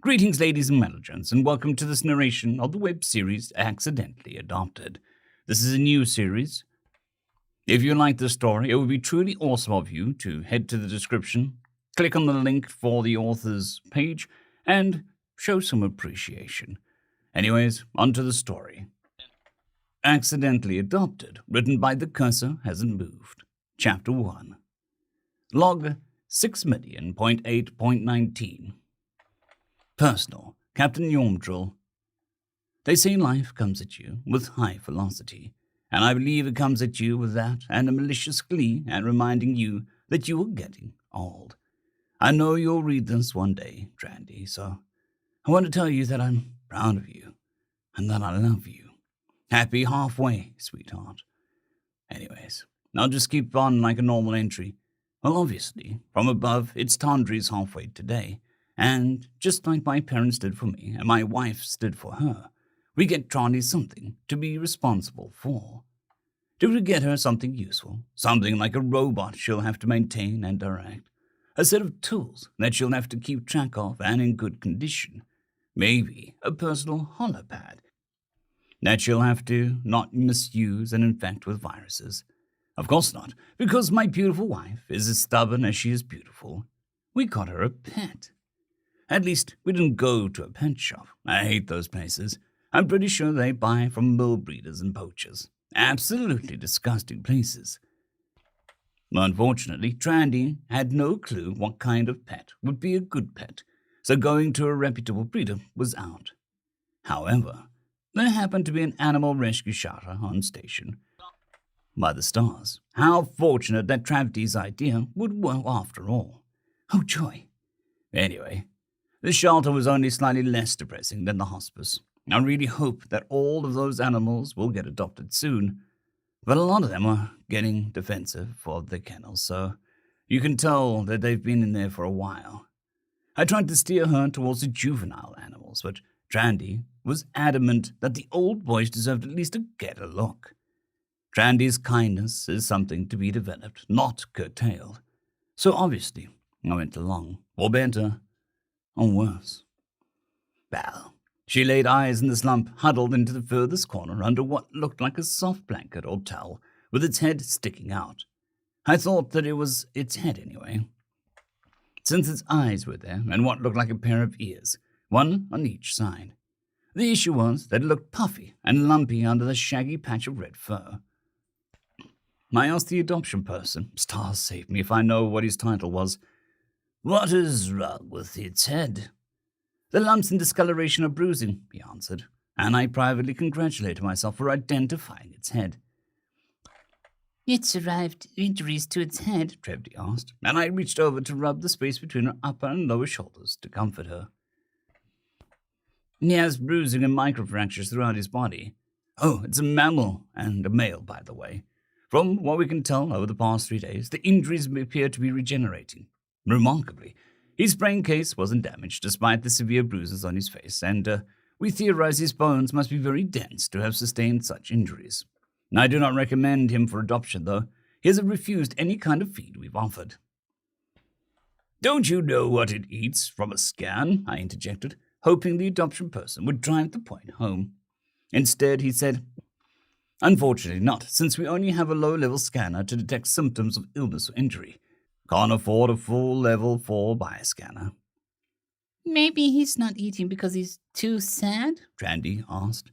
Greetings, ladies and gentlemen, and welcome to this narration of the web series Accidentally Adopted. This is a new series. If you like this story, it would be truly awesome of you to head to the description, click on the link for the author's page, and show some appreciation. Anyways, onto the story. Accidentally Adopted, written by The Cursor Hasn't Moved. Chapter 1. Log 6,000.8.19. Personal, Captain Yormdrill. They say life comes at you with high velocity, and I believe it comes at you with that and a malicious glee and reminding you that you are getting old. I know you'll read this one day, Trandy, so I want to tell you that I'm proud of you and that I love you. Happy halfway, sweetheart. Anyways, I'll just keep on like a normal entry. Well, obviously, from above, it's Tandri's halfway today. And just like my parents did for me and my wife's did for her, we get Trani something to be responsible for. Do we get her something useful, something like a robot she'll have to maintain and direct, a set of tools that she'll have to keep track of and in good condition, maybe a personal holopad that she'll have to not misuse and infect with viruses. Of course not, because my beautiful wife is as stubborn as she is beautiful. We got her a pet. At least, we didn't go to a pet shop. I hate those places. I'm pretty sure they buy from mill breeders and poachers. Absolutely disgusting places. Unfortunately, Trandy had no clue what kind of pet would be a good pet, so going to a reputable breeder was out. However, there happened to be an animal rescue shelter on station. By the stars, how fortunate that Travity's idea would work after all. Oh, joy. Anyway, the shelter was only slightly less depressing than the hospice. I really hope that all of those animals will get adopted soon, but a lot of them are getting defensive for the kennels, so you can tell that they've been in there for a while. I tried to steer her towards the juvenile animals, but Trandy was adamant that the old boys deserved at least to get a look. Trandy's kindness is something to be developed, not curtailed. So obviously, I went along, or better, or worse. Well, she laid eyes in the slump, huddled into the furthest corner under what looked like a soft blanket or towel, with its head sticking out. I thought that it was its head anyway, since its eyes were there and what looked like a pair of ears, one on each side. The issue was that it looked puffy and lumpy under the shaggy patch of red fur. I asked the adoption person, stars save me if I know what his title was, "What is wrong with its head?" "The lumps and discoloration are bruising," he answered, and I privately congratulated myself for identifying its head. "It survived injuries to its head?" Trevdy asked, and I reached over to rub the space between her upper and lower shoulders to comfort her. "He has bruising and microfractures throughout his body. Oh, it's a mammal, and a male, by the way. From what we can tell over the past 3 days, the injuries appear to be regenerating. Remarkably, his brain case wasn't damaged despite the severe bruises on his face, and we theorize his bones must be very dense to have sustained such injuries. I do not recommend him for adoption, though. He has refused any kind of feed we've offered." "Don't you know what it eats from a scan?" I interjected, hoping the adoption person would drive the point home. Instead, he said, "Unfortunately not, since we only have a low-level scanner to detect symptoms of illness or injury. Can't afford a full level 4 bioscanner." "Maybe he's not eating because he's too sad?" Trandy asked.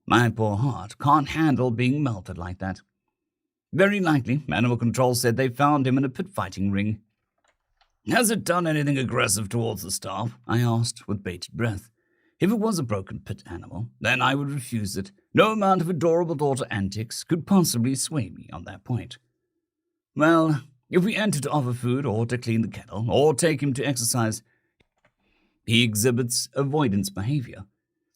My poor heart can't handle being melted like that. "Very likely. Animal Control said they found him in a pit-fighting ring." "Has it done anything aggressive towards the staff?" I asked with bated breath. If it was a broken pit animal, then I would refuse it. No amount of adorable daughter antics could possibly sway me on that point. "Well, if we enter to offer food or to clean the kennel or take him to exercise, he exhibits avoidance behavior.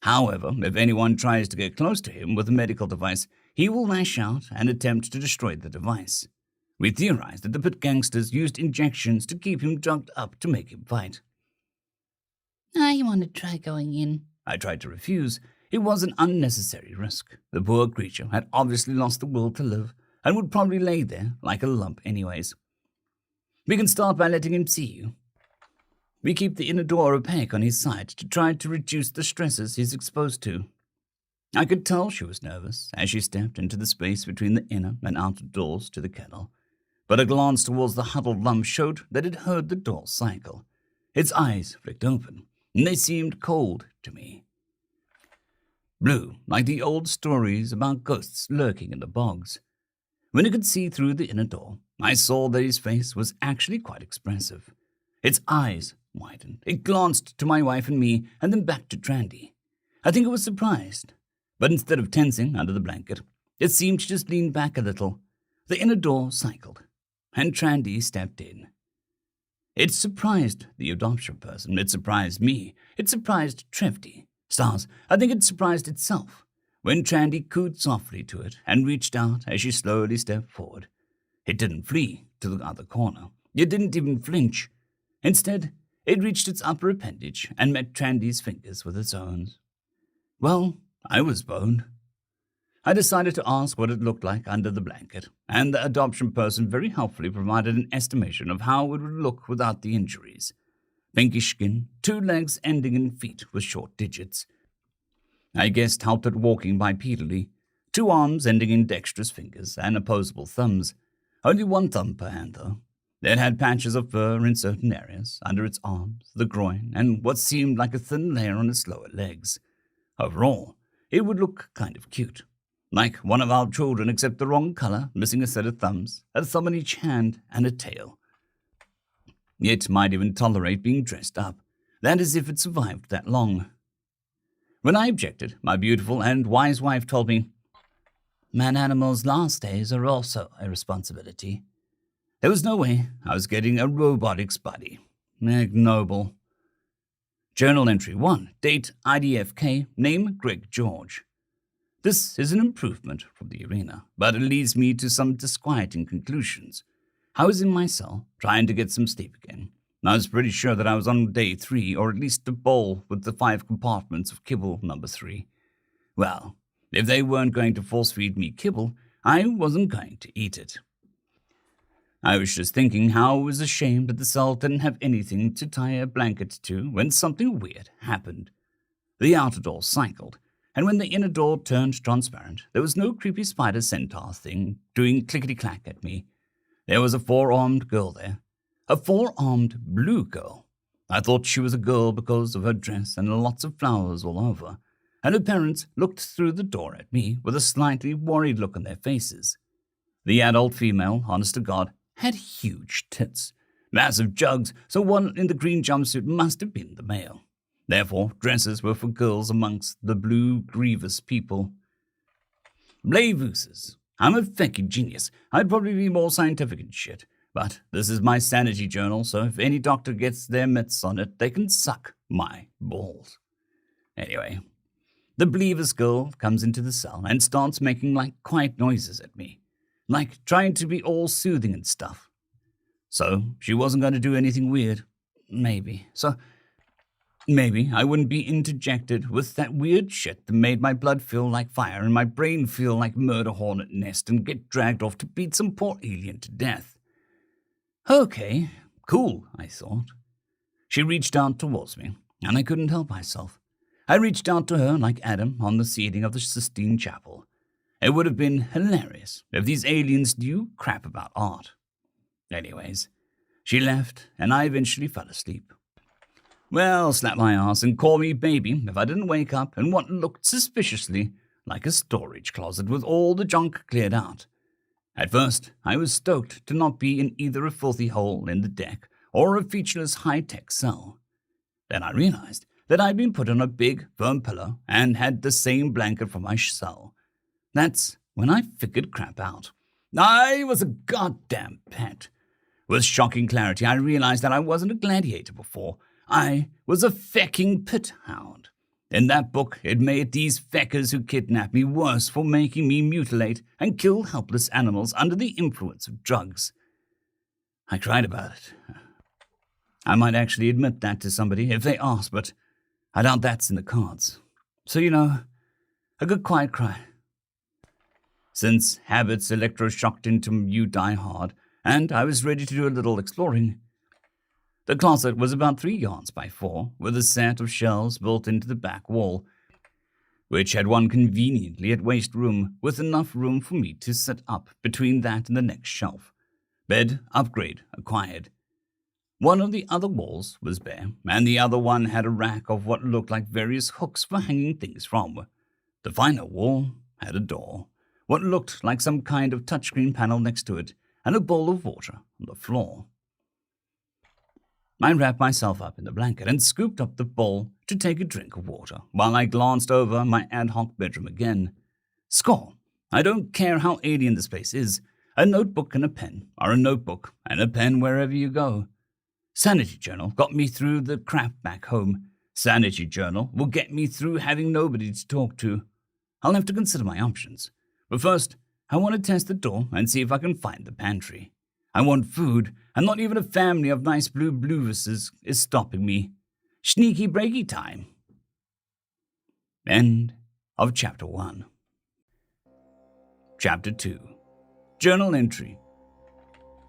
However, if anyone tries to get close to him with a medical device, he will lash out and attempt to destroy the device. We theorize that the pit gangsters used injections to keep him drugged up to make him fight." "I want to try going in." I tried to refuse. It was an unnecessary risk. The poor creature had obviously lost the will to live and would probably lay there like a lump anyways. "We can start by letting him see you." We keep the inner door opaque on his side to try to reduce the stresses he's exposed to. I could tell she was nervous as she stepped into the space between the inner and outer doors to the kennel, but a glance towards the huddled lump showed that it heard the door cycle. Its eyes flicked open, and they seemed cold to me. Blue, like the old stories about ghosts lurking in the bogs. When I could see through the inner door, I saw that his face was actually quite expressive. Its eyes widened. It glanced to my wife and me, and then back to Trandy. I think it was surprised, but instead of tensing under the blanket, it seemed to just lean back a little. The inner door cycled, and Trandy stepped in. It surprised the adoption person. It surprised me. It surprised Trevdy. Stars, I think it surprised itself when Trandy cooed softly to it and reached out as she slowly stepped forward. It didn't flee to the other corner. It didn't even flinch. Instead, it reached its upper appendage and met Trandy's fingers with its own. Well, I was boned. I decided to ask what it looked like under the blanket, and the adoption person very helpfully provided an estimation of how it would look without the injuries. Pinkish skin, 2 legs ending in feet with short digits. I guessed helped it walking bipedally, 2 arms ending in dexterous fingers and opposable thumbs. Only 1 thumb per hand, though. It had patches of fur in certain areas, under its arms, the groin, and what seemed like a thin layer on its lower legs. Overall, it would look kind of cute. Like one of our children, except the wrong color, missing a set of thumbs, a thumb in each hand, and a tail. It might even tolerate being dressed up. That is if it survived that long. When I objected, my beautiful and wise wife told me, "Man animals' last days are also a responsibility." There was no way I was getting a robotics buddy. Ignoble. Journal entry 1, date IDFK, name Greg George. This is an improvement from the arena, but it leads me to some disquieting conclusions. I was in my cell, trying to get some sleep again. I was pretty sure that I was on day 3, or at least a bowl with the 5 compartments of kibble number 3. Well, if they weren't going to force-feed me kibble, I wasn't going to eat it. I was just thinking how it was a shame that the cell didn't have anything to tie a blanket to when something weird happened. The outer door cycled, and when the inner door turned transparent, there was no creepy spider centaur thing doing clickety-clack at me. There was a 4-armed girl there. A 4-armed blue girl. I thought she was a girl because of her dress and lots of flowers all over, and her parents looked through the door at me with a slightly worried look on their faces. The adult female, honest to God, had huge tits, massive jugs, so one in the green jumpsuit must have been the male. Therefore, dresses were for girls amongst the blue grievous people. Blavouses. I'm a fucking genius. I'd probably be more scientific and shit. But this is my sanity journal, so if any doctor gets their mitts on it, they can suck my balls. Anyway, the Bleavers girl comes into the cell and starts making quiet noises at me, like trying to be all soothing and stuff. So she wasn't going to do anything weird. Maybe. So maybe I wouldn't be interjected with that weird shit that made my blood feel like fire and my brain feel like murder hornet nest and get dragged off to beat some poor alien to death. Okay, cool, I thought. She reached out towards me, and I couldn't help myself. I reached out to her like Adam on the ceiling of the Sistine Chapel. It would have been hilarious if these aliens knew crap about art. Anyways, she left, and I eventually fell asleep. Well, slap my ass and call me baby if I didn't wake up in what looked suspiciously like a storage closet with all the junk cleared out. At first, I was stoked to not be in either a filthy hole in the deck or a featureless high-tech cell. Then I realized that I'd been put on a big, firm pillow and had the same blanket for my cell. That's when I figured crap out. I was a goddamn pet. With shocking clarity, I realized that I wasn't a gladiator before. I was a fecking pit hound. In that book, it made these feckers who kidnapped me worse for making me mutilate and kill helpless animals under the influence of drugs. I cried about it. I might actually admit that to somebody if they ask, but I doubt that's in the cards. So, a good quiet cry. Since habits electroshocked into you die hard, and I was ready to do a little exploring, The closet was about 3 yards by 4, with a set of shelves built into the back wall, which had one conveniently at waist room, with enough room for me to sit up between that and the next shelf. Bed upgrade acquired. One of the other walls was bare, and the other one had a rack of what looked like various hooks for hanging things from. The final wall had a door, what looked like some kind of touchscreen panel next to it, and a bowl of water on the floor. I wrapped myself up in the blanket and scooped up the bowl to take a drink of water, while I glanced over my ad hoc bedroom again. Score! I don't care how alien this place is. A notebook and a pen are a notebook and a pen wherever you go. Sanity Journal got me through the crap back home. Sanity Journal will get me through having nobody to talk to. I'll have to consider my options. But first, I want to test the door and see if I can find the pantry. I want food, and not even a family of nice blue bluevises is stopping me. Sneaky breaky time. End of Chapter 1. Chapter 2. Journal entry.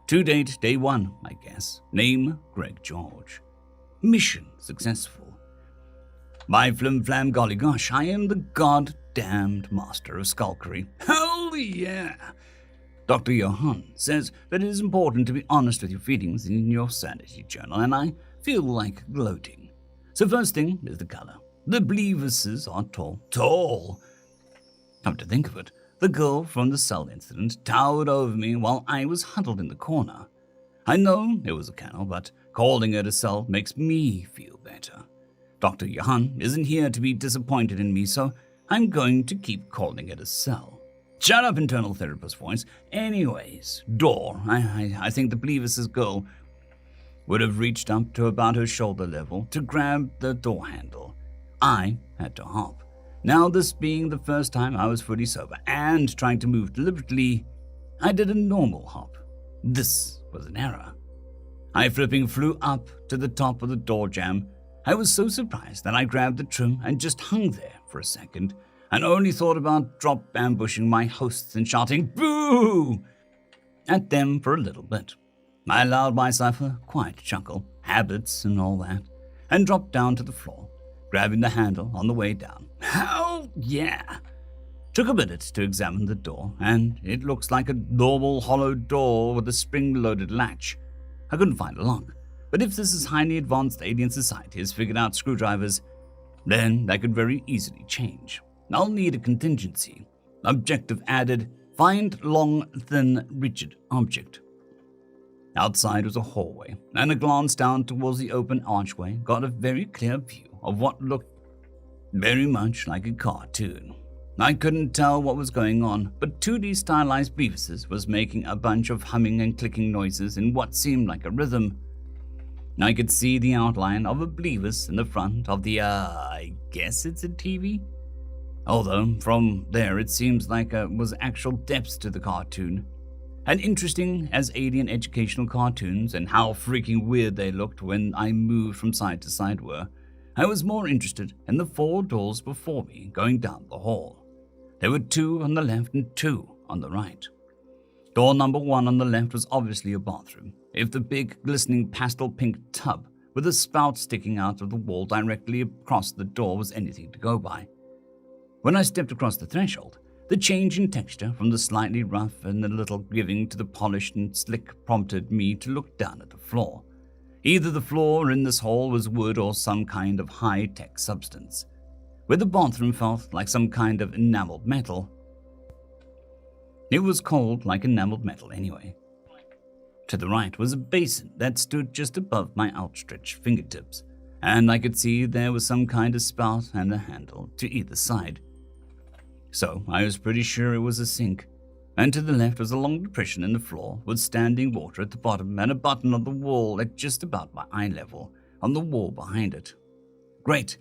To date, day 1, I guess. Name, Greg George. Mission successful. My flim-flam golly gosh, I am the goddamned master of skulkery. Hell yeah! Dr. Johann says that it is important to be honest with your feelings in your sanity journal, and I feel like gloating. So first thing is the color. The bleevises are tall. Tall! Come to think of it, the girl from the cell incident towered over me while I was huddled in the corner. I know it was a kennel, but calling it a cell makes me feel better. Dr. Johann isn't here to be disappointed in me, so I'm going to keep calling it a cell. Shut up, internal therapist voice. Anyways, door. I think the Bleevis's girl would have reached up to about her shoulder level to grab the door handle. I had to hop. Now, this being the first time I was fully sober and trying to move deliberately, I did a normal hop. This was an error. I flipping flew up to the top of the door jamb. I was so surprised that I grabbed the trim and just hung there for a second, and only thought about drop ambushing my hosts and shouting "Boo!" at them for a little bit. I allowed myself a quiet chuckle, habits and all that, and dropped down to the floor, grabbing the handle on the way down. Hell yeah! Took a minute to examine the door, and it looks like a normal hollow door with a spring-loaded latch. I couldn't find a lock, but if this is highly advanced alien society has figured out screwdrivers, then that could very easily change. I'll need a contingency. Objective added, find long, thin, rigid object. Outside was a hallway, and a glance down towards the open archway got a very clear view of what looked very much like a cartoon. I couldn't tell what was going on, but 2D stylized Beavis was making a bunch of humming and clicking noises in what seemed like a rhythm. I could see the outline of a Beavis in the front of the, I guess it's a TV? Although, from there it seems like was actual depths to the cartoon. And interesting as alien educational cartoons and how freaking weird they looked when I moved from side to side were, I was more interested in the 4 doors before me going down the hall. There were 2 on the left and 2 on the right. Door number 1 on the left was obviously a bathroom, if the big, glistening pastel pink tub with a spout sticking out of the wall directly across the door was anything to go by. When I stepped across the threshold, the change in texture from the slightly rough and a little giving to the polished and slick prompted me to look down at the floor. Either the floor in this hall was wood or some kind of high-tech substance, where the bathroom felt like some kind of enameled metal. It was cold like enameled metal anyway. To the right was a basin that stood just above my outstretched fingertips, and I could see there was some kind of spout and a handle to either side. So I was pretty sure it was a sink, and to the left was a long depression in the floor with standing water at the bottom and a button on the wall at just about my eye level on the wall behind it. Great.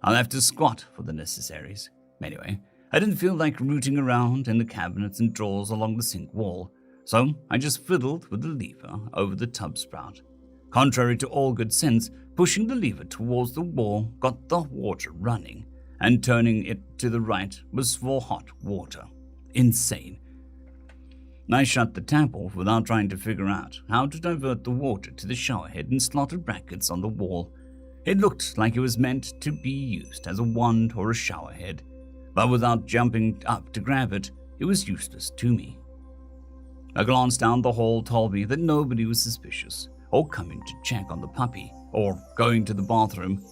I'll have to squat for the necessaries. Anyway, I didn't feel like rooting around in the cabinets and drawers along the sink wall, so I just fiddled with the lever over the tub spout. Contrary to all good sense, pushing the lever towards the wall got the water running, and turning it to the right was for hot water. Insane. I shut the tap off without trying to figure out how to divert the water to the showerhead and slotted brackets on the wall. It looked like it was meant to be used as a wand or a showerhead, but without jumping up to grab it, it was useless to me. A glance down the hall told me that nobody was suspicious, or coming to check on the puppy, or going to the bathroom.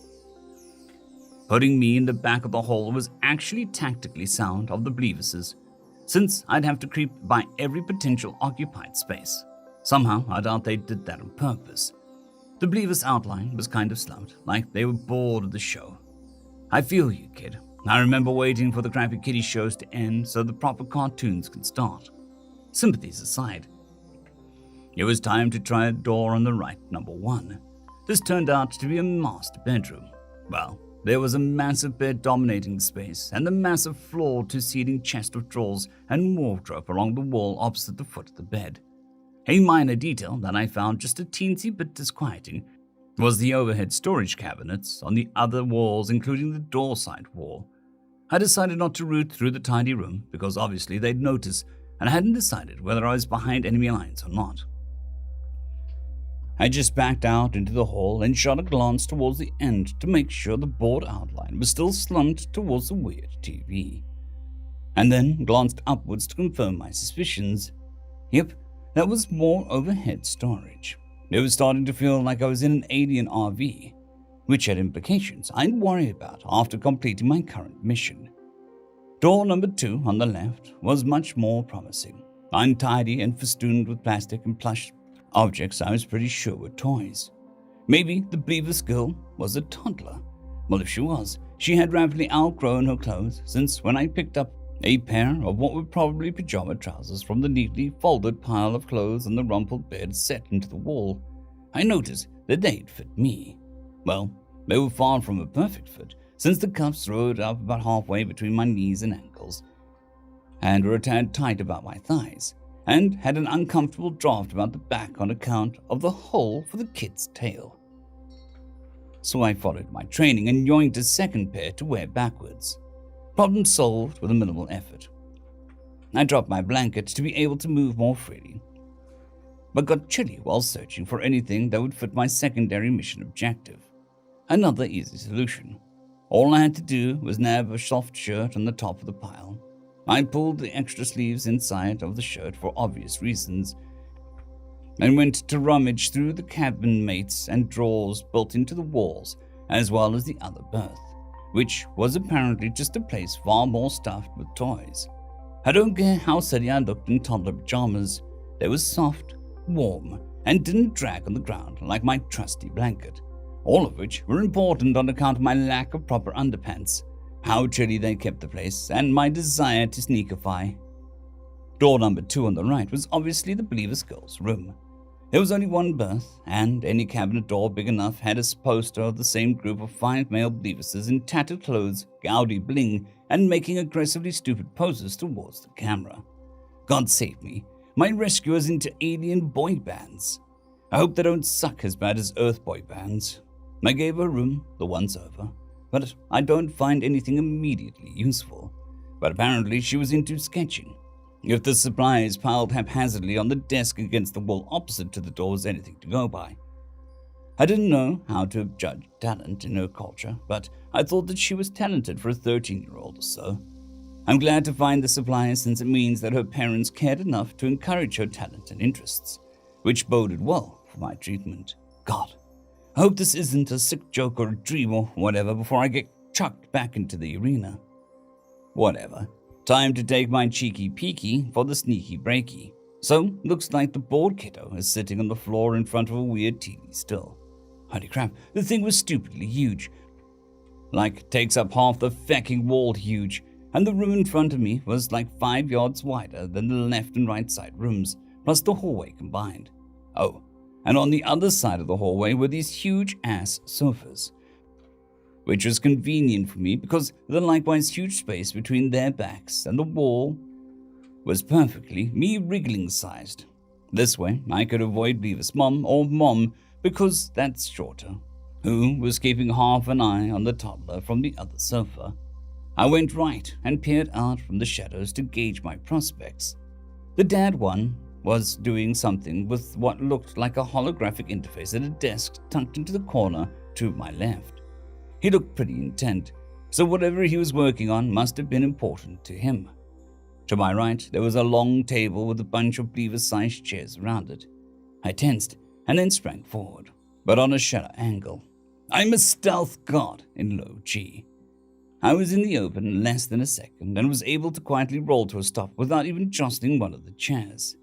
Putting me in the back of the hall was actually tactically sound of the Bleevises, since I'd have to creep by every potential occupied space. Somehow, I doubt they did that on purpose. The Bleevis outline was kind of slumped, like they were bored of the show. I feel you, kid. I remember waiting for the crappy kiddie shows to end so the proper cartoons could start. Sympathies aside, it was time to try a door on the right, number 1. This turned out to be a master bedroom. Well, there was a massive bed dominating the space, and the massive floor-to-ceiling chest of drawers and wardrobe along the wall opposite the foot of the bed. A minor detail that I found just a teensy bit disquieting was the overhead storage cabinets on the other walls, including the door side wall. I decided not to root through the tidy room because obviously they'd notice, and I hadn't decided whether I was behind enemy lines or not. I just backed out into the hall and shot a glance towards the end to make sure the board outline was still slumped towards the weird TV. And then glanced upwards to confirm my suspicions. Yep, that was more overhead storage. It was starting to feel like I was in an alien RV, which had implications I'd worry about after completing my current mission. Door number 2 on the left was much more promising, untidy and festooned with plastic and plush objects I was pretty sure were toys. Maybe the Bleevis girl was a toddler. Well, if she was, she had rapidly outgrown her clothes, since when I picked up a pair of what were probably pajama trousers from the neatly folded pile of clothes on the rumpled bed set into the wall, I noticed that they'd fit me. Well, they were far from a perfect fit, since the cuffs rode up about halfway between my knees and ankles, and were a tad tight about my thighs, and had an uncomfortable draft about the back on account of the hole for the kid's tail. So I followed my training and yoinked a second pair to wear backwards. Problem solved with a minimal effort. I dropped my blanket to be able to move more freely, but got chilly while searching for anything that would fit my secondary mission objective. Another easy solution. All I had to do was nab a soft shirt on the top of the pile. I pulled the extra sleeves inside of the shirt for obvious reasons, and went to rummage through the cabin mates and drawers built into the walls, as well as the other berth, which was apparently just a place far more stuffed with toys. I don't care how silly I looked in toddler pajamas, they were soft, warm, and didn't drag on the ground like my trusty blanket, all of which were important on account of my lack of proper underpants, how chilly they kept the place, and my desire to sneakify. Door number 2 on the right was obviously the Bleevis girl's room. There was only one berth, and any cabinet door big enough had a poster of the same group of 5 male Bleevises in tattered clothes, gaudy bling, and making aggressively stupid poses towards the camera. God save me, my rescuer's into alien boy bands. I hope they don't suck as bad as Earth boy bands. I gave her a room the once over, but I don't find anything immediately useful. But apparently she was into sketching. If the supplies piled haphazardly on the desk against the wall opposite to the door was anything to go by. I didn't know how to judge talent in her culture, but I thought that she was talented for a 13-year-old or so. I'm glad to find the supplies, since it means that her parents cared enough to encourage her talent and interests, which boded well for my treatment. God, I hope this isn't a sick joke or a dream or whatever before I get chucked back into the arena. Whatever. Time to take my cheeky peeky for the sneaky breaky. So, looks like the bored kiddo is sitting on the floor in front of a weird TV still. Holy crap, the thing was stupidly huge. Like, takes up half the fecking wall huge, and the room in front of me was like 5 yards wider than the left and right side rooms, plus the hallway combined. Oh, and on the other side of the hallway were these huge-ass sofas, which was convenient for me because the likewise huge space between their backs and the wall was perfectly me wriggling sized. This way, I could avoid Beavis Mom or Mom because that's shorter, who was keeping half an eye on the toddler from the other sofa. I went right and peered out from the shadows to gauge my prospects. The dad one was doing something with what looked like a holographic interface at a desk tucked into the corner to my left. He looked pretty intent, so whatever he was working on must have been important to him. To my right, there was a long table with a bunch of beaver-sized chairs around it. I tensed and then sprang forward, but on a shallow angle. I'm a stealth god in low G. I was in the open in less than a second and was able to quietly roll to a stop without even jostling one of the chairs.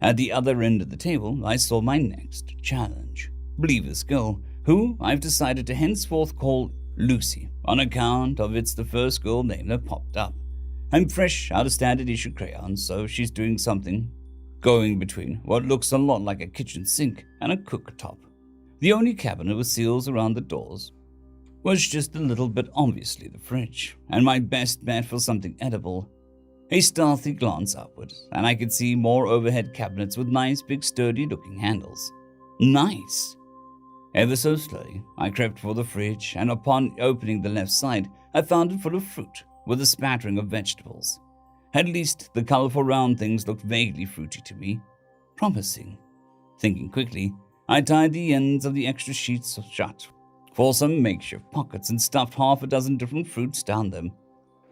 At the other end of the table, I saw my next challenge, Believer's Girl, who I've decided to henceforth call Lucy, on account of it's the first girl name that popped up. I'm fresh out of standard issue crayons, so she's doing something going between what looks a lot like a kitchen sink and a cooktop. The only cabinet with seals around the doors was just a little bit obviously the fridge, and my best bet for something edible. A stealthy glance upward, and I could see more overhead cabinets with nice big sturdy looking handles. Nice! Ever so slowly, I crept for the fridge, and upon opening the left side, I found it full of fruit, with a spattering of vegetables. At least the colorful round things looked vaguely fruity to me. Promising. Thinking quickly, I tied the ends of the extra sheets shut for some makeshift pockets and stuffed half a dozen different fruits down them.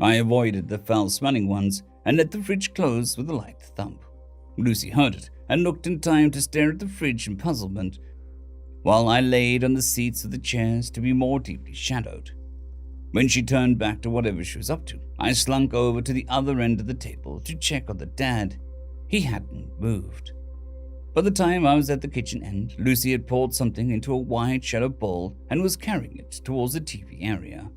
I avoided the foul-smelling ones and let the fridge close with a light thump. Lucy heard it and looked in time to stare at the fridge in puzzlement, while I laid on the seats of the chairs to be more deeply shadowed. When she turned back to whatever she was up to, I slunk over to the other end of the table to check on the dad. He hadn't moved. By the time I was at the kitchen end, Lucy had poured something into a wide shallow bowl and was carrying it towards the TV area.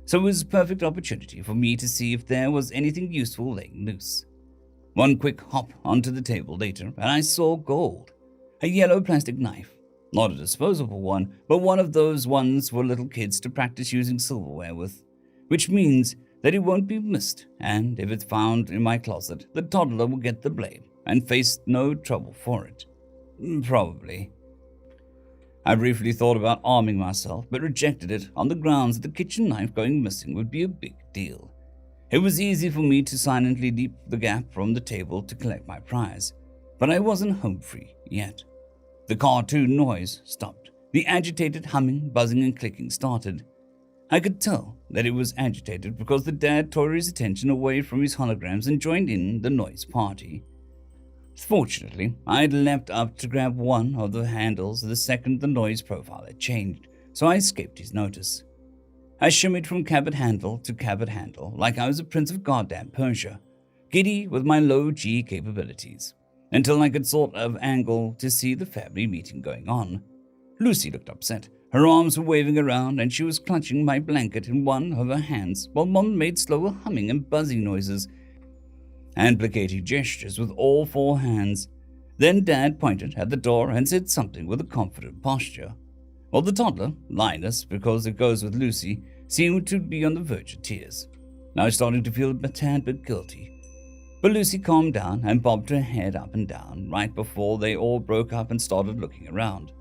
So it was a perfect opportunity for me to see if there was anything useful laying loose. One quick hop onto the table later, and I saw gold. A yellow plastic knife. Not a disposable one, but one of those ones for little kids to practice using silverware with, which means that it won't be missed, and if it's found in my closet, the toddler will get the blame and face no trouble for it. Probably. I briefly thought about arming myself, but rejected it on the grounds that the kitchen knife going missing would be a big deal. It was easy for me to silently leap the gap from the table to collect my prize, but I wasn't home free yet. The cartoon noise stopped. The agitated humming, buzzing, and clicking started. I could tell that it was agitated because the dad tore his attention away from his holograms and joined in the noise party. Fortunately, I had leapt up to grab one of the handles the second the noise profile had changed, so I escaped his notice. I shimmied from cabinet handle to cabinet handle like I was a prince of goddamn Persia, giddy with my low G capabilities, until I could sort of angle to see the family meeting going on. Lucy looked upset. Her arms were waving around, and she was clutching my blanket in one of her hands, while Mom made slower humming and buzzing noises and placating gestures with all four hands. Then Dad pointed at the door and said something with a confident posture, while the toddler, Linus, because it goes with Lucy, seemed to be on the verge of tears. I was starting to feel a tad bit guilty. But Lucy calmed down and bobbed her head up and down right before they all broke up and started looking around.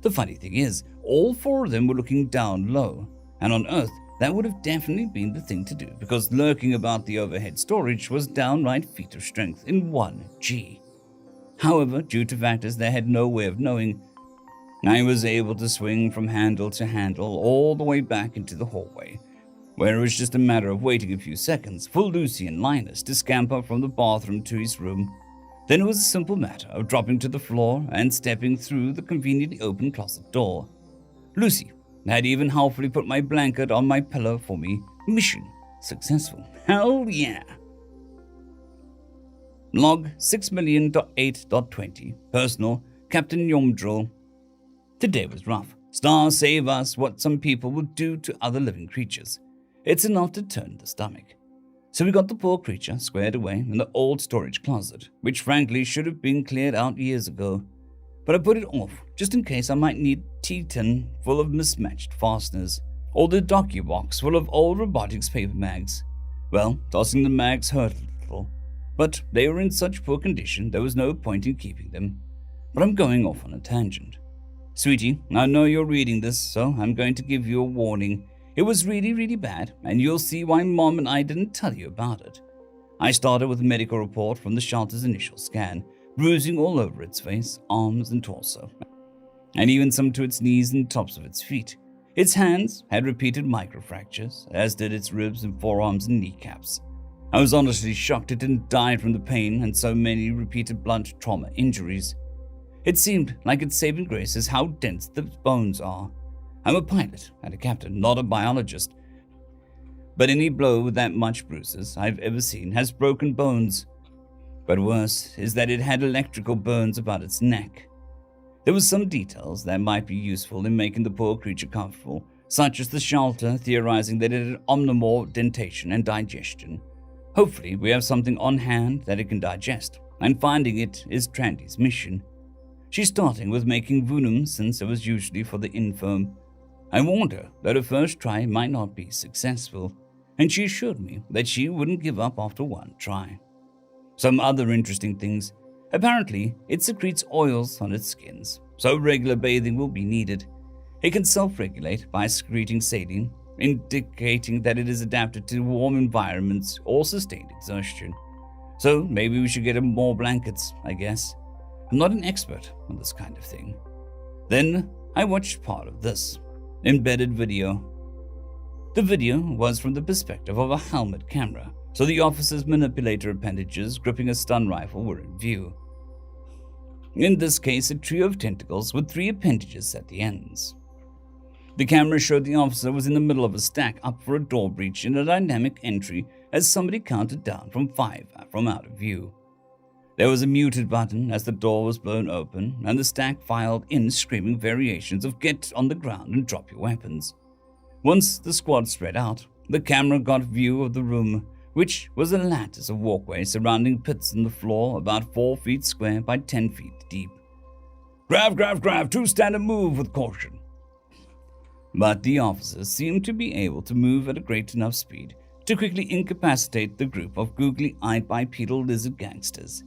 The funny thing is, all four of them were looking down low, and on Earth, that would have definitely been the thing to do because lurking about the overhead storage was downright feat of strength in 1G. However, due to factors they had no way of knowing, I was able to swing from handle to handle all the way back into the hallway, where it was just a matter of waiting a few seconds for Lucy and Linus to scamper from the bathroom to his room. Then it was a simple matter of dropping to the floor and stepping through the conveniently open closet door. Lucy had even helpfully put my blanket on my pillow for me. Mission successful. Hell yeah! Log 6,000,8.20. Personal, Captain Yomdrill. Today was rough. Stars save us what some people will do to other living creatures. It's enough to turn the stomach. So we got the poor creature squared away in the old storage closet, which frankly should have been cleared out years ago. But I put it off, just in case I might need tea tin full of mismatched fasteners, or the docu-box full of old robotics paper mags. Well, tossing the mags hurt a little, but they were in such poor condition there was no point in keeping them. But I'm going off on a tangent. Sweetie, I know you're reading this, so I'm going to give you a warning. It was really, really bad, and you'll see why Mom and I didn't tell you about it. I started with a medical report from the shelter's initial scan, bruising all over its face, arms, and torso, and even some to its knees and tops of its feet. Its hands had repeated microfractures, as did its ribs and forearms and kneecaps. I was honestly shocked it didn't die from the pain and so many repeated blunt trauma injuries. It seemed like its saving grace is how dense the bones are. I'm a pilot and a captain, not a biologist, but any blow with that much bruises I've ever seen has broken bones. But worse is that it had electrical burns about its neck. There was some details that might be useful in making the poor creature comfortable, such as the shelter theorizing that it had omnivore dentation and digestion. Hopefully we have something on hand that it can digest, and finding it is Trandy's mission. She's starting with making venom since it was usually for the infirm. I warned her that her first try might not be successful, and she assured me that she wouldn't give up after one try. Some other interesting things. Apparently, it secretes oils on its skins, so regular bathing will be needed. It can self-regulate by secreting saline, indicating that it is adapted to warm environments or sustained exertion. So maybe we should get it more blankets, I guess. I'm not an expert on this kind of thing. Then I watched part of this embedded video. The video was from the perspective of a helmet camera, so the officer's manipulator appendages gripping a stun rifle were in view. In this case, a trio of tentacles with 3 appendages at the ends. The camera showed the officer was in the middle of a stack up for a door breach in a dynamic entry as somebody counted down from 5 from out of view. There was a muted button as the door was blown open, and the stack filed in screaming variations of "get on the ground and drop your weapons." Once the squad spread out, the camera got view of the room, which was a lattice of walkway surrounding pits in the floor about 4 feet square by 10 feet deep. Grav, 2 stand and move with caution." But the officers seemed to be able to move at a great enough speed to quickly incapacitate the group of googly-eyed bipedal lizard gangsters.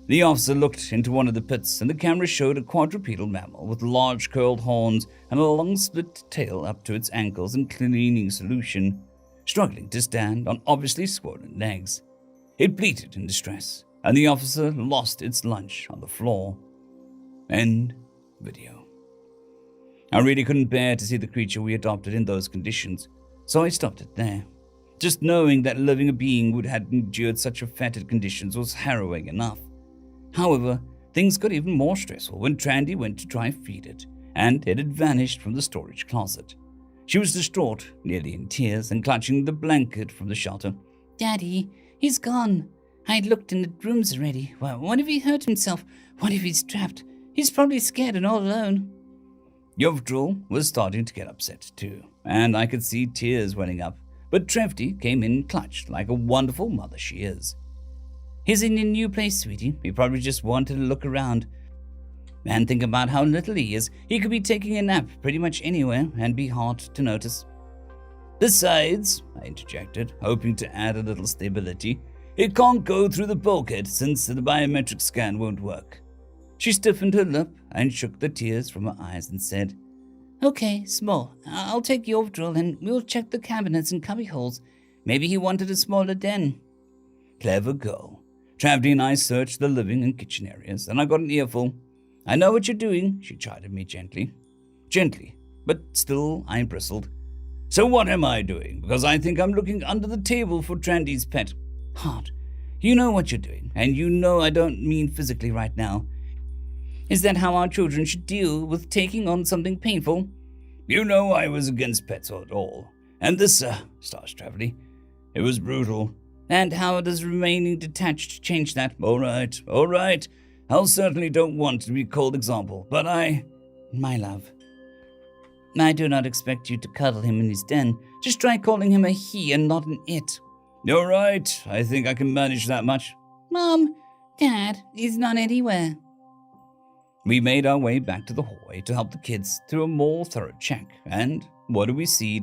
The officer looked into one of the pits, and the camera showed a quadrupedal mammal with large curled horns and a long split tail up to its ankles in cleaning solution, struggling to stand on obviously swollen legs. It bleated in distress, and the officer lost its lunch on the floor. End video. I really couldn't bear to see the creature we adopted in those conditions, so I stopped it there. Just knowing that living a being would have endured such fetid conditions was harrowing enough. However, things got even more stressful when Trandy went to try feed it, and it had vanished from the storage closet. She was distraught, nearly in tears, and clutching the blanket from the shelter. "Daddy, he's gone. I'd looked in the rooms already. Well, what if he hurt himself? What if he's trapped? He's probably scared and all alone." Yovdrul was starting to get upset too, and I could see tears welling up, but Trevty came in clutched like a wonderful mother she is. "He's in a new place, sweetie. He probably just wanted to look around. And think about how little he is. He could be taking a nap pretty much anywhere and be hard to notice." "Besides," I interjected, hoping to add a little stability, "it can't go through the bulkhead since the biometric scan won't work." She stiffened her lip and shook the tears from her eyes and said, "Okay, small. I'll take your drill and we'll check the cabinets and cubby holes. Maybe he wanted a smaller den." Clever girl. Travdy and I searched the living and kitchen areas, and I got an earful. "I know what you're doing," she chided me gently. Gently, but still I bristled. "So what am I doing? Because I think I'm looking under the table for Trandy's pet." "Heart, you know what you're doing, and you know I don't mean physically right now. Is that how our children should deal with taking on something painful?" "You know I was against pets at all. And this, stars Travdy, it was brutal." "And how does remaining detached change that?" All right. I'll certainly don't want to be a cold example, but My love, I do not expect you to cuddle him in his den. Just try calling him a he and not an it." "You're right. I think I can manage that much." "Mom, Dad, he's not anywhere." We made our way back to the hallway to help the kids through a more thorough check, and what do we see?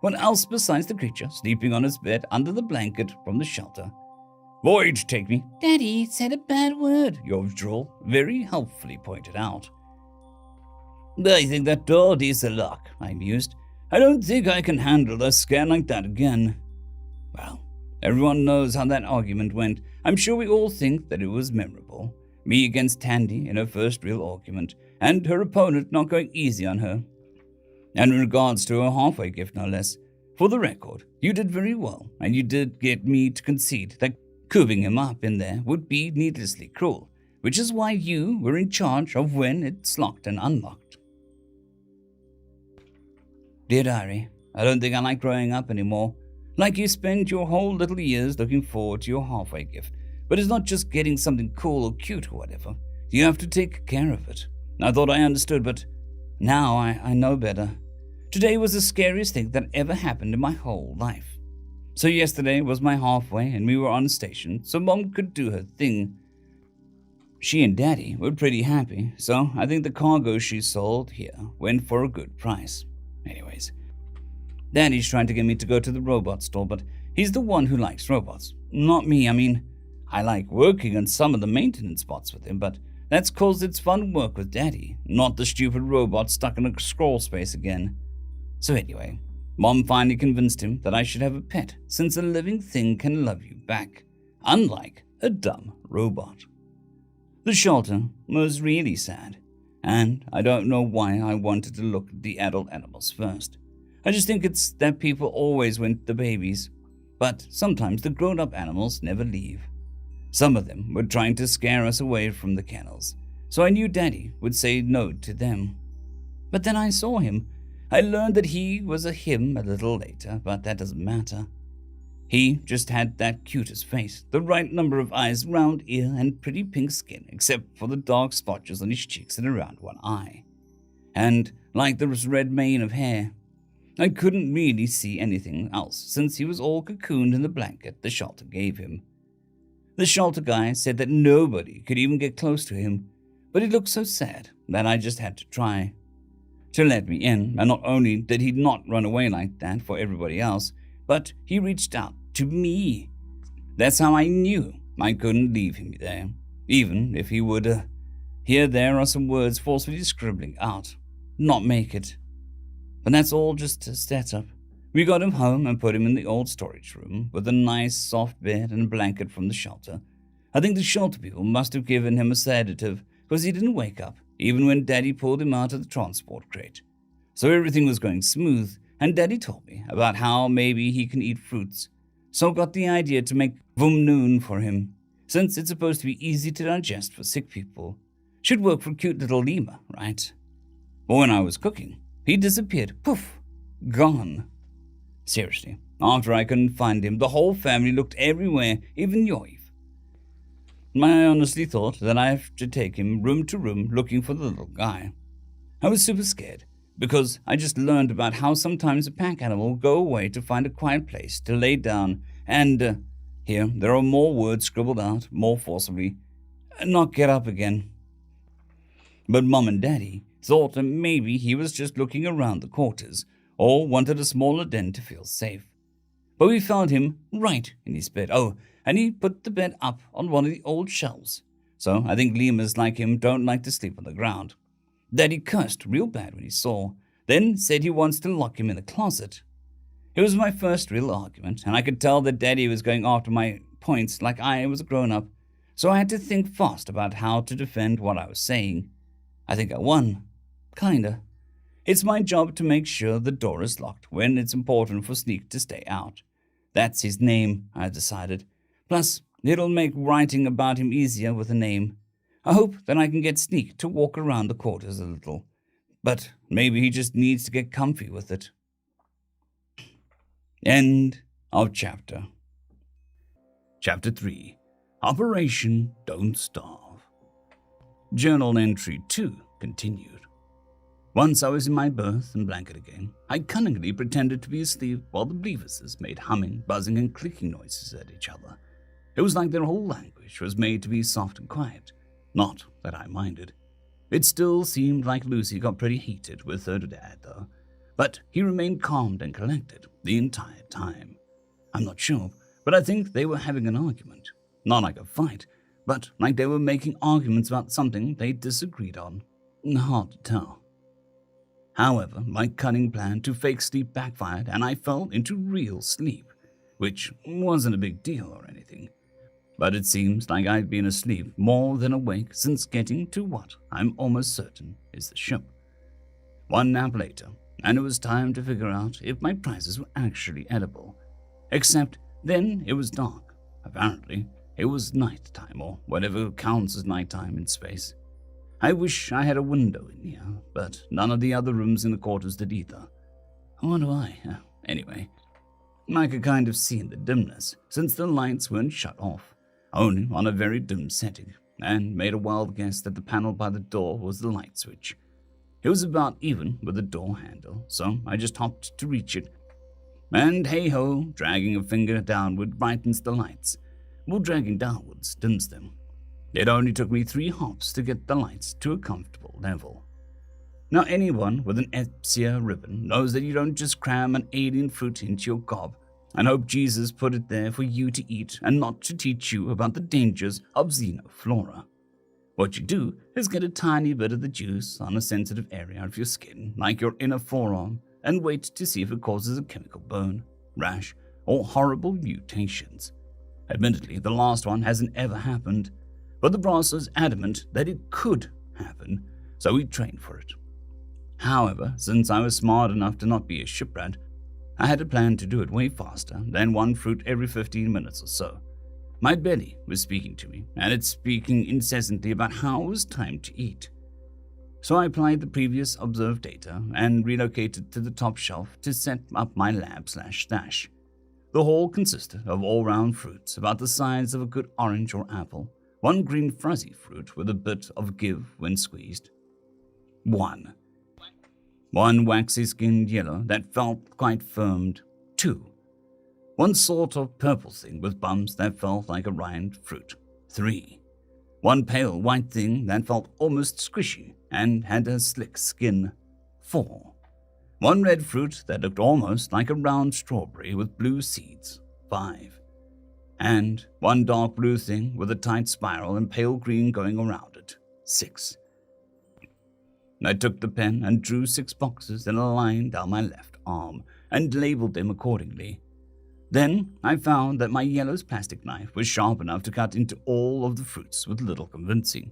What else besides the creature sleeping on his bed under the blanket from the shelter? "Void, take me." "Daddy said a bad word," Yovdrul very helpfully pointed out. "I think that door needs a lock," I mused. "I don't think I can handle a scan like that again." Well, Everyone knows how that argument went. I'm sure we all think that it was memorable. Me against Tandy in her first real argument, and her opponent not going easy on her. And in regards to her halfway gift, no less. For the record, you did very well, and you did get me to concede that cooping him up in there would be needlessly cruel, which is why you were in charge of when it's locked and unlocked. Dear Diary, I don't think I like growing up anymore. Like you spend your whole little years looking forward to your halfway gift, but it's not just getting something cool or cute or whatever. You have to take care of it. I thought I understood, but now I know better. Today was the scariest thing that ever happened in my whole life. So yesterday was my halfway and we were on station so Mom could do her thing. She and Daddy were pretty happy, so I think the cargo she sold here went for a good price. Anyways, Daddy's trying to get me to go to the robot store, but he's the one who likes robots. Not me. I mean, I like working on some of the maintenance spots with him, but that's 'cause it's fun work with Daddy, not the stupid robot stuck in a scroll space again. So anyway, Mom finally convinced him that I should have a pet, since a living thing can love you back, unlike a dumb robot. The shelter was really sad, and I don't know why I wanted to look at the adult animals first. I just think it's that people always went the babies, but sometimes the grown-up animals never leave. Some of them were trying to scare us away from the kennels, so I knew Daddy would say no to them. But then I saw him. I learned that he was a him a little later, but that doesn't matter. He just had that cutest face, the right number of eyes, round ear, and pretty pink skin, except for the dark splotches on his cheeks and around one eye. And like there was red mane of hair. I couldn't really see anything else, since he was all cocooned in the blanket the shelter gave him. The shelter guy said that nobody could even get close to him, but he looked so sad that I just had to try. To let me in, and not only did he not run away like that for everybody else, but he reached out to me. That's how I knew I couldn't leave him there, even if he would, here there are some words forcefully scribbling out, not make it. But that's all just a setup. We got him home and put him in the old storage room with a nice soft bed and a blanket from the shelter. I think the shelter people must have given him a sedative because he didn't wake up, even when Daddy pulled him out of the transport crate. So everything was going smooth, and Daddy told me about how maybe he can eat fruits. So I got the idea to make Vumnoon for him, since it's supposed to be easy to digest for sick people. Should work for cute little Lima, right? But when I was cooking, he disappeared. Poof! Gone. Seriously, after I couldn't find him, the whole family looked everywhere, even Yoiv. I honestly thought that I have to take him room to room looking for the little guy. I was super scared, because I just learned about how sometimes a pack animal will go away to find a quiet place to lay down and, here, there are more words scribbled out, more forcibly, not get up again. But Mom and Daddy thought that maybe he was just looking around the quarters, or wanted a smaller den to feel safe. But we found him right in his bed. Oh, and he put the bed up on one of the old shelves. So I think lemurs like him don't like to sleep on the ground. Daddy cursed real bad when he saw, then said he wants to lock him in the closet. It was my first real argument, and I could tell that Daddy was going after my points like I was a grown-up, so I had to think fast about how to defend what I was saying. I think I won. Kinda. It's my job to make sure the door is locked when it's important for Sneak to stay out. That's his name, I decided. Plus, it'll make writing about him easier with a name. I hope that I can get Sneak to walk around the quarters a little. But maybe he just needs to get comfy with it. End of chapter. Chapter 3. Operation Don't Starve. Journal entry 2 continued. Once I was in my berth and blanket again, I cunningly pretended to be asleep while the Bleavuses made humming, buzzing, and clicking noises at each other. It was like their whole language was made to be soft and quiet. Not that I minded. It still seemed like Lucy got pretty heated with her dad, though. But he remained calm and collected the entire time. I'm not sure, but I think they were having an argument. Not like a fight, but like they were making arguments about something they disagreed on. Hard to tell. However, my cunning plan to fake sleep backfired and I fell into real sleep. which wasn't a big deal or anything. But it seems like I'd been asleep more than awake since getting to what I'm almost certain is the ship. One nap later, and it was time to figure out if my prizes were actually edible. Except then it was dark. Apparently, it was night time, or whatever counts as nighttime in space. I wish I had a window in here, but none of the other rooms in the quarters did either. What do I? Anyway, I could kind of see in the dimness, since the lights weren't shut off, only on a very dim setting, and made a wild guess that the panel by the door was the light switch. It was about even with the door handle, so I just hopped to reach it. And hey-ho, dragging a finger downward brightens the lights, while dragging downwards dims them. It only took me 3 hops to get the lights to a comfortable level. Now anyone with an Epsia ribbon knows that you don't just cram an alien fruit into your gob and hope Jesus put it there for you to eat and not to teach you about the dangers of xenoflora. What you do is get a tiny bit of the juice on a sensitive area of your skin, like your inner forearm, and wait to see if it causes a chemical burn, rash, or horrible mutations. Admittedly, the last one hasn't ever happened, but the boss was adamant that it could happen, so we trained for it. However, since I was smart enough to not be a shiprat, I had a plan to do it way faster than one fruit every 15 minutes or so. My belly was speaking to me, and it's speaking incessantly about how it was time to eat. So I applied the previous observed data and relocated to the top shelf to set up my lab/stash. The haul consisted of all-round fruits about the size of a good orange or apple, one green fuzzy fruit with a bit of give when squeezed. One waxy-skinned yellow that felt quite firmed. 2. One sort of purple thing with bumps that felt like a rind fruit. 3. One pale white thing that felt almost squishy and had a slick skin. 4. One red fruit that looked almost like a round strawberry with blue seeds. 5. And one dark blue thing with a tight spiral and pale green going around it. 6. I took the pen and drew 6 boxes in a line down my left arm and labeled them accordingly. Then I found that my yellow's plastic knife was sharp enough to cut into all of the fruits with little convincing.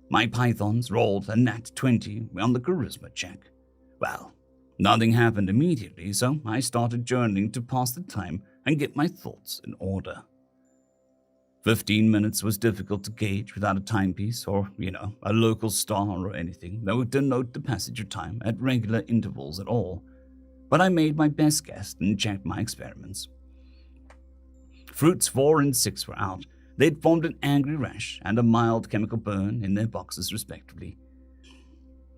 My pythons rolled a nat 20 on the charisma check. Well, nothing happened immediately, so I started journaling to pass the time and get my thoughts in order. 15 minutes was difficult to gauge without a timepiece or, a local star or anything that would denote the passage of time at regular intervals at all. But I made my best guess and checked my experiments. Fruits 4 and 6 were out. They'd formed an angry rash and a mild chemical burn in their boxes respectively.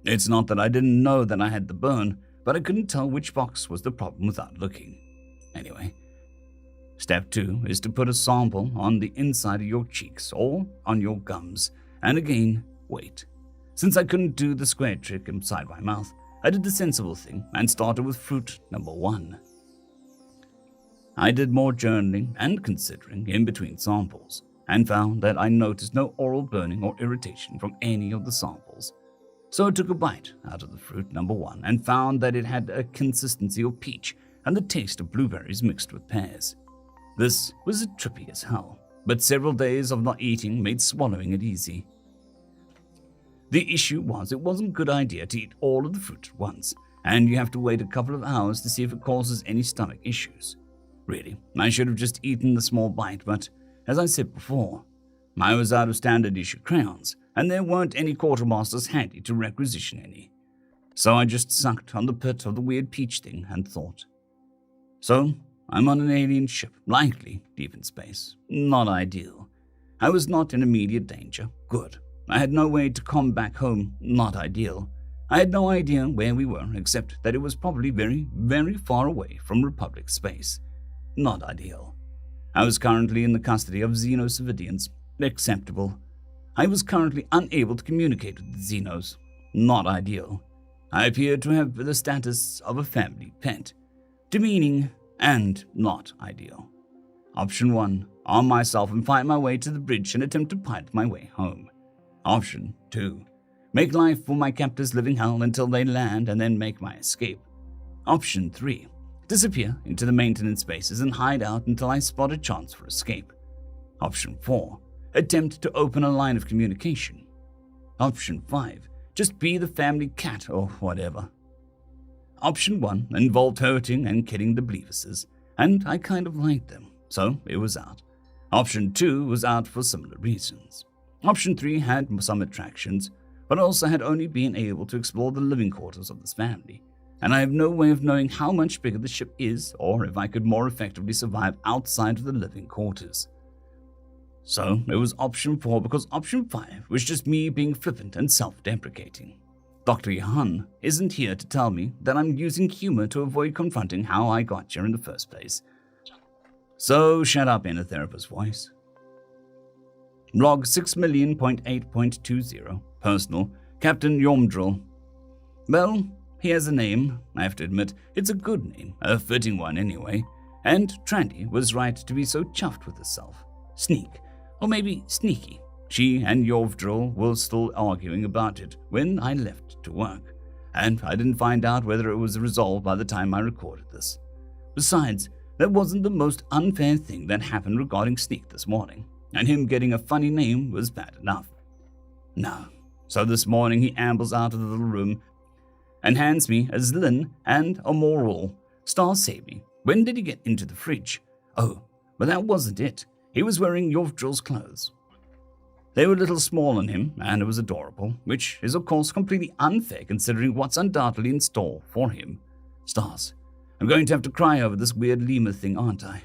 It's not that I didn't know that I had the burn, but I couldn't tell which box was the problem without looking. Anyway, step 2 is to put a sample on the inside of your cheeks or on your gums, and again, wait. Since I couldn't do the square trick inside my mouth, I did the sensible thing and started with fruit number 1. I did more journaling and considering in between samples, and found that I noticed no oral burning or irritation from any of the samples. So I took a bite out of the fruit number 1 and found that it had a consistency of peach and the taste of blueberries mixed with pears. This was trippy as hell, but several days of not eating made swallowing it easy. The issue was it wasn't a good idea to eat all of the fruit at once, and you have to wait a couple of hours to see if it causes any stomach issues. Really, I should have just eaten the small bite, but as I said before, I was out of standard issue crayons, and there weren't any quartermasters handy to requisition any. So I just sucked on the pit of the weird peach thing and thought. So, I'm on an alien ship, likely deep in space. Not ideal. I was not in immediate danger. Good. I had no way to come back home. Not ideal. I had no idea where we were, except that it was probably very, very far away from Republic space. Not ideal. I was currently in the custody of Xenocivilians. Acceptable. I was currently unable to communicate with the Xenos. Not ideal. I appeared to have the status of a family pet. Demeaning and not ideal. Option 1. Arm myself and fight my way to the bridge and attempt to pilot my way home. Option 2. Make life for my captors living hell until they land and then make my escape. Option 3. disappear into the maintenance spaces and hide out until I spot a chance for escape. Option 4, attempt to open a line of communication. Option 5, just be the family cat or whatever. Option 1 involved hurting and killing the Bleevises, and I kind of liked them, so it was out. Option 2 was out for similar reasons. Option 3 had some attractions, but also had only been able to explore the living quarters of this family, and I have no way of knowing how much bigger the ship is or if I could more effectively survive outside of the living quarters. So it was option 4 because option 5 was just me being flippant and self-deprecating. Dr. Yahan isn't here to tell me that I'm using humor to avoid confronting how I got here in the first place. So shut up in a therapist's voice. Log 6,000,8.20, personal, Captain Yomdrill. Well, he has a name, I have to admit. It's a good name, a fitting one anyway. And Trandy was right to be so chuffed with herself. Sneak, or maybe Sneaky. She and Yovdrill were still arguing about it when I left to work, and I didn't find out whether it was resolved by the time I recorded this. Besides, that wasn't the most unfair thing that happened regarding Sneak this morning, and him getting a funny name was bad enough. No, so this morning he ambles out of the little room and hands me a Zlin and a moral. Star save me. When did he get into the fridge? Oh, but that wasn't it. He was wearing Yovdrill's clothes. They were a little small on him, and it was adorable, which is of course completely unfair considering what's undoubtedly in store for him. Stars, I'm going to have to cry over this weird lemur thing, aren't I?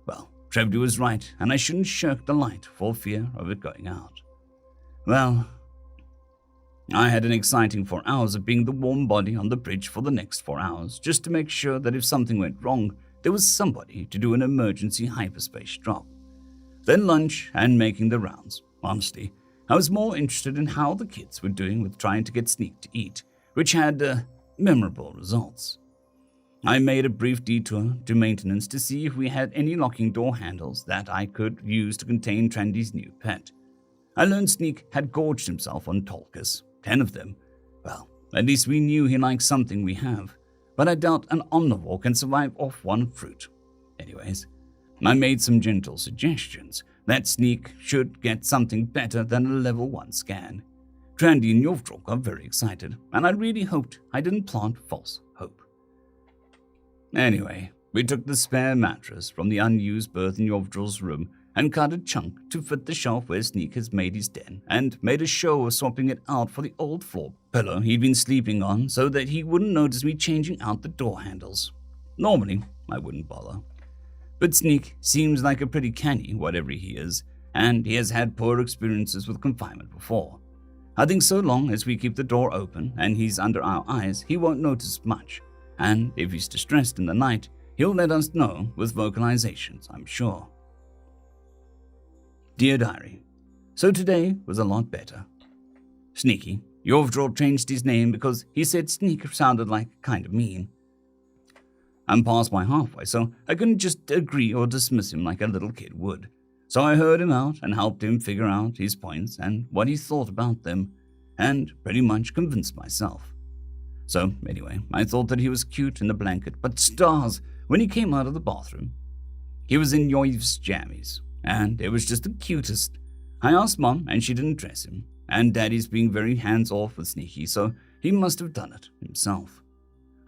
Well, Trevdy was right, and I shouldn't shirk the light for fear of it going out. Well, I had an exciting 4 hours of being the warm body on the bridge for the next 4 hours, just to make sure that if something went wrong, there was somebody to do an emergency hyperspace drop. Then lunch and making the rounds. Honestly, I was more interested in how the kids were doing with trying to get Sneak to eat, which had memorable results. I made a brief detour to maintenance to see if we had any locking door handles that I could use to contain Trandy's new pet. I learned Sneak had gorged himself on Tolkus, 10 of them. Well, at least we knew he liked something we have, but I doubt an omnivore can survive off one fruit. Anyways, I made some gentle suggestions that Sneak should get something better than a level 1 scan. Trandy and Yovdril got very excited, and I really hoped I didn't plant false hope. Anyway, we took the spare mattress from the unused berth in Yovdril's room and cut a chunk to fit the shelf where Sneak has made his den, and made a show of swapping it out for the old floor pillow he'd been sleeping on so that he wouldn't notice me changing out the door handles. Normally, I wouldn't bother. But Sneak seems like a pretty canny, whatever he is, and he has had poor experiences with confinement before. I think so long as we keep the door open and he's under our eyes, he won't notice much, and if he's distressed in the night, he'll let us know with vocalizations, I'm sure. Dear Diary, so today was a lot better. Sneaky, Yovdril changed his name because he said Sneak sounded like kind of mean. I'm past my halfway, so I couldn't just agree or dismiss him like a little kid would. So I heard him out and helped him figure out his points and what he thought about them, and pretty much convinced myself. So anyway, I thought that he was cute in the blanket, but stars, when he came out of the bathroom, he was in Yoiv's jammies, and it was just the cutest. I asked Mom, and she didn't dress him, and Daddy's being very hands-off with Sneaky, so he must have done it himself.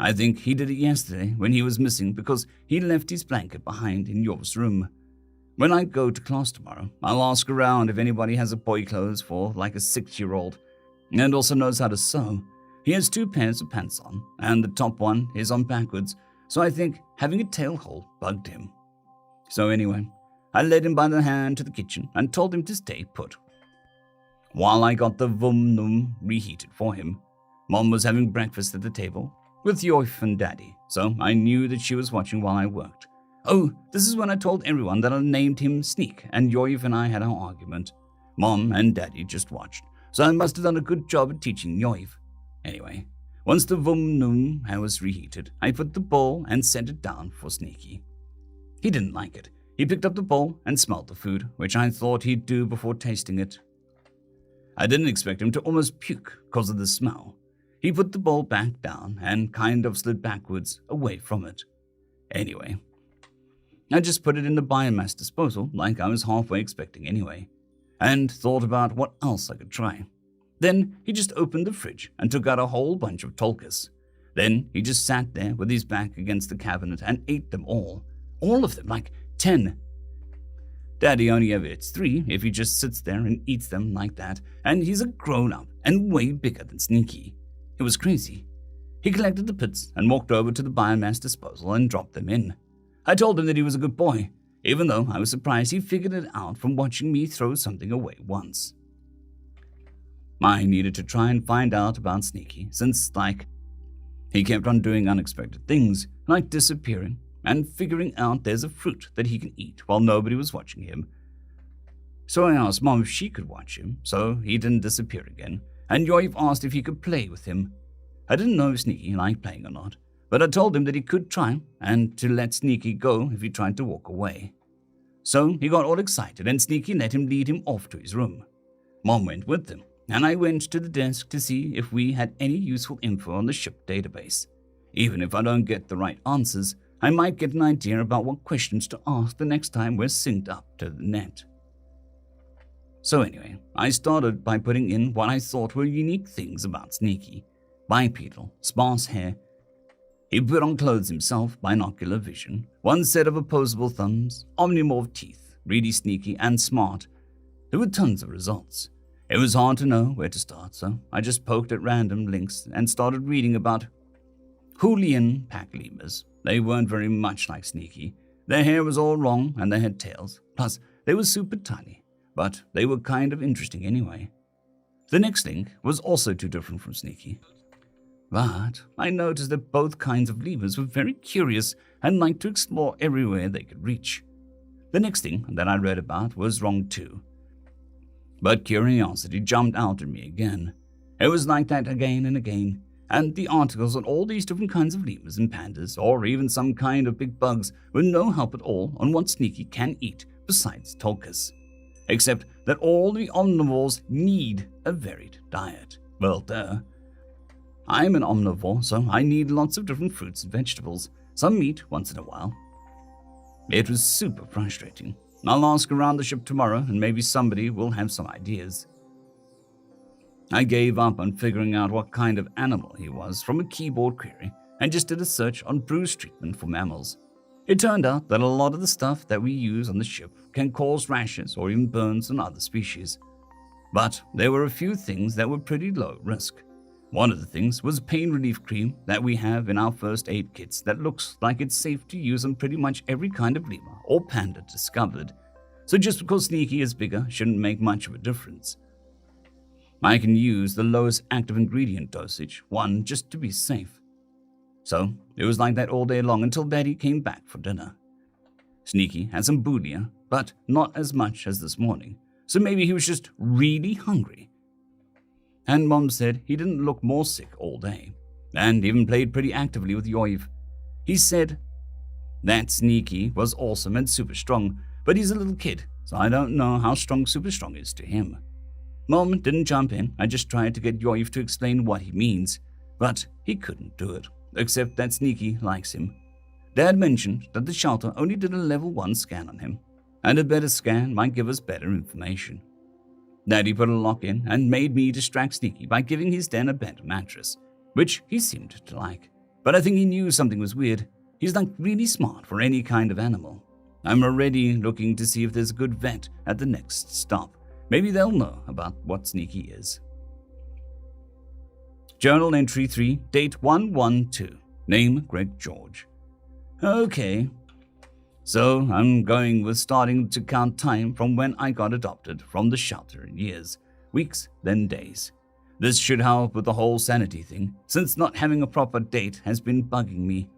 I think he did it yesterday when he was missing because he left his blanket behind in Yov's room. When I go to class tomorrow, I'll ask around if anybody has a boy clothes for like a 6-year-old, and also knows how to sew. He has 2 pairs of pants on, and the top one is on backwards, so I think having a tail hole bugged him. So anyway, I led him by the hand to the kitchen and told him to stay put. While I got the Vum Num reheated for him, Mom was having breakfast at the table with Yoif and Daddy, so I knew that she was watching while I worked. Oh, this is when I told everyone that I named him Sneak, and Yoif and I had our argument. Mom and Daddy just watched, so I must have done a good job at teaching Yoif. Anyway, once the Vum Num was reheated, I put the bowl and set it down for Sneaky. He didn't like it. He picked up the bowl and smelled the food, which I thought he'd do before tasting it. I didn't expect him to almost puke because of the smell. He put the bowl back down and kind of slid backwards away from it. Anyway, I just put it in the biomass disposal like I was halfway expecting anyway, and thought about what else I could try. Then he just opened the fridge and took out a whole bunch of Tolkas. Then he just sat there with his back against the cabinet and ate them all. All of them, like 10. Daddy only ever eats 3 if he just sits there and eats them like that, and he's a grown-up and way bigger than Sneaky. It was crazy. He collected the pits and walked over to the biomass disposal and dropped them in. I told him that he was a good boy, even though I was surprised he figured it out from watching me throw something away once. I needed to try and find out about Sneaky, since, he kept on doing unexpected things, like disappearing and figuring out there's a fruit that he can eat while nobody was watching him. So I asked Mom if she could watch him, so he didn't disappear again, and Yoiv asked if he could play with him. I didn't know if Sneaky liked playing or not, but I told him that he could try, and to let Sneaky go if he tried to walk away. So he got all excited, and Sneaky let him lead him off to his room. Mom went with him, and I went to the desk to see if we had any useful info on the ship database. Even if I don't get the right answers, I might get an idea about what questions to ask the next time we're synced up to the net. So anyway, I started by putting in what I thought were unique things about Sneaky. Bipedal, sparse hair. He put on clothes himself, binocular vision, one set of opposable thumbs, omnimorph teeth, really sneaky and smart. There were tons of results. It was hard to know where to start, so I just poked at random links and started reading about Julian pack lemurs. They weren't very much like Sneaky. Their hair was all wrong and they had tails. Plus, they were super tiny, but they were kind of interesting anyway. The next link was also too different from Sneaky. But I noticed that both kinds of lemurs were very curious and liked to explore everywhere they could reach. The next thing that I read about was wrong too. But curiosity jumped out at me again. It was like that again and again, and the articles on all these different kinds of lemurs and pandas, or even some kind of big bugs, were no help at all on what Sneaky can eat besides Tolkas. Except that all the omnivores need a varied diet. Well, duh. I'm an omnivore, so I need lots of different fruits and vegetables, some meat once in a while. It was super frustrating. I'll ask around the ship tomorrow and maybe somebody will have some ideas. I gave up on figuring out what kind of animal he was from a keyboard query and just did a search on bruise treatment for mammals. It turned out that a lot of the stuff that we use on the ship can cause rashes or even burns on other species. But there were a few things that were pretty low risk. One of the things was a pain relief cream that we have in our first aid kits that looks like it's safe to use on pretty much every kind of lemur or panda discovered. So just because Sneaky is bigger shouldn't make much of a difference. I can use the lowest active ingredient dosage, 1, just to be safe. So it was like that all day long until Daddy came back for dinner. Sneaky had some boulia, but not as much as this morning, so maybe he was just really hungry. And Mom said he didn't look more sick all day, and even played pretty actively with Yoiv. He said that Sneaky was awesome and super strong, but he's a little kid, so I don't know how strong super strong is to him. Mom didn't jump in. I just tried to get Yoiv to explain what he means, but he couldn't do it, except that Sneaky likes him. Dad mentioned that the shelter only did a level 1 scan on him, and a better scan might give us better information. Daddy put a lock in and made me distract Sneaky by giving his den a better mattress, which he seemed to like. But I think he knew something was weird. He's really smart for any kind of animal. I'm already looking to see if there's a good vet at the next stop. Maybe they'll know about what Sneaky is. Journal entry 3, date 1/1/2. Name Greg George. Okay. So I'm going with starting to count time from when I got adopted from the shelter in years, weeks, then days. This should help with the whole sanity thing, since not having a proper date has been bugging me.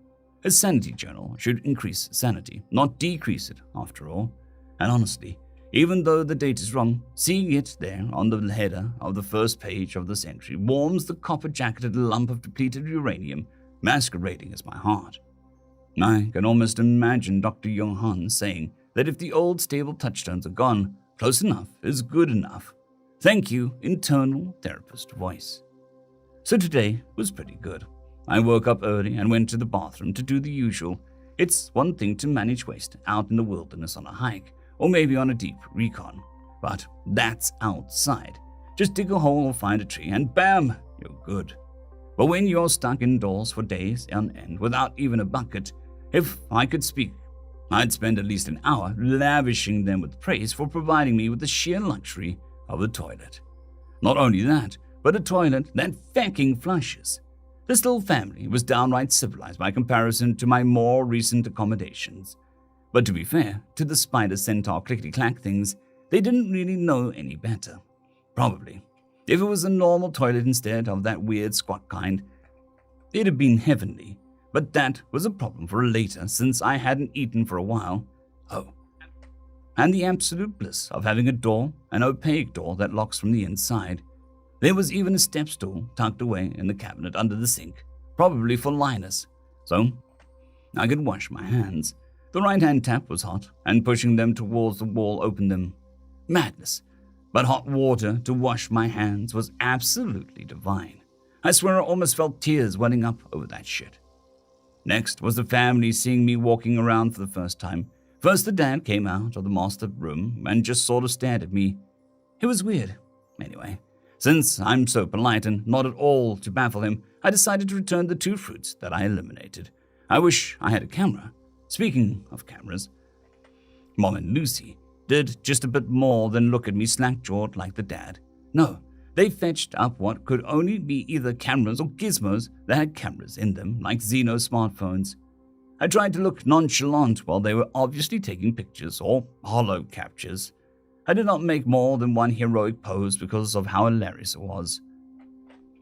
A sanity journal should increase sanity, not decrease it, after all. And honestly, even though the date is wrong, seeing it there on the header of the first page of this entry warms the copper-jacketed lump of depleted uranium masquerading as my heart. I can almost imagine Dr. Johan saying that if the old stable touchstones are gone, close enough is good enough. Thank you, internal therapist voice. So today was pretty good. I woke up early and went to the bathroom to do the usual. It's one thing to manage waste out in the wilderness on a hike, or maybe on a deep recon, but that's outside. Just dig a hole or find a tree and bam, you're good. But when you're stuck indoors for days on end without even a bucket, if I could speak, I'd spend at least an hour lavishing them with praise for providing me with the sheer luxury of a toilet. Not only that, but a toilet that fucking flushes. This little family was downright civilized by comparison to my more recent accommodations. But to be fair, to the spider centaur clickety-clack things, they didn't really know any better. Probably. If it was a normal toilet instead of that weird squat kind, it'd have been heavenly. But that was a problem for later since I hadn't eaten for a while. Oh. And the absolute bliss of having a door, an opaque door that locks from the inside. There was even a step stool tucked away in the cabinet under the sink, probably for Linus. So I could wash my hands. The right-hand tap was hot, and pushing them towards the wall opened them. Madness. But hot water to wash my hands was absolutely divine. I swear I almost felt tears welling up over that shit. Next was the family seeing me walking around for the first time. First the dad came out of the master room and just sort of stared at me. It was weird. Anyway, since I'm so polite and not at all to baffle him, I decided to return the 2 fruits that I eliminated. I wish I had a camera. Speaking of cameras, Mom and Lucy did just a bit more than look at me slack-jawed like the dad. No, they fetched up what could only be either cameras or gizmos that had cameras in them, like Xeno smartphones. I tried to look nonchalant while they were obviously taking pictures or holo captures. I did not make more than one heroic pose because of how hilarious it was.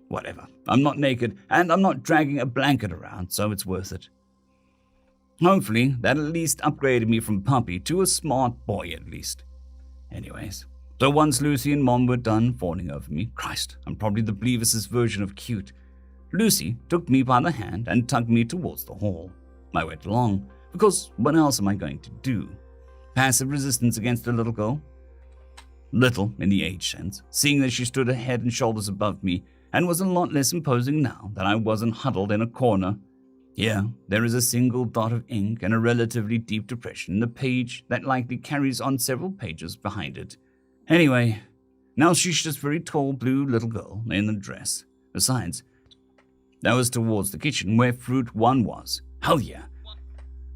Whatever, I'm not naked and I'm not dragging a blanket around, so it's worth it. Hopefully, that at least upgraded me from puppy to a smart boy at least. Anyways, so once Lucy and Mom were done fawning over me, Christ, I'm probably the Bleavis' version of cute, Lucy took me by the hand and tugged me towards the hall. I went along, because what else am I going to do? Passive resistance against a little girl? Little in the age sense, seeing that she stood a head and shoulders above me and was a lot less imposing now that I wasn't huddled in a corner. Here, there is a single dot of ink and a relatively deep depression in the page that likely carries on several pages behind it. Anyway, now she's just a very tall blue little girl in a dress. Besides, that was towards the kitchen where Fruit 1 was. Hell yeah.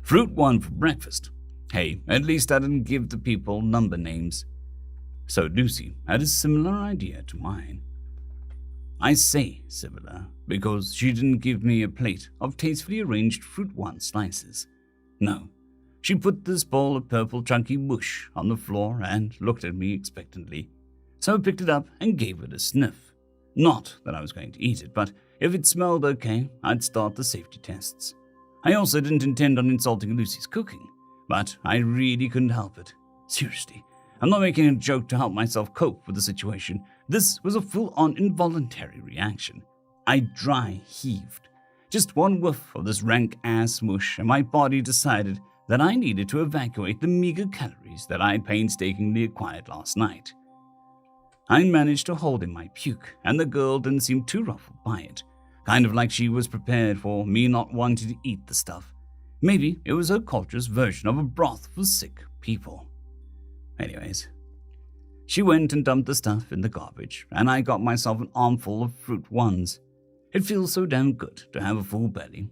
Fruit 1 for breakfast. Hey, at least I didn't give the people number names. So Lucy had a similar idea to mine. I say similar because she didn't give me a plate of tastefully arranged Fruit 1 slices. No, she put this bowl of purple chunky mush on the floor and looked at me expectantly. So I picked it up and gave it a sniff. Not that I was going to eat it, but if it smelled okay, I'd start the safety tests. I also didn't intend on insulting Lucy's cooking, but I really couldn't help it. Seriously, I'm not making a joke to help myself cope with the situation. This was a full-on involuntary reaction. I dry heaved. Just one whiff of this rank-ass mush, and my body decided that I needed to evacuate the meager calories that I had painstakingly acquired last night. I managed to hold in my puke, and the girl didn't seem too ruffled by it, kind of like she was prepared for me not wanting to eat the stuff. Maybe it was her culture's version of a broth for sick people. Anyways, she went and dumped the stuff in the garbage, and I got myself an armful of Fruit 1s. It feels so damn good to have a full belly.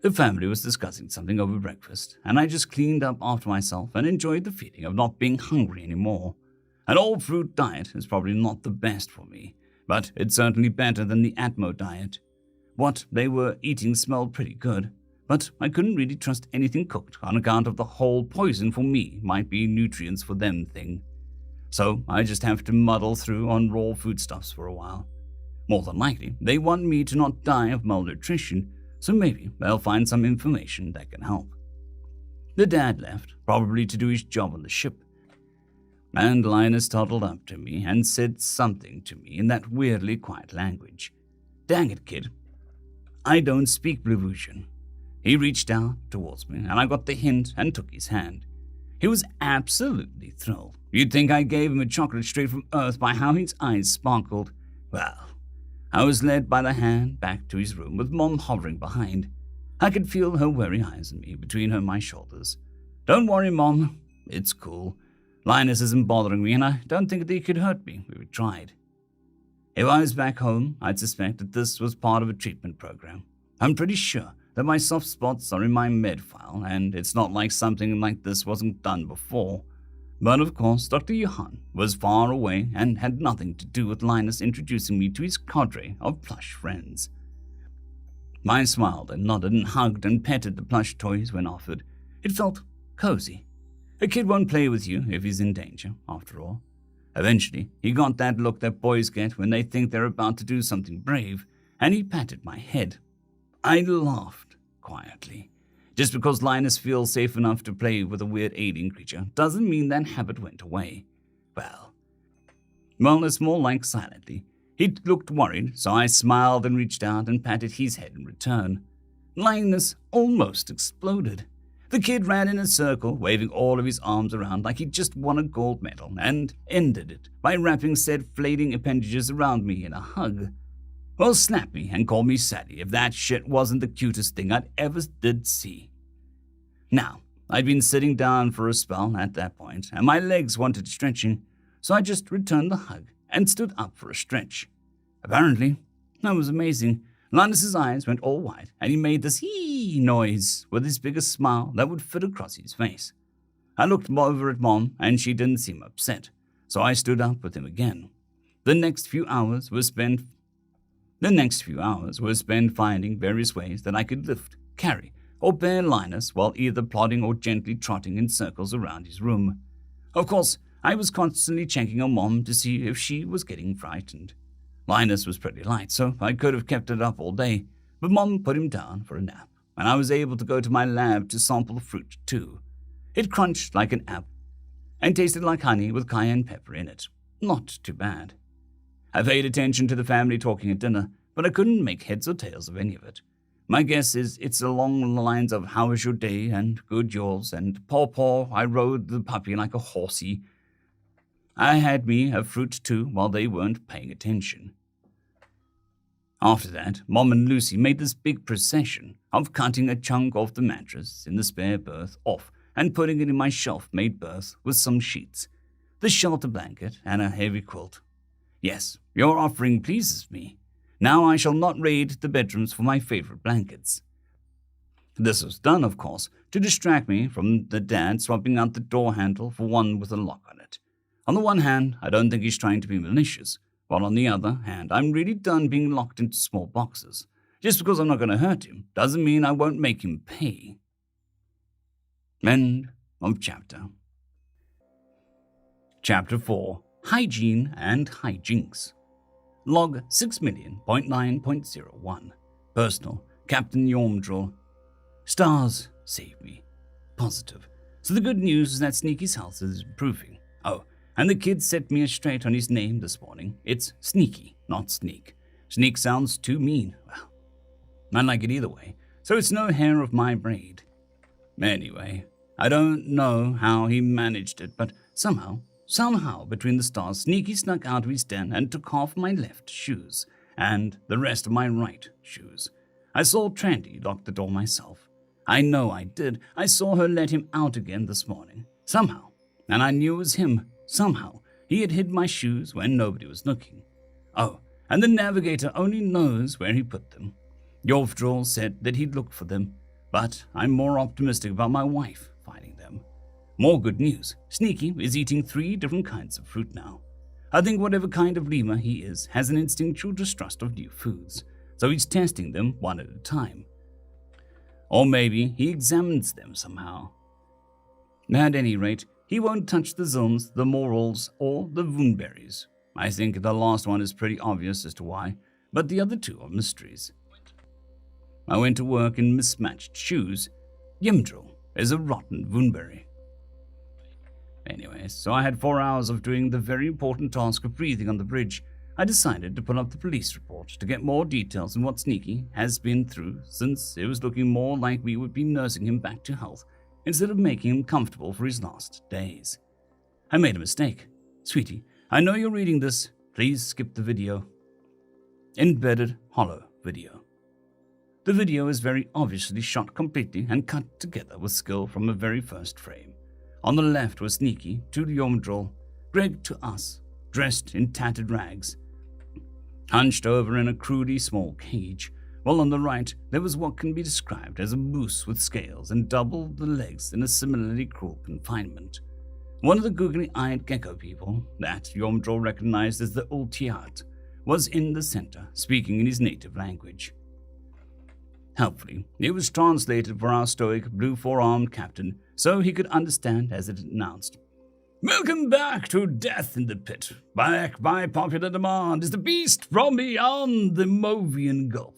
The family was discussing something over breakfast, and I just cleaned up after myself and enjoyed the feeling of not being hungry anymore. An all-fruit diet is probably not the best for me, but it's certainly better than the Atmo diet. What they were eating smelled pretty good, but I couldn't really trust anything cooked on account of the whole poison for me might be nutrients for them thing. So I just have to muddle through on raw foodstuffs for a while. More than likely, they want me to not die of malnutrition, so maybe they'll find some information that can help. The dad left, probably to do his job on the ship, and Linus toddled up to me and said something to me in that weirdly quiet language. Dang it, kid. I don't speak Bluvusian. He reached out towards me, and I got the hint and took his hand. He was absolutely thrilled. You'd think I gave him a chocolate straight from Earth by how his eyes sparkled. Well, I was led by the hand back to his room with Mom hovering behind. I could feel her wary eyes on me between my shoulders. Don't worry, Mom. It's cool. Linus isn't bothering me, and I don't think that he could hurt me if we tried. If I was back home, I'd suspect that this was part of a treatment program. I'm pretty sure that my soft spots are in my med file, and it's not like something like this wasn't done before. But of course, Dr. Johann was far away and had nothing to do with Linus introducing me to his cadre of plush friends. I smiled and nodded and hugged and petted the plush toys when offered. It felt cozy. A kid won't play with you if he's in danger, after all. Eventually, he got that look that boys get when they think they're about to do something brave, and he patted my head. I laughed quietly. Just because Linus feels safe enough to play with a weird alien creature doesn't mean that habit went away. Well, it's more like silently. He looked worried, so I smiled and reached out and patted his head in return. Linus almost exploded. The kid ran in a circle, waving all of his arms around like he'd just won a gold medal, and ended it by wrapping said flating appendages around me in a hug. Well, snap me and call me Sally if that shit wasn't the cutest thing I'd ever did see. Now, I'd been sitting down for a spell at that point, and my legs wanted stretching, so I just returned the hug and stood up for a stretch. Apparently, that was amazing. Linus's eyes went all wide, and he made this hee noise with his biggest smile that would fit across his face. I looked over at Mom, and she didn't seem upset, so I stood up with him again. The next few hours were spent finding various ways that I could lift, carry, or bear Linus while either plodding or gently trotting in circles around his room. Of course, I was constantly checking on Mom to see if she was getting frightened. Linus was pretty light, so I could have kept it up all day, but Mom put him down for a nap, and I was able to go to my lab to sample the fruit too. It crunched like an apple and tasted like honey with cayenne pepper in it. Not too bad. I paid attention to the family talking at dinner, but I couldn't make heads or tails of any of it. My guess is it's along the lines of how was your day and good yours and paw, I rode the puppy like a horsey. I had me a fruit too while they weren't paying attention. After that, Mom and Lucy made this big procession of cutting a chunk off the mattress in the spare berth off and putting it in my shelf-made berth with some sheets, the shelter blanket, and a heavy quilt. Yes, your offering pleases me. Now I shall not raid the bedrooms for my favorite blankets. This was done, of course, to distract me from the dad swapping out the door handle for one with a lock on it. On the one hand, I don't think he's trying to be malicious, while on the other hand, I'm really done being locked into small boxes. Just because I'm not going to hurt him doesn't mean I won't make him pay. End of chapter. Chapter 4. Hygiene and Hijinks. Log 6,000,000.9.01. Personal, Captain Yormdrill. Stars save me. Positive. So the good news is that Sneaky's health is improving. Oh, and the kid set me straight on his name this morning. It's Sneaky, not Sneak. Sneak sounds too mean. Well, I like it either way, so it's no hair of my braid. Anyway, I don't know how he managed it, but somehow, between the stars, Sneaky snuck out of his den and took off my left shoes, and the rest of my right shoes. I saw Trandy lock the door myself. I know I did. I saw her let him out again this morning. Somehow. And I knew it was him. Somehow. He had hid my shoes when nobody was looking. Oh, and the navigator only knows where he put them. Yorfdrol said that he'd look for them, but I'm more optimistic about my wife finding them. More good news. Sneaky is eating 3 different kinds of fruit now. I think whatever kind of lemur he is has an instinctual distrust of new foods, so he's testing them one at a time. Or maybe he examines them somehow. At any rate, he won't touch the Zilms, the Morals, or the Voonberries. I think the last one is pretty obvious as to why, but the other 2 are mysteries. I went to work in mismatched shoes. Yimdril is a rotten Voonberry. Anyway, so I had 4 hours of doing the very important task of breathing on the bridge. I decided to pull up the police report to get more details on what Sneaky has been through, since it was looking more like we would be nursing him back to health instead of making him comfortable for his last days. I made a mistake. Sweetie, I know you're reading this. Please skip the video. Embedded Hollow video. The video is very obviously shot completely and cut together with skill from the very first frame. On the left was Sneaky to Yomdril, Greg to us, dressed in tattered rags, hunched over in a crudely small cage, while on the right there was what can be described as a moose with scales and double the legs in a similarly cruel confinement. One of the googly-eyed gecko people that Yomdril recognized as the Ultiat was in the center, speaking in his native language. Helpfully, it was translated for our stoic blue four-armed captain so he could understand as it announced, "Welcome back to Death in the Pit. Back by popular demand is the beast from beyond the Movian Gulf."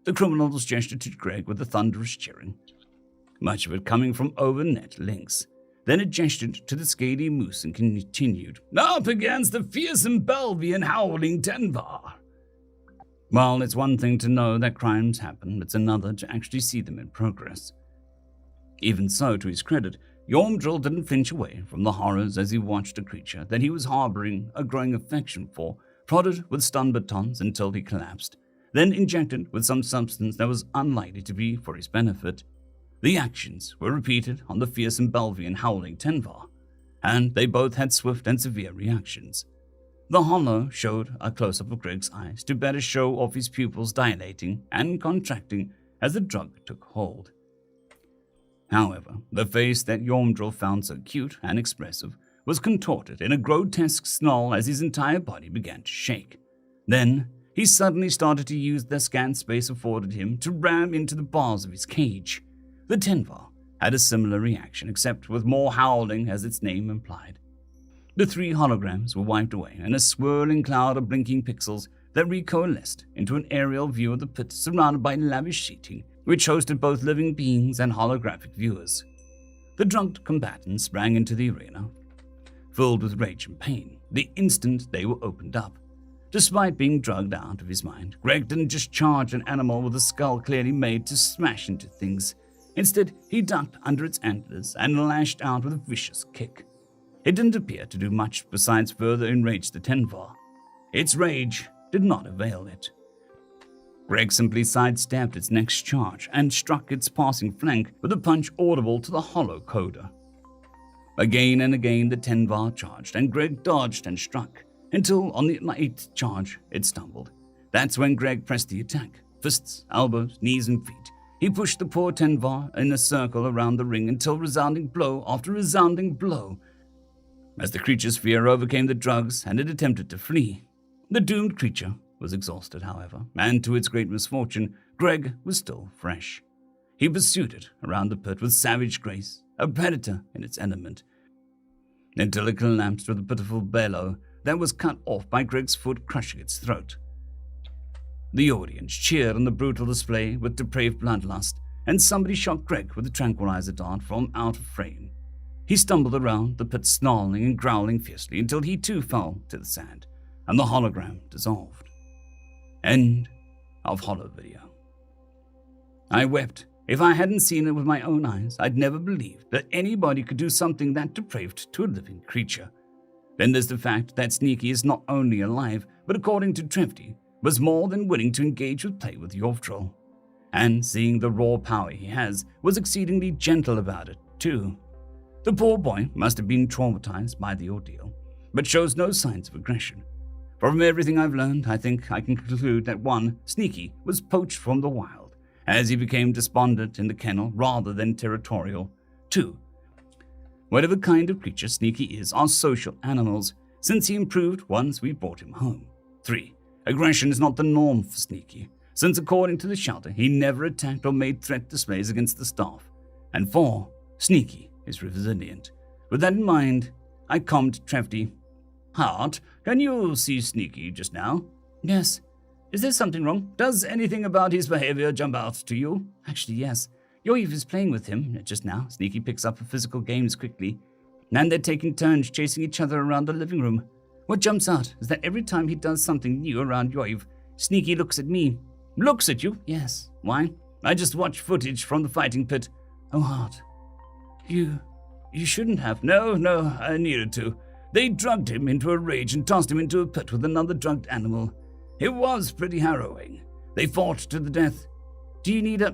The criminals gestured to Greg with a thunderous cheering, much of it coming from over-net links. Then it gestured to the scaly moose and continued, "Up against the fearsome Belvian howling Tenvar." While it's one thing to know that crimes happen, it's another to actually see them in progress. Even so, to his credit, Yomdril didn't flinch away from the horrors as he watched a creature that he was harboring a growing affection for, prodded with stun batons until he collapsed, then injected with some substance that was unlikely to be for his benefit. The actions were repeated on the fearsome Belvian howling Tenvar, and they both had swift and severe reactions. The holo showed a close-up of Greg's eyes to better show off his pupils dilating and contracting as the drug took hold. However, the face that Yomdril found so cute and expressive was contorted in a grotesque snarl as his entire body began to shake. Then, he suddenly started to use the scant space afforded him to ram into the bars of his cage. The Tenvar had a similar reaction, except with more howling as its name implied. The three holograms were wiped away in a swirling cloud of blinking pixels that recoalesced into an aerial view of the pit surrounded by lavish seating, which hosted both living beings and holographic viewers. The drugged combatants sprang into the arena, filled with rage and pain, the instant they were opened up. Despite being drugged out of his mind, Greg didn't just charge an animal with a skull clearly made to smash into things. Instead, he ducked under its antlers and lashed out with a vicious kick. It didn't appear to do much besides further enrage the Tenvar. Its rage did not avail it. Greg simply sidestepped its next charge and struck its passing flank with a punch audible to the holo coder. Again and again the Tenvar charged, and Greg dodged and struck, until on the 8th charge it stumbled. That's when Greg pressed the attack. Fists, elbows, knees and feet. He pushed the poor Tenvar in a circle around the ring until resounding blow after resounding blow. As the creature's fear overcame the drugs and it attempted to flee, the doomed creature was exhausted, however, and to its great misfortune, Greg was still fresh. He pursued it around the pit with savage grace, a predator in its element, until it collapsed with a pitiful bellow that was cut off by Greg's foot crushing its throat. The audience cheered on the brutal display with depraved bloodlust, and somebody shot Greg with a tranquilizer dart from out of frame. He stumbled around the pit snarling and growling fiercely until he too fell to the sand, and the hologram dissolved. End of holo video. I wept. If I hadn't seen it with my own eyes, I'd never believed that anybody could do something that depraved to a living creature. Then there's the fact that Sneaky is not only alive, but according to Trefty, was more than willing to engage with play with Yomdril. And seeing the raw power he has, was exceedingly gentle about it, too. The poor boy must have been traumatized by the ordeal, but shows no signs of aggression. From everything I've learned, I think I can conclude that 1. Sneaky was poached from the wild, as he became despondent in the kennel rather than territorial. 2. Whatever kind of creature Sneaky is are social animals, since he improved once we brought him home. 3. Aggression is not the norm for Sneaky, since according to the shelter, he never attacked or made threat displays against the staff. And 4. Sneaky is resilient. With that in mind, I calmed Trefty. Hart, can you see Sneaky just now? Yes. Is there something wrong? Does anything about his behavior jump out to you? Actually, yes. Yoiv is playing with him just now. Sneaky picks up physical games quickly, and they're taking turns chasing each other around the living room. What jumps out is that every time he does something new around Yoiv, Sneaky looks at me. Looks at you? Yes. Why? I just watched footage from the fighting pit. Oh, Hart. You shouldn't have. No, I needed to. They drugged him into a rage and tossed him into a pit with another drugged animal. It was pretty harrowing. They fought to the death. Do you need a...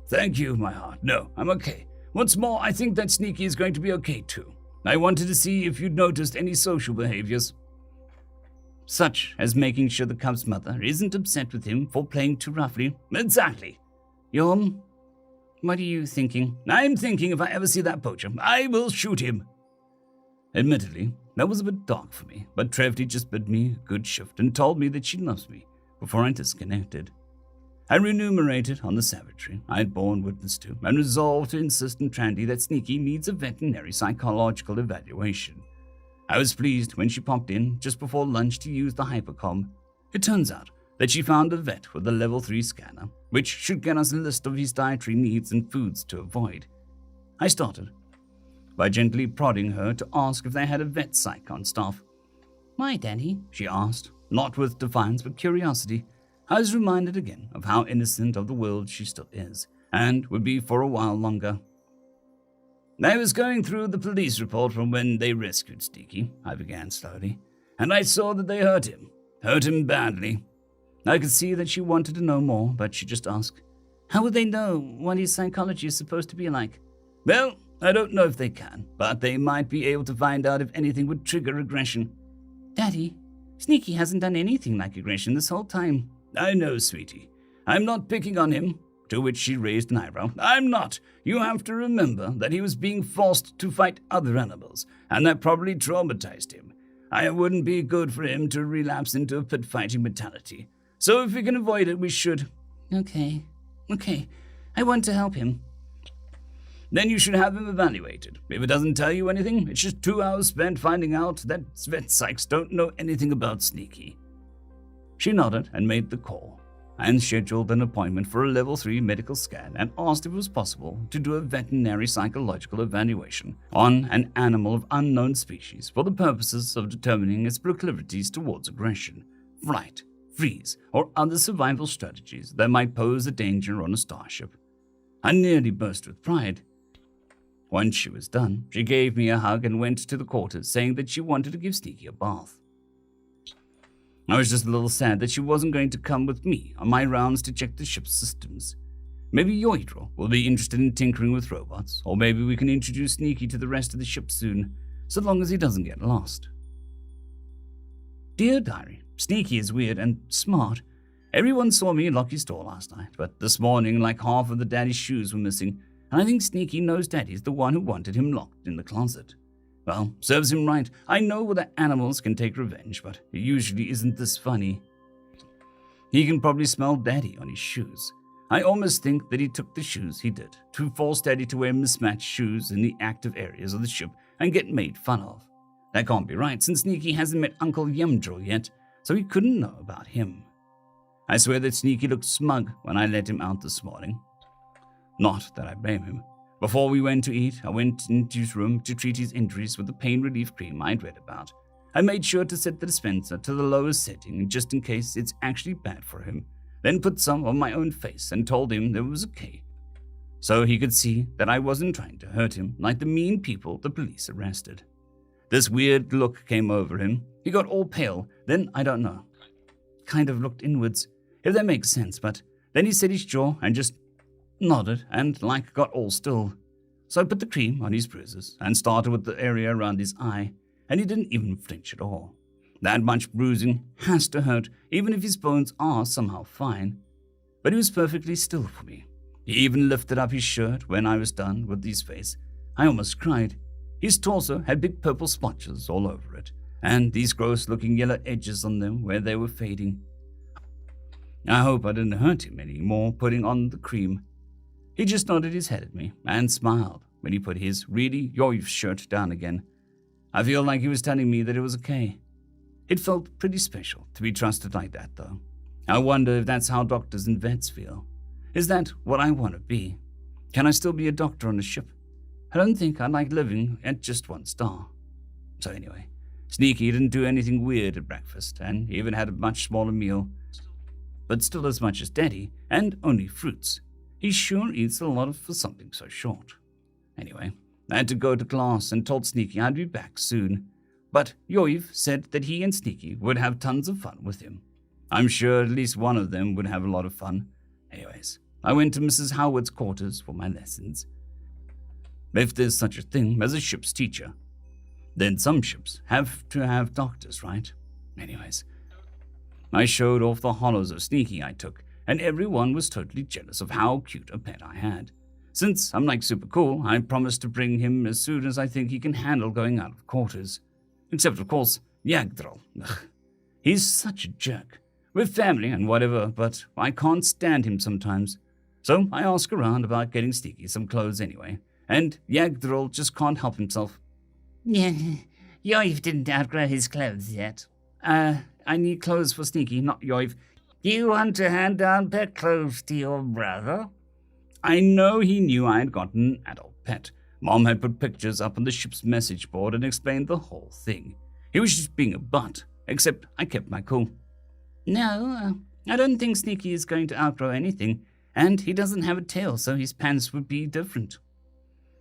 Thank you, my heart. No, I'm okay. What's more, I think that Sneaky is going to be okay too. I wanted to see if you'd noticed any social behaviors. Such as making sure the cub's mother isn't upset with him for playing too roughly. Exactly. Yom, what are you thinking? I'm thinking if I ever see that poacher, I will shoot him. Admittedly, that was a bit dark for me, but Trevty just bid me a good shift and told me that she loves me before I disconnected. I remunerated on the savagery I had borne witness to and resolved to insist on Trandy that Sneaky needs a veterinary psychological evaluation. I was pleased when she popped in just before lunch to use the hypercom. It turns out that she found a vet with a level 3 scanner, which should get us a list of his dietary needs and foods to avoid. I started by gently prodding her to ask if they had a vet psych on staff. Why, Danny? She asked, not with defiance but curiosity. I was reminded again of how innocent of the world she still is, and would be for a while longer. I was going through the police report from when they rescued Sneaky, I began slowly, and I saw that they hurt him badly. I could see that she wanted to know more, but she just asked, how would they know what his psychology is supposed to be like? Well, I don't know if they can, but they might be able to find out if anything would trigger aggression. Daddy, Sneaky hasn't done anything like aggression this whole time. I know, sweetie. I'm not picking on him. To which she raised an eyebrow. I'm not. You have to remember that he was being forced to fight other animals, and that probably traumatized him. It wouldn't be good for him to relapse into a pit-fighting mentality. So if we can avoid it, we should. Okay. I want to help him. Then you should have him evaluated. If it doesn't tell you anything, it's just 2 hours spent finding out that vet psychs don't know anything about Sneaky. She nodded and made the call, and scheduled an appointment for a level 3 medical scan and asked if it was possible to do a veterinary psychological evaluation on an animal of unknown species for the purposes of determining its proclivities towards aggression, flight, freeze, or other survival strategies that might pose a danger on a starship. I nearly burst with pride. Once she was done, she gave me a hug and went to the quarters, saying that she wanted to give Sneaky a bath. I was just a little sad that she wasn't going to come with me on my rounds to check the ship's systems. Maybe Yoidro will be interested in tinkering with robots, or maybe we can introduce Sneaky to the rest of the ship soon, so long as he doesn't get lost. Dear Diary, Sneaky is weird and smart. Everyone saw me in Lockie's store last night, but this morning like half of the daddy's shoes were missing, and I think Sneaky knows daddy's the one who wanted him locked in the closet. Well, serves him right. I know that animals can take revenge, but it usually isn't this funny. He can probably smell Daddy on his shoes. I almost think that he took the shoes he did to force Daddy to wear mismatched shoes in the active areas of the ship and get made fun of. That can't be right, since Sneaky hasn't met Uncle Yumdrill yet, so he couldn't know about him. I swear that Sneaky looked smug when I let him out this morning. Not that I blame him. Before we went to eat, I went into his room to treat his injuries with the pain relief cream I'd read about. I made sure to set the dispenser to the lowest setting just in case it's actually bad for him, then put some on my own face and told him that it was okay, so he could see that I wasn't trying to hurt him like the mean people the police arrested. This weird look came over him. He got all pale, then I don't know. Kind of looked inwards, if that makes sense, but then he set his jaw and just nodded and got all still. So I put the cream on his bruises and started with the area around his eye, and he didn't even flinch at all. That much bruising has to hurt, even if his bones are somehow fine. But he was perfectly still for me. He even lifted up his shirt when I was done with his face. I almost cried. His torso had big purple splotches all over it, and these gross-looking yellow edges on them where they were fading. I hope I didn't hurt him any more putting on the cream. He just nodded his head at me and smiled when he put his really Yoiv shirt down again. I feel like he was telling me that it was okay. It felt pretty special to be trusted like that, though. I wonder if that's how doctors and vets feel. Is that what I want to be? Can I still be a doctor on a ship? I don't think I like living at just 1 star. So anyway, Sneaky didn't do anything weird at breakfast and even had a much smaller meal, but still as much as Daddy, and only fruits. He sure eats a lot for something so short. Anyway, I had to go to class and told Sneaky I'd be back soon. But Yoiv said that he and Sneaky would have tons of fun with him. I'm sure at least one of them would have a lot of fun. Anyways, I went to Mrs. Howard's quarters for my lessons. If there's such a thing as a ship's teacher, then some ships have to have doctors, right? Anyways, I showed off the hollows of Sneaky I took, and everyone was totally jealous of how cute a pet I had. Since I'm like super cool, I promised to bring him as soon as I think he can handle going out of quarters. Except, of course, Yagdrol. He's such a jerk. We're family and whatever, but I can't stand him sometimes. So I ask around about getting Sneaky some clothes anyway, and Yagdrol just can't help himself. Yeah, Yoiv didn't outgrow his clothes yet. I need clothes for Sneaky, not Yoiv. You want to hand down pet clothes to your brother? I know he knew I had gotten an adult pet. Mom had put pictures up on the ship's message board and explained the whole thing. He was just being a butt, except I kept my cool. No, I don't think Sneaky is going to outgrow anything, and he doesn't have a tail, so his pants would be different.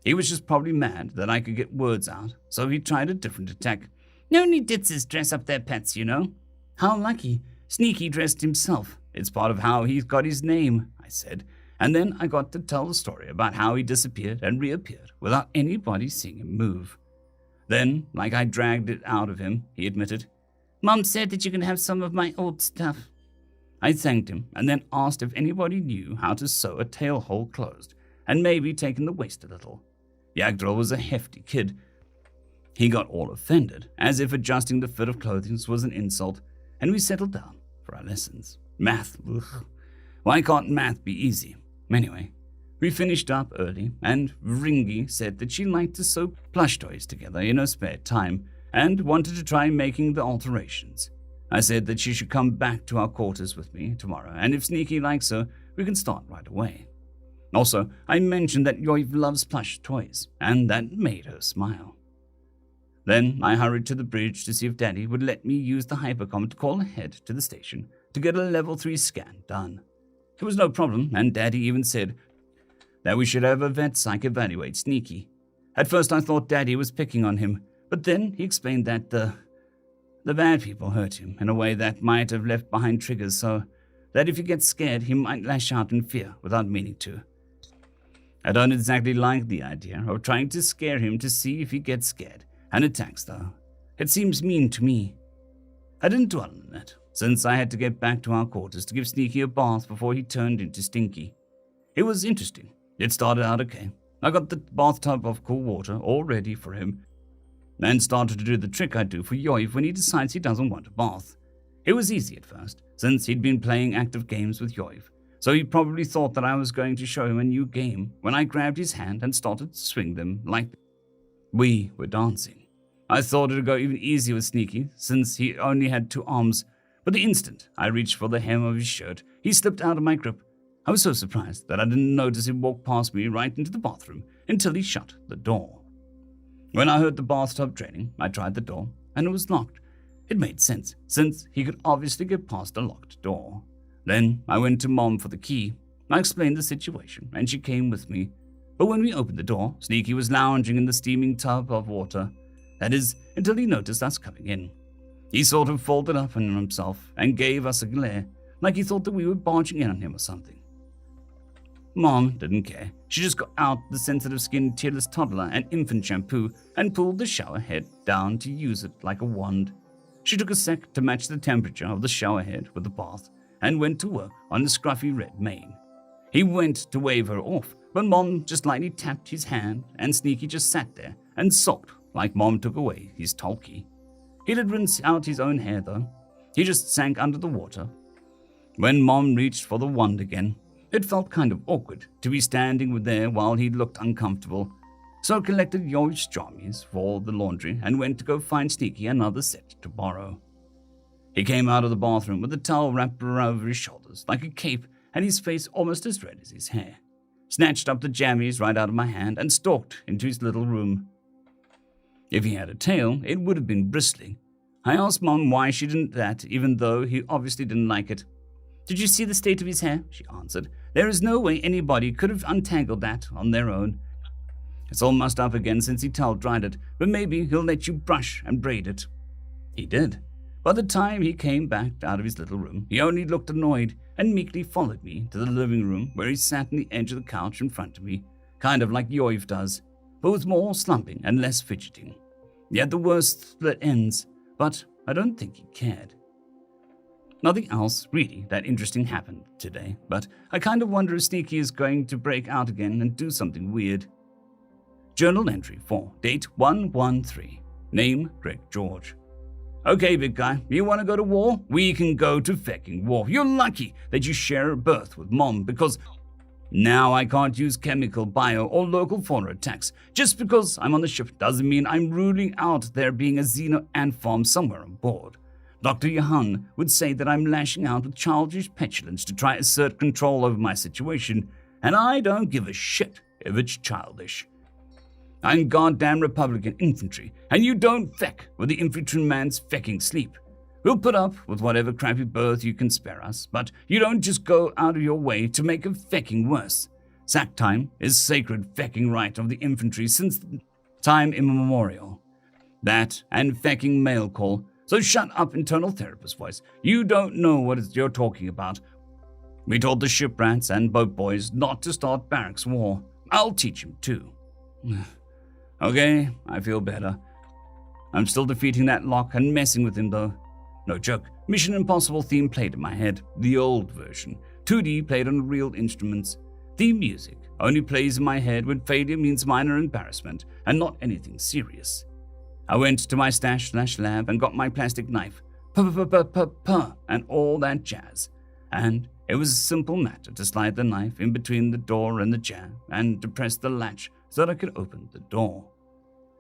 He was just probably mad that I could get words out, so he tried a different attack. Only ditzes dress up their pets, you know. How lucky. Sneaky dressed himself. It's part of how he's got his name, I said. And then I got to tell the story about how he disappeared and reappeared without anybody seeing him move. Then, like I dragged it out of him, he admitted, Mom said that you can have some of my old stuff. I thanked him and then asked if anybody knew how to sew a tail hole closed and maybe taken the waist a little. Yagdrol was a hefty kid. He got all offended, as if adjusting the fit of clothing was an insult, and we settled down for our lessons. Math, ugh. Why can't math be easy? Anyway, we finished up early, and Ringy said that she liked to sew plush toys together in her spare time and wanted to try making the alterations. I said that she should come back to our quarters with me tomorrow, and if Sneaky likes her, we can start right away. Also, I mentioned that Yoiv loves plush toys, and that made her smile. Then I hurried to the bridge to see if Daddy would let me use the hypercom to call ahead to the station to get a level 3 scan done. It was no problem, and Daddy even said that we should have a vet psych evaluate Sneaky. At first I thought Daddy was picking on him, but then he explained that the bad people hurt him in a way that might have left behind triggers, so that if he gets scared, he might lash out in fear without meaning to. I don't exactly like the idea of trying to scare him to see if he gets scared and attacks, though. It seems mean to me. I didn't dwell on it, since I had to get back to our quarters to give Sneaky a bath before he turned into Stinky. It was interesting. It started out okay. I got the bathtub of cool water all ready for him, and started to do the trick I do for Yoiv when he decides he doesn't want a bath. It was easy at first, since he'd been playing active games with Yoiv, so he probably thought that I was going to show him a new game when I grabbed his hand and started to swing them like we were dancing. I thought it would go even easier with Sneaky, since he only had 2 arms, but the instant I reached for the hem of his shirt, he slipped out of my grip. I was so surprised that I didn't notice him walk past me right into the bathroom until he shut the door. When I heard the bathtub draining, I tried the door, and it was locked. It made sense, since he could obviously get past a locked door. Then I went to Mom for the key. I explained the situation, and she came with me. But when we opened the door, Sneaky was lounging in the steaming tub of water. That is, until he noticed us coming in. He sort of folded up on himself and gave us a glare, like he thought that we were barging in on him or something. Mom didn't care. She just got out the sensitive-skinned tearless toddler and infant shampoo and pulled the shower head down to use it like a wand. She took a sec to match the temperature of the shower head with the bath and went to work on the scruffy red mane. He went to wave her off, but Mom just lightly tapped his hand and Sneaky just sat there and sulked like Mom took away his talkie. He did rinse out his own hair though. He just sank under the water. When Mom reached for the wand again, it felt kind of awkward to be standing there while he looked uncomfortable, so I collected Yoiv's jammies for the laundry and went to go find Sneaky another set to borrow. He came out of the bathroom with a towel wrapped over his shoulders like a cape and his face almost as red as his hair, snatched up the jammies right out of my hand and stalked into his little room. If he had a tail, it would have been bristling. I asked Mom why she didn't that, even though he obviously didn't like it. "Did you see the state of his hair?" she answered. "There is no way anybody could have untangled that on their own. It's all mussed up again since he towel dried it, but maybe he'll let you brush and braid it." He did, By the time he came back out of his little room, he only looked annoyed and meekly followed me to the living room where he sat on the edge of the couch in front of me, kind of like Yoiv does, but with more slumping and less fidgeting. He had the worst split ends, but I don't think he cared. Nothing else really that interesting happened today, but I kind of wonder if Sneaky is going to break out again and do something weird. Journal entry for date 113. Name Greg George. Okay, big guy, you want to go to war? We can go to fecking war. You're lucky that you share a berth with Mom, because now I can't use chemical, bio, or local fauna attacks. Just because I'm on the ship doesn't mean I'm ruling out there being a xeno ant farm somewhere on board. Dr. Johan would say that I'm lashing out with childish petulance to try to assert control over my situation, and I don't give a shit if it's childish. I'm goddamn Republican infantry, and you don't feck with the infantryman's fecking sleep. We'll put up with whatever crappy berth you can spare us, but you don't just go out of your way to make a fecking worse. Sack time is sacred fecking right of the infantry since time immemorial. That and fecking mail call, so shut up, internal therapist voice. You don't know what you're talking about. We told the ship rats and boat boys not to start barracks war. I'll teach him too. Okay, I feel better. I'm still defeating that lock and messing with him though. No joke, Mission Impossible theme played in my head, the old version. 2D played on real instruments. Theme music only plays in my head when failure means minor embarrassment and not anything serious. I went to my stash/lab and got my plastic knife, and all that jazz. And it was a simple matter to slide the knife in between the door and the jamb and to press the latch so that I could open the door.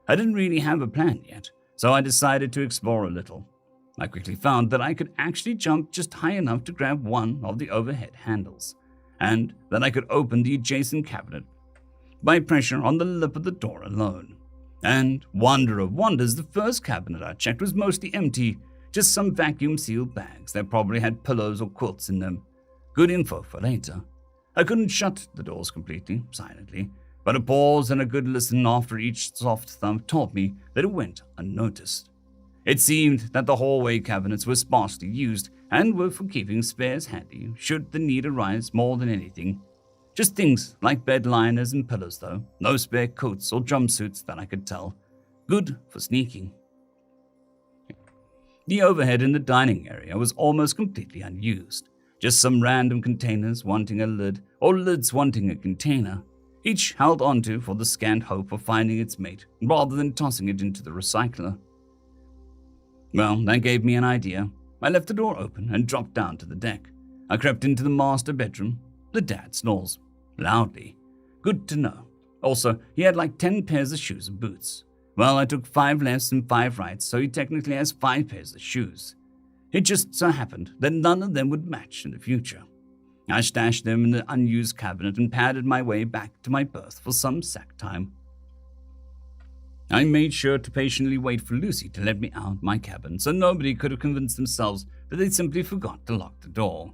I didn't really have a plan yet, so I decided to explore a little. I quickly found that I could actually jump just high enough to grab one of the overhead handles, and that I could open the adjacent cabinet by pressure on the lip of the door alone. And wonder of wonders, the first cabinet I checked was mostly empty, just some vacuum-sealed bags that probably had pillows or quilts in them. Good info for later. I couldn't shut the doors completely, silently, but a pause and a good listen after each soft thump taught me that it went unnoticed. It seemed that the hallway cabinets were sparsely used and were for keeping spares handy should the need arise more than anything. Just things like bed liners and pillows though, no spare coats or jumpsuits that I could tell. Good for sneaking. The overhead in the dining area was almost completely unused. Just some random containers wanting a lid or lids wanting a container, each held onto for the scant hope of finding its mate rather than tossing it into the recycler. Well, that gave me an idea. I left the door open and dropped down to the deck. I crept into the master bedroom. The dad snores loudly. Good to know. Also, he had like 10 pairs of shoes and boots. Well, I took 5 lefts and 5 rights, so he technically has 5 pairs of shoes. It just so happened that none of them would match in the future. I stashed them in the unused cabinet and padded my way back to my berth for some sack time. I made sure to patiently wait for Lucy to let me out my cabin so nobody could have convinced themselves that they simply forgot to lock the door.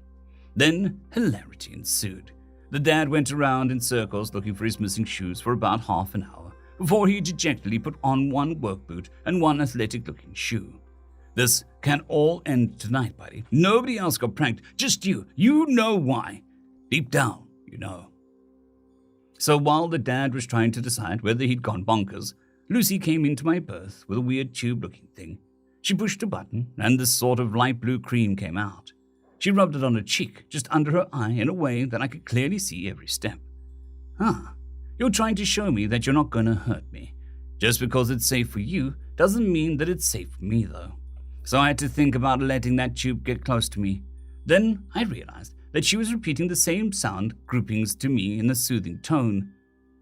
Then hilarity ensued. The dad went around in circles looking for his missing shoes for about half an hour before he dejectedly put on one work boot and one athletic-looking shoe. This can all end tonight, buddy. Nobody else got pranked, just you. You know why. Deep down, you know. So while the dad was trying to decide whether he'd gone bonkers, Lucy came into my berth with a weird tube-looking thing. She pushed a button, and this sort of light blue cream came out. She rubbed it on her cheek, just under her eye, in a way that I could clearly see every step. You're trying to show me that you're not going to hurt me. Just because it's safe for you doesn't mean that it's safe for me, though. So I had to think about letting that tube get close to me. Then I realized that she was repeating the same sound groupings to me in a soothing tone.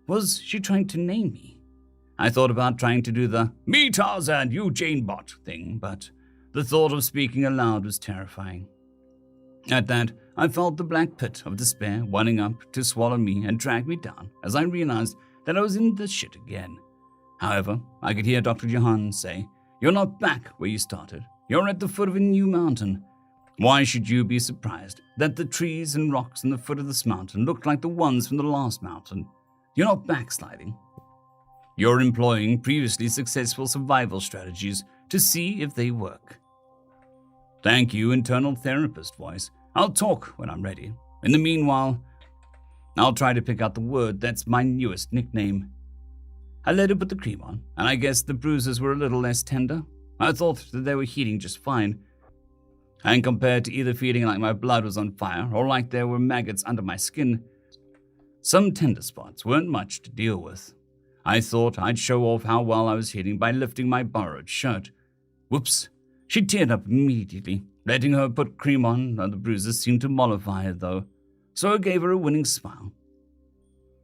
Was she trying to name me? I thought about trying to do the "Me Tarzan, you Jane Bot" thing, but the thought of speaking aloud was terrifying. At that, I felt the black pit of despair welling up to swallow me and drag me down as I realized that I was in the shit again. However, I could hear Dr. Johan say, "You're not back where you started. You're at the foot of a new mountain. Why should you be surprised that the trees and rocks in the foot of this mountain look like the ones from the last mountain? You're not backsliding. You're employing previously successful survival strategies to see if they work." Thank you, internal therapist voice. I'll talk when I'm ready. In the meanwhile, I'll try to pick out the word that's my newest nickname. I let her put the cream on, and I guess the bruises were a little less tender. I thought that they were healing just fine. And compared to either feeling like my blood was on fire or like there were maggots under my skin, some tender spots weren't much to deal with. I thought I'd show off how well I was healing by lifting my borrowed shirt. Whoops. She teared up immediately. Letting her put cream on the bruises seemed to mollify her, though, so I gave her a winning smile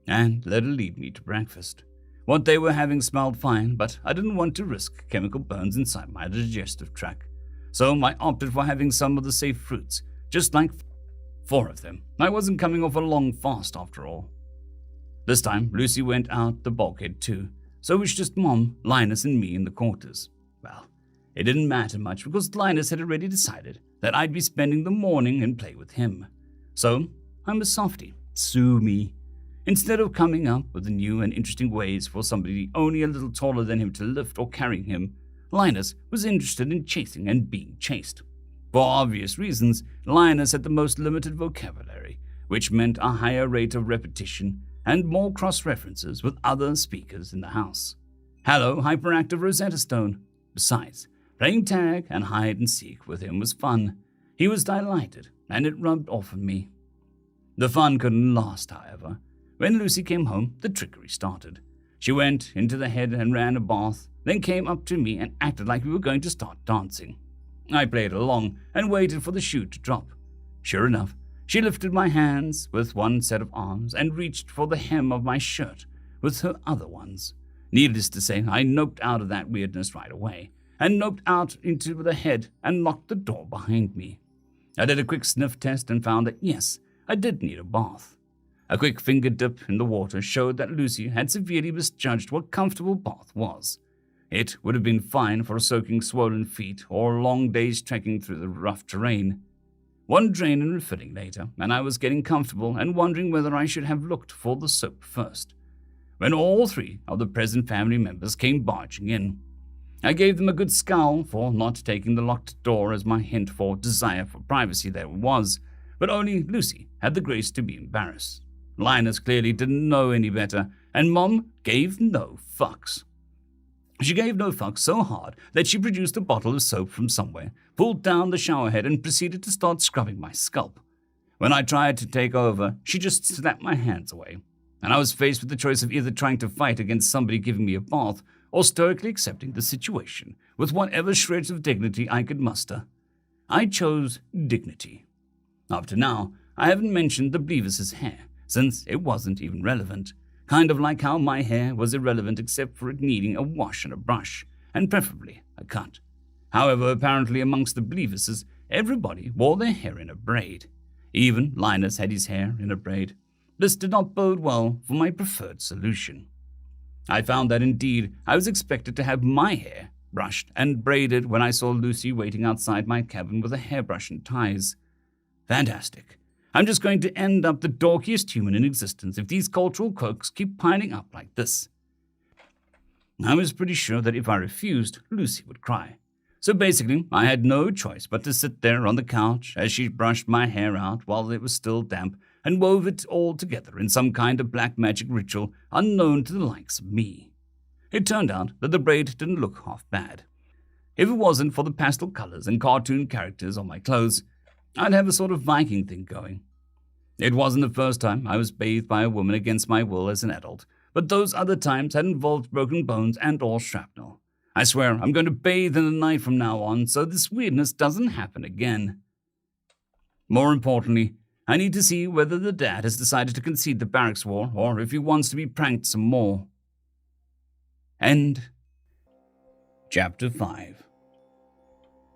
and let her lead me to breakfast. What they were having smelled fine, but I didn't want to risk chemical burns inside my digestive tract, so I opted for having some of the safe fruits, just like 4 of them. I wasn't coming off a long fast after all. This time, Lucy went out the bulkhead too, so it was just Mom, Linus, and me in the quarters. Well, it didn't matter much because Linus had already decided that I'd be spending the morning and play with him. So, I'm a softie. Sue me. Instead of coming up with new and interesting ways for somebody only a little taller than him to lift or carry him, Linus was interested in chasing and being chased. For obvious reasons, Linus had the most limited vocabulary, which meant a higher rate of repetition and more cross-references with other speakers in the house. Hello, hyperactive Rosetta Stone. Besides, playing tag and hide and seek with him was fun. He was delighted, and it rubbed off on me. The fun couldn't last, however. When Lucy came home, the trickery started. She went into the head and ran a bath, then came up to me and acted like we were going to start dancing. I played along and waited for the shoe to drop. Sure enough, she lifted my hands with one set of arms and reached for the hem of my shirt with her other ones. Needless to say, I noped out of that weirdness right away, and noped out into the head and locked the door behind me. I did a quick sniff test and found that yes, I did need a bath. A quick finger dip in the water showed that Lucy had severely misjudged what comfortable bath was. It would have been fine for soaking swollen feet or long days trekking through the rough terrain. One drain and refilling later, and I was getting comfortable and wondering whether I should have looked for the soap first, when all 3 of the present family members came barging in. I gave them a good scowl for not taking the locked door as my hint for desire for privacy there was, but only Lucy had the grace to be embarrassed. Linus clearly didn't know any better, and Mom gave no fucks. She gave no fucks so hard that she produced a bottle of soap from somewhere, pulled down the shower head, and proceeded to start scrubbing my scalp. When I tried to take over, she just slapped my hands away, and I was faced with the choice of either trying to fight against somebody giving me a bath or stoically accepting the situation with whatever shreds of dignity I could muster. I chose dignity. Up to now, I haven't mentioned the Bleavis' hair, since it wasn't even relevant. Kind of like how my hair was irrelevant except for it needing a wash and a brush, and preferably a cut. However, apparently amongst the Bleavises, everybody wore their hair in a braid. Even Linus had his hair in a braid. This did not bode well for my preferred solution. I found that indeed I was expected to have my hair brushed and braided when I saw Lucy waiting outside my cabin with a hairbrush and ties. Fantastic. I'm just going to end up the dorkiest human in existence if these cultural quirks keep piling up like this. I was pretty sure that if I refused, Lucy would cry. So basically, I had no choice but to sit there on the couch as she brushed my hair out while it was still damp and wove it all together in some kind of black magic ritual unknown to the likes of me. It turned out that the braid didn't look half bad. If it wasn't for the pastel colors and cartoon characters on my clothes, I'd have a sort of Viking thing going. It wasn't the first time I was bathed by a woman against my will as an adult, but those other times had involved broken bones and or shrapnel. I swear I'm going to bathe in the night from now on so this weirdness doesn't happen again. More importantly, I need to see whether the dad has decided to concede the barracks war or if he wants to be pranked some more. End. Chapter 5.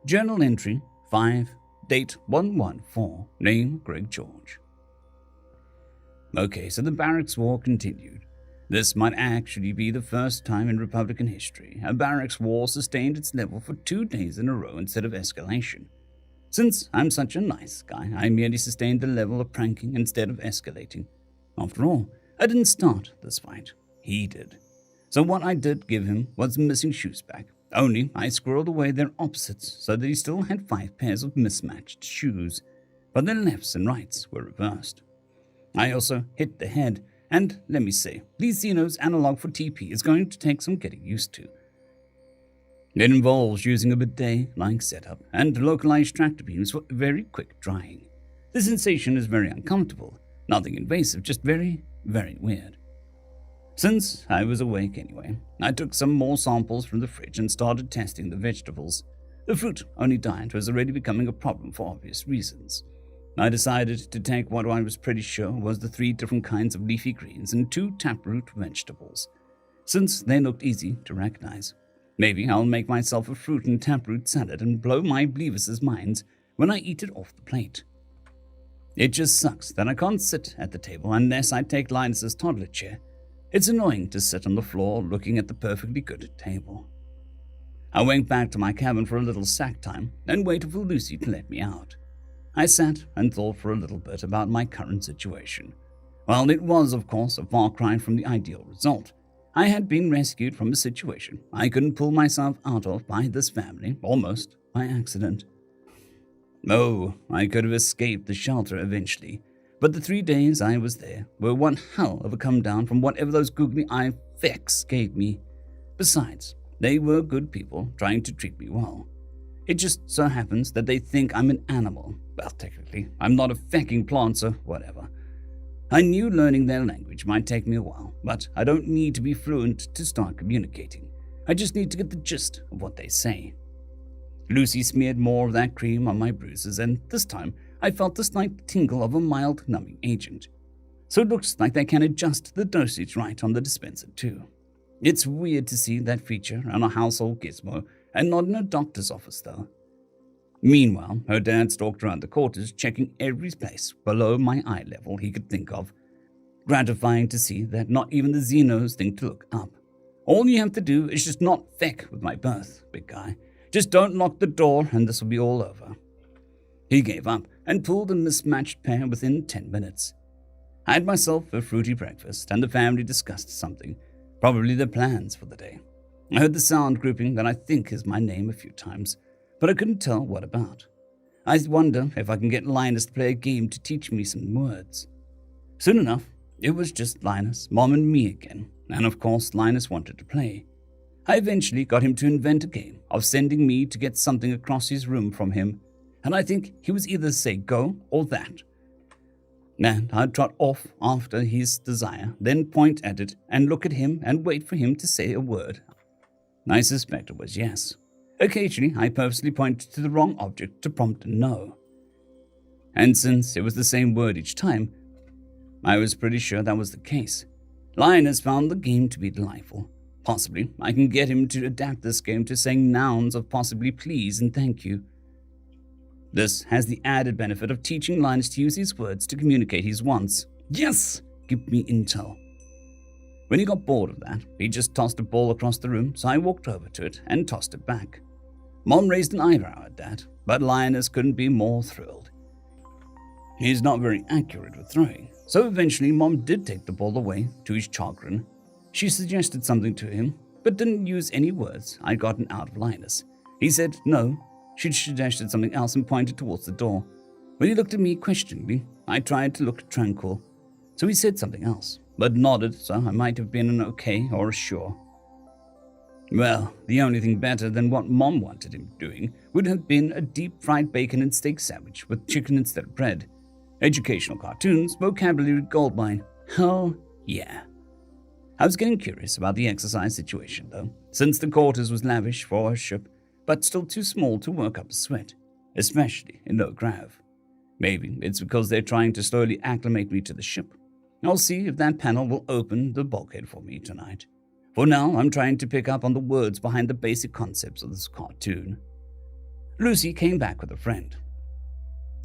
Journal entry 5. Date 114. Name Greg George. Okay, so the barracks war continued. This might actually be the first time in Republican history a barracks war sustained its level for 2 days in a row instead of escalation. Since I'm such a nice guy, I merely sustained the level of pranking instead of escalating. After all, I didn't start this fight. He did. So what I did give him was missing shoes back, Only I squirreled away their opposites so that he still had 5 pairs of mismatched shoes, but their lefts and rights were reversed. I also hit the head, and let me say, these Xenos analog for TP is going to take some getting used to. It involves using a bidet-like setup and localized tractor beams for very quick drying. The sensation is very uncomfortable, nothing invasive, just very, very weird. Since I was awake anyway, I took some more samples from the fridge and started testing the vegetables. The fruit-only diet was already becoming a problem for obvious reasons. I decided to take what I was pretty sure was the 3 different kinds of leafy greens and 2 taproot vegetables, since they looked easy to recognize. Maybe I'll make myself a fruit and taproot salad and blow my Bleavis's minds when I eat it off the plate. It just sucks that I can't sit at the table unless I take Linus's toddler chair. It's annoying to sit on the floor looking at the perfectly good table. I went back to my cabin for a little sack time and waited for Lucy to let me out. I sat and thought for a little bit about my current situation. While it was, of course, a far cry from the ideal result, I had been rescued from a situation I couldn't pull myself out of by this family, almost by accident. Oh, I could have escaped the shelter eventually, but the 3 days I was there were one hell of a come down from whatever those googly-eye fecks gave me. Besides, they were good people trying to treat me well. It just so happens that they think I'm an animal. Well, technically, I'm not a fecking plant, so whatever. I knew learning their language might take me a while, but I don't need to be fluent to start communicating. I just need to get the gist of what they say. Lucy smeared more of that cream on my bruises, and this time I felt the slight tingle of a mild numbing agent. So it looks like they can adjust the dosage right on the dispenser too. It's weird to see that feature on a household gizmo and not in a doctor's office though. Meanwhile, her dad stalked around the quarters, checking every place below my eye level he could think of. Gratifying to see that not even the Xenos think to look up. All you have to do is just not feck with my birth, big guy. Just don't lock the door and this will be all over. He gave up and pulled a mismatched pair within 10 minutes. I had myself a fruity breakfast and the family discussed something, probably their plans for the day. I heard the sound grouping that I think is my name a few times, but I couldn't tell what about. I wonder if I can get Linus to play a game to teach me some words. Soon enough, it was just Linus, Mom, and me again, and of course Linus wanted to play. I eventually got him to invent a game of sending me to get something across his room from him, and I think he was either say go or that. And I'd trot off after his desire, then point at it and look at him and wait for him to say a word. I suspect it was yes. Occasionally, I purposely pointed to the wrong object to prompt a no. And since it was the same word each time, I was pretty sure that was the case. Linus found the game to be delightful. Possibly, I can get him to adapt this game to saying nouns of possibly please and thank you. This has the added benefit of teaching Linus to use his words to communicate his wants. Yes! Give me intel. When he got bored of that, he just tossed a ball across the room, so I walked over to it and tossed it back. Mom raised an eyebrow at that, but Linus couldn't be more thrilled. He's not very accurate with throwing, so eventually Mom did take the ball away, to his chagrin. She suggested something to him, but didn't use any words I'd gotten out of Linus. He said no. She suggested something else and pointed towards the door. When he looked at me questioningly, I tried to look tranquil. So he said something else, but nodded, so I might have been an okay or a sure. Well, the only thing better than what Mom wanted him doing would have been a deep-fried bacon and steak sandwich with chicken instead of bread. Educational cartoons, vocabulary goldmine. Hell yeah. I was getting curious about the exercise situation, though, since the quarters was lavish for a ship, but still too small to work up a sweat, especially in low grav. Maybe it's because they're trying to slowly acclimate me to the ship. I'll see if that panel will open the bulkhead for me tonight. For now, I'm trying to pick up on the words behind the basic concepts of this cartoon. Lucy came back with a friend.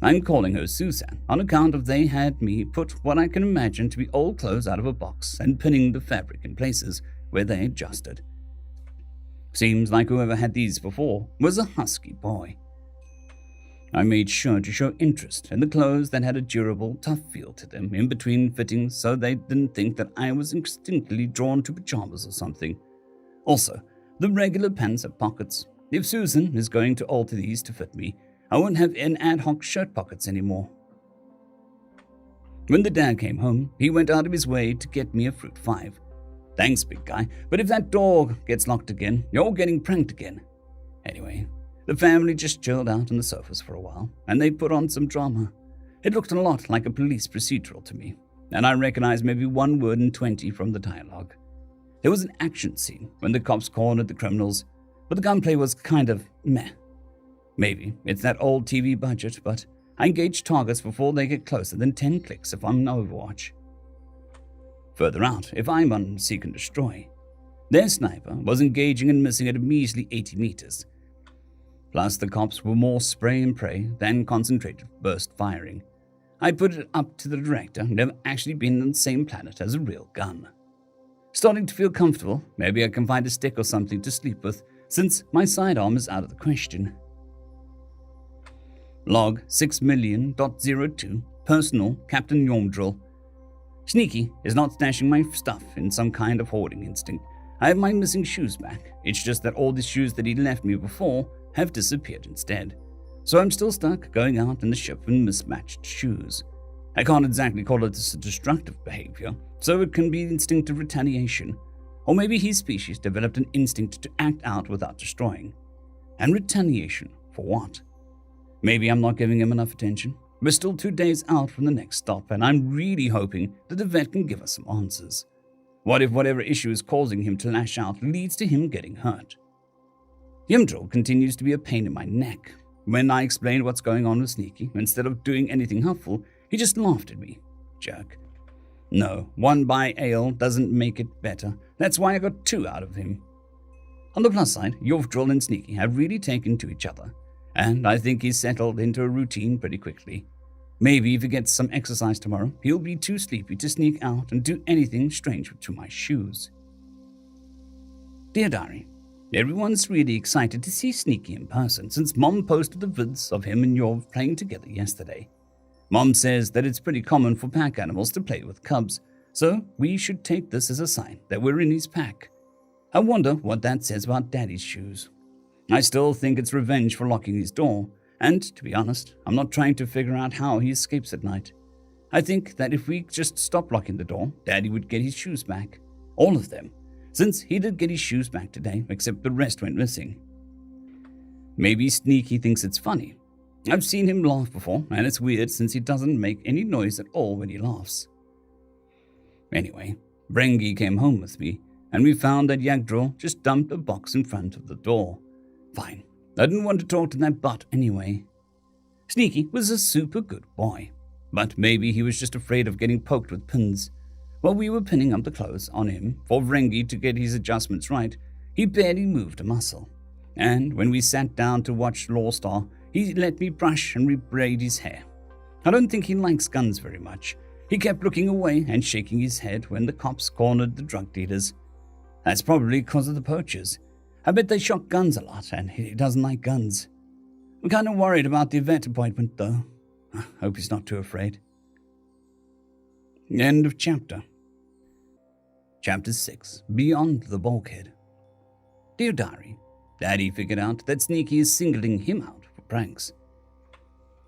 I'm calling her Susan on account of they had me put what I can imagine to be old clothes out of a box and pinning the fabric in places where they adjusted. Seems like whoever had these before was a husky boy. I made sure to show interest in the clothes that had a durable, tough feel to them in between fittings so they didn't think that I was instinctively drawn to pajamas or something. Also, The regular pants have pockets. If Susan is going to alter these to fit me, I won't have an ad hoc shirt pockets anymore. When the dad came home, he went out of his way to get me a fruit 5. Thanks, big guy, but if that door gets locked again, you're getting pranked again. Anyway, the family just chilled out on the sofas for a while, and they put on some drama. It looked a lot like a police procedural to me, and I recognized maybe 1 word in 20 from the dialogue. There was an action scene when the cops cornered the criminals, but the gunplay was kind of meh. Maybe it's that old TV budget, but I engage targets before they get closer than 10 clicks if I'm in Overwatch. Further out, if I'm on Seek and Destroy. Their sniper was engaging and missing at a measly 80 meters. Plus, the cops were more spray and pray than concentrated burst firing. I put it up to the director, never actually been on the same planet as a real gun. Starting to feel comfortable, maybe I can find a stick or something to sleep with, since my sidearm is out of the question. Log 6million.02, personal, Captain Yormdrill. Sneaky is not stashing my stuff in some kind of hoarding instinct. I have my missing shoes back. It's just that all the shoes that he left me before have disappeared instead. So I'm still stuck going out in the ship in mismatched shoes. I can't exactly call it a destructive behavior, so it can be instinctive retaliation. Or maybe his species developed an instinct to act out without destroying. And retaliation for what? Maybe I'm not giving him enough attention. We're still 2 days out from the next stop, and I'm really hoping that the vet can give us some answers. What if whatever issue is causing him to lash out leads to him getting hurt? Yimdrill continues to be a pain in my neck. When I explained what's going on with Sneaky, instead of doing anything helpful, he just laughed at me. Jerk. No, 1 by ale doesn't make it better. That's why I got 2 out of him. On the plus side, Yovdrill and Sneaky have really taken to each other, and I think he's settled into a routine pretty quickly. Maybe if he gets some exercise tomorrow, he'll be too sleepy to sneak out and do anything strange to my shoes. Dear Diary, everyone's really excited to see Sneaky in person since Mom posted the vids of him and Yov playing together yesterday. Mom says that it's pretty common for pack animals to play with cubs, so we should take this as a sign that we're in his pack. I wonder what that says about Daddy's shoes. I still think it's revenge for locking his door, and to be honest, I'm not trying to figure out how he escapes at night. I think that if we just stop locking the door, Daddy would get his shoes back. All of them. Since he did get his shoes back today, except the rest went missing. Maybe Sneaky thinks it's funny. I've seen him laugh before, and it's weird since he doesn't make any noise at all when he laughs. Anyway, Brengi came home with me, and we found that Yagdro just dumped a box in front of the door. Fine. I didn't want to talk to that butt anyway. Sneaky was a super good boy, but maybe he was just afraid of getting poked with pins. While we were pinning up the clothes on him for Vrengi to get his adjustments right, he barely moved a muscle. And when we sat down to watch Lawstar, he let me brush and rebraid his hair. I don't think he likes guns very much. He kept looking away and shaking his head when the cops cornered the drug dealers. That's probably because of the poachers. I bet they shot guns a lot, and he doesn't like guns. I'm kind of worried about the vet appointment, though. I hope he's not too afraid. End of chapter. Chapter 6. Beyond the Bulkhead. Dear Diary, Daddy figured out that Sneaky is singling him out for pranks.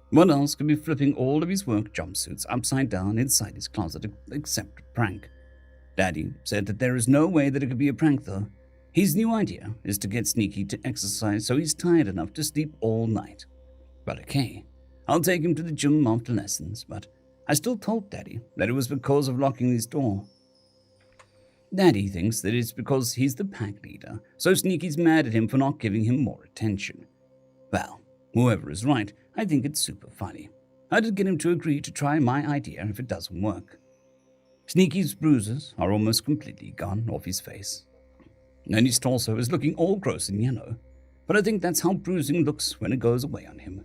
What else could be flipping all of his work jumpsuits upside down inside his closet except a prank? Daddy said that there is no way that it could be a prank, though. His new idea is to get Sneaky to exercise so he's tired enough to sleep all night. But okay, I'll take him to the gym after lessons, but I still told Daddy that it was because of locking his door. Daddy thinks that it's because he's the pack leader, so Sneaky's mad at him for not giving him more attention. Well, whoever is right, I think it's super funny. I did get him to agree to try my idea if it doesn't work. Sneaky's bruises are almost completely gone off his face, and his torso is looking all gross and yellow, but I think that's how bruising looks when it goes away on him.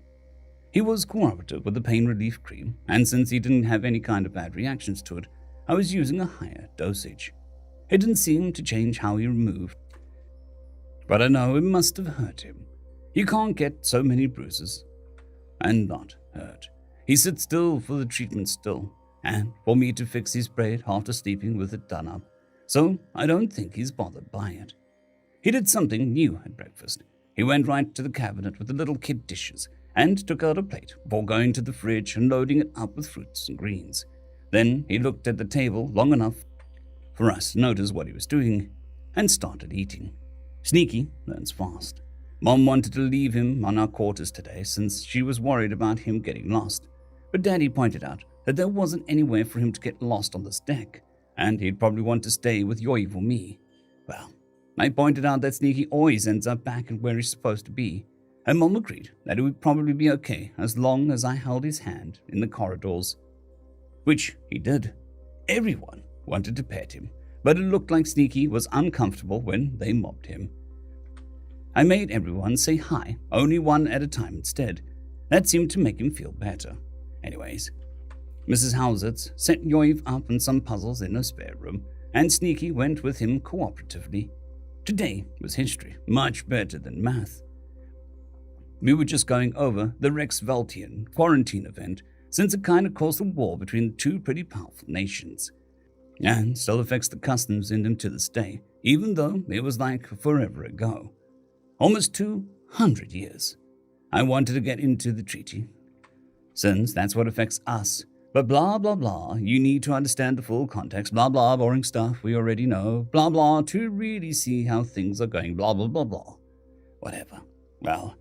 He was cooperative with the pain relief cream, and since he didn't have any kind of bad reactions to it, I was using a higher dosage. It didn't seem to change how he moved, but I know it must have hurt him. You can't get so many bruises and not hurt. He sits still for the treatment still, and for me to fix his braid after sleeping with it done up, so I don't think he's bothered by it. He did something new at breakfast. He went right to the cabinet with the little kid dishes and took out a plate before going to the fridge and loading it up with fruits and greens. Then he looked at the table long enough for us to notice what he was doing and started eating. Sneaky learns fast. Mom wanted to leave him on our quarters today since she was worried about him getting lost, but Daddy pointed out that there wasn't anywhere for him to get lost on this deck, and he'd probably want to stay with Yoiv or me. Well, I pointed out that Sneaky always ends up back at where he's supposed to be, and Mom agreed that it would probably be okay as long as I held his hand in the corridors. Which he did. Everyone wanted to pet him, but it looked like Sneaky was uncomfortable when they mobbed him. I made everyone say hi, only one at a time instead. That seemed to make him feel better. Anyways, Mrs. Housitz set Yoiv up on some puzzles in her spare room, and Sneaky went with him cooperatively. Today was history, much better than math. We were just going over the Rex Veltian quarantine event, since it kind of caused a war between two pretty powerful nations, and still affects the customs in them to this day, even though it was like forever ago. Almost 200 years. I wanted to get into the treaty, since that's what affects us. But blah, blah, blah, you need to understand the full context, blah, blah, boring stuff we already know, blah, blah, to really see how things are going, blah, blah, blah, blah. Whatever. Well,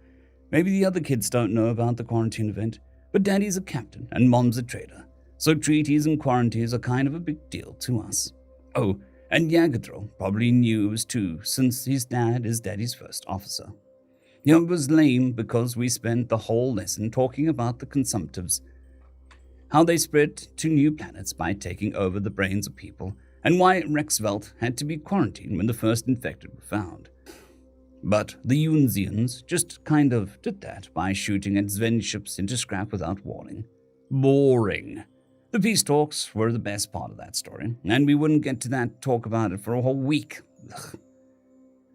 maybe the other kids don't know about the quarantine event, but Daddy's a captain and Mom's a trader, so treaties and quarantines are kind of a big deal to us. Oh, and Yagadro probably knew it was too, since his dad is Daddy's first officer. It was lame because we spent the whole lesson talking about the consumptives, how they spread to new planets by taking over the brains of people, and why Rexvelt had to be quarantined when the first infected were found. But the Yunzians just kind of did that by shooting at Sven ships into scrap without warning. Boring. The peace talks were the best part of that story, and we wouldn't get to that talk about it for a whole week. Ugh.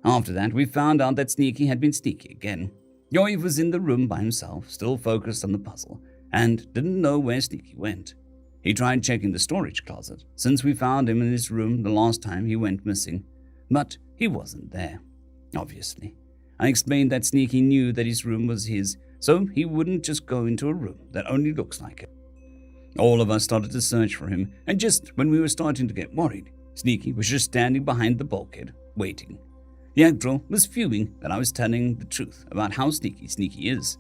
After that, we found out that Sneaky had been sneaky again. Yoiv was in the room by himself, still focused on the puzzle, and didn't know where Sneaky went. He tried checking the storage closet, since we found him in his room the last time he went missing, but he wasn't there, obviously. I explained that Sneaky knew that his room was his, so he wouldn't just go into a room that only looks like it. All of us started to search for him, and just when we were starting to get worried, Sneaky was just standing behind the bulkhead, waiting. The Agro was fuming that I was telling the truth about how sneaky Sneaky is.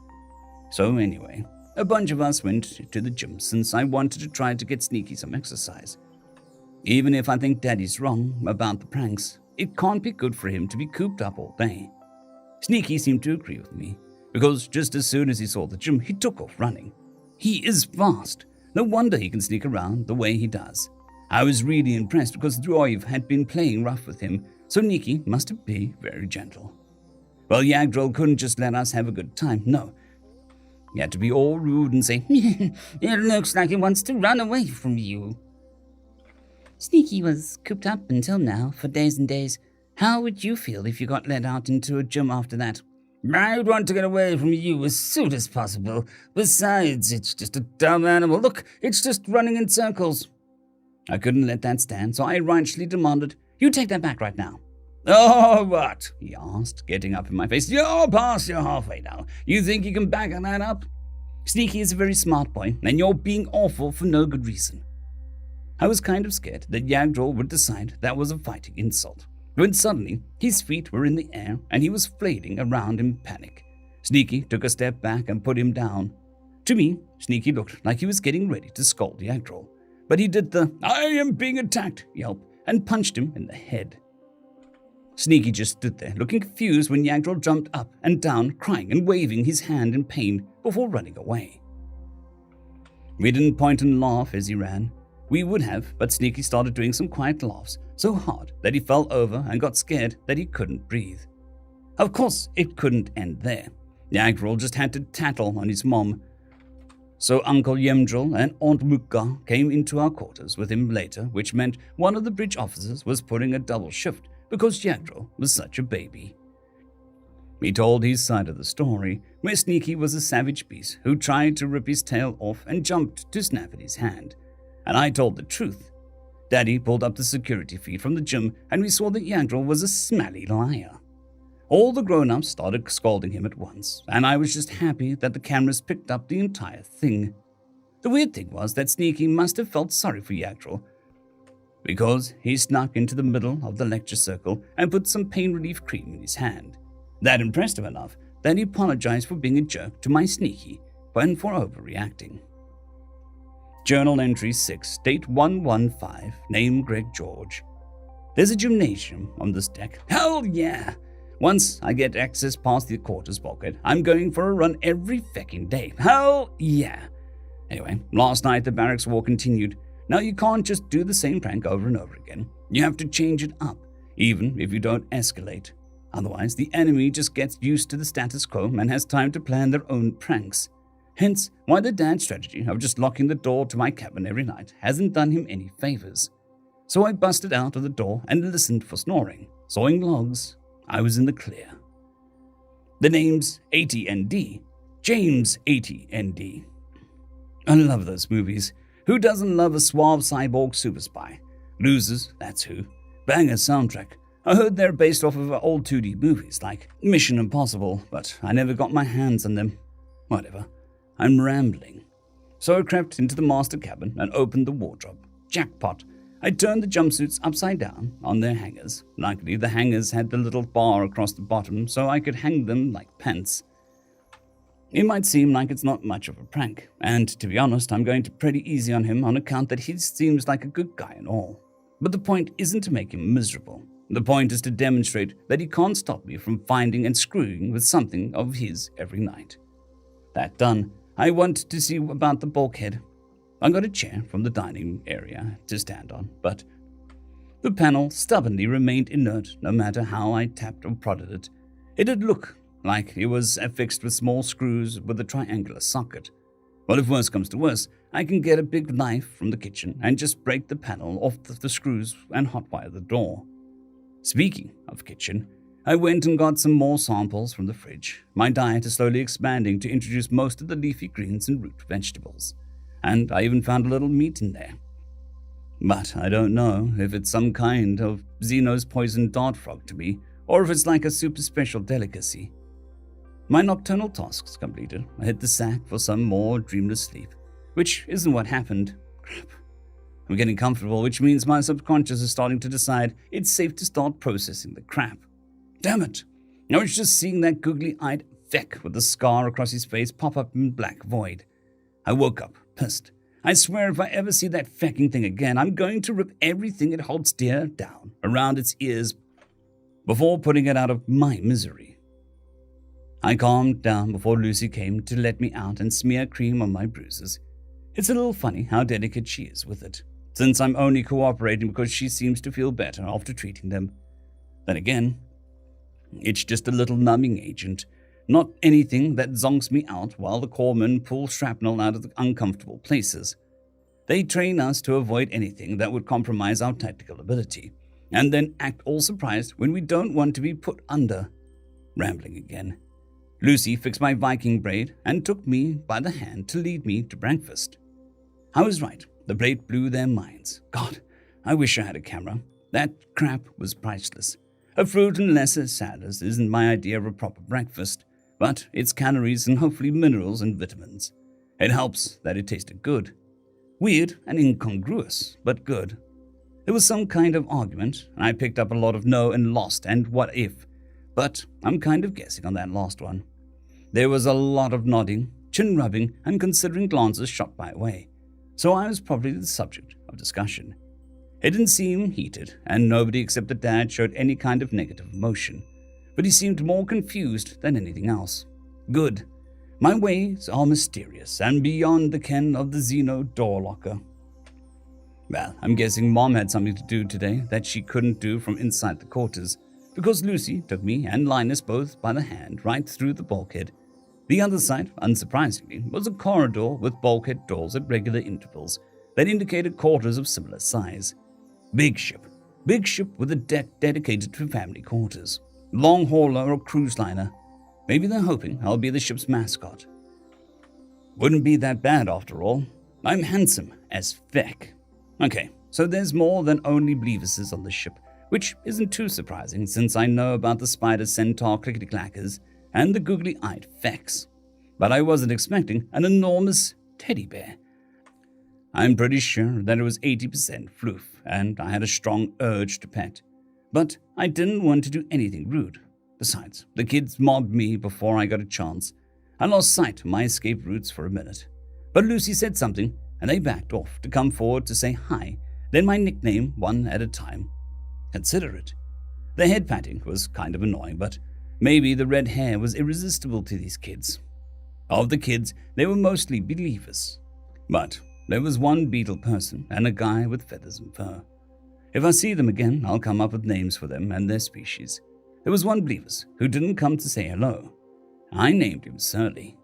So anyway, a bunch of us went to the gym since I wanted to try to get Sneaky some exercise. Even if I think Daddy's wrong about the pranks, it can't be good for him to be cooped up all day. Sneaky seemed to agree with me, because just as soon as he saw the gym, he took off running. He is fast. No wonder he can sneak around the way he does. I was really impressed because Droiv had been playing rough with him, so Nikki must be very gentle. Well, Yagdrol couldn't just let us have a good time, no. He had to be all rude and say, "It looks like he wants to run away from you." Sneaky was cooped up until now for days and days. How would you feel if you got let out into a gym after that? I'd want to get away from you as soon as possible. Besides, it's just a dumb animal. Look, it's just running in circles. I couldn't let that stand, so I rightly demanded, "You take that back right now." "Oh, what?" he asked, getting up in my face. "You're past your halfway now. You think you can back that up?" Sneaky is a very smart boy, and you're being awful for no good reason. I was kind of scared that Yagdrol would decide that was a fighting insult, when suddenly his feet were in the air and he was flailing around in panic. Sneaky took a step back and put him down. To me, Sneaky looked like he was getting ready to scold Yagdrol, but he did the "I am being attacked" yelp and punched him in the head. Sneaky just stood there, looking confused when Yagdrol jumped up and down, crying and waving his hand in pain before running away. We didn't point and laugh as he ran. We would have, but Sneaky started doing some quiet laughs, so hard that he fell over and got scared that he couldn't breathe. Of course, it couldn't end there. Yagdrol just had to tattle on his mom. So Uncle Yemdrol and Aunt Mukka came into our quarters with him later, which meant one of the bridge officers was putting a double shift because Yagdrol was such a baby. He told his side of the story, where Sneaky was a savage beast who tried to rip his tail off and jumped to snap at his hand. And I told the truth. Daddy pulled up the security feed from the gym and we saw that Yagdrol was a smelly liar. All the grown-ups started scolding him at once, and I was just happy that the cameras picked up the entire thing. The weird thing was that Sneaky must have felt sorry for Yagdril, because he snuck into the middle of the lecture circle and put some pain relief cream in his hand. That impressed him enough that he apologized for being a jerk to my Sneaky and for overreacting. Journal entry 6, date 115, name Greg George. There's a gymnasium on this deck. Hell yeah! Once I get access past the quarters bulkhead, I'm going for a run every fecking day. Hell yeah! Anyway, last night the barracks war continued. Now you can't just do the same prank over and over again. You have to change it up, even if you don't escalate. Otherwise, the enemy just gets used to the status quo and has time to plan their own pranks. Hence, why the dad's strategy of just locking the door to my cabin every night hasn't done him any favors. So I busted out of the door and listened for snoring. Sawing logs, I was in the clear. The name's AT&D, James AT&D. I love those movies. Who doesn't love a suave cyborg super spy? Losers, that's who. Banger soundtrack. I heard they're based off of old 2D movies like Mission Impossible, but I never got my hands on them. Whatever. I'm rambling. So I crept into the master cabin and opened the wardrobe. Jackpot. I turned the jumpsuits upside down on their hangers. Luckily, the hangers had the little bar across the bottom so I could hang them like pants. It might seem like it's not much of a prank, and to be honest, I'm going to pretty easy on him on account that he seems like a good guy and all. But the point isn't to make him miserable. The point is to demonstrate that he can't stop me from finding and screwing with something of his every night. That done, I went to see about the bulkhead. I got a chair from the dining area to stand on, but the panel stubbornly remained inert no matter how I tapped or prodded it. It did look like it was affixed with small screws with a triangular socket. Well, if worse comes to worse, I can get a big knife from the kitchen and just break the panel off the screws and hotwire the door. Speaking of kitchen, I went and got some more samples from the fridge. My diet is slowly expanding to introduce most of the leafy greens and root vegetables. And I even found a little meat in there. But I don't know if it's some kind of Xeno's poisoned dart frog to me, or if it's like a super special delicacy. My nocturnal tasks completed, I hit the sack for some more dreamless sleep, which isn't what happened. Crap. I'm getting comfortable, which means my subconscious is starting to decide it's safe to start processing the crap. Damn it! I was just seeing that googly-eyed feck with the scar across his face pop up in black void. I woke up, pissed. I swear if I ever see that fecking thing again, I'm going to rip everything it holds dear down around its ears before putting it out of my misery. I calmed down before Lucy came to let me out and smear cream on my bruises. It's a little funny how delicate she is with it, since I'm only cooperating because she seems to feel better after treating them. Then again, it's just a little numbing agent, not anything that zonks me out while the corpsmen pull shrapnel out of the uncomfortable places. They train us to avoid anything that would compromise our tactical ability, and then act all surprised when we don't want to be put under. Rambling again. Lucy fixed my Viking braid and took me by the hand to lead me to breakfast. I was right. The braid blew their minds. God, I wish I had a camera. That crap was priceless. A fruit and lesser salads isn't my idea of a proper breakfast, but it's calories and hopefully minerals and vitamins. It helps that it tasted good. Weird and incongruous, but good. There was some kind of argument, and I picked up a lot of no and lost and what if, but I'm kind of guessing on that last one. There was a lot of nodding, chin-rubbing, and considering glances shot my way, so I was probably the subject of discussion. It didn't seem heated, and nobody except the dad showed any kind of negative emotion, but he seemed more confused than anything else. Good. My ways are mysterious and beyond the ken of the Xeno door locker. Well, I'm guessing Mom had something to do today that she couldn't do from inside the quarters, because Lucy took me and Linus both by the hand right through the bulkhead. The other side, unsurprisingly, was a corridor with bulkhead doors at regular intervals that indicated quarters of similar size. Big ship with a deck dedicated to family quarters. Long hauler or cruise liner. Maybe they're hoping I'll be the ship's mascot. Wouldn't be that bad after all. I'm handsome as feck. Okay, so there's more than only Bleavises on the ship, which isn't too surprising since I know about the spider centaur clickety-clackers and the googly-eyed Fex. But I wasn't expecting an enormous teddy bear. I'm pretty sure that it was 80% floof, and I had a strong urge to pet. But I didn't want to do anything rude. Besides, the kids mobbed me before I got a chance. I lost sight of my escape routes for a minute. But Lucy said something, and they backed off to come forward to say hi, then my nickname one at a time. Consider it. The head patting was kind of annoying, but maybe the red hair was irresistible to these kids. Of the kids, they were mostly believers. But there was one beetle person and a guy with feathers and fur. If I see them again, I'll come up with names for them and their species. There was one believers who didn't come to say hello. I named him Surly.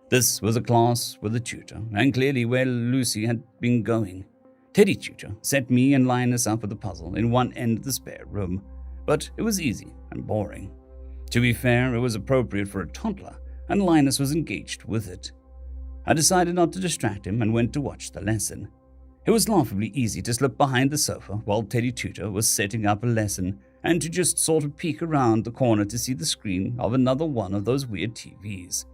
This was a class with a tutor, and clearly where Lucy had been going. Teddy Tutor set me and Linus up with a puzzle in one end of the spare room, but it was easy and boring. To be fair, it was appropriate for a toddler, and Linus was engaged with it. I decided not to distract him and went to watch the lesson. It was laughably easy to slip behind the sofa while Teddy Tutor was setting up a lesson and to just sort of peek around the corner to see the screen of another one of those weird TVs.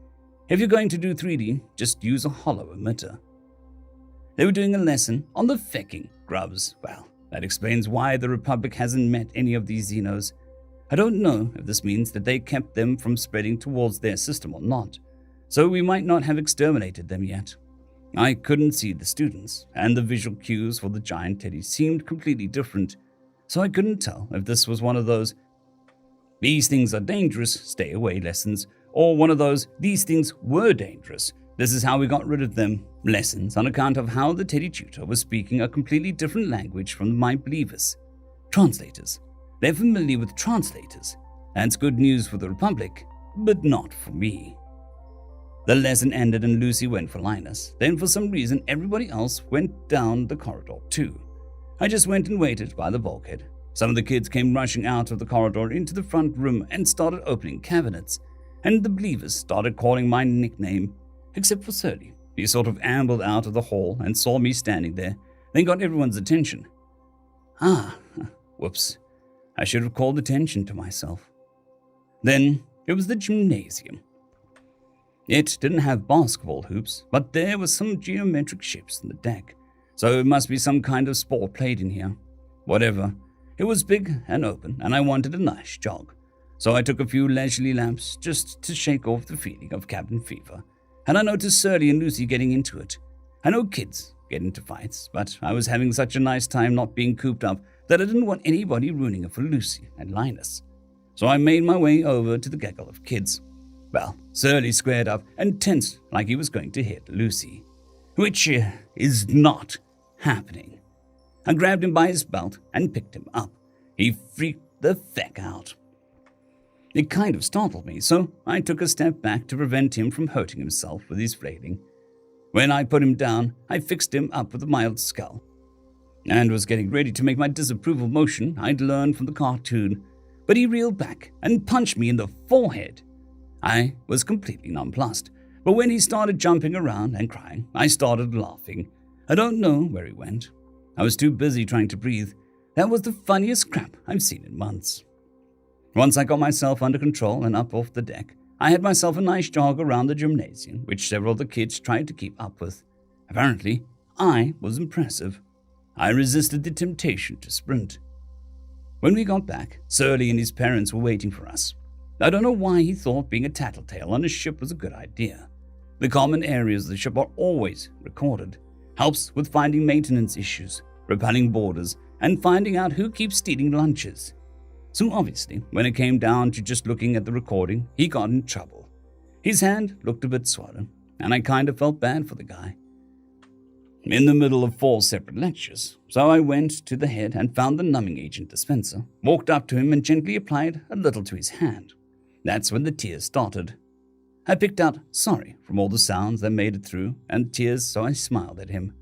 If you're going to do 3D, just use a hollow emitter. They were doing a lesson on the fecking grubs. Well, that explains why the Republic hasn't met any of these Xenos. I don't know if this means that they kept them from spreading towards their system or not, so we might not have exterminated them yet. I couldn't see the students, and the visual cues for the giant teddy seemed completely different, so I couldn't tell if this was one of those "these things are dangerous, stay away" lessons, or one of those "these things were dangerous, this is how we got rid of them" lessons on account of how the Teddy Tutor was speaking a completely different language from my believers. Translators. They're familiar with translators. That's good news for the Republic, but not for me. The lesson ended and Lucy went for Linus. Then for some reason everybody else went down the corridor too. I just went and waited by the bulkhead. Some of the kids came rushing out of the corridor into the front room and started opening cabinets, and the believers started calling my nickname. Except for Surly. He sort of ambled out of the hall and saw me standing there, then got everyone's attention. Whoops. I should have called attention to myself. Then it was the gymnasium. It didn't have basketball hoops, but there were some geometric shapes in the deck, so it must be some kind of sport played in here. Whatever. It was big and open, and I wanted a nice jog, so I took a few leisurely laps just to shake off the feeling of cabin fever. And I noticed Surly and Lucy getting into it. I know kids get into fights, but I was having such a nice time not being cooped up that I didn't want anybody ruining it for Lucy and Linus. So I made my way over to the gaggle of kids. Well, Surly squared up and tensed like he was going to hit Lucy, which is not happening. I grabbed him by his belt and picked him up. He freaked the feck out. It kind of startled me, so I took a step back to prevent him from hurting himself with his flailing. When I put him down, I fixed him up with a mild scowl, and was getting ready to make my disapproval motion I'd learned from the cartoon, but he reeled back and punched me in the forehead. I was completely nonplussed, but when he started jumping around and crying, I started laughing. I don't know where he went. I was too busy trying to breathe. That was the funniest crap I've seen in months. Once I got myself under control and up off the deck, I had myself a nice jog around the gymnasium, which several of the kids tried to keep up with. Apparently, I was impressive. I resisted the temptation to sprint. When we got back, Surly and his parents were waiting for us. I don't know why he thought being a tattletale on a ship was a good idea. The common areas of the ship are always recorded. Helps with finding maintenance issues, repelling boarders, and finding out who keeps stealing lunches. So obviously, when it came down to just looking at the recording, he got in trouble. His hand looked a bit swollen, and I kind of felt bad for the guy. In the middle of 4 separate lectures, so I went to the head and found the numbing agent dispenser, walked up to him and gently applied a little to his hand. That's when the tears started. I picked out "sorry" from all the sounds that made it through, and tears, so I smiled at him.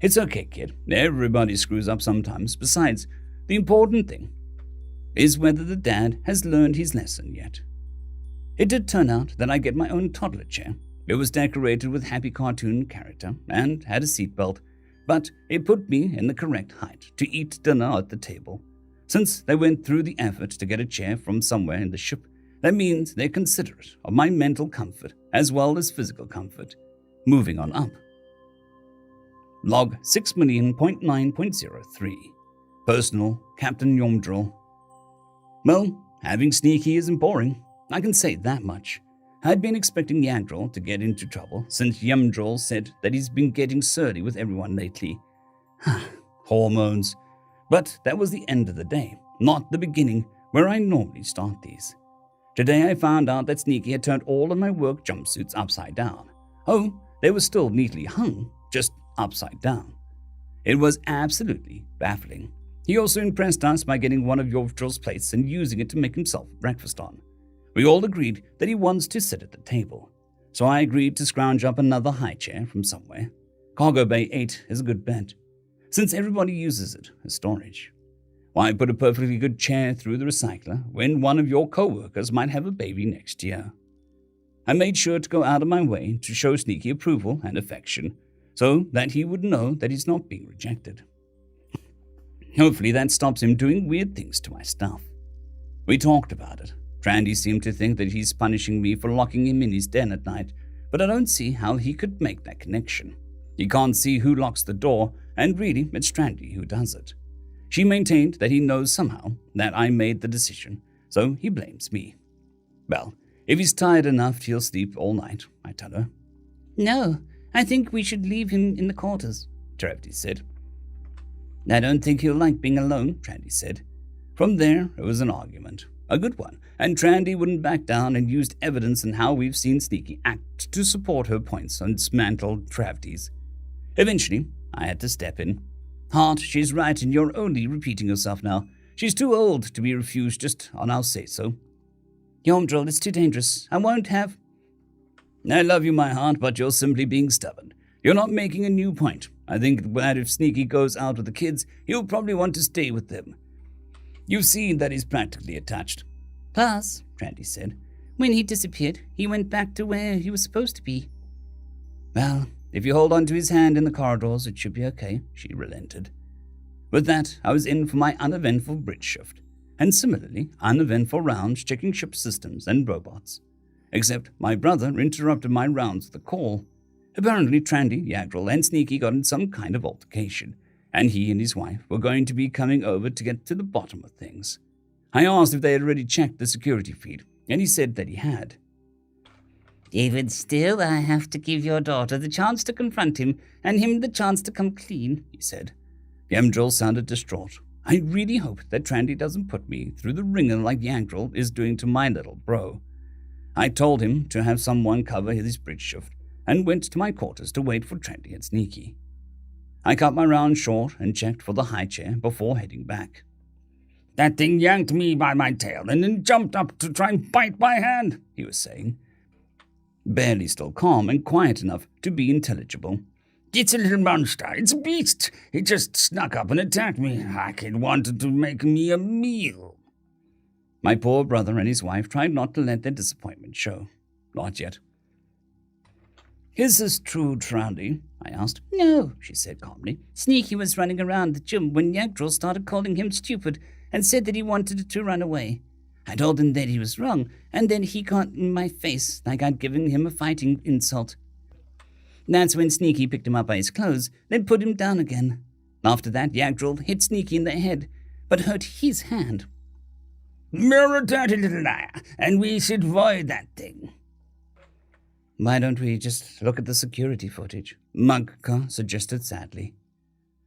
It's okay, kid. Everybody screws up sometimes. Besides, the important thing is whether the dad has learned his lesson yet. It did turn out that I get my own toddler chair. It was decorated with happy cartoon character and had a seatbelt, but it put me in the correct height to eat dinner at the table. Since they went through the effort to get a chair from somewhere in the ship, that means they're considerate of my mental comfort as well as physical comfort. Moving on up. Log 6,000,9.03. Personal, Captain Yomdril. Well, having Sneaky isn't boring. I can say that much. I'd been expecting Yagdril to get into trouble since Yumdril said that he's been getting surly with everyone lately. Hormones. But that was the end of the day, not the beginning, where I normally start these. Today I found out that Sneaky had turned all of my work jumpsuits upside down. Oh, they were still neatly hung, just upside down. It was absolutely baffling. He also impressed us by getting one of Yovdril's plates and using it to make himself breakfast on. We all agreed that he wants to sit at the table, so I agreed to scrounge up another high chair from somewhere. Cargo Bay 8 is a good bet, since everybody uses it as storage. Why put a perfectly good chair through the recycler when one of your co-workers might have a baby next year? I made sure to go out of my way to show Sneaky approval and affection, so that he would know that he's not being rejected. Hopefully that stops him doing weird things to my stuff. We talked about it. Trandy seemed to think that he's punishing me for locking him in his den at night, but I don't see how he could make that connection. He can't see who locks the door, and really, it's Trandy who does it. She maintained that he knows somehow that I made the decision, so he blames me. Well, if he's tired enough, he'll sleep all night, I tell her. No, I think we should leave him in the quarters, Trandy said. I don't think he'll like being alone, Trandy said. From there, it was an argument. A good one, and Trandy wouldn't back down and used evidence in how we've seen Sneaky act to support her points on dismantled Travties. Eventually, I had to step in. Hart, she's right and you're only repeating yourself now. She's too old to be refused just on our say-so. Yomdril, it's too dangerous. I won't have... I love you, my heart, but you're simply being stubborn. You're not making a new point. I think that if Sneaky goes out with the kids, he'll probably want to stay with them. You've seen that he's practically attached. Plus, Trandy said, when he disappeared, he went back to where he was supposed to be. Well, if you hold on to his hand in the corridors, it should be okay, she relented. With that, I was in for my uneventful bridge shift, and similarly uneventful rounds checking ship systems and robots. Except my brother interrupted my rounds with a call. Apparently Trandy, Yagdril, and Sneaky got in some kind of altercation, and he and his wife were going to be coming over to get to the bottom of things. I asked if they had already checked the security feed, and he said that he had. Even still, I have to give your daughter the chance to confront him, and him the chance to come clean, he said. Yamdril sounded distraught. I really hope that Trandy doesn't put me through the ringer like Yagdril is doing to my little bro. I told him to have someone cover his bridge shift, and went to my quarters to wait for Trandy and Sneaky. I cut my round short and checked for the high chair before heading back. That thing yanked me by my tail and then jumped up to try and bite my hand, he was saying. Barely still calm and quiet enough to be intelligible. It's a little monster. It's a beast. It just snuck up and attacked me. Like it wanted to make me a meal. My poor brother and his wife tried not to let their disappointment show. Not yet. Is this true, Trandy? I asked. No, she said calmly. Sneaky was running around the gym when Yagdril started calling him stupid and said that he wanted to run away. I told him that he was wrong, and then he got in my face like I'd given him a fighting insult. That's when Sneaky picked him up by his clothes, then put him down again. After that, Yagdril hit Sneaky in the head, but hurt his hand. You're a dirty little liar, and we should avoid that thing. Why don't we just look at the security footage? Mugka suggested sadly.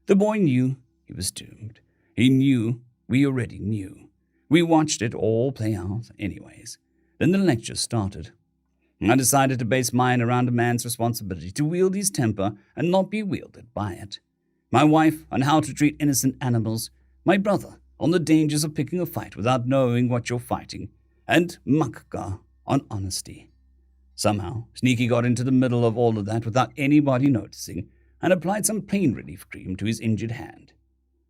The boy knew he was doomed. He knew we already knew. We watched it all play out anyways. Then the lecture started. I decided to base mine around a man's responsibility to wield his temper and not be wielded by it. My wife on how to treat innocent animals. My brother on the dangers of picking a fight without knowing what you're fighting. And Mugka on honesty. Somehow, Sneaky got into the middle of all of that without anybody noticing and applied some pain relief cream to his injured hand.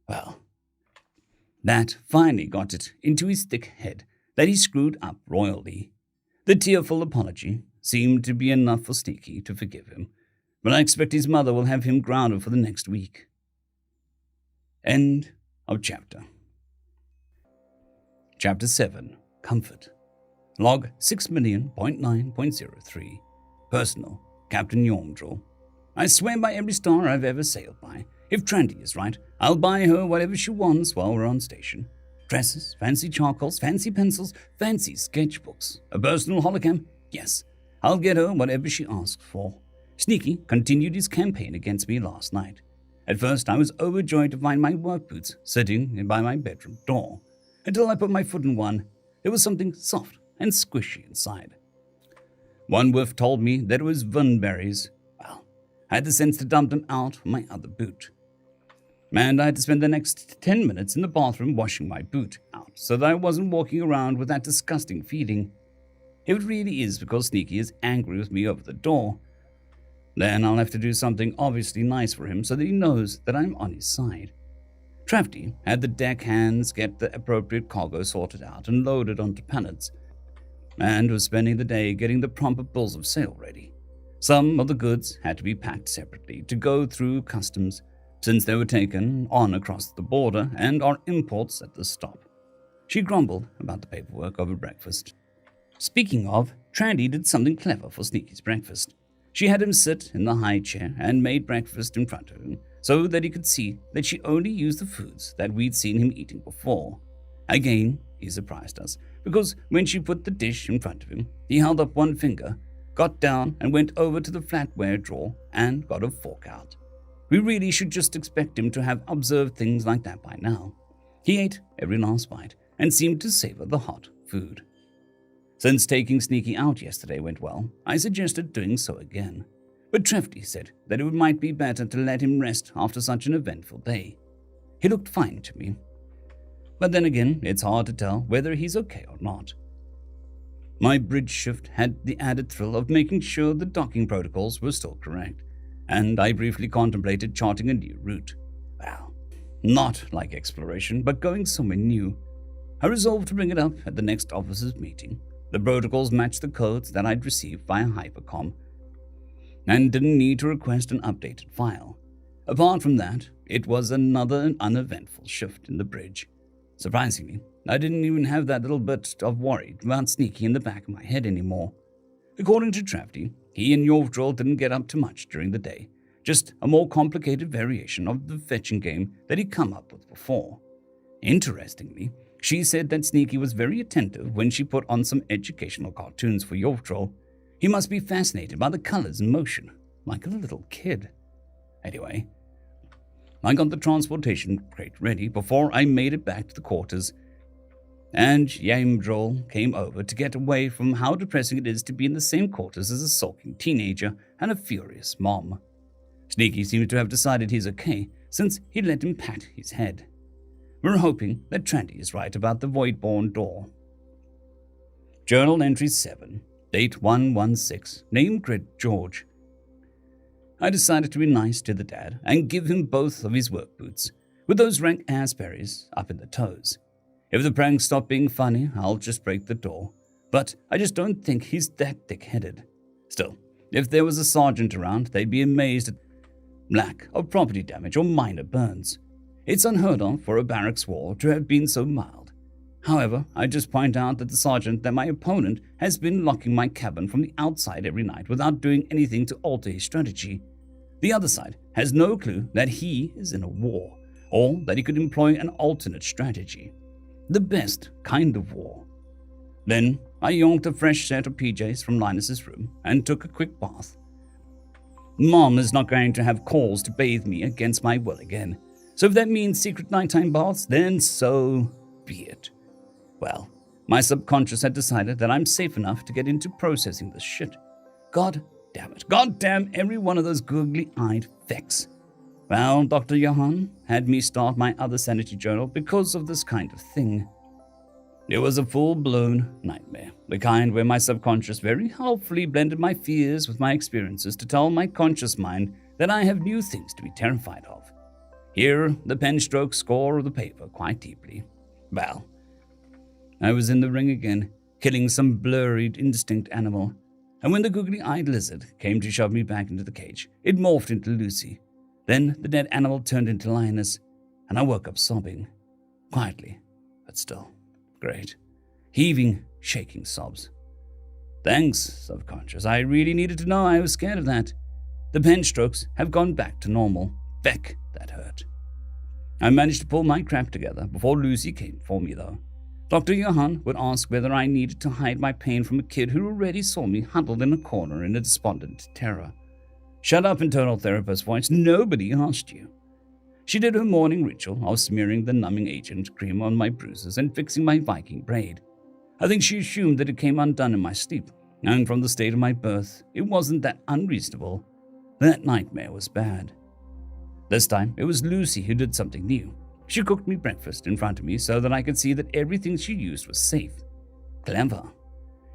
Well, that finally got it into his thick head that he screwed up royally. The tearful apology seemed to be enough for Sneaky to forgive him, but I expect his mother will have him grounded for the next week. End of chapter. Chapter 7. Comfort. Log 6,000,9.03. Personal. Captain Yormdrill. I swear by every star I've ever sailed by, if Trandy is right, I'll buy her whatever she wants while we're on station. Dresses, fancy charcoals, fancy pencils, fancy sketchbooks. A personal hologram? Yes, I'll get her whatever she asks for. Sneaky continued his campaign against me last night. At first, I was overjoyed to find my work boots sitting by my bedroom door. Until I put my foot in one, there was something soft and squishy inside. One whiff told me that it was Vunberries. Well, I had the sense to dump them out for my other boot. And I had to spend the next 10 minutes in the bathroom washing my boot out so that I wasn't walking around with that disgusting feeling. If it really is because Sneaky is angry with me over the door, then I'll have to do something obviously nice for him so that he knows that I'm on his side. Trafty had the deck hands get the appropriate cargo sorted out and loaded onto pallets, and was spending the day getting the proper bills of sale ready. Some of the goods had to be packed separately to go through customs, since they were taken on across the border and are imports at the stop. She grumbled about the paperwork over breakfast. Speaking of, Trandy did something clever for Sneaky's breakfast. She had him sit in the high chair and made breakfast in front of him so that he could see that she only used the foods that we'd seen him eating before. Again, he surprised us, because when she put the dish in front of him, he held up one finger, got down and went over to the flatware drawer and got a fork out. We really should just expect him to have observed things like that by now. He ate every last bite and seemed to savor the hot food. Since taking Sneaky out yesterday went well, I suggested doing so again. But Trefty said that it might be better to let him rest after such an eventful day. He looked fine to me. But then again, it's hard to tell whether he's okay or not. My bridge shift had the added thrill of making sure the docking protocols were still correct, and I briefly contemplated charting a new route. Well, not like exploration, but going somewhere new. I resolved to bring it up at the next officers' meeting. The protocols matched the codes that I'd received via Hypercom, and didn't need to request an updated file. Apart from that, it was another uneventful shift in the bridge. Surprisingly, I didn't even have that little bit of worry about Sneaky in the back of my head anymore. According to Trafty, he and Yorvdrill didn't get up to much during the day, just a more complicated variation of the fetching game that he'd come up with before. Interestingly, she said that Sneaky was very attentive when she put on some educational cartoons for Yorvdrill. He must be fascinated by the colors and motion, like a little kid. Anyway, I got the transportation crate ready before I made it back to the quarters, and Yamdrol came over to get away from how depressing it is to be in the same quarters as a sulking teenager and a furious mom. Sneaky seems to have decided he's okay, since he let him pat his head. We're hoping that Trandy is right about the Voidborn door. Journal Entry 7, date 1/16, name Grid George. I decided to be nice to the dad and give him both of his work boots, with those rank assberries up in the toes. If the pranks stop being funny, I'll just break the door, but I just don't think he's that thick-headed. Still, if there was a sergeant around, they'd be amazed at lack of property damage or minor burns. It's unheard of for a barracks wall to have been so mild. However, I just point out that the sergeant that my opponent has been locking my cabin from the outside every night without doing anything to alter his strategy. The other side has no clue that he is in a war, or that he could employ an alternate strategy. The best kind of war. Then I yoinked a fresh set of PJs from Linus's room and took a quick bath. Mom is not going to have cause to bathe me against my will again. So if that means secret nighttime baths, then so be it. Well, my subconscious had decided that I'm safe enough to get into processing this shit. God damn it. God damn every one of those googly-eyed fecks. Well, Dr. Johann had me start my other sanity journal because of this kind of thing. It was a full-blown nightmare, the kind where my subconscious very helpfully blended my fears with my experiences to tell my conscious mind that I have new things to be terrified of. Here, the pen stroke score of the paper quite deeply. Well, I was in the ring again, killing some blurred instinct animal, and when the googly-eyed lizard came to shove me back into the cage, it morphed into Lucy. Then the dead animal turned into Linus, and I woke up sobbing. Quietly, but still. Great. Heaving, shaking sobs. Thanks, subconscious. I really needed to know. I was scared of that. The pen strokes have gone back to normal. Feck, that hurt. I managed to pull my crap together before Lucy came for me, though. Dr. Johann would ask whether I needed to hide my pain from a kid who already saw me huddled in a corner in a despondent terror. Shut up, internal therapist voice. Nobody asked you. She did her morning ritual of smearing the numbing agent cream on my bruises and fixing my Viking braid. I think she assumed that it came undone in my sleep, and from the state of my birth, it wasn't that unreasonable. That nightmare was bad. This time, it was Lucy who did something new. She cooked me breakfast in front of me so that I could see that everything she used was safe. Clever.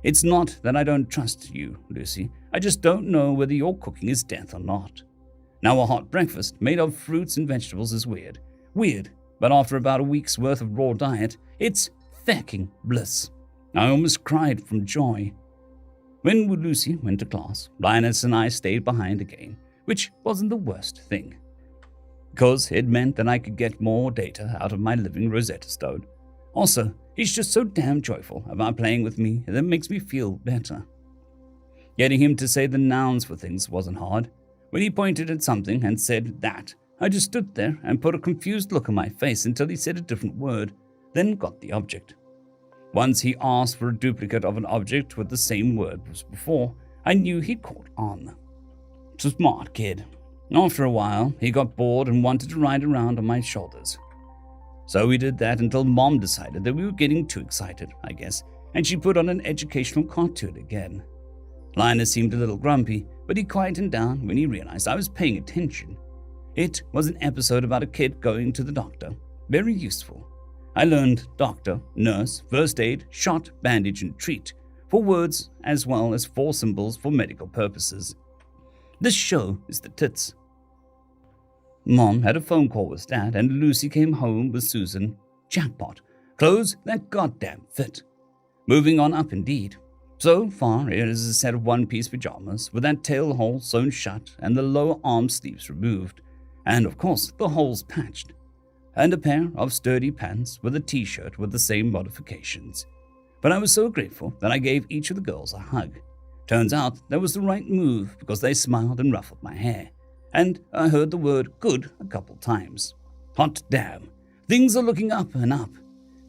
It's not that I don't trust you, Lucy. I just don't know whether your cooking is death or not. Now, a hot breakfast made of fruits and vegetables is weird. Weird, but after about a week's worth of raw diet, it's fecking bliss. I almost cried from joy. When Lucy went to class, Linus and I stayed behind again, which wasn't the worst thing, because it meant that I could get more data out of my living Rosetta Stone. Also, he's just so damn joyful about playing with me that makes me feel better. Getting him to say the nouns for things wasn't hard. When he pointed at something and said that, I just stood there and put a confused look on my face until he said a different word, then got the object. Once he asked for a duplicate of an object with the same word as before, I knew he'd caught on. Smart kid. After a while, he got bored and wanted to ride around on my shoulders. So we did that until Mom decided that we were getting too excited, I guess, and she put on an educational cartoon again. Linus seemed a little grumpy, but he quietened down when he realized I was paying attention. It was an episode about a kid going to the doctor. Very useful. I learned doctor, nurse, first aid, shot, bandage, and treat, 4 words as well as 4 symbols for medical purposes. This show is the tits. Mom had a phone call with Dad, and Lucy came home with Susan. Jackpot. Clothes that goddamn fit. Moving on up indeed. So far, it is a set of one-piece pajamas with that tail hole sewn shut and the lower arm sleeves removed, and of course the holes patched, and a pair of sturdy pants with a t-shirt with the same modifications. But I was so grateful that I gave each of the girls a hug. Turns out that was the right move because they smiled and ruffled my hair, and I heard the word good a couple times. Hot damn, things are looking up and up.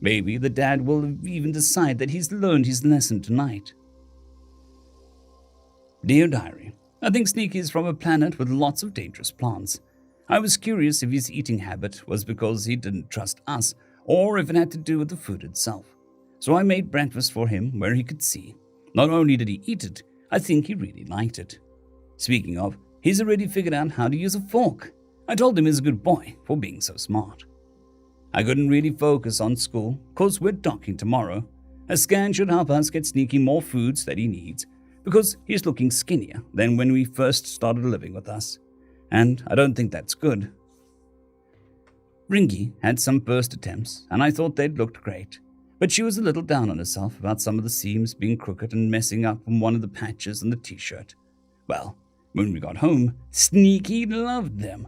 Maybe the dad will even decide that he's learned his lesson tonight. Dear Diary, I think Sneaky is from a planet with lots of dangerous plants. I was curious if his eating habit was because he didn't trust us, or if it had to do with the food itself. So I made breakfast for him where he could see. Not only did he eat it, I think he really liked it. Speaking of, he's already figured out how to use a fork. I told him he's a good boy for being so smart. I couldn't really focus on school, cause we're docking tomorrow. A scan should help us get Sneaky more foods that he needs, because he's looking skinnier than when we first started living with us. And I don't think that's good. Ringy had some first attempts, and I thought they'd looked great. But she was a little down on herself about some of the seams being crooked and messing up on one of the patches on the t-shirt. Well, when we got home, Sneaky loved them.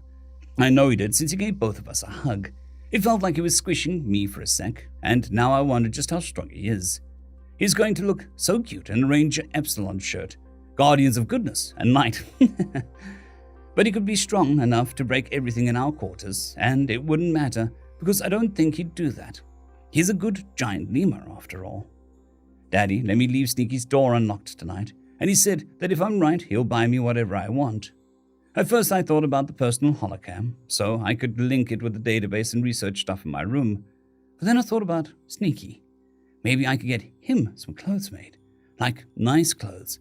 I know he did since he gave both of us a hug. It felt like he was squishing me for a sec, and now I wonder just how strong he is. He's going to look so cute in a Ranger Epsilon shirt, Guardians of Goodness and Light. But he could be strong enough to break everything in our quarters, and it wouldn't matter, because I don't think he'd do that. He's a good giant lemur, after all. Daddy let me leave Sneaky's door unlocked tonight, and he said that if I'm right, he'll buy me whatever I want. At first I thought about the personal holocam, so I could link it with the database and research stuff in my room. But then I thought about Sneaky. Maybe I could get him some clothes made, like nice clothes.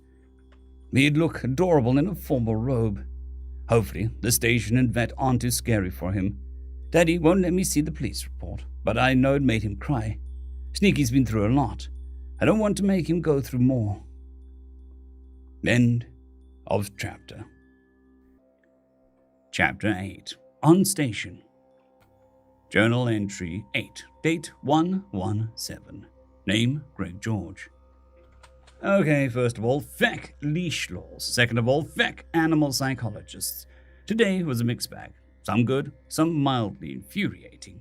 He'd look adorable in a formal robe. Hopefully, the station and vet aren't too scary for him. Daddy won't let me see the police report, but I know it made him cry. Sneaky's been through a lot. I don't want to make him go through more. End of chapter. Chapter 8. On Station. Journal entry 8. Date 117. Name Greg George. Okay, first of all, feck leash laws. Second of all, feck animal psychologists. Today was a mixed bag. Some good, some mildly infuriating.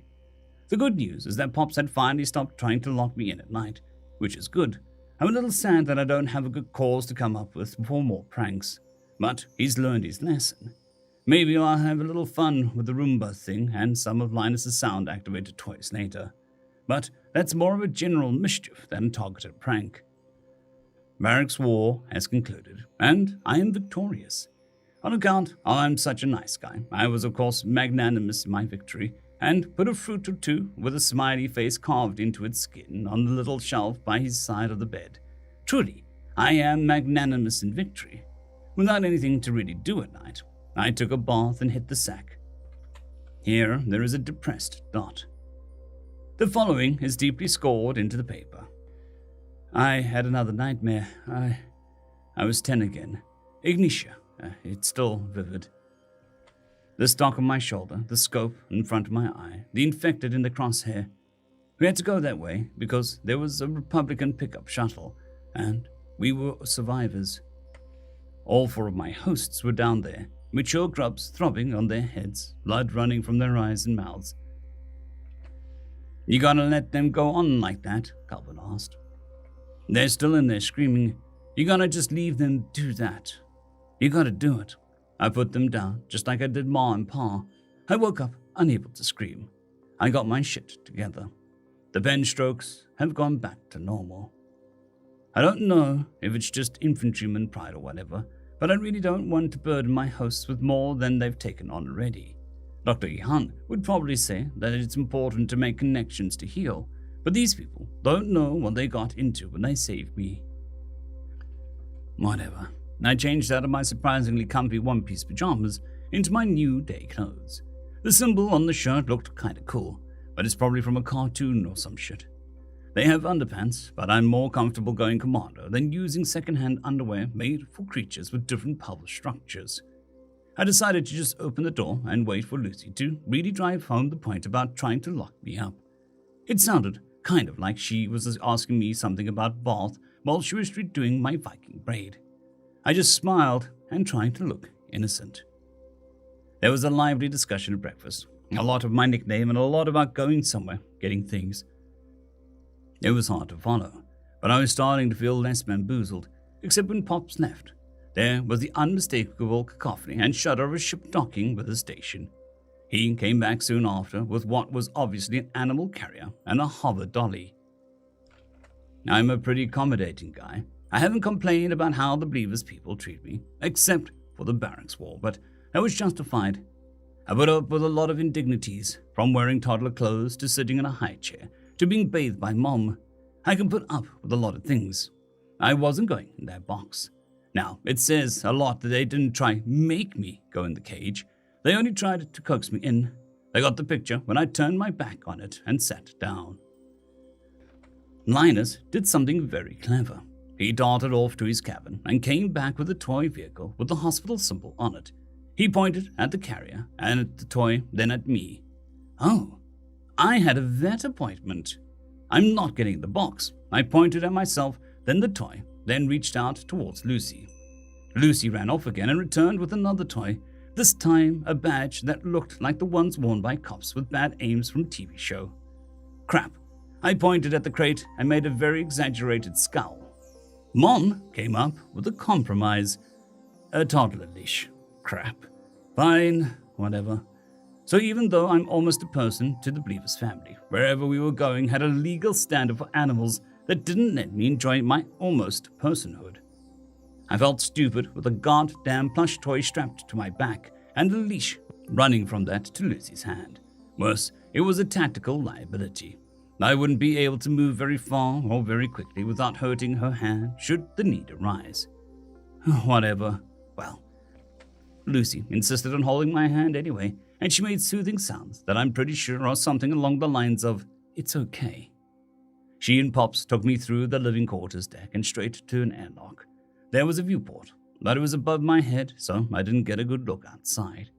The good news is that Pops had finally stopped trying to lock me in at night, which is good. I'm a little sad that I don't have a good cause to come up with for more pranks, but he's learned his lesson. Maybe I'll have a little fun with the Roomba thing and some of Linus's sound-activated toys later. But that's more of a general mischief than a targeted prank. Barracks War has concluded, and I am victorious. On account I'm such a nice guy, I was of course magnanimous in my victory, and put a fruit or two with a smiley face carved into its skin on the little shelf by his side of the bed. Truly, I am magnanimous in victory. Without anything to really do at night, I took a bath and hit the sack. Here there is a depressed dot. The following is deeply scored into the paper. I had another nightmare. I was 10 again. Ignitia. It's still vivid. The stock on my shoulder, the scope in front of my eye, the infected in the crosshair. We had to go that way because there was a Republican pickup shuttle, and we were survivors. All 4 of my hosts were down there, mature grubs throbbing on their heads, blood running from their eyes and mouths. You gotta let them go on like that? Calvin asked. They're still in there screaming. You gotta just leave them do that. You gotta do it. I put them down, just like I did Ma and Pa. I woke up, unable to scream. I got my shit together. The pen strokes have gone back to normal. I don't know if it's just infantryman pride or whatever, but I really don't want to burden my hosts with more than they've taken on already. Dr. Ihan would probably say that it's important to make connections to heal, but these people don't know what they got into when they saved me. Whatever. I changed out of my surprisingly comfy one-piece pajamas into my new day clothes. The symbol on the shirt looked kinda cool, but it's probably from a cartoon or some shit. They have underpants, but I'm more comfortable going commando than using second-hand underwear made for creatures with different pelvic structures. I decided to just open the door and wait for Lucy to really drive home the point about trying to lock me up. It sounded kind of like she was asking me something about bath while she was redoing my Viking braid. I just smiled and tried to look innocent. There was a lively discussion at breakfast, a lot of my nickname and a lot about going somewhere, getting things. It was hard to follow, but I was starting to feel less bamboozled, except when Pops left. There was the unmistakable cacophony and shudder of a ship docking with a station. He came back soon after with what was obviously an animal carrier and a hover dolly. I'm a pretty accommodating guy. I haven't complained about how the Believers people treat me, except for the Barracks War, but that was justified. I put up with a lot of indignities, from wearing toddler clothes to sitting in a high chair, to being bathed by Mom. I can put up with a lot of things. I wasn't going in that box. Now, it says a lot that they didn't try make me go in the cage. They only tried to coax me in. They got the picture when I turned my back on it and sat down. Linus did something very clever. He darted off to his cabin and came back with a toy vehicle with the hospital symbol on it. He pointed at the carrier and at the toy, then at me. Oh, I had a vet appointment. I'm not getting the box. I pointed at myself, then the toy, then reached out towards Lucy. Lucy ran off again and returned with another toy, this time a badge that looked like the ones worn by cops with bad aims from a TV show. Crap. I pointed at the crate and made a very exaggerated scowl. Mom came up with a compromise. A toddler leash. Crap. Fine, whatever. So even though I'm almost a person to the Believers family, wherever we were going had a legal standard for animals that didn't let me enjoy my almost personhood. I felt stupid with a goddamn plush toy strapped to my back and a leash running from that to Lucy's hand. Worse, it was a tactical liability. I wouldn't be able to move very far or very quickly without hurting her hand should the need arise. Whatever. Well, Lucy insisted on holding my hand anyway, and she made soothing sounds that I'm pretty sure are something along the lines of, "It's okay." She and Pops took me through the living quarters deck and straight to an airlock. There was a viewport, but it was above my head, so I didn't get a good look outside.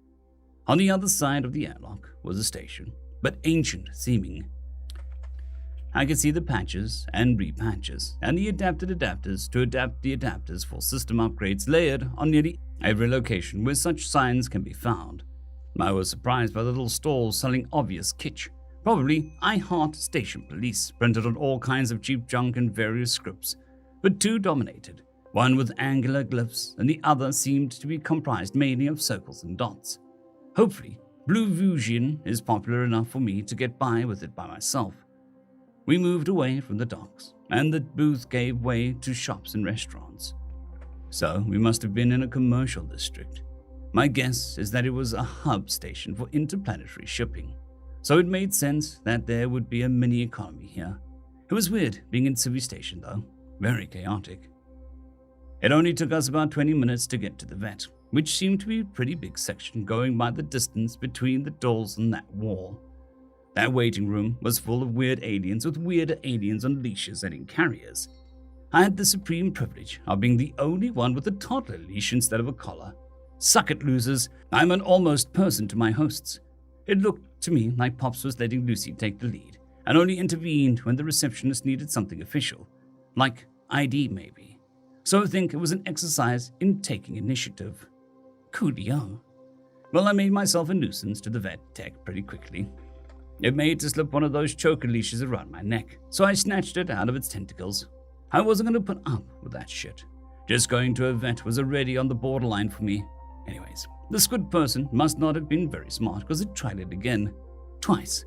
On the other side of the airlock was a station, but ancient seeming. I could see the patches and repatches, and the adapted adapters to adapt the adapters for system upgrades layered on nearly every location where such signs can be found. I was surprised by the little stalls selling obvious kitsch, Probably I Heart Station Police, printed on all kinds of cheap junk and various scripts. But two dominated, one with angular glyphs, and the other seemed to be comprised mainly of circles and dots. Hopefully, Blue Fusion is popular enough for me to get by with it by myself. We moved away from the docks, and the booth gave way to shops and restaurants. So we must have been in a commercial district. My guess is that it was a hub station for interplanetary shipping, so it made sense that there would be a mini economy here. It was weird being in Civi Station though, very chaotic. It only took us about 20 minutes to get to the vet, which seemed to be a pretty big section going by the distance between the doors and that wall. That waiting room was full of weird aliens with weirder aliens on leashes and in carriers. I had the supreme privilege of being the only one with a toddler leash instead of a collar. Suck it, losers. I'm an almost person to my hosts. It looked to me like Pops was letting Lucy take the lead, and only intervened when the receptionist needed something official, like ID maybe. So I think it was an exercise in taking initiative. Coolio. Well, I made myself a nuisance to the vet tech pretty quickly. It made to slip one of those choker leashes around my neck, so I snatched it out of its tentacles. I wasn't going to put up with that shit. Just going to a vet was already on the borderline for me. Anyways, the squid person must not have been very smart because it tried it again. Twice.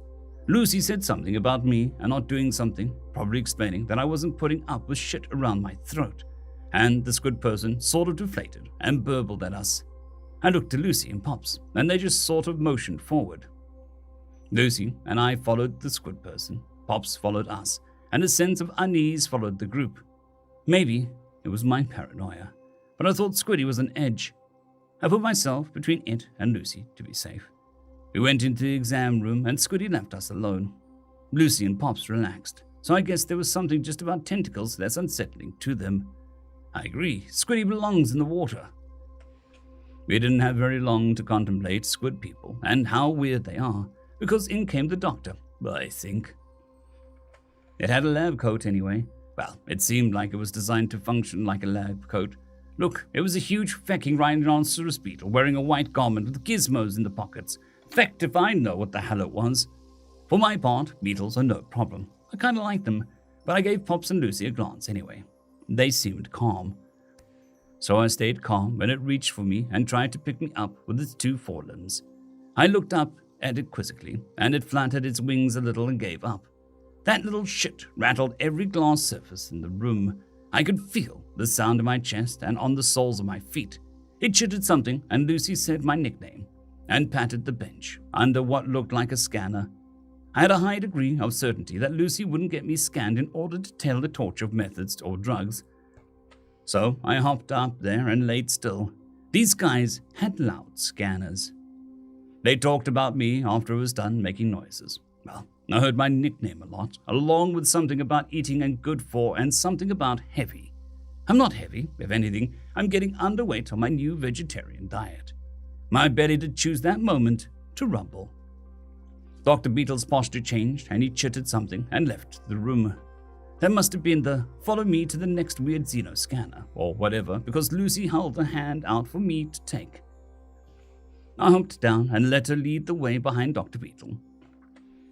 Lucy said something about me and not doing something, probably explaining that I wasn't putting up with shit around my throat. And the squid person sort of deflated and burbled at us. I looked to Lucy and Pops, and they just sort of motioned forward. Lucy and I followed the squid person. Pops followed us, and a sense of unease followed the group. Maybe it was my paranoia, but I thought Squiddy was an edge. I put myself between it and Lucy to be safe. We went into the exam room, and Squiddy left us alone. Lucy and Pops relaxed, so I guess there was something just about tentacles that's unsettling to them. I agree, Squiddy belongs in the water. We didn't have very long to contemplate squid people and how weird they are, because in came the doctor, I think. It had a lab coat anyway. Well, it seemed like it was designed to function like a lab coat. Look, it was a huge fecking rhinoceros beetle wearing a white garment with gizmos in the pockets. Fecked if I know what the hell it was. For my part, beetles are no problem. I kind of like them, but I gave Pops and Lucy a glance anyway. They seemed calm. So I stayed calm when it reached for me and tried to pick me up with its two forelimbs. I looked up at it quizzically, and it fluttered its wings a little and gave up. That little shit rattled every glass surface in the room. I could feel the sound in my chest and on the soles of my feet. It chittered something, and Lucy said my nickname, and patted the bench under what looked like a scanner. I had a high degree of certainty that Lucy wouldn't get me scanned in order to tell the torch of methods or drugs. So I hopped up there and laid still. These guys had loud scanners. They talked about me after it was done making noises. Well, I heard my nickname a lot, along with something about eating and good for and something about heavy. I'm not heavy, if anything, I'm getting underweight on my new vegetarian diet. My belly did choose that moment to rumble. Dr. Beetle's posture changed and he chittered something and left the room. That must have been the follow me to the next weird xenoscanner or whatever, because Lucy held a hand out for me to take. I humped down and let her lead the way behind Dr. Beetle.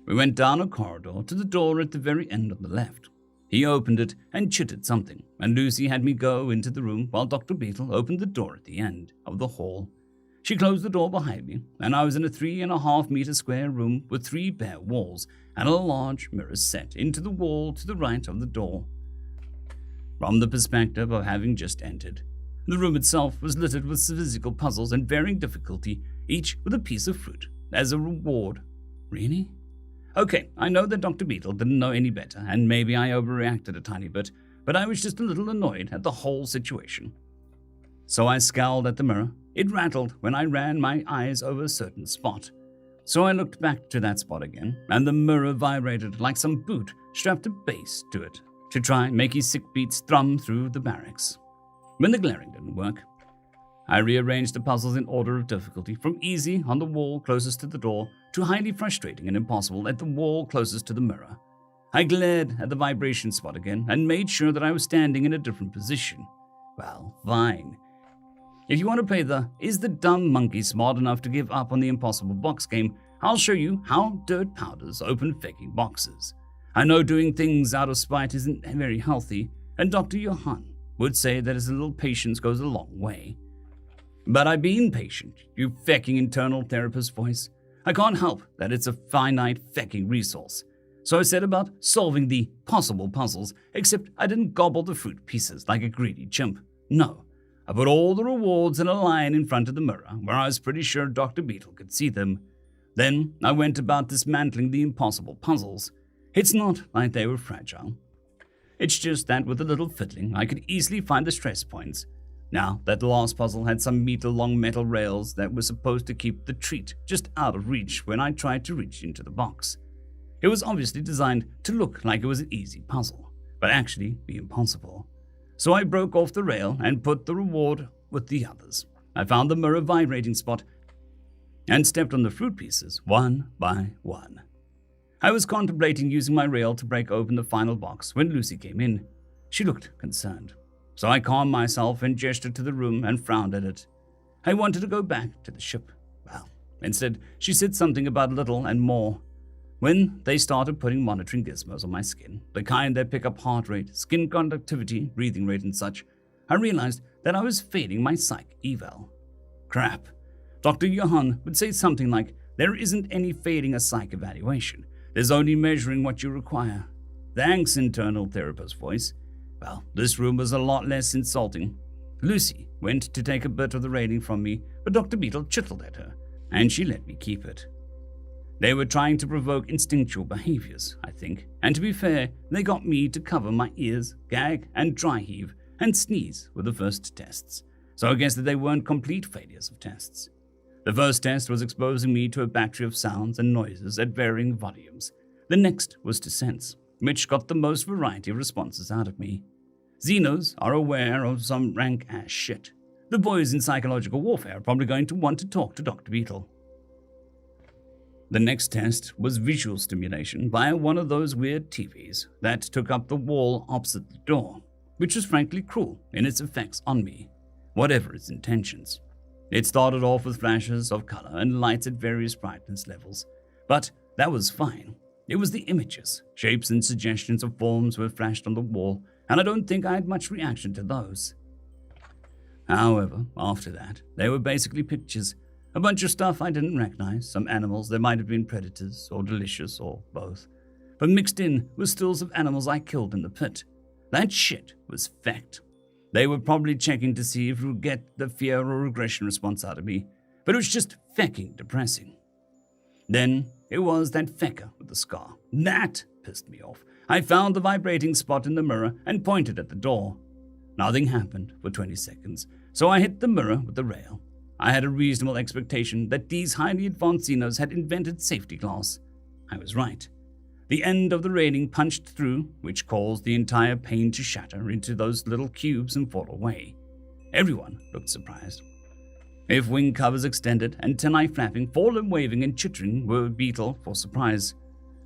We went down a corridor to the door at the very end on the left. He opened it and chittered something, and Lucy had me go into the room while Dr. Beetle opened the door at the end of the hall. She closed the door behind me, and I was in a 3.5 meter square room with 3 bare walls and a large mirror set into the wall to the right of the door. From the perspective of having just entered, the room itself was littered with physical puzzles and varying difficulty, each with a piece of fruit as a reward. Really? Okay, I know that Dr. Beetle didn't know any better, and maybe I overreacted a tiny bit, but I was just a little annoyed at the whole situation. So I scowled at the mirror. It rattled when I ran my eyes over a certain spot. So I looked back to that spot again, and the mirror vibrated like some boot strapped a bass to it to try and make his sick beats thrum through the barracks. When the glaring didn't work, I rearranged the puzzles in order of difficulty, from easy on the wall closest to the door to highly frustrating and impossible at the wall closest to the mirror. I glared at the vibration spot again and made sure that I was standing in a different position. Well, fine. If you want to play the "is the dumb monkey smart enough to give up on the impossible box game," I'll show you how dirt powders open faking boxes. I know doing things out of spite isn't very healthy, and Dr. Johann would say that a little patience goes a long way. But I've been patient, you fecking internal therapist voice. I can't help that it's a finite fecking resource. So I set about solving the possible puzzles, except I didn't gobble the fruit pieces like a greedy chimp. No, I put all the rewards in a line in front of the mirror, where I was pretty sure Dr. Beetle could see them. Then I went about dismantling the impossible puzzles. It's not like they were fragile. It's just that with a little fiddling, I could easily find the stress points. Now, that last puzzle had some meter-long metal rails that were supposed to keep the treat just out of reach when I tried to reach into the box. It was obviously designed to look like it was an easy puzzle, but actually be impossible. So I broke off the rail and put the reward with the others. I found the mirror vibrating spot and stepped on the fruit pieces one by one. I was contemplating using my rail to break open the final box when Lucy came in. She looked concerned. So I calmed myself and gestured to the room and frowned at it. I wanted to go back to the ship. Well, instead, she said something about little and more. When they started putting monitoring gizmos on my skin, the kind that pick up heart rate, skin conductivity, breathing rate and such, I realized that I was failing my psych eval. Crap. Dr. Johann would say something like, there isn't any failing a psych evaluation. There's only measuring what you require. Thanks, internal therapist voice. Well, this room was a lot less insulting. Lucy went to take a bit of the rating from me, but Dr. Beetle chittled at her, and she let me keep it. They were trying to provoke instinctual behaviors, I think, and to be fair, they got me to cover my ears, gag, and dry heave, and sneeze with the first tests, so I guess that they weren't complete failures of tests. The first test was exposing me to a battery of sounds and noises at varying volumes. The next was to sense, which got the most variety of responses out of me. Xenos are aware of some rank-ass shit. The boys in psychological warfare are probably going to want to talk to Dr. Beetle. The next test was visual stimulation via one of those weird TVs that took up the wall opposite the door, which was frankly cruel in its effects on me, whatever its intentions. It started off with flashes of color and lights at various brightness levels, but that was fine. It was the images, shapes and suggestions of forms were flashed on the wall, and I don't think I had much reaction to those. However, after that, they were basically pictures. A bunch of stuff I didn't recognize, some animals that might have been predators or delicious or both. But mixed in were stills of animals I killed in the pit. That shit was fact. They were probably checking to see if it would get the fear or regression response out of me, but it was just fecking depressing. Then it was that fecker with the scar. That pissed me off. I found the vibrating spot in the mirror and pointed at the door. Nothing happened for 20 seconds, so I hit the mirror with the rail. I had a reasonable expectation that these highly advanced Xenos had invented safety glass. I was right. The end of the railing punched through, which caused the entire pane to shatter into those little cubes and fall away. Everyone looked surprised. If wing covers extended, antennae flapping, fallen waving and chittering were Beetle for surprise.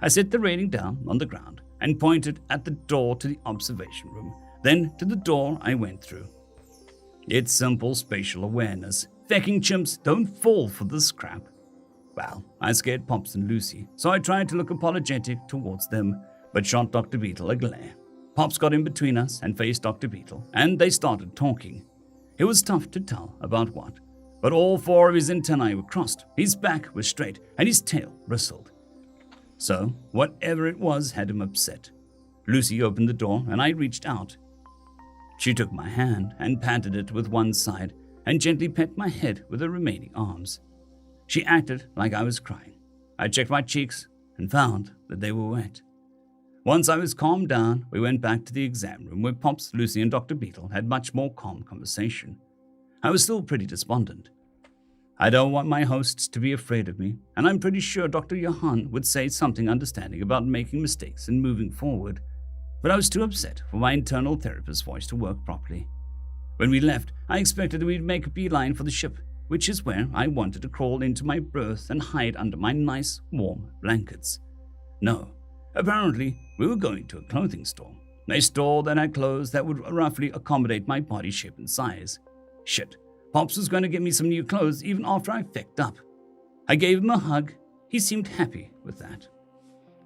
I set the railing down on the ground and pointed at the door to the observation room, then to the door I went through. It's simple spatial awareness. Fecking chimps don't fall for this crap. Well, I scared Pops and Lucy, so I tried to look apologetic towards them, but shot Dr. Beetle a glare. Pops got in between us and faced Dr. Beetle, and they started talking. It was tough to tell about what, but all four of his antennae were crossed, his back was straight, and his tail bristled. So, whatever it was had him upset. Lucy opened the door, and I reached out. She took my hand and patted it with one side, and gently pet my head with her remaining arms. She acted like I was crying. I checked my cheeks and found that they were wet. Once I was calmed down, we went back to the exam room where Pops, Lucy, and Dr. Beetle had much more calm conversation. I was still pretty despondent. I don't want my hosts to be afraid of me, and I'm pretty sure Dr. Johann would say something understanding about making mistakes and moving forward, but I was too upset for my internal therapist's voice to work properly. When we left, I expected that we'd make a beeline for the ship, which is where I wanted to crawl into my berth and hide under my nice, warm blankets. No, apparently we were going to a clothing store that had clothes that would roughly accommodate my body shape and size. Shit, Pops was going to get me some new clothes even after I fecked up. I gave him a hug, he seemed happy with that.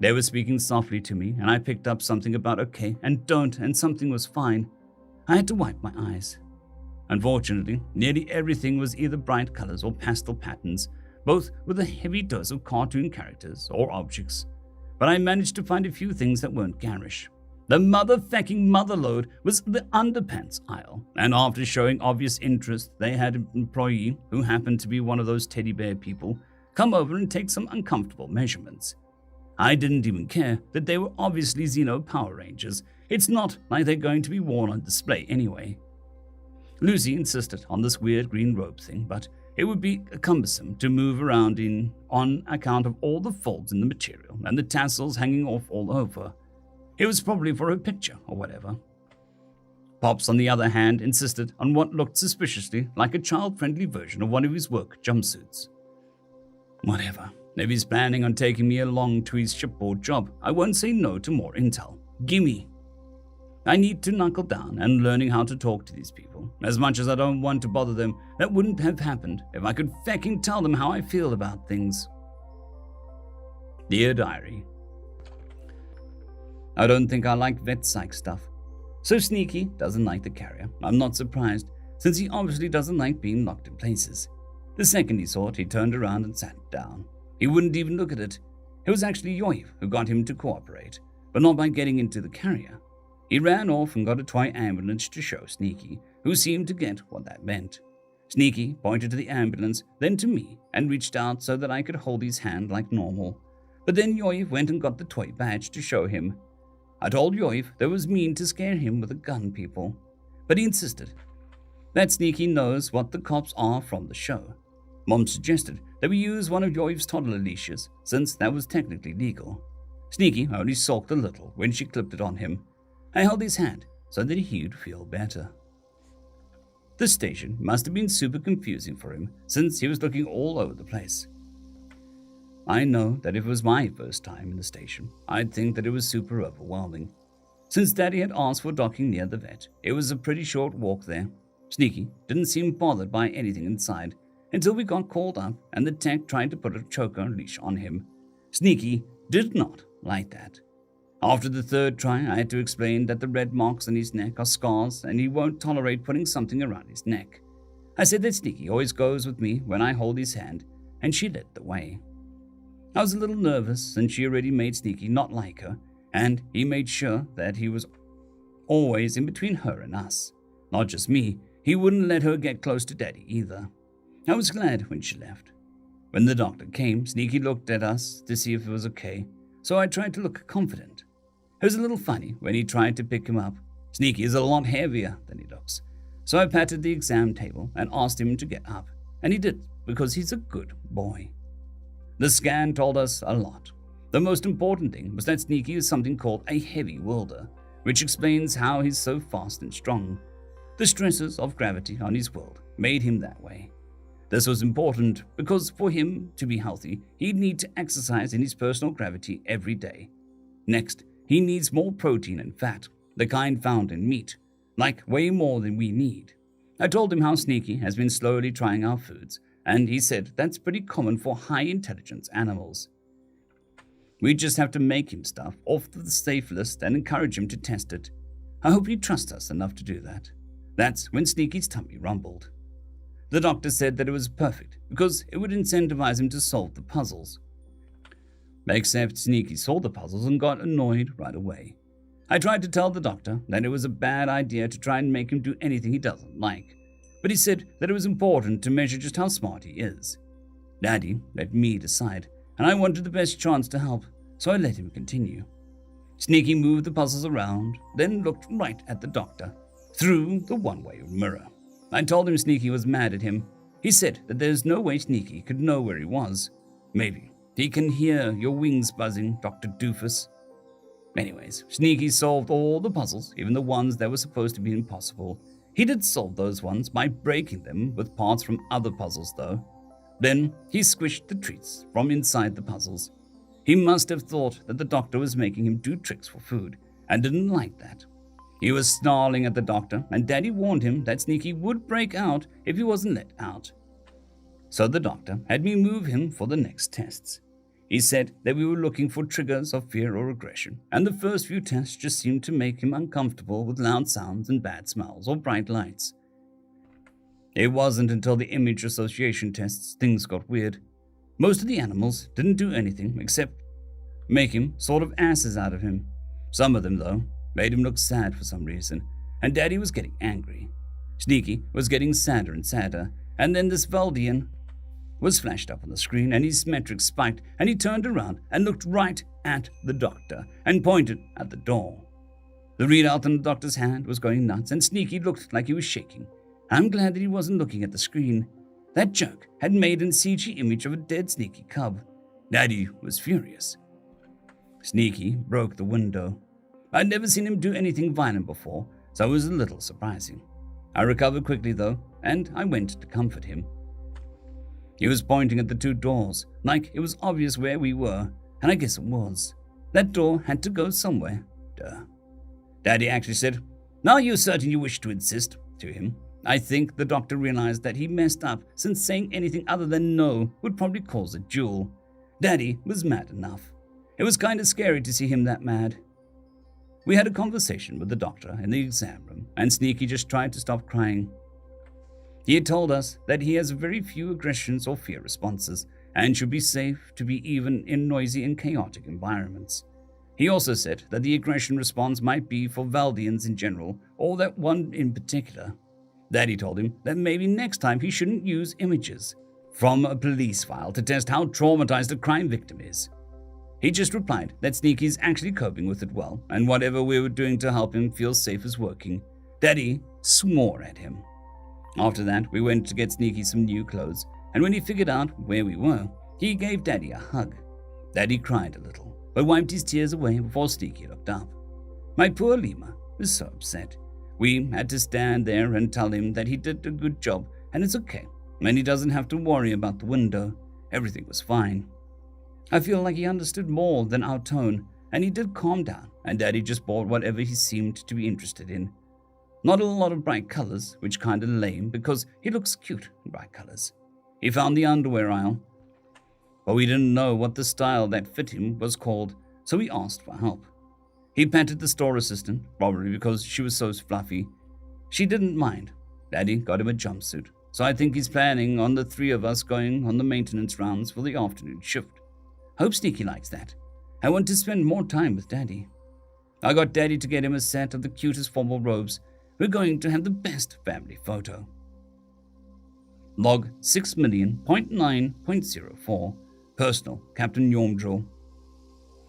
They were speaking softly to me, and I picked up something about okay and don't, and something was fine. I had to wipe my eyes. Unfortunately, nearly everything was either bright colors or pastel patterns, both with a heavy dose of cartoon characters or objects. But I managed to find a few things that weren't garish. The motherfucking motherlode was the underpants aisle, and after showing obvious interest, they had an employee, who happened to be one of those teddy bear people, come over and take some uncomfortable measurements. I didn't even care that they were obviously Xeno Power Rangers. It's not like they're going to be worn on display anyway. Lucy insisted on this weird green robe thing, but it would be cumbersome to move around in on account of all the folds in the material and the tassels hanging off all over. It was probably for a picture or whatever. Pops, on the other hand, insisted on what looked suspiciously like a child-friendly version of one of his work jumpsuits. Whatever. If he's planning on taking me along to his shipboard job, I won't say no to more intel. Gimme. I need to knuckle down and learning how to talk to these people. As much as I don't want to bother them, that wouldn't have happened if I could fucking tell them how I feel about things. Dear Diary, I don't think I like vet psych stuff. So Sneaky doesn't like the carrier. I'm not surprised, since he obviously doesn't like being locked in places. The second he saw it, he turned around and sat down. He wouldn't even look at it. It was actually Yoiv who got him to cooperate, but not by getting into the carrier. He ran off and got a toy ambulance to show Sneaky, who seemed to get what that meant. Sneaky pointed to the ambulance, then to me, and reached out so that I could hold his hand like normal. But then Yoiv went and got the toy badge to show him. I told Yoiv that it was mean to scare him with a gun, people, but he insisted that Sneaky knows what the cops are from the show. Mom suggested that we use one of Yoiv's toddler leashes, since that was technically legal. Sneaky only sulked a little when she clipped it on him. I held his hand so that he'd feel better. The station must have been super confusing for him, since he was looking all over the place. I know that if it was my first time in the station, I'd think that it was super overwhelming. Since Daddy had asked for docking near the vet, it was a pretty short walk there. Sneaky didn't seem bothered by anything inside, until we got called up and the tech tried to put a choker leash on him. Sneaky did not like that. After the third try, I had to explain that the red marks on his neck are scars and he won't tolerate putting something around his neck. I said that Sneaky always goes with me when I hold his hand, and she led the way. I was a little nervous since she already made Sneaky not like her, and he made sure that he was always in between her and us. Not just me, he wouldn't let her get close to Daddy either. I was glad when she left. When the doctor came, Sneaky looked at us to see if it was okay, so I tried to look confident. It was a little funny when he tried to pick him up. Sneaky is a lot heavier than he looks, so I patted the exam table and asked him to get up, and he did because he's a good boy. The scan told us a lot. The most important thing was that Sneaky is something called a heavy welder, which explains how he's so fast and strong. The stresses of gravity on his world made him that way. This was important because for him to be healthy, he'd need to exercise in his personal gravity every day. Next, he needs more protein and fat, the kind found in meat, like way more than we need. I told him how Sneaky has been slowly trying our foods, and he said that's pretty common for high-intelligence animals. We just have to make him stuff off the safe list and encourage him to test it. I hope he trusts us enough to do that. That's when Sneaky's tummy rumbled. The doctor said that it was perfect because it would incentivize him to solve the puzzles. Except Sneaky saw the puzzles and got annoyed right away. I tried to tell the doctor that it was a bad idea to try and make him do anything he doesn't like, but he said that it was important to measure just how smart he is. Daddy let me decide, and I wanted the best chance to help, so I let him continue. Sneaky moved the puzzles around, then looked right at the doctor, through the one-way mirror. I told him Sneaky was mad at him. He said that there's no way Sneaky could know where he was. Maybe he can hear your wings buzzing, Dr. Doofus. Anyways, Sneaky solved all the puzzles, even the ones that were supposed to be impossible. He did solve those ones by breaking them with parts from other puzzles, though. Then he squished the treats from inside the puzzles. He must have thought that the doctor was making him do tricks for food, and didn't like that. He was snarling at the doctor, and Daddy warned him that Sneaky would break out if he wasn't let out. So the doctor had me move him for the next tests. He said that we were looking for triggers of fear or aggression, and the first few tests just seemed to make him uncomfortable with loud sounds and bad smells or bright lights. It wasn't until the image association tests things got weird. Most of the animals didn't do anything except make him sort of asses out of him. Some of them, though, made him look sad for some reason, and Daddy was getting angry. Sneaky was getting sadder and sadder, and then this Valdian was flashed up on the screen, and his metrics spiked, and he turned around and looked right at the doctor and pointed at the door. The readout on the doctor's hand was going nuts, and Sneaky looked like he was shaking. I'm glad that he wasn't looking at the screen. That jerk had made a CG image of a dead Sneaky cub. Daddy was furious. Sneaky broke the window. I'd never seen him do anything violent before, so it was a little surprising. I recovered quickly, though, and I went to comfort him. He was pointing at the two doors, like it was obvious where we were, and I guess it was. That door had to go somewhere. Duh. Daddy actually said, "Are you certain you wish to insist?" to him. I think the doctor realized that he messed up, since saying anything other than no would probably cause a duel. Daddy was mad enough. It was kind of scary to see him that mad. We had a conversation with the doctor in the exam room, and Sneaky just tried to stop crying. He had told us that he has very few aggressions or fear responses, and should be safe to be even in noisy and chaotic environments. He also said that the aggression response might be for Valdians in general, or that one in particular. Daddy told him that maybe next time he shouldn't use images from a police file to test how traumatized a crime victim is. He just replied that Sneaky's actually coping with it well, and whatever we were doing to help him feel safe is working. Daddy swore at him. After that, we went to get Sneaky some new clothes, and when he figured out where we were, he gave Daddy a hug. Daddy cried a little, but wiped his tears away before Sneaky looked up. My poor Lima was so upset. We had to stand there and tell him that he did a good job, and it's okay, and he doesn't have to worry about the window. Everything was fine. I feel like he understood more than our tone, and he did calm down, and Daddy just bought whatever he seemed to be interested in. Not a lot of bright colors, which kinda lame because he looks cute in bright colors. He found the underwear aisle, but we didn't know what the style that fit him was called, so we asked for help. He patted the store assistant, probably because she was so fluffy. She didn't mind. Daddy got him a jumpsuit, so I think he's planning on the three of us going on the maintenance rounds for the afternoon shift. Hope Sneaky likes that. I want to spend more time with Daddy. I got Daddy to get him a set of the cutest formal robes. We're going to have the best family photo. Log 6,000,9.04. Personal, Captain Yormdrill.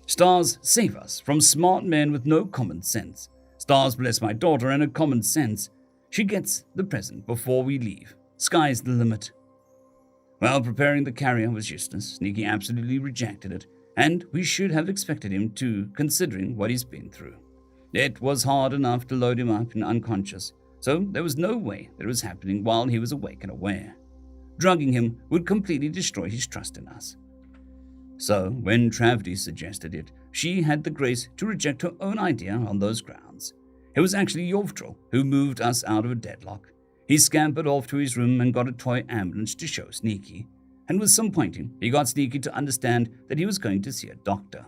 Stars save us from smart men with no common sense. Stars bless my daughter and her common sense. She gets the present before we leave. Sky's the limit. While preparing the carrier was useless. Sneaky absolutely rejected it, and we should have expected him to, considering what he's been through. It was hard enough to load him up and unconscious, so there was no way that it was happening while he was awake and aware. Drugging him would completely destroy his trust in us. So, when Travdi suggested it, she had the grace to reject her own idea on those grounds. It was actually Yovtril who moved us out of a deadlock. He scampered off to his room and got a toy ambulance to show Sneaky, and with some pointing, he got Sneaky to understand that he was going to see a doctor.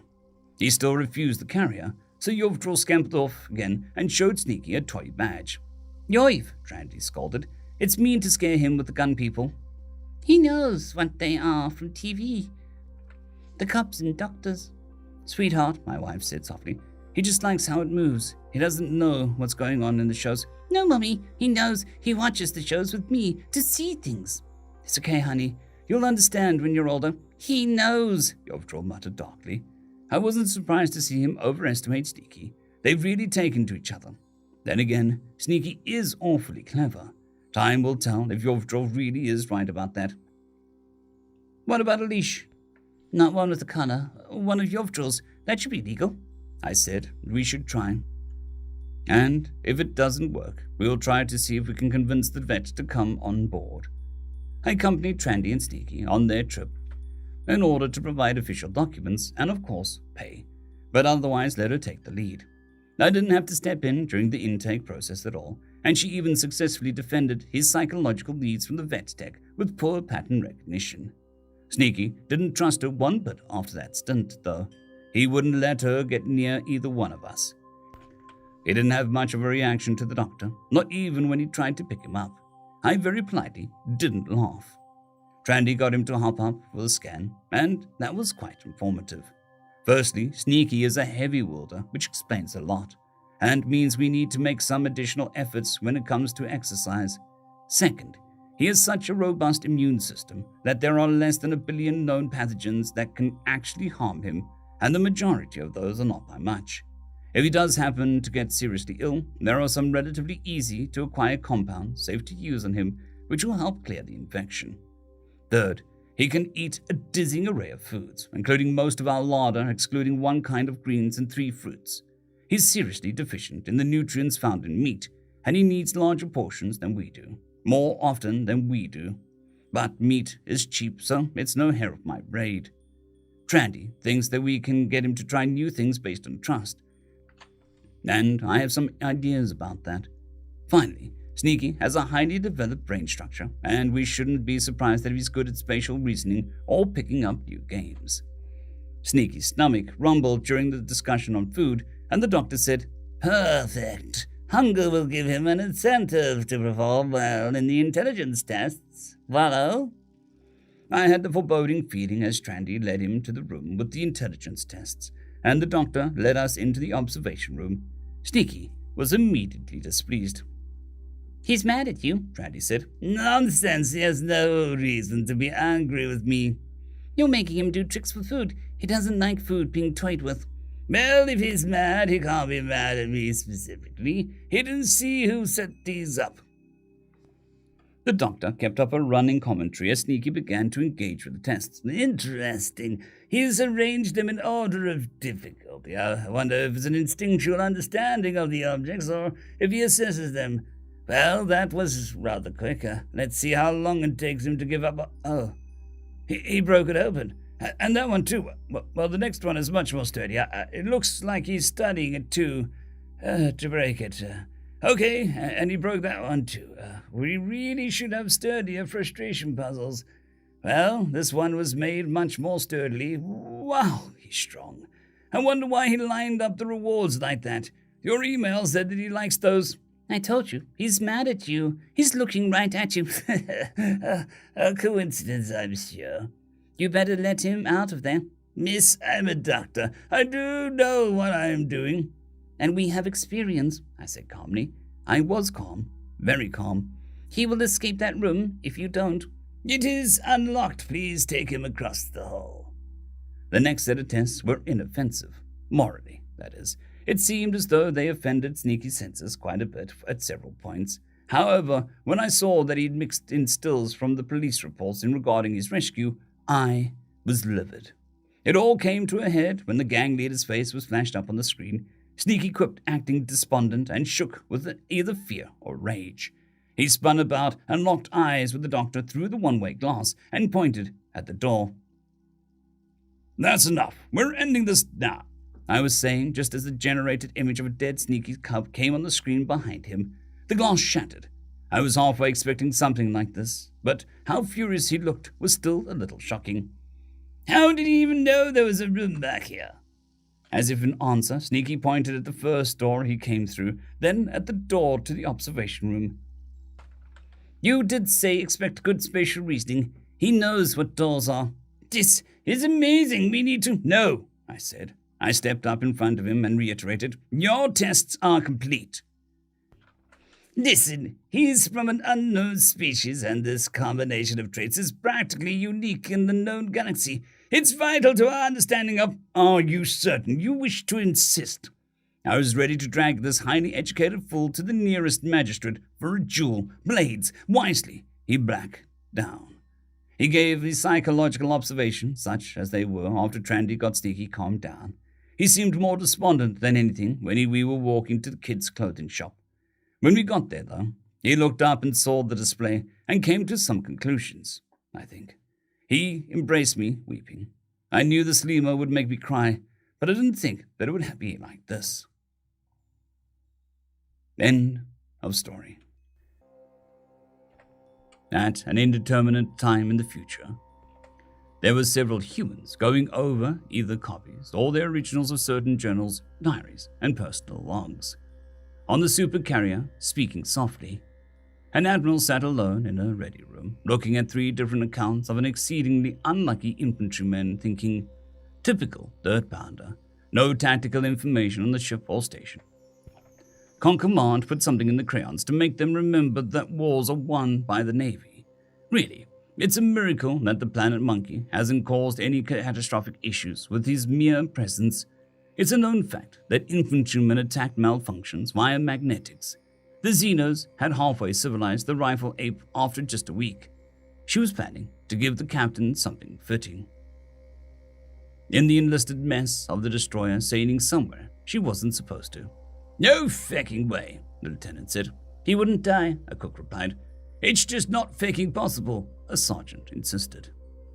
He still refused the carrier, so Yovtril scampered off again and showed Sneaky a toy badge. Yoiv, Travdi scolded. It's mean to scare him with the gun people. He knows what they are from TV. The cops and doctors. Sweetheart, my wife said softly. He just likes how it moves. He doesn't know what's going on in the shows. No, Mummy, he knows. He watches the shows with me to see things. It's okay, honey. You'll understand when you're older. He knows, Yovtril muttered darkly. I wasn't surprised to see him overestimate Sneaky. They've really taken to each other. Then again, Sneaky is awfully clever. Time will tell if Yovtril really is right about that. What about a leash? Not one with a collar. One of Yovtril's. That should be legal. I said we should try. And if it doesn't work, we'll try to see if we can convince the vet to come on board. I accompanied Trandy and Sneaky on their trip in order to provide official documents and, of course, pay, but otherwise let her take the lead. I didn't have to step in during the intake process at all, and she even successfully defended his psychological needs from the vet tech with poor pattern recognition. Sneaky didn't trust her one bit after that stint, though. He wouldn't let her get near either one of us. He didn't have much of a reaction to the doctor, not even when he tried to pick him up. I very politely didn't laugh. Trandy got him to hop up for the scan, and that was quite informative. Firstly, Sneaky is a heavy wielder, which explains a lot, and means we need to make some additional efforts when it comes to exercise. Second, he has such a robust immune system that there are less than 1 billion known pathogens that can actually harm him, and the majority of those are not by much. If he does happen to get seriously ill, there are some relatively easy to acquire compounds safe to use on him, which will help clear the infection. Third, he can eat a dizzying array of foods, including most of our larder, excluding 1 kind of greens and 3 fruits. He's seriously deficient in the nutrients found in meat, and he needs larger portions than we do, more often than we do. But meat is cheap, so it's no hair of my braid. Trandy thinks that we can get him to try new things based on trust, and I have some ideas about that. Finally, Sneaky has a highly developed brain structure, and we shouldn't be surprised that he's good at spatial reasoning or picking up new games. Sneaky's stomach rumbled during the discussion on food, and the doctor said, "Perfect. Hunger will give him an incentive to perform well in the intelligence tests. Follow?" I had the foreboding feeling as Trandy led him to the room with the intelligence tests, and the doctor led us into the observation room. Sneaky was immediately displeased. "He's mad at you," Trandy said. "Nonsense, he has no reason to be angry with me." "You're making him do tricks for food. He doesn't like food being toyed with." "Well, if he's mad, he can't be mad at me specifically. He didn't see who set these up." The doctor kept up a running commentary as Sneaky began to engage with the tests. "Interesting. He's arranged them in order of difficulty. I wonder if it's an instinctual understanding of the objects or if he assesses them. Well, that was rather quick. Let's see how long it takes him to give up. Oh, he broke it open. And that one too. Well, the next one is much more sturdy. It looks like he's studying it too, to break it. Okay, and he broke that one too. We really should have sturdier frustration puzzles. Well, this one was made much more sturdily. Wow, he's strong. I wonder why he lined up the rewards like that. Your email said that he likes those." "I told you, he's mad at you. He's looking right at you." A coincidence, I'm sure. "You better let him out of there." "Miss, I'm a doctor. I do know what I'm doing." "And we have experience," I said calmly. I was calm, very calm. "He will escape that room if you don't." "It is unlocked. Please take him across the hall." The next set of tests were inoffensive, morally, that is. It seemed as though they offended Sneaky's senses quite a bit at several points. However, when I saw that he'd mixed in stills from the police reports in regarding his rescue, I was livid. It all came to a head when the gang leader's face was flashed up on the screen. Sneaky quipped, acting despondent, and shook with either fear or rage. He spun about and locked eyes with the doctor through the one-way glass and pointed at the door. "That's enough. We're ending this now," I was saying, just as the generated image of a dead Sneaky cub came on the screen behind him. The glass shattered. I was halfway expecting something like this, but how furious he looked was still a little shocking. "How did he even know there was a room back here?" As if in answer, Sneaky pointed at the first door he came through, then at the door to the observation room. "You did say expect good spatial reasoning. He knows what doors are." "This is amazing. We need to—" "No," I said. I stepped up in front of him and reiterated, "Your tests are complete." "Listen, he's from an unknown species, and this combination of traits is practically unique in the known galaxy. It's vital to our understanding of—" "Are you certain you wish to insist?" I was ready to drag this highly educated fool to the nearest magistrate for a duel. Blades, wisely, he backed down. He gave his psychological observations, such as they were, after Trandy got Sneaky calmed down. He seemed more despondent than anything when we were walking to the kids' clothing shop. When we got there, though, he looked up and saw the display and came to some conclusions, I think. He embraced me, weeping. I knew the Sleemo would make me cry, but I didn't think that it would be like this. End of story. At an indeterminate time in the future, There were several humans going over either copies or the originals of certain journals, diaries, and personal logs. On the supercarrier, speaking softly, an admiral sat alone in a ready room, looking at 3 different accounts of an exceedingly unlucky infantryman, thinking, typical dirt-pounder, no tactical information on the ship or station. Command put something in the crayons to make them remember that wars are won by the Navy. Really, it's a miracle that the planet Monkey hasn't caused any catastrophic issues with his mere presence. It's a known fact that infantrymen attack malfunctions via magnetics. The Xenos had halfway civilized the rifle ape after just a week. She was planning to give the captain something fitting. In the enlisted mess of the destroyer sailing somewhere she wasn't supposed to. No fecking way, the lieutenant said. He wouldn't die, a cook replied. It's just not fecking possible, a sergeant insisted.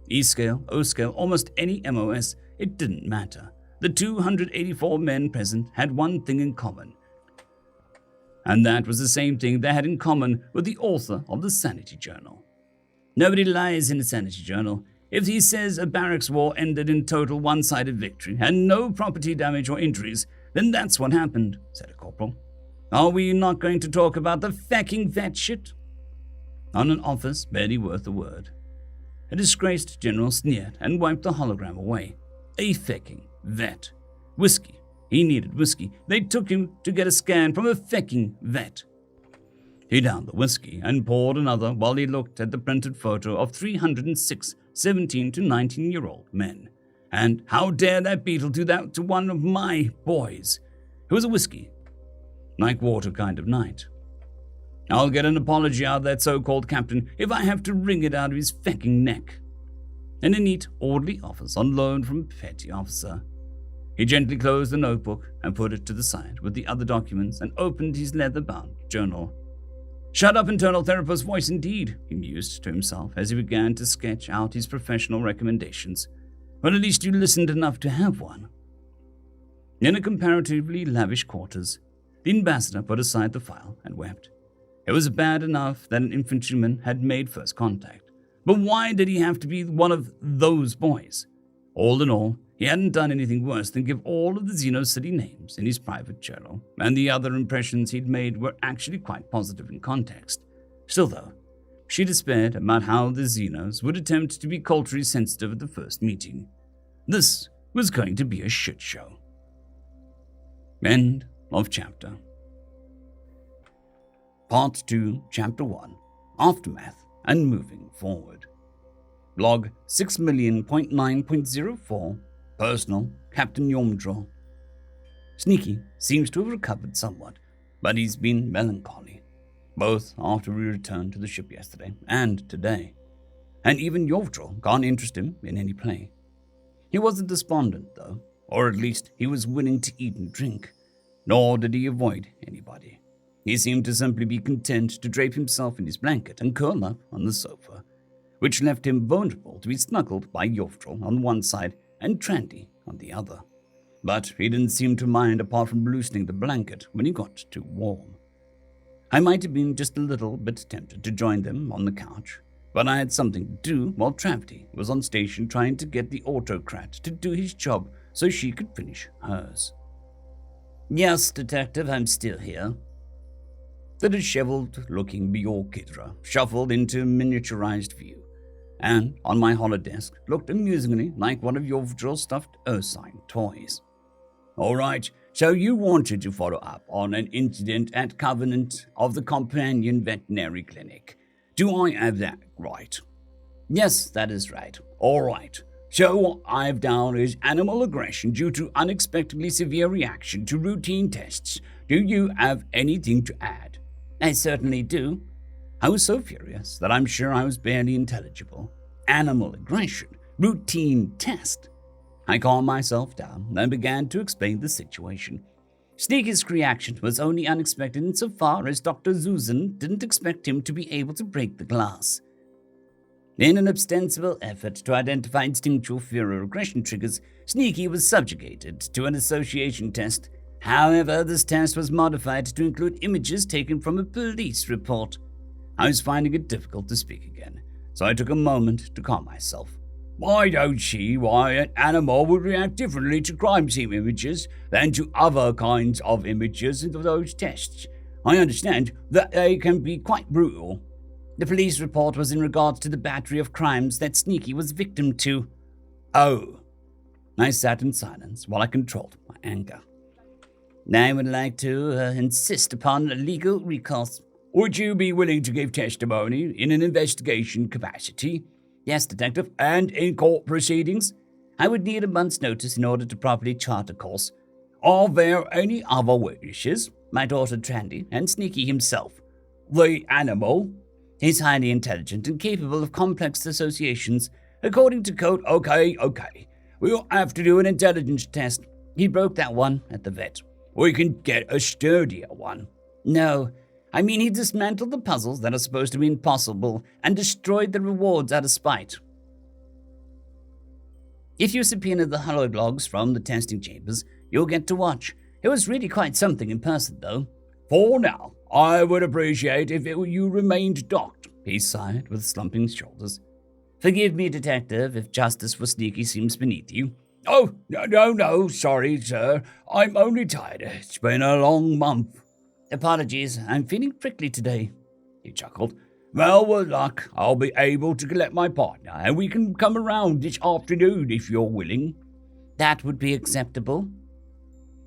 E-scale, O-scale, almost any MOS, it didn't matter. The 284 men present had one thing in common. And that was the same thing they had in common with the author of the Sanity Journal. Nobody lies in a Sanity Journal. If he says a barracks war ended in total one-sided victory and no property damage or injuries, then that's what happened, said a corporal. Are we not going to talk about the fecking vet shit? On an office barely worth a word. A disgraced general sneered and wiped the hologram away. A fecking vet. Whiskey. He needed whiskey. They took him to get a scan from a fecking vet. He downed the whiskey and poured another while he looked at the printed photo of 306 17 to 19-year-old men. And how dare that beetle do that to one of my boys? It was a whiskey. Like water kind of night. I'll get an apology out of that so-called captain if I have to wring it out of his fecking neck. In a neat, orderly office on loan from a petty officer. He gently closed the notebook and put it to the side with the other documents and opened his leather-bound journal. Shut up, internal therapist voice indeed, he mused to himself as he began to sketch out his professional recommendations. Well, at least you listened enough to have one. In a comparatively lavish quarters, the ambassador put aside the file and wept. It was bad enough that an infantryman had made first contact, but why did he have to be one of those boys? All in all, he hadn't done anything worse than give all of the Xeno city names in his private journal, and the other impressions he'd made were actually quite positive in context. Still though, she despaired about how the Xenos would attempt to be culturally sensitive at the first meeting. This was going to be a shit show. End of chapter. Part 2, Chapter 1, Aftermath and Moving Forward. Log 6,000,9.04, Personal, Captain Yomdraw. Sneaky seems to have recovered somewhat, but he's been melancholy, both after we returned to the ship yesterday and today. And even Yomdraw can't interest him in any play. He wasn't despondent, though, or at least he was willing to eat and drink, nor did he avoid anybody. He seemed to simply be content to drape himself in his blanket and curl up on the sofa, which left him vulnerable to be snuggled by Yovtrol on one side and Trandy on the other. But he didn't seem to mind apart from loosening the blanket when he got too warm. I might have been just a little bit tempted to join them on the couch, but I had something to do while Travity was on station trying to get the autocrat to do his job so she could finish hers. Yes, Detective, I'm still here. The disheveled-looking Bjorkidra shuffled into miniaturized view, and on my holodesk looked amusingly like one of Yovdrill's stuffed Ursine toys. All right, so you wanted to follow up on an incident at Covenant of the Companion Veterinary Clinic. Do I have that right? Yes, that is right. All right. So what I've down is animal aggression due to unexpectedly severe reaction to routine tests. Do you have anything to add? I certainly do. I was so furious that I'm sure I was barely intelligible. Animal aggression, routine test. I calmed myself down and began to explain the situation. Sneaky's reaction was only unexpected insofar as Dr. Zuzan didn't expect him to be able to break the glass. In an ostensible effort to identify instinctual fear or aggression triggers, Sneaky was subjugated to an association test. However, this test was modified to include images taken from a police report. I was finding it difficult to speak again, so I took a moment to calm myself. I don't see why an animal would react differently to crime scene images than to other kinds of images in those tests. I understand that they can be quite brutal. The police report was in regards to the battery of crimes that Sneaky was victim to. Oh. I sat in silence while I controlled my anger. I would like to insist upon a legal recourse. Would you be willing to give testimony in an investigation capacity? Yes, Detective. And in court proceedings? I would need a month's notice in order to properly chart a course. Are there any other witnesses? My daughter Trandy and Sneaky himself. The animal? He's highly intelligent and capable of complex associations. According to code, Okay. We'll have to do an intelligence test. He broke that one at the vet. We can get a sturdier one. No. I mean, he dismantled the puzzles that are supposed to be impossible and destroyed the rewards out of spite. If you subpoena the holologs from the testing chambers, you'll get to watch. It was really quite something in person, though. For now, I would appreciate if you remained docked, he sighed with slumping shoulders. Forgive me, Detective, if justice for Sneaky seems beneath you. Oh, no, sorry, sir. I'm only tired. It's been a long month. Apologies, I'm feeling prickly today, he chuckled. Well, with luck, I'll be able to collect my partner, and we can come around this afternoon if you're willing. That would be acceptable.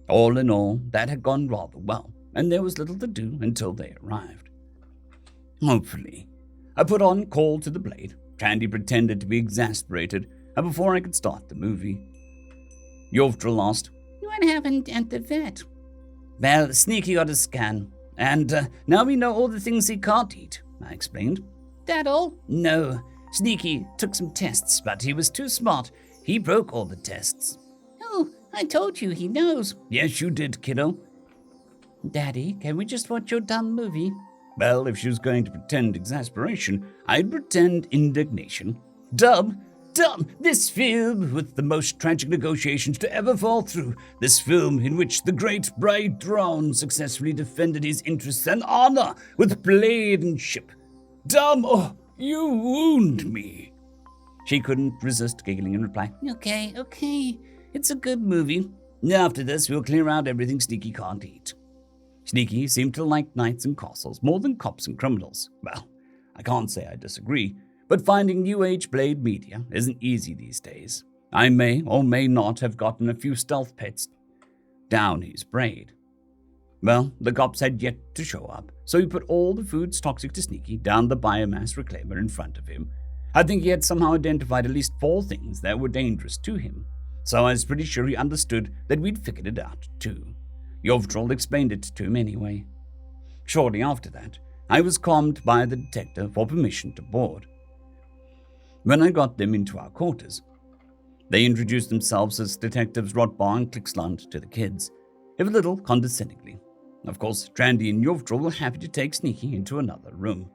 All in all, that had gone rather well, and there was little to do until they arrived. Hopefully. I put on Call to the Blade. Trandy pretended to be exasperated, and before I could start the movie, Yovdril asked, "What happened at the vet?" "Well, Sneaky got a scan, and now we know all the things he can't eat," I explained. "That all?" "No. Sneaky took some tests, but he was too smart. He broke all the tests." "Oh, I told you he knows." "Yes, you did, kiddo." "Daddy, can we just watch your dumb movie?" Well, if she was going to pretend exasperation, I'd pretend indignation. Dumb! This film with the most tragic negotiations to ever fall through. This film in which the great bride Thrawn successfully defended his interests and honor with blade and ship. Dumb! Oh, you wound me. She couldn't resist giggling in reply. Okay. It's a good movie. After this, we'll clear out everything Sneaky can't eat. Sneaky seemed to like knights and castles more than cops and criminals. Well, I can't say I disagree, but finding New Age Blade media isn't easy these days. I may or may not have gotten a few stealth pets down his braid. Well, the cops had yet to show up, so he put all the foods toxic to Sneaky down the biomass reclaimer in front of him. I think he had somehow identified at least 4 things that were dangerous to him, so I was pretty sure he understood that we'd figured it out too. Yovdril explained it to him anyway. Shortly after that, I was calmed by the detective for permission to board. When I got them into our quarters, they introduced themselves as Detectives Rotbar and Clicksland to the kids, if a little condescendingly. Of course, Trandy and Yovdril were happy to take Sneaky into another room.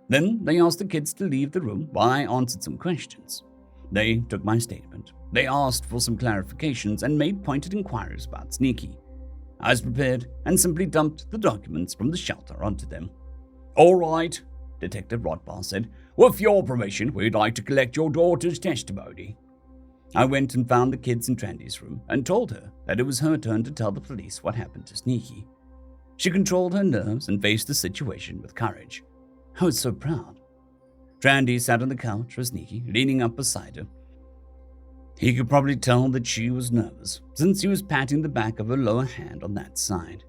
Then they asked the kids to leave the room while I answered some questions. They took my statement. They asked for some clarifications and made pointed inquiries about Sneaky. I was prepared and simply dumped the documents from the shelter onto them. All right, Detective Rotbar said. With your permission, we'd like to collect your daughter's testimony. I went and found the kids in Trandy's room and told her that it was her turn to tell the police what happened to Sneaky. She controlled her nerves and faced the situation with courage. I was so proud. Trandy sat on the couch with Sneaky, leaning up beside her. He could probably tell that she was nervous, since he was patting the back of her lower hand on that side.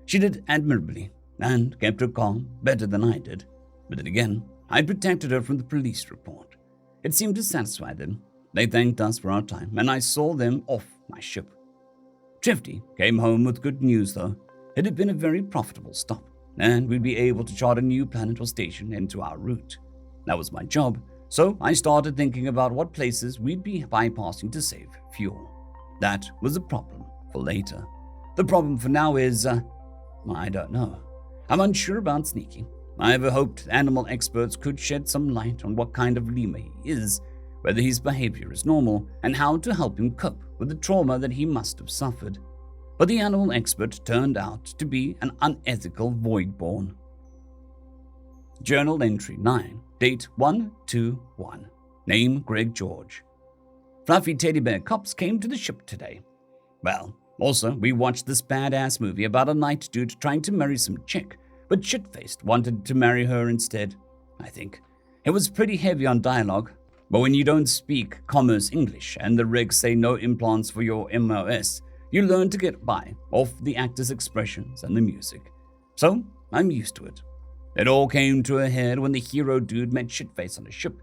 She did admirably, and kept her calm better than I did. But then again, I'd protected her from the police report. It seemed to satisfy them. They thanked us for our time, and I saw them off my ship. Trifty came home with good news, though. It had been a very profitable stop, and we'd be able to chart a new planet or station into our route. That was my job, so I started thinking about what places we'd be bypassing to save fuel. That was a problem for later. The problem for now is, I don't know. I'm unsure about Sneaky. I ever hoped animal experts could shed some light on what kind of lemur he is, whether his behavior is normal, and how to help him cope with the trauma that he must have suffered. But the animal expert turned out to be an unethical voidborn. Journal entry 9, date 1/2/1. Name Greg George. fluffy teddy bear cops came to the ship today. Well, also, we watched this badass movie about a night dude trying to marry some chick, but shit-faced wanted to marry her instead, I think. It was pretty heavy on dialogue, but when you don't speak commerce English and the regs say no implants for your MOS, you learn to get by off the actors' expressions and the music. So, I'm used to it. It all came to a head when the hero dude met shitface on a ship,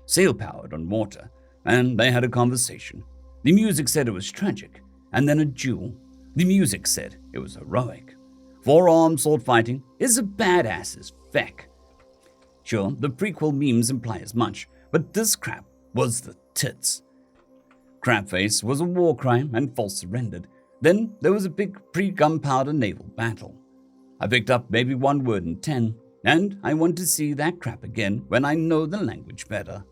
sail-powered on water, and they had a conversation. The music said it was tragic, and then a duel. The music said it was heroic. Forearm sword fighting is a badass as feck. Sure, the prequel memes imply as much, but this crap was the tits. Crabface was a war crime and false surrendered. Then there was a big pre-gunpowder naval battle. I picked up maybe 1 word in 10, and I want to see that crap again when I know the language better.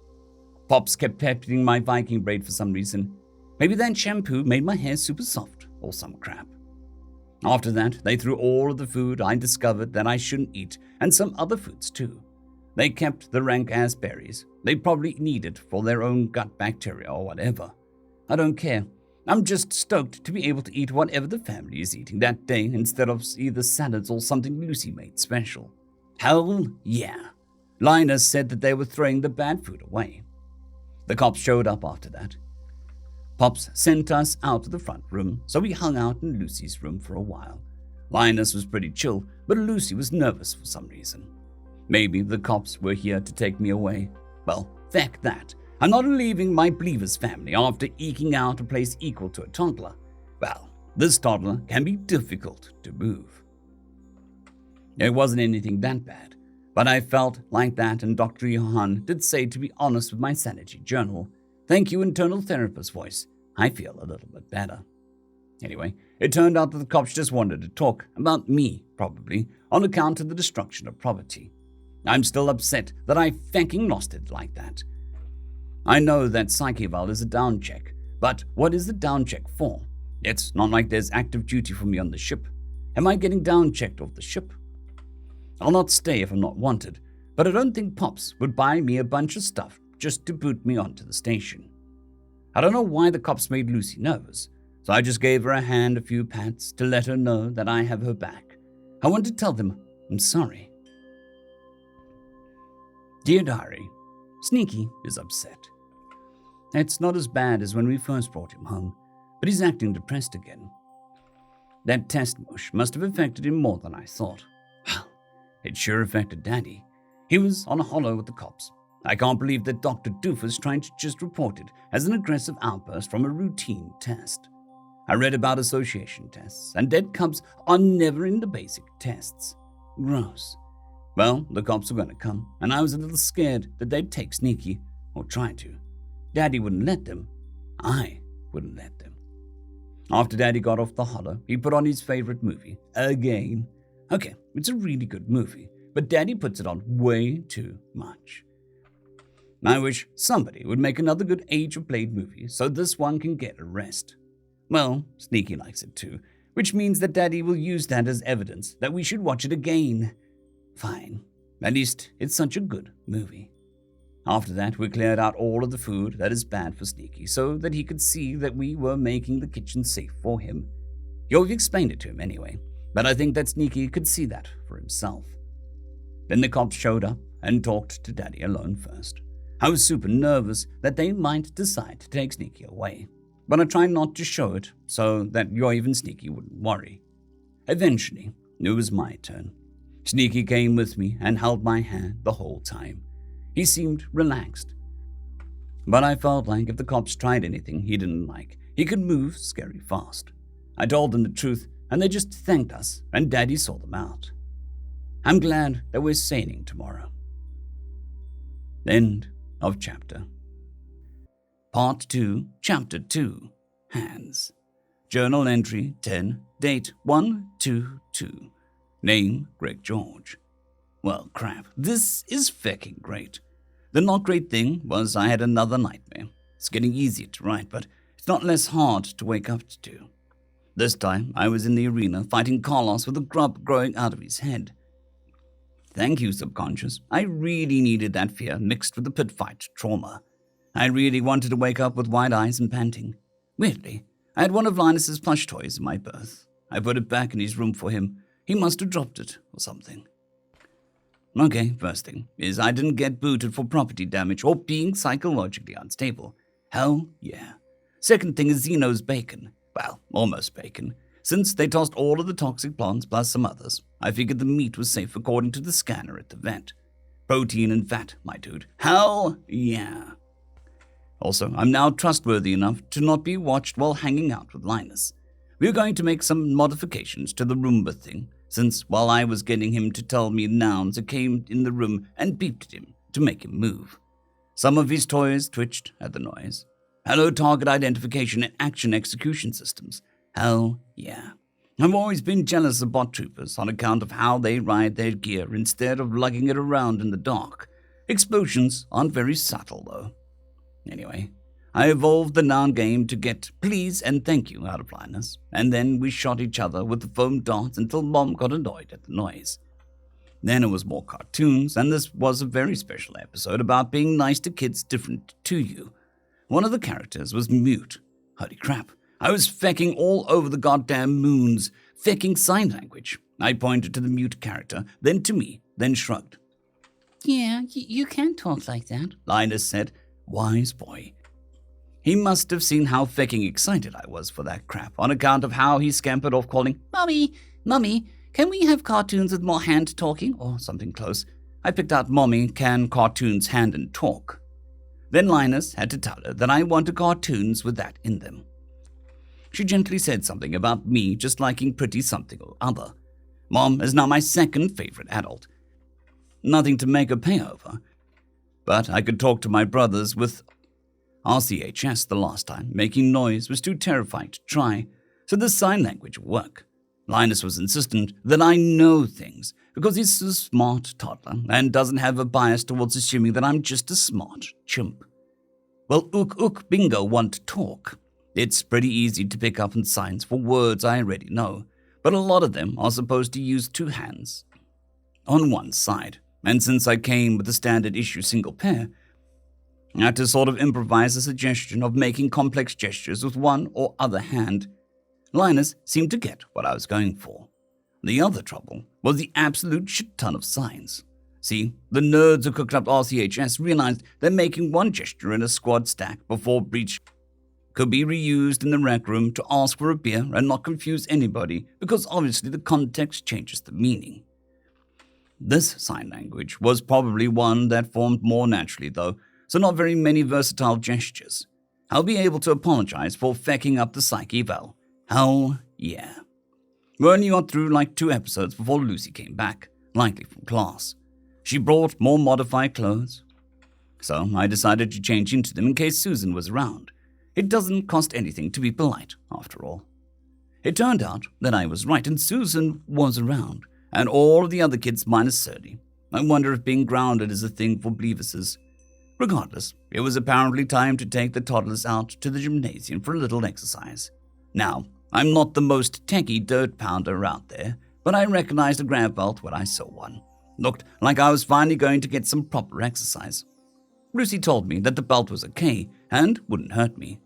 Pops kept peptering my Viking braid for some reason. Maybe that shampoo made my hair super soft or some crap. After that, they threw all of the food I discovered that I shouldn't eat, and some other foods too. They kept the rank-ass berries. They probably need it for their own gut bacteria or whatever. I don't care. I'm just stoked to be able to eat whatever the family is eating that day instead of either salads or something Lucy made special. Hell yeah. Linus said that they were throwing the bad food away. The cops showed up after that. Pops sent us out to the front room, so we hung out in Lucy's room for a while. Linus was pretty chill, but Lucy was nervous for some reason. Maybe the cops were here to take me away. Well, feck that. I'm not leaving my Bleaver's family after eking out a place equal to a toddler. Well, this toddler can be difficult to move. It wasn't anything that bad, but I felt like that, and Dr. Johan did say to be honest with my sanity journal. Thank you, internal therapist voice. I feel a little bit better. Anyway, it turned out that the cops just wanted to talk about me, probably, on account of the destruction of property. I'm still upset that I fucking lost it like that. I know that Psycheval is a down check, but what is the down check for? It's not like there's active duty for me on the ship. Am I getting down checked off the ship? I'll not stay if I'm not wanted, but I don't think Pops would buy me a bunch of stuff just to boot me onto the station. I don't know why the cops made Lucy nervous, so I just gave her a hand, a few pats to let her know that I have her back. I want to tell them I'm sorry. Dear Diary, Sneaky is upset. It's not as bad as when we first brought him home, but he's acting depressed again. That test mush must have affected him more than I thought. Well, it sure affected Daddy. He was on a holo with the cops. I can't believe that Dr. Doofus tried to just report it as an aggressive outburst from a routine test. I read about association tests, and dead cubs are never in the basic tests. Gross. Well, the cops were going to come, and I was a little scared that they'd take Sneaky, or try to. Daddy wouldn't let them. I wouldn't let them. After Daddy got off the holo, he put on his favorite movie, again. Okay, it's a really good movie, but Daddy puts it on way too much. I wish somebody would make another good Age of Blade movie so this one can get a rest. Well, Sneaky likes it too, which means that Daddy will use that as evidence that we should watch it again. Fine. At least it's such a good movie. After that, we cleared out all of the food that is bad for Sneaky so that he could see that we were making the kitchen safe for him. You've explained it to him anyway, but I think that Sneaky could see that for himself. Then the cops showed up and talked to Daddy alone first. I was super nervous that they might decide to take Sneaky away, but I tried not to show it so that your even Sneaky wouldn't worry. Eventually, it was my turn. Sneaky came with me and held my hand the whole time. He seemed relaxed. But I felt like if the cops tried anything he didn't like, he could move scary fast. I told them the truth, and they just thanked us, and Daddy saw them out. I'm glad that we're sailing tomorrow. End of chapter. Part 2, Chapter 2, Hands. Journal entry 10, date 1/2/2. Name, Greg George. Well, crap, this is fucking great. The not great thing was I had another nightmare. It's getting easier to write, but it's not less hard to wake up to. This time, I was in the arena fighting Carlos with a grub growing out of his head. Thank you, subconscious. I really needed that fear mixed with the pit fight trauma. I really wanted to wake up with wide eyes and panting. Weirdly, I had one of Linus's plush toys in my berth. I put it back in his room for him. He must have dropped it or something. Okay, first thing is I didn't get booted for property damage or being psychologically unstable. Hell yeah. Second thing is Zeno's bacon. Well, almost bacon. Since they tossed all of the toxic plants plus some others, I figured the meat was safe according to the scanner at the vet. Protein and fat, my dude. Hell yeah. Also, I'm now trustworthy enough to not be watched while hanging out with Linus. We're going to make some modifications to the Roomba thing, since while I was getting him to tell me nouns, it came in the room and beeped at him to make him move. Some of his toys twitched at the noise. Hello, target identification and action execution systems. Hell yeah. I've always been jealous of bot troopers on account of how they ride their gear instead of lugging it around in the dark. Explosions aren't very subtle, though. Anyway, I evolved the noun game to get please and thank you out of Linus, and then we shot each other with the foam darts until Mom got annoyed at the noise. Then it was more cartoons, and this was a very special episode about being nice to kids different to you. One of the characters was mute. Holy crap. I was fecking all over the goddamn moons, fecking sign language. I pointed to the mute character, then to me, then shrugged. Yeah, you can't talk like that, Linus said. Wise boy. He must have seen how fecking excited I was for that crap on account of how he scampered off calling, Mommy, can we have cartoons with more hand talking or something close? I picked out Mommy, can cartoons hand and talk? Then Linus had to tell her that I wanted cartoons with that in them. She gently said something about me just liking pretty something or other. Mom is now my second favorite adult. Nothing to make her pay over. But I could talk to my brothers with RCHS the last time. Making noise was too terrifying to try, so the sign language would work. Linus was insistent that I know things because he's a smart toddler and doesn't have a bias towards assuming that I'm just a smart chimp. Well, ook bingo want to talk. It's pretty easy to pick up on signs for words I already know, but a lot of them are supposed to use two hands on one side. And since I came with the standard issue single pair, I had to sort of improvise a suggestion of making complex gestures with one or other hand. Linus seemed to get what I was going for. The other trouble was the absolute shit ton of signs. See, the nerds who cooked up RCHS realized that making one gesture in a squad stack before breach could be reused in the rec room to ask for a beer and not confuse anybody because obviously the context changes the meaning. This sign language was probably one that formed more naturally though, so not very many versatile gestures. I'll be able to apologize for fecking up the psyche eval. Hell yeah. We only got through like 2 episodes before Lucy came back, likely from class. She brought more modified clothes, so I decided to change into them in case Susan was around. It doesn't cost anything to be polite, after all. It turned out that I was right, and Susan was around, and all of the other kids minus Surly. I wonder if being grounded is a thing for Bleevuses. Regardless, it was apparently time to take the toddlers out to the gymnasium for a little exercise. Now, I'm not the most techie dirt pounder out there, but I recognized a grab belt when I saw one. Looked like I was finally going to get some proper exercise. Lucy told me that the belt was okay and wouldn't hurt me,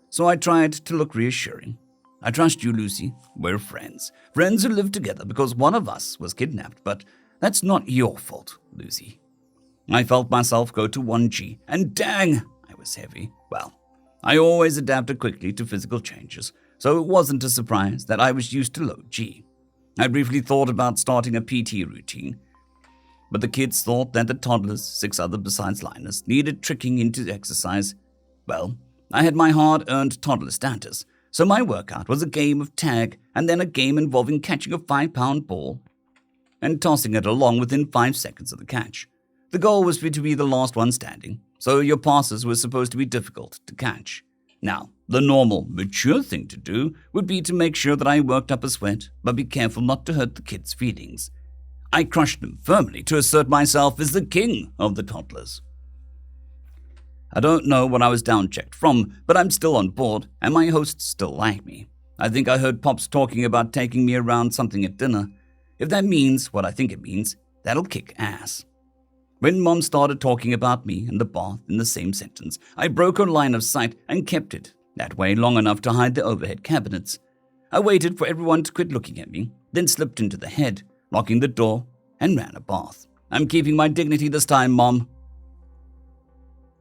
so I tried to look reassuring. I trust you, Lucy. We're friends. Friends who live together because one of us was kidnapped, but that's not your fault, Lucy. I felt myself go to 1G, and dang, I was heavy. Well, I always adapted quickly to physical changes, so it wasn't a surprise that I was used to low G. I briefly thought about starting a PT routine, but the kids thought that the toddlers, 6 others besides Linus, needed tricking into exercise. Well, I had my hard-earned toddler status, so my workout was a game of tag and then a game involving catching a 5-pound ball and tossing it along within 5 seconds of the catch. The goal was to be the last one standing, so your passes were supposed to be difficult to catch. Now, the normal, mature thing to do would be to make sure that I worked up a sweat, but be careful not to hurt the kids' feelings. I crushed them firmly to assert myself as the king of the toddlers. I don't know what I was down-checked from, but I'm still on board, and my hosts still like me. I think I heard Pops talking about taking me around something at dinner. If that means what I think it means, that'll kick ass. When Mom started talking about me and the bath in the same sentence, I broke her line of sight and kept it that way long enough to hide the overhead cabinets. I waited for everyone to quit looking at me, then slipped into the head, locking the door, and ran a bath. I'm keeping my dignity this time, Mom.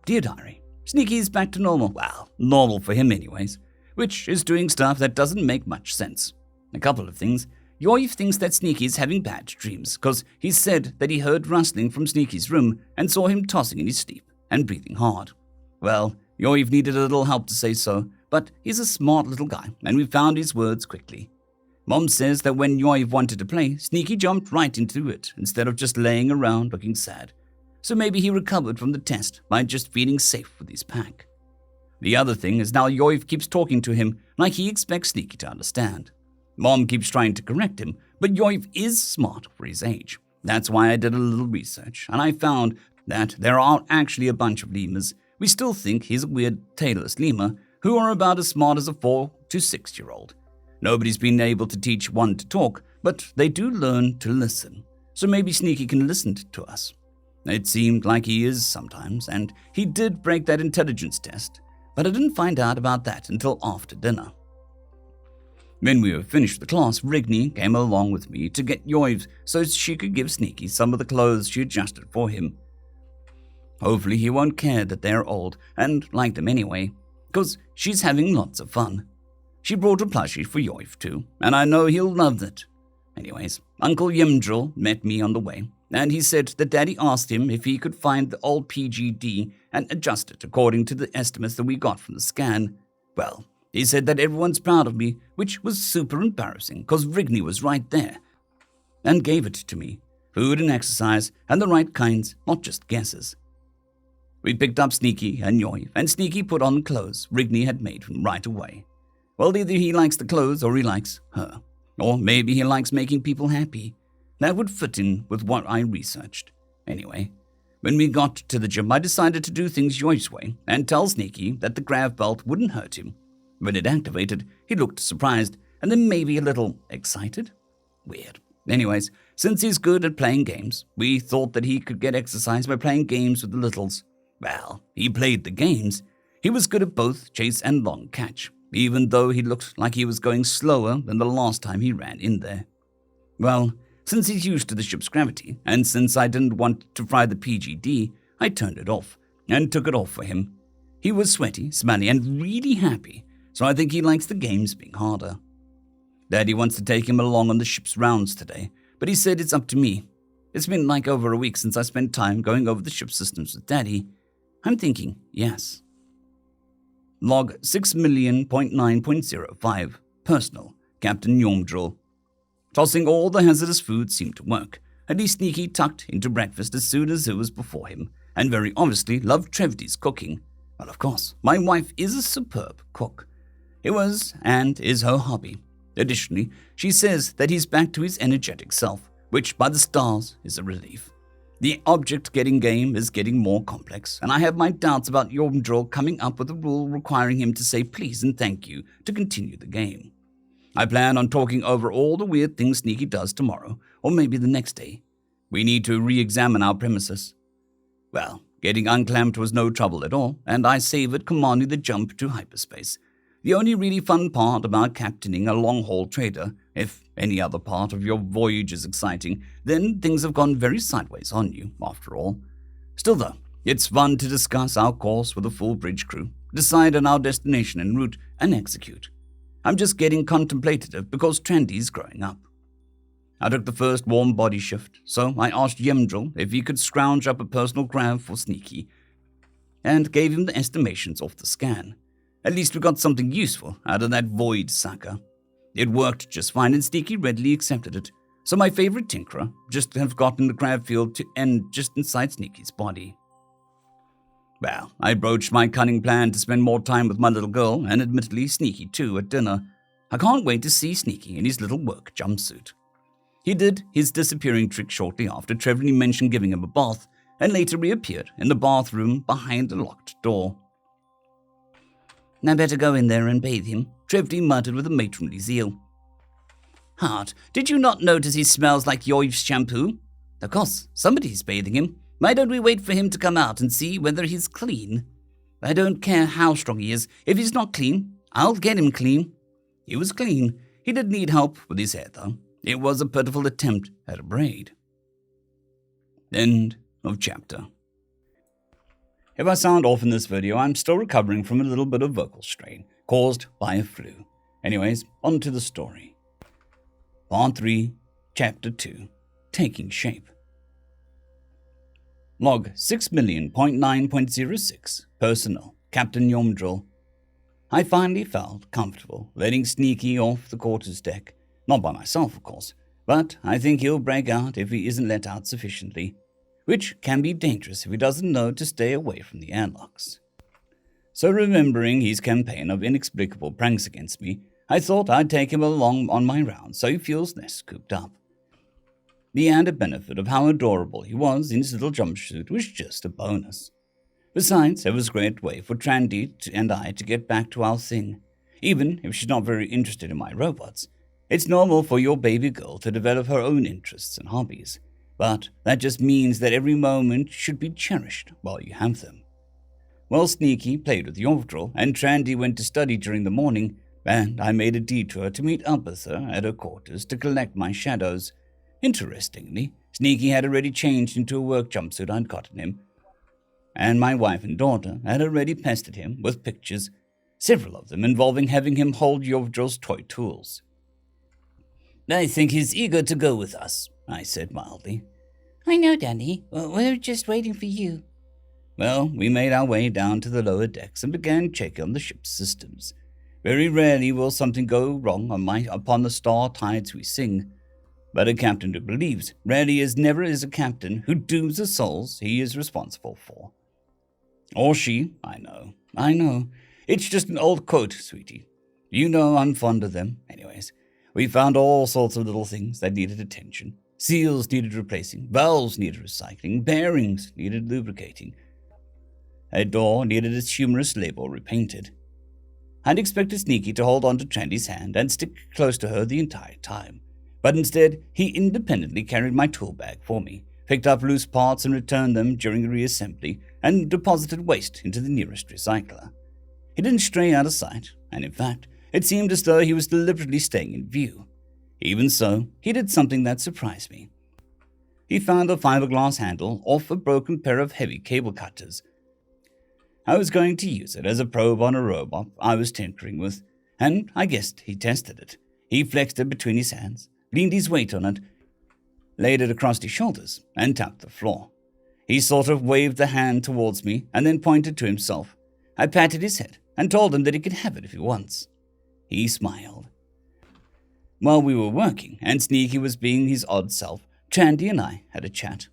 Dear Diary, Sneaky's back to normal. Well, normal for him anyways, which is doing stuff that doesn't make much sense. A couple of things. Yoiv thinks that Sneaky's having bad dreams, because he said that he heard rustling from Sneaky's room and saw him tossing in his sleep and breathing hard. Well, Yoiv needed a little help to say so, but he's a smart little guy, and we found his words quickly. Mom says that when Yoiv wanted to play, Sneaky jumped right into it instead of just laying around looking sad. So maybe he recovered from the test by just feeling safe with his pack. The other thing is now Yoiv keeps talking to him like he expects Sneaky to understand. Mom keeps trying to correct him, but Yoiv is smart for his age. That's why I did a little research, and I found that there are actually a bunch of lemurs. We still think he's a weird tailless lemur who are about as smart as a 4 to 6-year-old. Nobody's been able to teach one to talk, but they do learn to listen. So maybe Sneaky can listen to us. It seemed like he is sometimes, and he did break that intelligence test, but I didn't find out about that until after dinner. When we were finished the class, Rigney came along with me to get Yoiv so she could give Sneaky some of the clothes she adjusted for him. Hopefully he won't care that they're old, and like them anyway, because she's having lots of fun. She brought a plushie for Yoiv too, and I know he'll love it. Anyways, Uncle Yimdril met me on the way, and he said that Daddy asked him if he could find the old PGD and adjust it according to the estimates that we got from the scan. Well, he said that everyone's proud of me, which was super embarrassing because Rigney was right there and gave it to me. Food and exercise and the right kinds, not just guesses. We picked up Sneaky and Yoiv, and Sneaky put on clothes Rigney had made him right away. Well, either he likes the clothes or he likes her. Or maybe he likes making people happy. That would fit in with what I researched. Anyway, when we got to the gym, I decided to do things Yoiv's way and tell Sneaky that the grav belt wouldn't hurt him. When it activated, he looked surprised and then maybe a little excited. Weird. Anyways, since he's good at playing games, we thought that he could get exercise by playing games with the littles. Well, he played the games. He was good at both chase and long catch, even though he looked like he was going slower than the last time he ran in there. Well, since he's used to the ship's gravity, and since I didn't want to fry the PGD, I turned it off and took it off for him. He was sweaty, smelly, and really happy, so I think he likes the games being harder. Daddy wants to take him along on the ship's rounds today, but he said it's up to me. It's been like over a week since I spent time going over the ship systems with Daddy. I'm thinking, yes. Log 6,000,9.05. Personal. Captain Yomdril. Tossing all the hazardous food seemed to work. At least Sneaky tucked into breakfast as soon as it was before him, and very obviously loved Trevdy's cooking. Well, of course, my wife is a superb cook. It was and is her hobby. Additionally, she says that he's back to his energetic self, which by the stars is a relief. The object getting game is getting more complex, and I have my doubts about Yomdril coming up with a rule requiring him to say please and thank you to continue the game. I plan on talking over all the weird things Sneaky does tomorrow, or maybe the next day. We need to re-examine our premises. Well, getting unclamped was no trouble at all, and I savored commanding the jump to hyperspace. The only really fun part about captaining a long-haul trader, if any other part of your voyage is exciting, then things have gone very sideways on you, after all. Still though, it's fun to discuss our course with a full bridge crew, decide on our destination en route, and execute. I'm just getting contemplative because Trendy's growing up. I took the first warm body shift, so I asked Yemdril if he could scrounge up a personal grav for Sneaky, and gave him the estimations off the scan. At least we got something useful out of that void sucker. It worked just fine and Sneaky readily accepted it, so my favorite tinkerer just have gotten the grav field to end just inside Sneaky's body. Well, I broached my cunning plan to spend more time with my little girl, and admittedly Sneaky too, at dinner. I can't wait to see Sneaky in his little work jumpsuit. He did his disappearing trick shortly after Trevny mentioned giving him a bath, and later reappeared in the bathroom behind a locked door. I better go in there and bathe him, Trevny muttered with a matronly zeal. Hart, did you not notice he smells like Yoiv's shampoo? Of course, somebody's bathing him. Why don't we wait for him to come out and see whether he's clean? I don't care how strong he is. If he's not clean, I'll get him clean. He was clean. He did need help with his hair, though. It was a pitiful attempt at a braid. End of chapter. If I sound off in this video, I'm still recovering from a little bit of vocal strain caused by a flu. Anyways, on to the story. Part 3, Chapter 2, Taking Shape. Log 6,000,9.06, Personnel, Captain Yomdrill. I finally felt comfortable letting Sneaky off the quarters deck. Not by myself, of course, but I think he'll break out if he isn't let out sufficiently, which can be dangerous if he doesn't know to stay away from the airlocks. So remembering his campaign of inexplicable pranks against me, I thought I'd take him along on my rounds so he feels less cooped up. The added benefit of how adorable he was in his little jumpsuit was just a bonus. Besides, it was a great way for Trandy and I to get back to our thing. Even if she's not very interested in my robots, it's normal for your baby girl to develop her own interests and hobbies, but that just means that every moment should be cherished while you have them. While Sneaky played with Yovdril and Trandy went to study during the morning, and I made a detour to meet up with her at her quarters to collect my shadows. Interestingly, Sneaky had already changed into a work jumpsuit I'd gotten him, and my wife and daughter had already pestered him with pictures, several of them involving having him hold Yovdril's toy tools. I think he's eager to go with us, I said mildly. I know, Danny. We're just waiting for you. Well, we made our way down to the lower decks and began checking on the ship's systems. Very rarely will something go wrong upon the star tides we sing, but a captain who believes rarely is never is a captain who dooms the souls he is responsible for. Or she, I know. It's just an old quote, sweetie. You know I'm fond of them. Anyways, we found all sorts of little things that needed attention. Seals needed replacing, valves needed recycling, bearings needed lubricating. A door needed its humorous label repainted. I'd expected Sneaky to hold on to Trandy's hand and stick close to her the entire time, but instead he independently carried my tool bag for me, picked up loose parts and returned them during reassembly, and deposited waste into the nearest recycler. He didn't stray out of sight, and in fact, it seemed as though he was deliberately staying in view. Even so, he did something that surprised me. He found the fiberglass handle off a broken pair of heavy cable cutters. I was going to use it as a probe on a robot I was tinkering with, and I guessed he tested it. He flexed it between his hands, leaned his weight on it, laid it across his shoulders, and tapped the floor. He sort of waved the hand towards me and then pointed to himself. I patted his head and told him that he could have it if he wants. He smiled. While we were working and Sneaky was being his odd self, Trandy and I had a chat.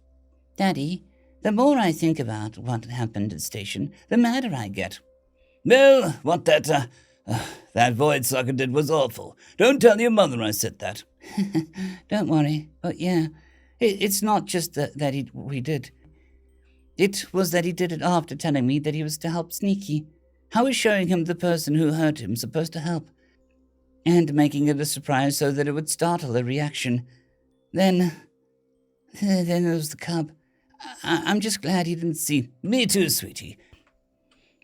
Daddy, the more I think about what happened at the station, the madder I get. Well, what that void sucker did was awful. Don't tell your mother I said that. Don't worry. But yeah, it's not just we did. It was that he did it after telling me that he was to help Sneaky. How is showing him the person who hurt him supposed to help? And making it a surprise so that it would startle a reaction. Then there was the cub. I'm just glad he didn't see. Me too, sweetie.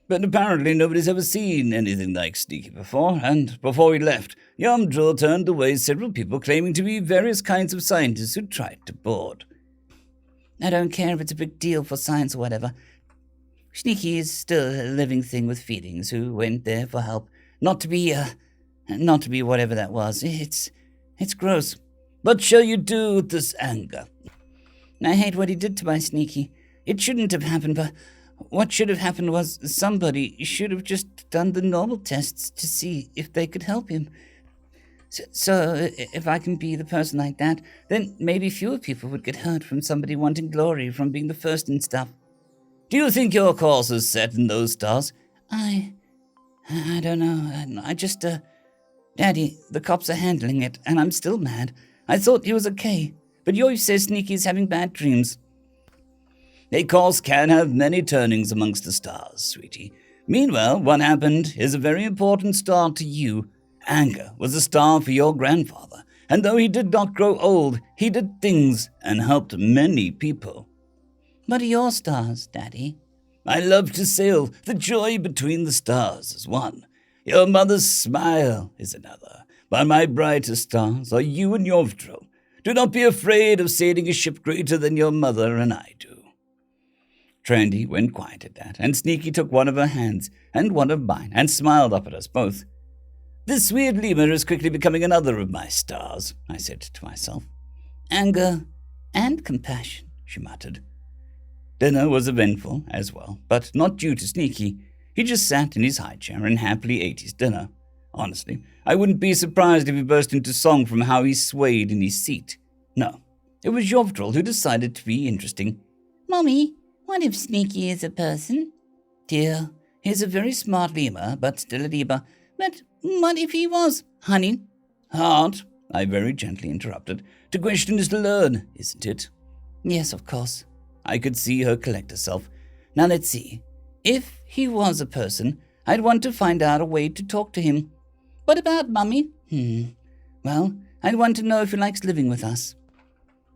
But apparently nobody's ever seen anything like Sneaky before, and before we left, Yomdrill turned away several people claiming to be various kinds of scientists who tried to board. I don't care if it's a big deal for science or whatever. Sneaky is still a living thing with feelings who went there for help, not to be whatever that was. It's gross. What shall you do with this anger? I hate what he did to my Sneaky. It shouldn't have happened, but what should have happened was somebody should have just done the normal tests to see if they could help him. So if I can be the person like that, then maybe fewer people would get hurt from somebody wanting glory from being the first and stuff. Do you think your course is set in those stars? I don't know. I just, Daddy, the cops are handling it, and I'm still mad. I thought he was okay, but Yoy says Sneaky's having bad dreams. A course can have many turnings amongst the stars, sweetie. Meanwhile, what happened is a very important star to you. Anger was a star for your grandfather, and though he did not grow old, he did things and helped many people. What are your stars, Daddy? I love to sail. The joy between the stars is one. Your mother's smile is another. But my brightest stars are you and Yovdril. Do not be afraid of sailing a ship greater than your mother and I do. Trandy went quiet at that, and Sneaky took one of her hands and one of mine and smiled up at us both. This weird lemur is quickly becoming another of my stars, I said to myself. Anger and compassion, she muttered. Dinner was eventful as well, but not due to Sneaky. He just sat in his high chair and happily ate his dinner. Honestly, I wouldn't be surprised if he burst into song from how he swayed in his seat. No, it was Yovdril who decided to be interesting. Mommy, what if Sneaky is a person? Dear, he's a very smart lemur, but still a lemur. But what if he was, honey? Heart, I very gently interrupted. To question is to learn, isn't it? Yes, of course. I could see her collect herself. Now let's see. If he was a person, I'd want to find out a way to talk to him. What about Mummy? Well, I'd want to know if he likes living with us.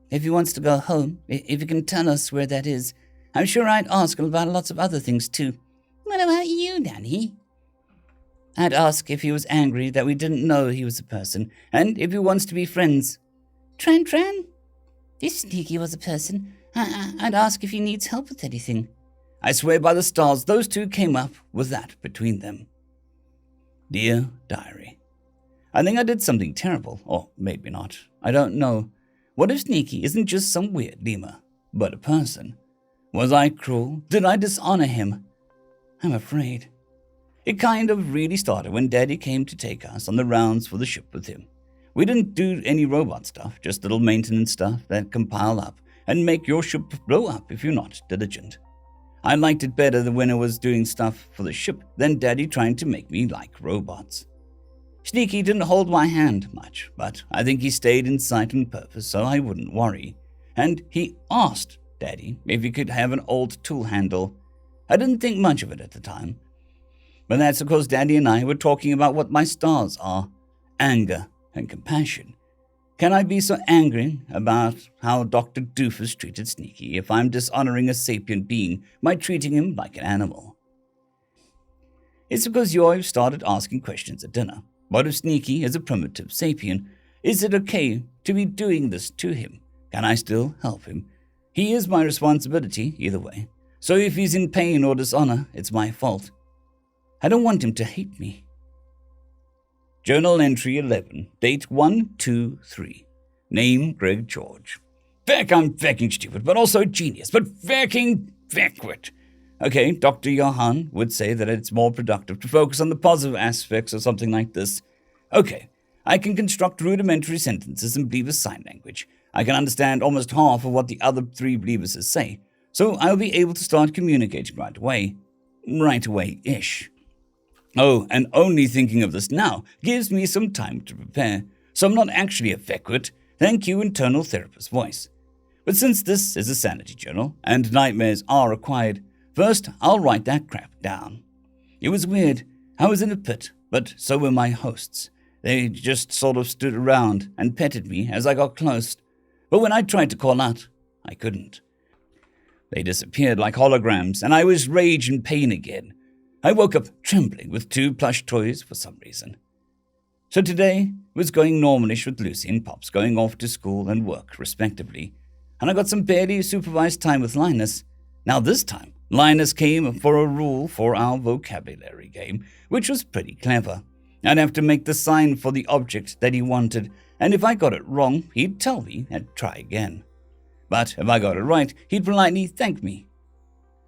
If he wants to go home, if he can tell us where that is. I'm sure I'd ask him about lots of other things too. What about you, Daddy? I'd ask if he was angry that we didn't know he was a person, and if he wants to be friends. Tran? If Sneaky was a person, I'd ask if he needs help with anything. I swear by the stars those two came up with that between them. Dear Diary, I think I did something terrible, or maybe not. I don't know. What if Sneaky isn't just some weird lemur, but a person? Was I cruel? Did I dishonor him? I'm afraid. It kind of really started when Daddy came to take us on the rounds for the ship with him. We didn't do any robot stuff, just little maintenance stuff that can pile up and make your ship blow up if you're not diligent. I liked it better than when I was doing stuff for the ship than Daddy trying to make me like robots. Sneaky didn't hold my hand much, but I think he stayed in sight on purpose so I wouldn't worry. And he asked Daddy if he could have an old tool handle. I didn't think much of it at the time. But that's because Daddy and I were talking about what my stars are. Anger and compassion. Can I be so angry about how Dr. Doofus treated Sneaky if I'm dishonoring a sapient being by treating him like an animal? It's because Yoy started asking questions at dinner. What if Sneaky is a primitive sapient? Is it okay to be doing this to him? Can I still help him? He is my responsibility either way. So if he's in pain or dishonor, it's my fault. I don't want him to hate me. Journal entry 11, date 1/2/3. Name Greg George. Feck, I'm fecking stupid, but also a genius, but fecking feckwit. Okay, Dr. Johan would say that it's more productive to focus on the positive aspects of something like this. Okay, I can construct rudimentary sentences in Bleaver's sign language. I can understand almost half of what the other 3 Bleavers say, so I'll be able to start communicating right away. Right away-ish. Oh, and only thinking of this now gives me some time to prepare, so I'm not actually a feckwit. Thank you, internal therapist voice. But since this is a sanity journal, and nightmares are required, first I'll write that crap down. It was weird. I was in a pit, but so were my hosts. They just sort of stood around and petted me as I got close. But when I tried to call out, I couldn't. They disappeared like holograms, and I was rage and pain again. I woke up trembling with 2 plush toys for some reason. So today was going normalish with Lucy and Pops going off to school and work, respectively. And I got some barely supervised time with Linus. Now this time, Linus came for a rule for our vocabulary game, which was pretty clever. I'd have to make the sign for the object that he wanted, and if I got it wrong, he'd tell me and try again. But if I got it right, he'd politely thank me.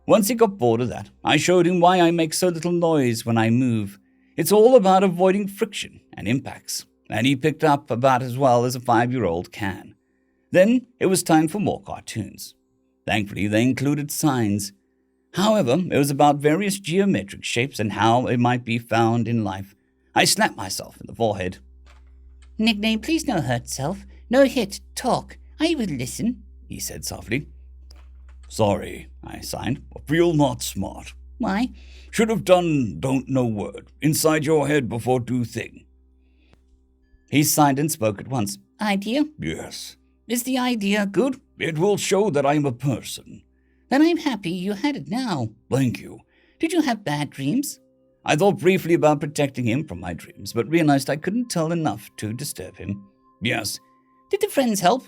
Once he got bored of that, I showed him why I make so little noise when I move. It's all about avoiding friction and impacts, and he picked up about as well as a 5-year-old can. Then it was time for more cartoons. Thankfully, they included signs. However, it was about various geometric shapes and how it might be found in life. I slapped myself in the forehead. Nickname, please no hurt self. No hit, talk. I will listen, he said softly. Sorry, I signed. Feel not smart. Why? Should have done don't know word. Inside your head before do thing. He signed and spoke at once. Idea? Yes. Is the idea good? It will show that I am a person. Then I'm happy you had it now. Thank you. Did you have bad dreams? I thought briefly about protecting him from my dreams, but realized I couldn't tell enough to disturb him. Yes. Did the friends help?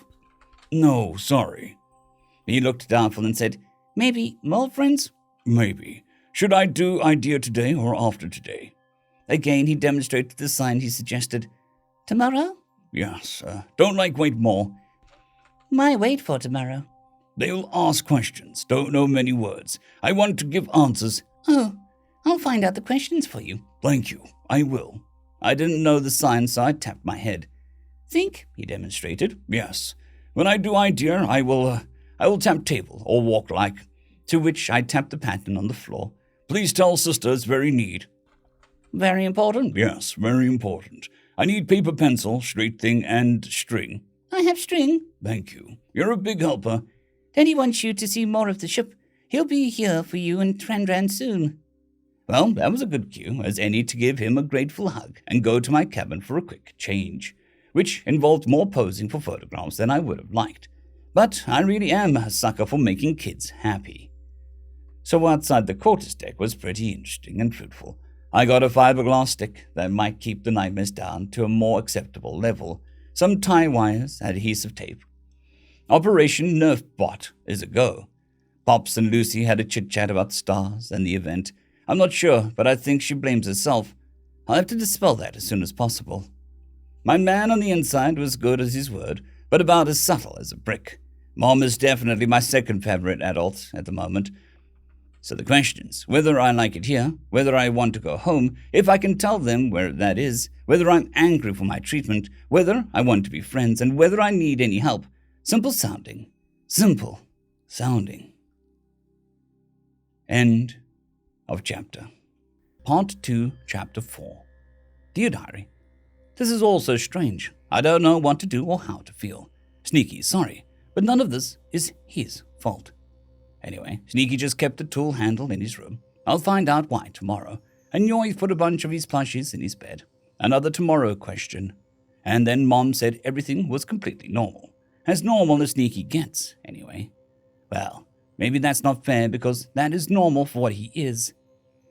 No, sorry. He looked doubtful and said, Maybe more friends? Maybe. Should I do idea today or after today? Again, he demonstrated the sign he suggested. Tomorrow? Yes, don't like wait more. Why wait for tomorrow? They'll ask questions, don't know many words. I want to give answers. Oh, I'll find out the questions for you. Thank you, I will. I didn't know the sign, so I tapped my head. Think, he demonstrated. Yes. When I do idea, I will tap table or walk like. To which I tapped the pattern on the floor. Please tell sister it's very neat. Very important? Yes, very important. I need paper, pencil, straight thing, and string. I have string. Thank you. You're a big helper. Daddy wants you to see more of the ship. He'll be here for you in Trandran soon. Well, that was a good cue as any to give him a grateful hug and go to my cabin for a quick change, which involved more posing for photographs than I would have liked. But I really am a sucker for making kids happy. So outside the quarters deck was pretty interesting and fruitful. I got a fiberglass stick that might keep the nightmares down to a more acceptable level, some tie wires, adhesive tape. Operation Nerf Bot is a go. Pops and Lucy had a chit-chat about stars and the event. I'm not sure, but I think she blames herself. I'll have to dispel that as soon as possible. My man on the inside was good as his word, but about as subtle as a brick. Mom is definitely my second favorite adult at the moment. So the questions, whether I like it here, whether I want to go home, if I can tell them where that is, whether I'm angry for my treatment, whether I want to be friends, and whether I need any help. Simple sounding. Simple sounding. End of chapter. Part 2, Chapter 4. Dear Diary, this is all so strange. I don't know what to do or how to feel. Sneaky is sorry, but none of this is his fault. Anyway, Sneaky just kept the tool handle in his room. I'll find out why tomorrow. And Yoy put a bunch of his plushies in his bed. Another tomorrow question. And then Mom said everything was completely normal. As normal as Sneaky gets, anyway. Well, maybe that's not fair because that is normal for what he is.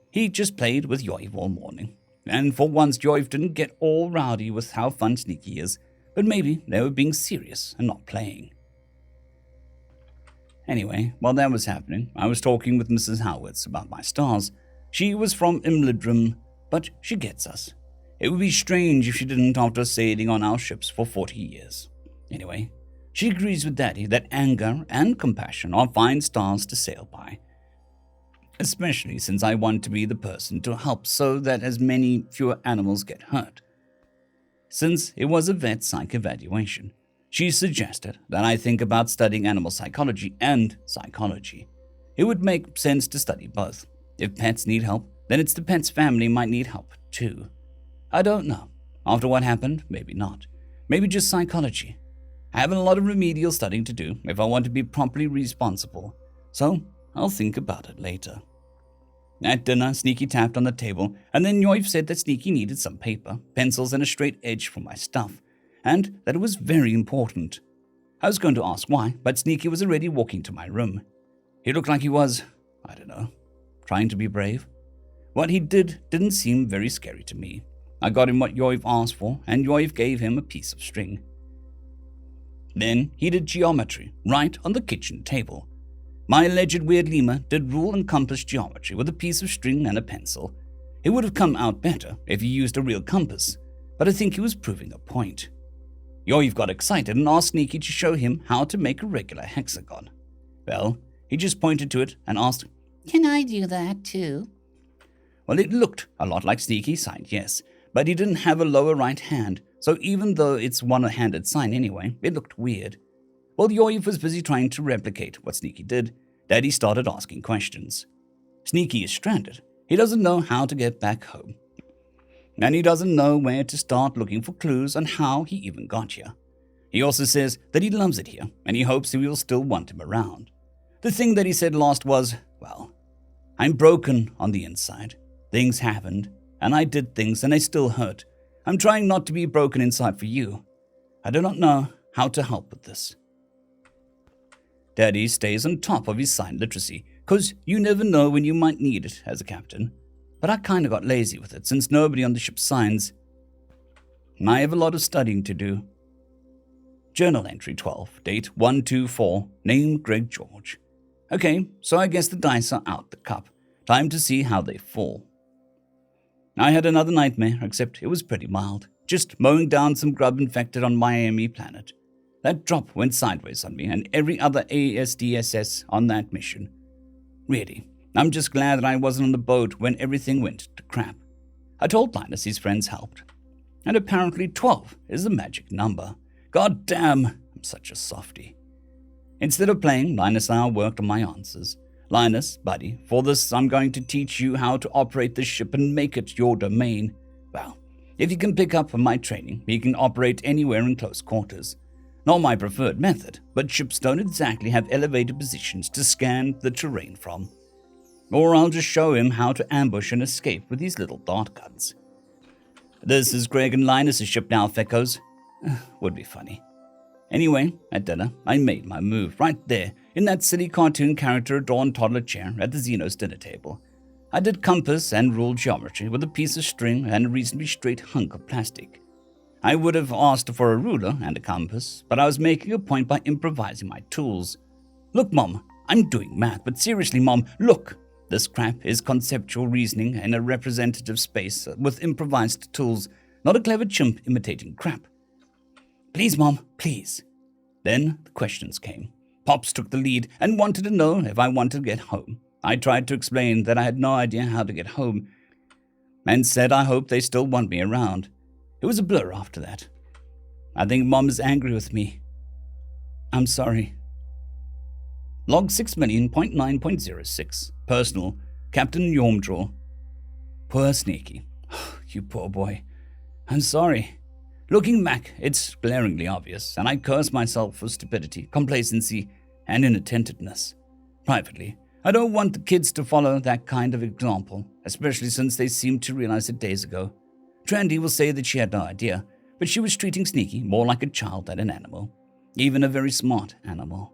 He just played with Yoiv all morning. And for once Yoiv didn't get all rowdy with how fun Sneaky is. But maybe they were being serious and not playing. Anyway, while that was happening, I was talking with Mrs. Howitz about my stars. She was from Imladrum, but she gets us. It would be strange if she didn't after sailing on our ships for 40 years. Anyway, she agrees with Daddy that anger and compassion are fine stars to sail by. Especially since I want to be the person to help so that as many fewer animals get hurt. Since it was a vet psych evaluation, she suggested that I think about studying animal psychology and psychology. It would make sense to study both. If pets need help, then it's the pet's family might need help too. I don't know. After what happened, maybe not. Maybe just psychology. I have a lot of remedial studying to do if I want to be properly responsible, so I'll think about it later. At dinner, Sneaky tapped on the table, and then Yoiv said that Sneaky needed some paper, pencils, and a straight edge for my stuff, and that it was very important. I was going to ask why, but Sneaky was already walking to my room. He looked like he was, I don't know, trying to be brave. What he did didn't seem very scary to me. I got him what Yoiv asked for, and Yoiv gave him a piece of string. Then he did geometry, right on the kitchen table. My alleged weird lemur did rule and compass geometry with a piece of string and a pencil. It would have come out better if he used a real compass, but I think he was proving a point. Yoiv got excited and asked Sneaky to show him how to make a regular hexagon. Well, he just pointed to it and asked, Can I do that too? Well, it looked a lot like Sneaky signed yes, but he didn't have a lower right hand, so even though it's one-handed sign anyway, it looked weird. While Yoiv was busy trying to replicate what Sneaky did, Daddy started asking questions. Sneaky is stranded. He doesn't know how to get back home. And he doesn't know where to start looking for clues on how he even got here. He also says that he loves it here, and he hopes we will still want him around. The thing that he said last was, well, I'm broken on the inside. Things happened, and I did things, and they still hurt. I'm trying not to be broken inside for you. I do not know how to help with this. Daddy stays on top of his sign literacy, 'cause you never know when you might need it as a captain. But I kinda got lazy with it since nobody on the ship signs. I have a lot of studying to do. Journal entry 12, date 124, name Greg George. Okay, so I guess the dice are out the cup. Time to see how they fall. I had another nightmare, except it was pretty mild. Just mowing down some grub infected on Miami Planet. That drop went sideways on me and every other ASDSS on that mission. Really, I'm just glad that I wasn't on the boat when everything went to crap. I told Linus his friends helped. And apparently 12 is the magic number. God damn, I'm such a softie. Instead of playing, Linus and I worked on my answers. Linus, buddy, for this I'm going to teach you how to operate the ship and make it your domain. Well, if you can pick up on my training, you can operate anywhere in close quarters. Not my preferred method, but ships don't exactly have elevated positions to scan the terrain from. Or I'll just show him how to ambush and escape with these little dart guns. This is Greg and Linus' ship now, feckos. Would be funny. Anyway, at dinner, I made my move right there, in that silly cartoon character-adorned toddler chair at the Xenos dinner table. I did compass and rule geometry with a piece of string and a reasonably straight hunk of plastic. I would have asked for a ruler and a compass, but I was making a point by improvising my tools. Look, Mom, I'm doing math, but seriously, Mom, look! This crap is conceptual reasoning in a representative space with improvised tools, not a clever chimp imitating crap. Please, Mom, please. Then the questions came. Pops took the lead and wanted to know if I wanted to get home. I tried to explain that I had no idea how to get home and said I hope they still want me around. It was a blur after that. I think Mom is angry with me. I'm sorry. Log 6,000.9.06. Personal. Captain Yormdraw. Poor Sneaky. You poor boy. I'm sorry. Looking back, it's glaringly obvious, and I curse myself for stupidity, complacency, and inattentiveness. Privately, I don't want the kids to follow that kind of example, especially since they seemed to realize it days ago. Trandy will say that she had no idea, but she was treating Sneaky more like a child than an animal, even a very smart animal.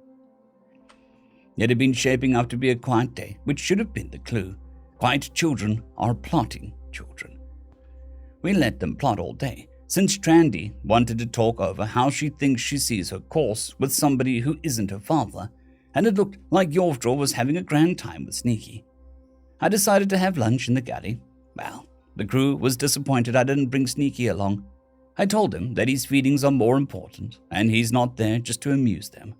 It had been shaping up to be a quiet day, which should have been the clue. Quiet children are plotting children. We let them plot all day, since Trandy wanted to talk over how she thinks she sees her course with somebody who isn't her father, and it looked like Yorvdraw was having a grand time with Sneaky. I decided to have lunch in the galley. Well, the crew was disappointed I didn't bring Sneaky along. I told him that his feelings are more important, and he's not there just to amuse them.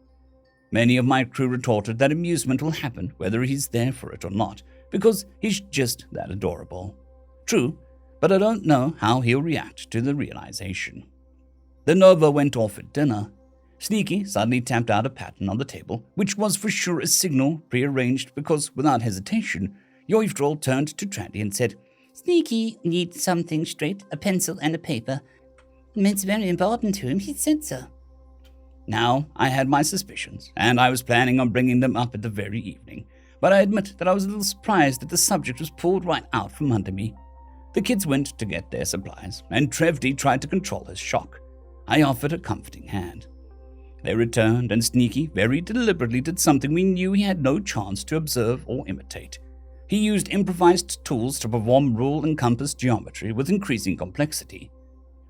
Many of my crew retorted that amusement will happen whether he's there for it or not, because he's just that adorable. True, but I don't know how he'll react to the realization. The Nova went off at dinner. Sneaky suddenly tapped out a pattern on the table, which was for sure a signal prearranged because, without hesitation, Yorvdraw turned to Trandy and said, Sneaky needs something straight, a pencil and a paper. It's very important to him, he said so. Now, I had my suspicions, and I was planning on bringing them up at the very evening, but I admit that I was a little surprised that the subject was pulled right out from under me. The kids went to get their supplies, and Trevdy tried to control his shock. I offered a comforting hand. They returned, and Sneaky very deliberately did something we knew he had no chance to observe or imitate. He used improvised tools to perform rule and compass geometry with increasing complexity.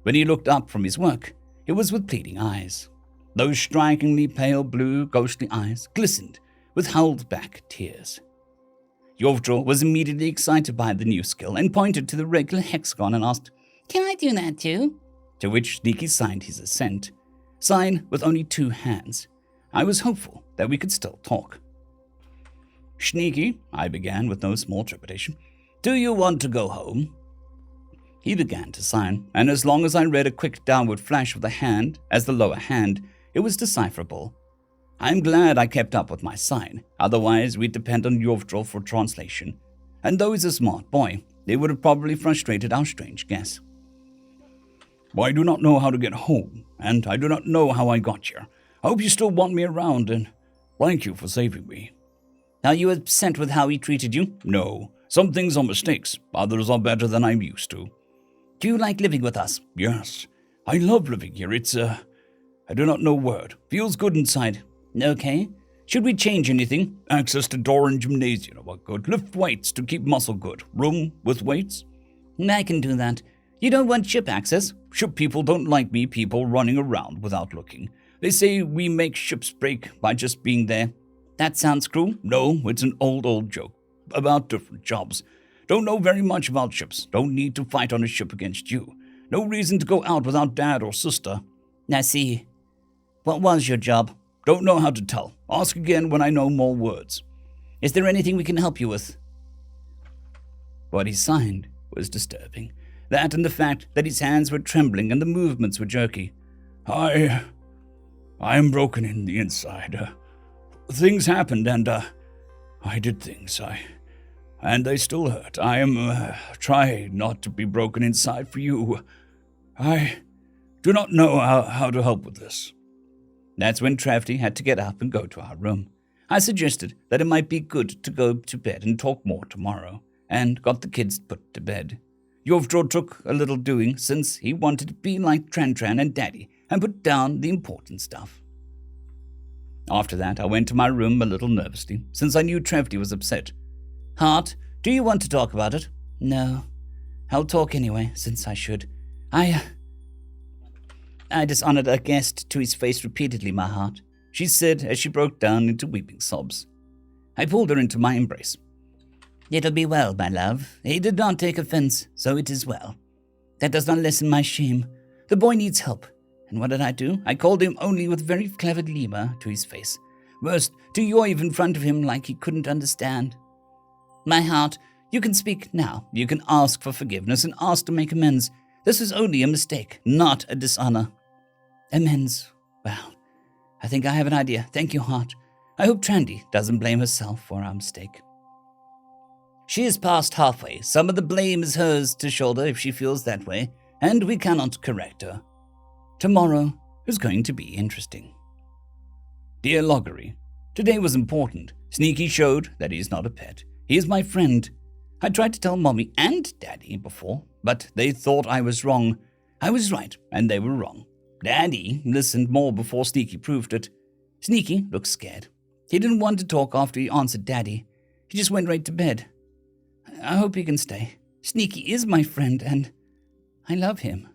When he looked up from his work, it was with pleading eyes. Those strikingly pale blue, ghostly eyes glistened with held-back tears. Yorvdraw was immediately excited by the new skill and pointed to the regular hexagon and asked, Can I do that too? To which Sneaky signed his assent. Sign with only 2 hands. I was hopeful that we could still talk. Sneaky, I began with no small trepidation, do you want to go home? He began to sign, and as long as I read a quick downward flash of the hand as the lower hand, it was decipherable. I'm glad I kept up with my sign, otherwise we'd depend on Yorvdraw for translation. And though he's a smart boy, it would have probably frustrated our strange guess. I do not know how to get home, and I do not know how I got here. I hope you still want me around, and thank you for saving me. Are you upset with how he treated you? No. Some things are mistakes, others are better than I'm used to. Do you like living with us? Yes. I love living here. I do not know word. Feels good inside. Okay. Should we change anything? Access to door and gymnasium are good. Lift weights to keep muscle good. Room with weights? I can do that. You don't want ship access? Ship people don't like me people running around without looking. They say we make ships break by just being there. That sounds cruel. No, it's an old joke about different jobs. Don't know very much about ships. Don't need to fight on a ship against you. No reason to go out without dad or sister. I see. What was your job? Don't know how to tell. Ask again when I know more words. Is there anything we can help you with? What he signed was disturbing. That and the fact that his hands were trembling and the movements were jerky. I am broken in the inside. Things happened and I did things. And they still hurt. I am trying not to be broken inside for you. I do not know how to help with this. That's when Travty had to get up and go to our room. I suggested that it might be good to go to bed and talk more tomorrow, and got the kids put to bed. Yovdro took a little doing since he wanted to be like Tran and Daddy and put down the important stuff. After that, I went to my room a little nervously, since I knew Travty was upset. Hart, do you want to talk about it? No. I'll talk anyway, since I should. I dishonored a guest to his face repeatedly, my heart, she said as she broke down into weeping sobs. I pulled her into my embrace. It'll be well, my love. He did not take offense, so it is well. That does not lessen my shame. The boy needs help. And what did I do? I called him only with very clever lemur to his face. Worst, to yoive in front of him like he couldn't understand. My heart, you can speak now. You can ask for forgiveness and ask to make amends. This is only a mistake, not a dishonor. Amends. Well, I think I have an idea. Thank you, Hart. I hope Trandy doesn't blame herself for our mistake. She is past halfway. Some of the blame is hers to shoulder if she feels that way, and we cannot correct her. Tomorrow is going to be interesting. Dear Loggery, today was important. Sneaky showed that he is not a pet. He is my friend. I tried to tell Mommy and Daddy before, but they thought I was wrong. I was right, and they were wrong. Daddy listened more before Sneaky proved it. Sneaky looked scared. He didn't want to talk after he answered Daddy. He just went right to bed. I hope he can stay. Sneaky is my friend, and I love him.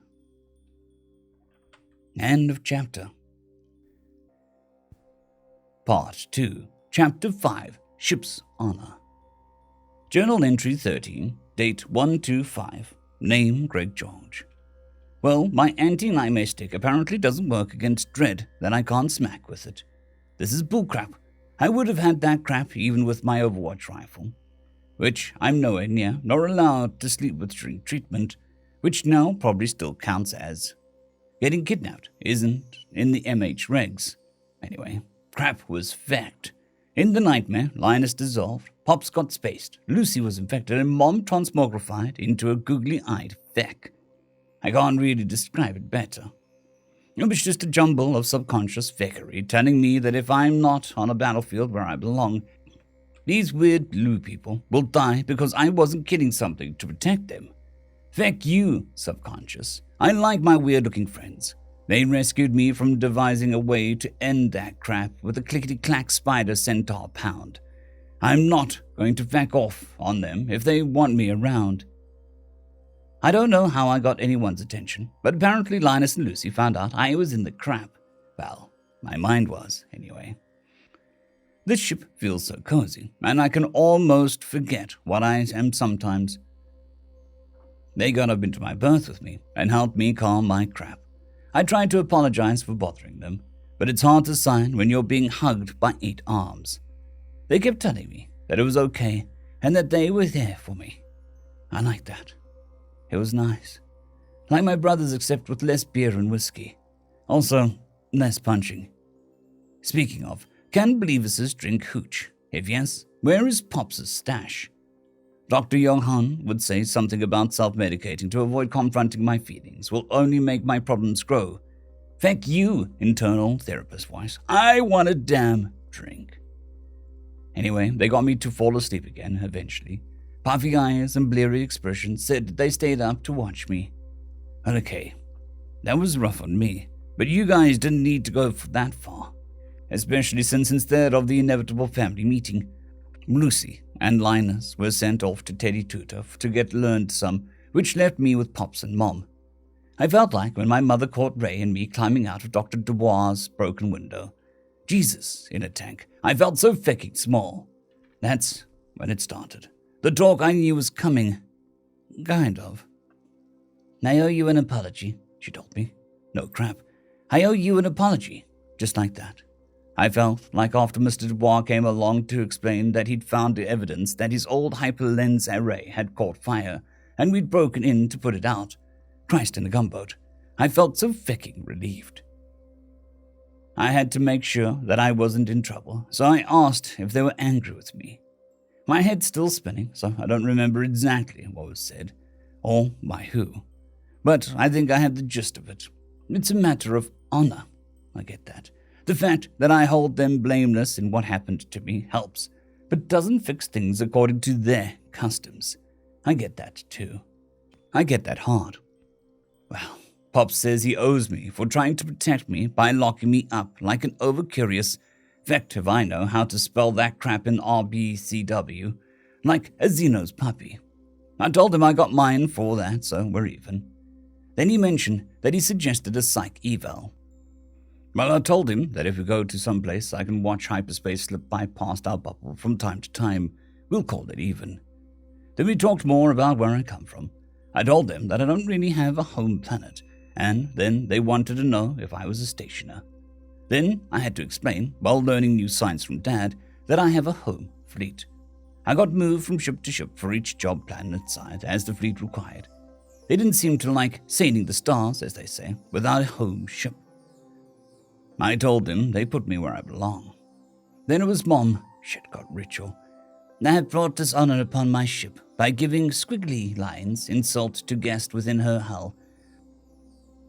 End of chapter. Part 2, Chapter 5, Ship's Honor. Journal Entry 13, date 125, name Greg George. Well, my anti-nightmare stick apparently doesn't work against dread, then I can't smack with it. This is bullcrap. I would have had that crap even with my Overwatch rifle, which I'm nowhere near, nor allowed to sleep with drink treatment, which now probably still counts as. Getting kidnapped isn't in the MH regs. Anyway, crap was fact. In the nightmare, Linus dissolved, Pops got spaced, Lucy was infected, and Mom transmogrified into a googly-eyed feck. I can't really describe it better. It was just a jumble of subconscious feckery telling me that if I'm not on a battlefield where I belong, these weird blue people will die because I wasn't killing something to protect them. Feck you, subconscious. I like my weird-looking friends. They rescued me from devising a way to end that crap with a clickety-clack spider centaur pound. I'm not going to back off on them if they want me around. I don't know how I got anyone's attention, but apparently Linus and Lucy found out I was in the crap. Well, my mind was, anyway. This ship feels so cozy, and I can almost forget what I am sometimes. They got up into my berth with me and helped me calm my crap. I tried to apologize for bothering them, but it's hard to sign when you're being hugged by 8 arms. They kept telling me that it was okay and that they were there for me. I liked that. It was nice. Like my brothers, except with less beer and whiskey. Also, less punching. Speaking of, can Believuses drink hooch? If yes, where is Pops' stash? Dr. Johan would say something about self-medicating to avoid confronting my feelings will only make my problems grow. Feck you, internal therapist voice. I want a damn drink. Anyway, they got me to fall asleep again, eventually. Puffy eyes and bleary expressions said they stayed up to watch me. Okay, that was rough on me, but you guys didn't need to go that far. especially since instead of the inevitable family meeting, Lucy and Linus were sent off to Teddy Tutor to get learned some, which left me with Pops and Mom. I felt like when my mother caught Ray and me climbing out of Dr. Dubois' broken window. Jesus, in a tank, I felt so fucking small. That's when it started. The talk I knew was coming. Kind of. I owe you an apology, she told me. No crap. I owe you an apology. Just like that. I felt like after Mr. Dubois came along to explain that he'd found the evidence that his old hyperlens array had caught fire, and we'd broken in to put it out. Christ in a gumboat. I felt so fucking relieved. I had to make sure that I wasn't in trouble, so I asked if they were angry with me. My head's still spinning, so I don't remember exactly what was said, or by who. But I think I had the gist of it. It's a matter of honor. I get that. The fact that I hold them blameless in what happened to me helps, but doesn't fix things according to their customs. I get that too. I get that hard. Well, Pop says he owes me for trying to protect me by locking me up like an overcurious, feck if I know how to spell that crap in RBCW, like a Xeno's puppy. I told him I got mine for that, so we're even. Then he mentioned that he suggested a psych eval. Well, I told him that if we go to some place I can watch hyperspace slip by past our bubble from time to time, we'll call it even. Then we talked more about where I come from. I told them that I don't really have a home planet, and then they wanted to know if I was a stationer. Then I had to explain, while learning new science from Dad, that I have a home fleet. I got moved from ship to ship for each job planet side as the fleet required. They didn't seem to like sailing the stars, as they say, without a home ship. I told them they put me where I belong. Then it was Mom. Shit got ritual. I have brought this honor upon my ship by giving squiggly lines insult to guest within her hull.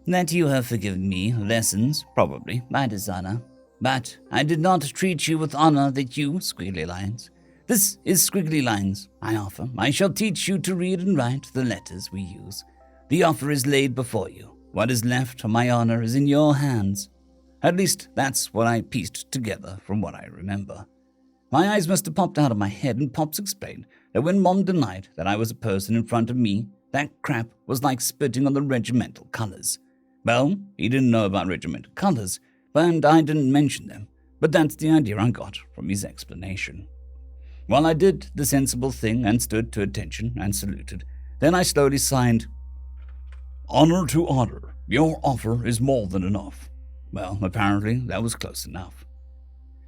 That you have forgiven me lessons, probably, by dishonor. But I did not treat you with honor that you, squiggly lines. This is squiggly lines I offer. I shall teach you to read and write the letters we use. The offer is laid before you. What is left of my honor is in your hands. At least that's what I pieced together from what I remember. My eyes must have popped out of my head, and Pops explained that when Mom denied that I was a person in front of me, that crap was like spitting on the regimental colors. Well, he didn't know about regimental colors, and I didn't mention them, but that's the idea I got from his explanation. Well, I did the sensible thing and stood to attention and saluted. Then I slowly signed, "Honor to honor. Your offer is more than enough." Well, apparently that was close enough.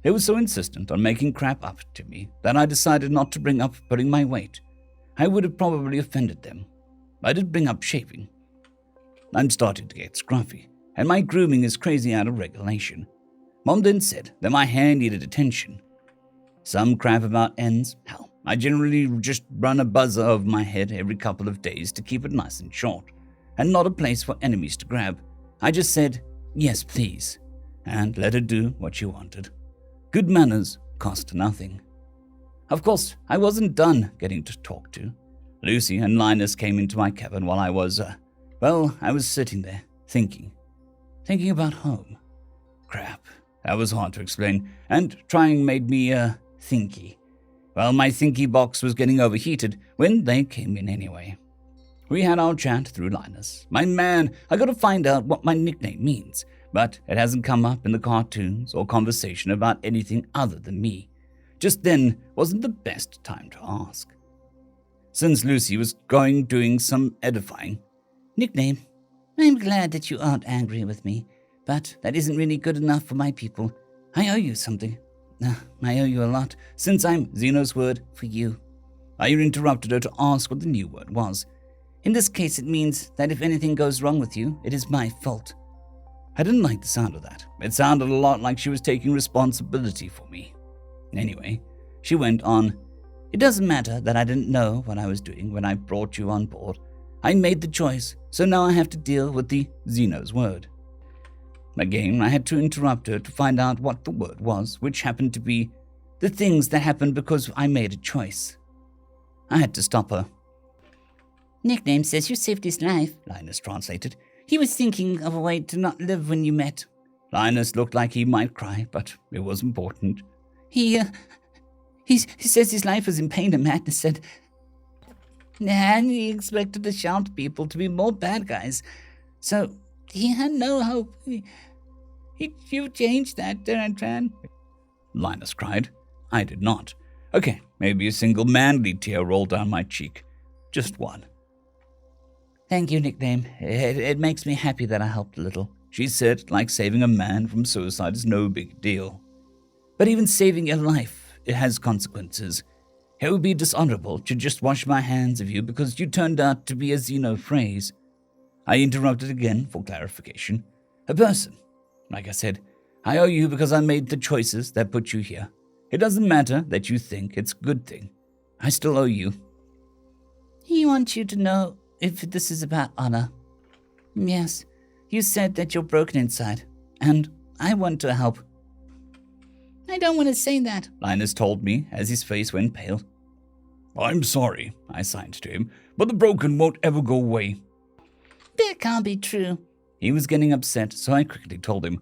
They were so insistent on making crap up to me that I decided not to bring up putting my weight. I would have probably offended them. I did bring up shaving. I'm starting to get scruffy, and my grooming is crazy out of regulation. Mom then said that my hair needed attention. Some crap about ends? Hell, I generally just run a buzzer over my head every couple of days to keep it nice and short, and not a place for enemies to grab. I just said, "Yes, please," and let her do what she wanted. Good manners cost nothing. Of course, I wasn't done getting to talk to. Lucy and Linus came into my cabin while I was sitting there, thinking about home. Crap, that was hard to explain, and trying made me, thinky. Well, my thinky box was getting overheated when they came in anyway. We had our chat through Linus. My man, I gotta find out what my nickname means, but it hasn't come up in the cartoons or conversation about anything other than me. Just then wasn't the best time to ask. Since Lucy was doing some edifying. Nickname? I'm glad that you aren't angry with me, but that isn't really good enough for my people. I owe you something. I owe you a lot, since I'm Xeno's word for you. I interrupted her to ask what the new word was. In this case, it means that if anything goes wrong with you, it is my fault. I didn't like the sound of that. It sounded a lot like she was taking responsibility for me. Anyway, she went on, "It doesn't matter that I didn't know what I was doing when I brought you on board. I made the choice, so now I have to deal with the Xeno's word." Again, I had to interrupt her to find out what the word was, which happened to be the things that happened because I made a choice. I had to stop her. "Nickname says you saved his life," Linus translated. "He was thinking of a way to not live when you met." Linus looked like he might cry, but it was important. He says his life was in pain and madness, and he expected the Shout people to be more bad guys. So he had no hope. You changed that, Duran. Linus cried. I did not. Okay, maybe a single manly tear rolled down my cheek. Just one. Thank you, nickname. It makes me happy that I helped a little, she said, like saving a man from suicide is no big deal. But even saving your life, it has consequences. It would be dishonorable to just wash my hands of you because you turned out to be a Xeno phrase. I interrupted again for clarification. A person. Like I said, I owe you because I made the choices that put you here. It doesn't matter that you think it's a good thing. I still owe you. He wants you to know if this is about honor. Yes, you said that you're broken inside, and I want to help. I don't want to say that, Linus told me as his face went pale. I'm sorry, I signed to him, but the broken won't ever go away. That can't be true. He was getting upset, so I quickly told him.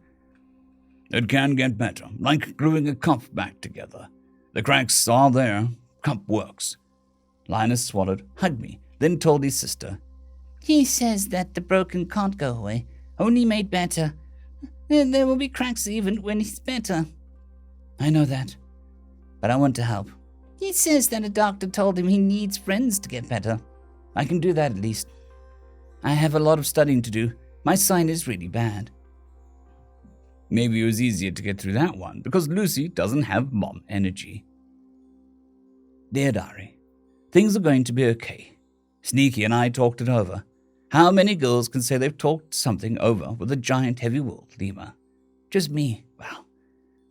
It can get better, like gluing a cup back together. The cracks are there. Cup works. Linus swallowed, hugged me, then told his sister. He says that the broken can't go away, only made better. There will be cracks even when he's better. I know that, but I want to help. He says that a doctor told him he needs friends to get better. I can do that at least. I have a lot of studying to do. My sign is really bad. Maybe it was easier to get through that one because Lucy doesn't have mom energy. Dear Diary, things are going to be okay. Sneaky and I talked it over. How many girls can say they've talked something over with a giant heavy-walled lemur? Just me. Well,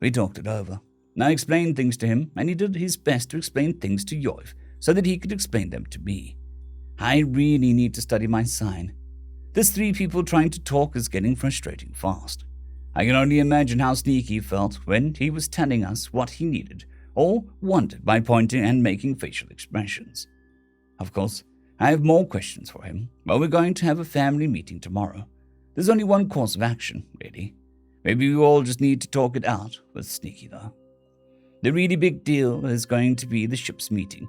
we talked it over. I explained things to him, and he did his best to explain things to Yoiv so that he could explain them to me. I really need to study my sign. This 3 people trying to talk is getting frustrating fast. I can only imagine how Sneaky felt when he was telling us what he needed or wanted by pointing and making facial expressions. Of course, I have more questions for him, but we're going to have a family meeting tomorrow. There's only one course of action, really. Maybe we all just need to talk it out with Sneaky, though. The really big deal is going to be the ship's meeting.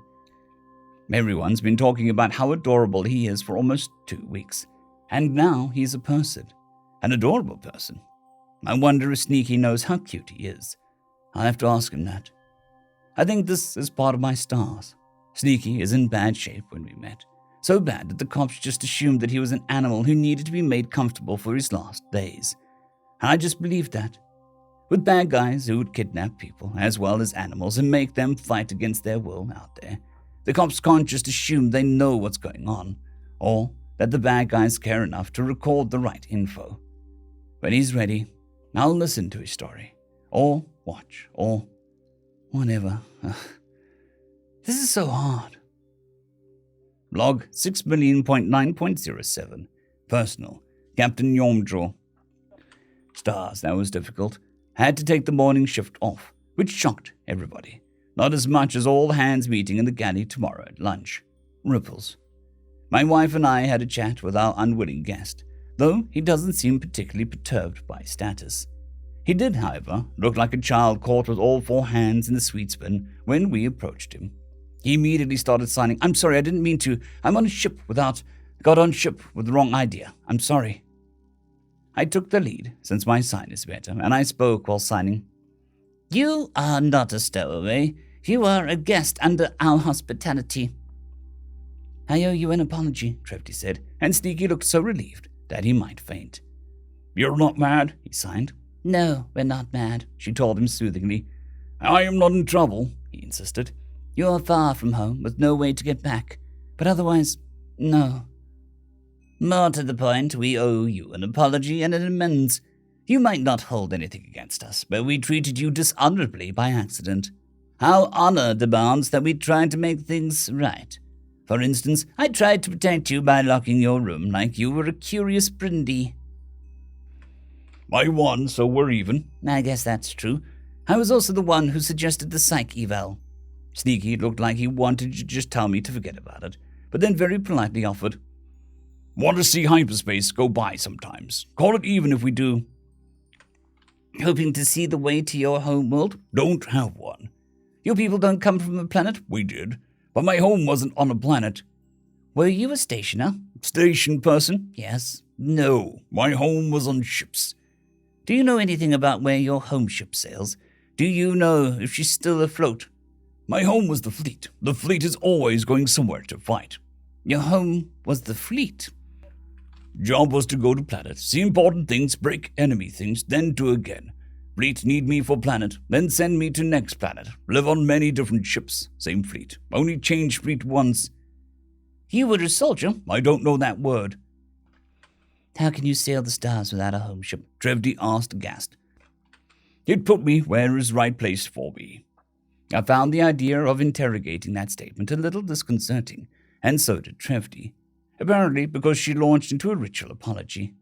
Everyone's been talking about how adorable he is for almost 2 weeks, and now he's a person, an adorable person. I wonder if Sneaky knows how cute he is. I'll have to ask him that. I think this is part of my stars. Sneaky is in bad shape when we met. So bad that the cops just assumed that he was an animal who needed to be made comfortable for his last days. And I just believed that. With bad guys who would kidnap people as well as animals and make them fight against their will out there, the cops can't just assume they know what's going on, or that the bad guys care enough to record the right info. When he's ready, I'll listen to his story, or watch, or whatever. This is so hard. Log 6,000,9.07. Personal. Captain Yomdro. Stars, that was difficult. Had to take the morning shift off, which shocked everybody. Not as much as all hands meeting in the galley tomorrow at lunch. Ripples. My wife and I had a chat with our unwilling guest, though he doesn't seem particularly perturbed by status. He did, however, look like a child caught with all 4 hands in the sweet spin when we approached him. He immediately started signing, I'm sorry, I didn't mean to. I'm on a ship got on ship with the wrong idea. I'm sorry. I took the lead, since my sign is better, and I spoke while signing. You are not a stowaway. You are a guest under our hospitality. I owe you an apology, Trevty said, and Sneaky looked so relieved that he might faint. You're not mad, he signed. No, we're not mad, she told him soothingly. I am not in trouble, he insisted. You're far from home, with no way to get back. But otherwise, no. More to the point, we owe you an apology and an amends. You might not hold anything against us, but we treated you dishonorably by accident. Our honor demands that we try to make things right. For instance, I tried to protect you by locking your room like you were a curious brindie. I won, so we're even. I guess that's true. I was also the one who suggested the psych eval. Sneaky looked like he wanted to just tell me to forget about it, but then very politely offered. Want to see hyperspace go by sometimes. Call it even if we do. hoping to see the way to your home world? Don't have one. Your people don't come from a planet? We did, but my home wasn't on a planet. Were you a stationer? Station person? Yes. No, my home was on ships. Do you know anything about where your home ship sails? Do you know if she's still afloat? My home was the fleet. The fleet is always going somewhere to fight. Your home was the fleet? Job was to go to planet, see important things, break enemy things, then do again. Fleet need me for planet, then send me to next planet. Live on many different ships, same fleet. Only change fleet once. You were a soldier? I don't know that word. How can you sail the stars without a home ship? Trevdy asked aghast. It put me where is right place for me. I found the idea of interrogating that statement a little disconcerting, and so did Trevdy, apparently because she launched into a ritual apology.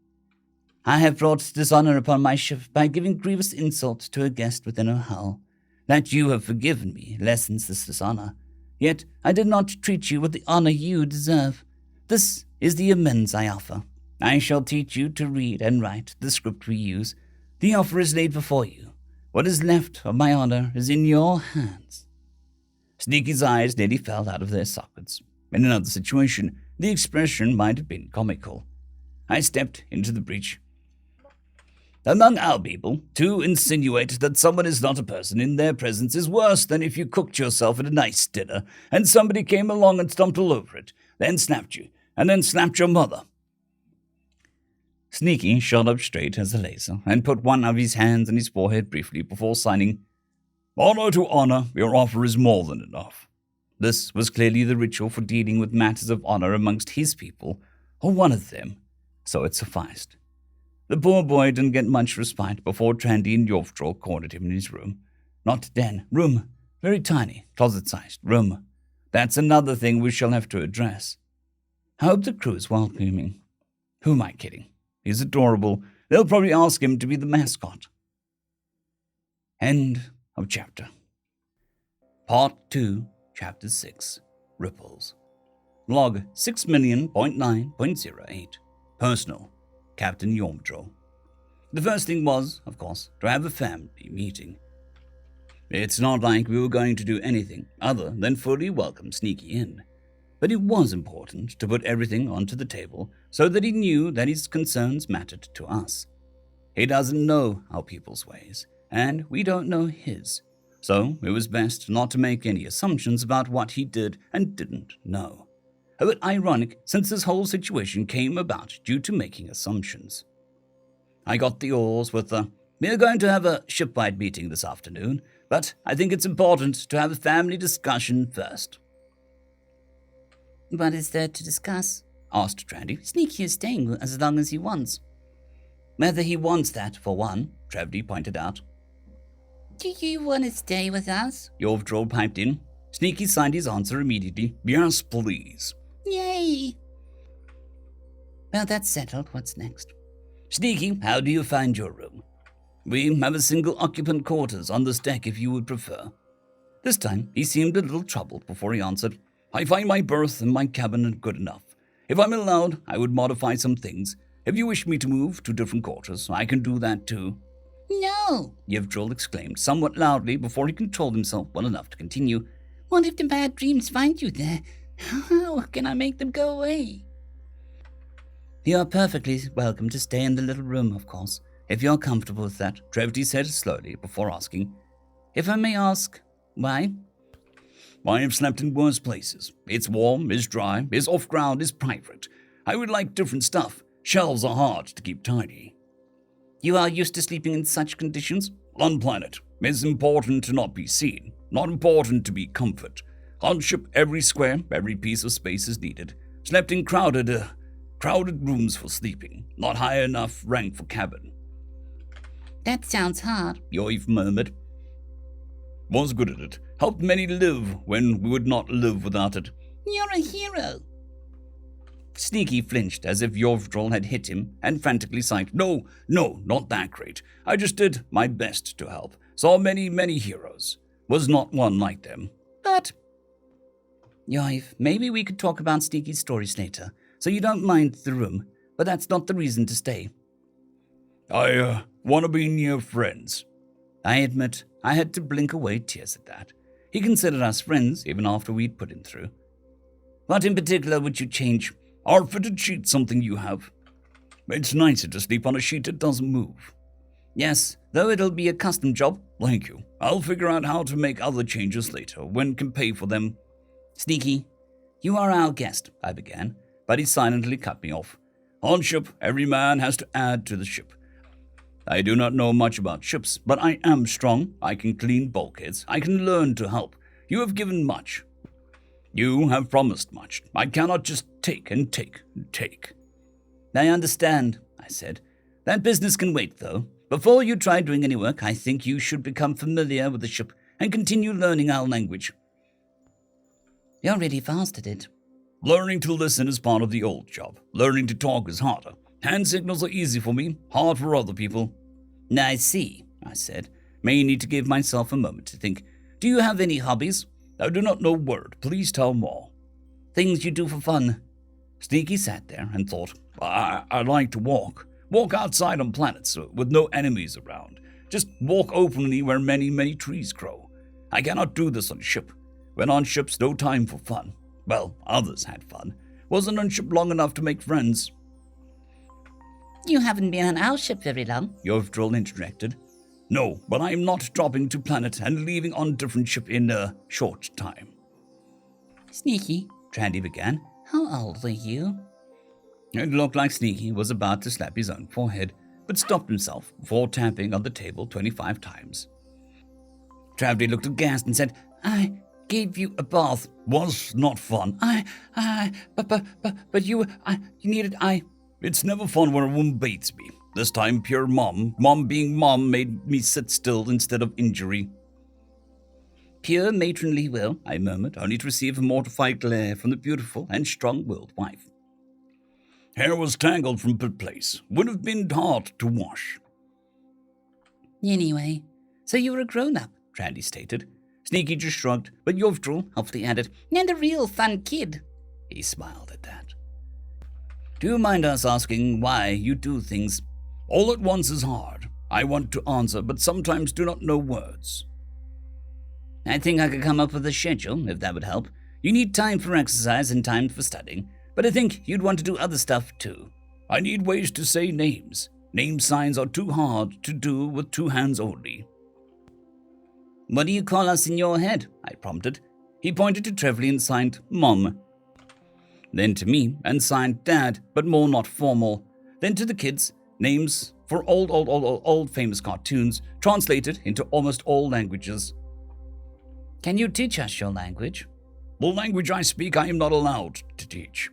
I have brought dishonor upon my ship by giving grievous insult to a guest within her hull. That you have forgiven me lessens this dishonor. Yet I did not treat you with the honor you deserve. This is the amends I offer. I shall teach you to read and write the script we use. The offer is laid before you. What is left of my honor is in your hands. Sneaky's eyes nearly fell out of their sockets. In another situation, the expression might have been comical. I stepped into the breach. Among our people, to insinuate that someone is not a person in their presence is worse than if you cooked yourself at a nice dinner and somebody came along and stomped all over it, then slapped you, and then slapped your mother. Sneaky shot up straight as a laser and put one of his hands on his forehead briefly before signing, Honor to honor, your offer is more than enough. This was clearly the ritual for dealing with matters of honor amongst his people, or one of them, so it sufficed. The poor boy didn't get much respite before Trandy and Yovtrol cornered him in his room. Not den, room, very tiny, closet-sized room. That's another thing we shall have to address. I hope the crew is welcoming. Who am I kidding? He's adorable. They'll probably ask him to be the mascot. End of chapter. Part 2, Chapter 6, Ripples. Log 6,000,9.08. Personal, Captain Yomdro. The first thing was, of course, to have a family meeting. It's not like we were going to do anything other than fully welcome Sneaky in. But it was important to put everything onto the table so that he knew that his concerns mattered to us. He doesn't know our people's ways, and we don't know his. So it was best not to make any assumptions about what he did and didn't know. A bit ironic since this whole situation came about due to making assumptions. I got the oars with we're going to have a shipwide meeting this afternoon, but I think it's important to have a family discussion first. What is there to discuss? Asked Trandy. Sneaky is staying as long as he wants. Whether he wants that, for one, Trevdy pointed out. Do you want to stay with us? Yovdrol piped in. Sneaky signed his answer immediately. Yes, please. Yay! Well, that's settled. What's next? Sneaky, how do you find your room? We have a single occupant quarters on this deck if you would prefer. This time, he seemed a little troubled before he answered. I find my berth and my cabin good enough. If I'm allowed, I would modify some things. If you wish me to move to different quarters, I can do that too. No! Yevdrol exclaimed somewhat loudly before he controlled himself well enough to continue. What if the bad dreams find you there? How can I make them go away? You are perfectly welcome to stay in the little room, of course, if you're comfortable with that, Trevdy said slowly before asking. If I may ask, why? I have slept in worse places. It's warm, it's dry, it's off-ground, it's private. I would like different stuff. Shelves are hard to keep tidy. You are used to sleeping in such conditions? On planet, it's important to not be seen, not important to be comfort. On ship, every square, every piece of space is needed. Slept in crowded rooms for sleeping, not high enough rank for cabin. That sounds hard, Yoiv murmured. Was good at it. Helped many live when we would not live without it. You're a hero. Sneaky flinched as if Yovdrol had hit him and frantically sighed. No, not that great. I just did my best to help. Saw many, many heroes. Was not one like them. But, Yoiv, maybe we could talk about Sneaky's stories later, so you don't mind the room, but that's not the reason to stay. I want to be near friends. I admit I had to blink away tears at that. He considered us friends even after we'd put him through. What in particular would you change? Our fitted sheet something you have? It's nicer to sleep on a sheet that doesn't move. Yes, though it'll be a custom job. Thank you. I'll figure out how to make other changes later when can pay for them. Sneaky, you are our guest, I began, but he silently cut me off. On ship, every man has to add to the ship. I do not know much about ships, but I am strong. I can clean bulkheads. I can learn to help. You have given much. You have promised much. I cannot just take and take and take. I understand, I said. That business can wait, though. Before you try doing any work, I think you should become familiar with the ship and continue learning our language. You're really fast at it. Learning to listen is part of the old job. Learning to talk is harder. Hand signals are easy for me, hard for other people. I see, I said. May need to give myself a moment to think. Do you have any hobbies? I do not know a word. Please tell more. Things you do for fun. Sneaky sat there and thought, I like to walk. Walk outside on planets with no enemies around. Just walk openly where many, many trees grow. I cannot do this on ship. When on ship's no time for fun. Well, others had fun. Wasn't on ship long enough to make friends. You haven't been on our ship very long. Yovdrol interjected. No, but I am not dropping to planet and leaving on different ship in a short time. Sneaky, Trandy began. how old are you? It looked like Sneaky was about to slap his own forehead, but stopped himself before tapping on the table 25 times. Travdy looked aghast and said, I gave you a bath. Was not fun. But you needed, It's never fun when a woman bathes me. This time pure mom. Mom being mom made me sit still instead of injury. Pure matronly will, I murmured, only to receive a mortified glare from the beautiful and strong-willed wife. Hair was tangled from good place. Would have been hard to wash. Anyway, so you were a grown-up, Trandy stated. Sneaky just shrugged, but Yovdrol helpfully added, and a real fun kid. He smiled at that. Do you mind us asking why you do things? All at once is hard. I want to answer, but sometimes do not know words. I think I could come up with a schedule, if that would help. You need time for exercise and time for studying, but I think you'd want to do other stuff too. I need ways to say names. Name signs are too hard to do with two hands only. What do you call us in your head? I prompted. He pointed to Trevelyan and signed Mom. Then to me and signed Dad, but more not formal. Then to the kids, names for old famous cartoons, translated into almost all languages. Can you teach us your language? The language I speak I am not allowed to teach.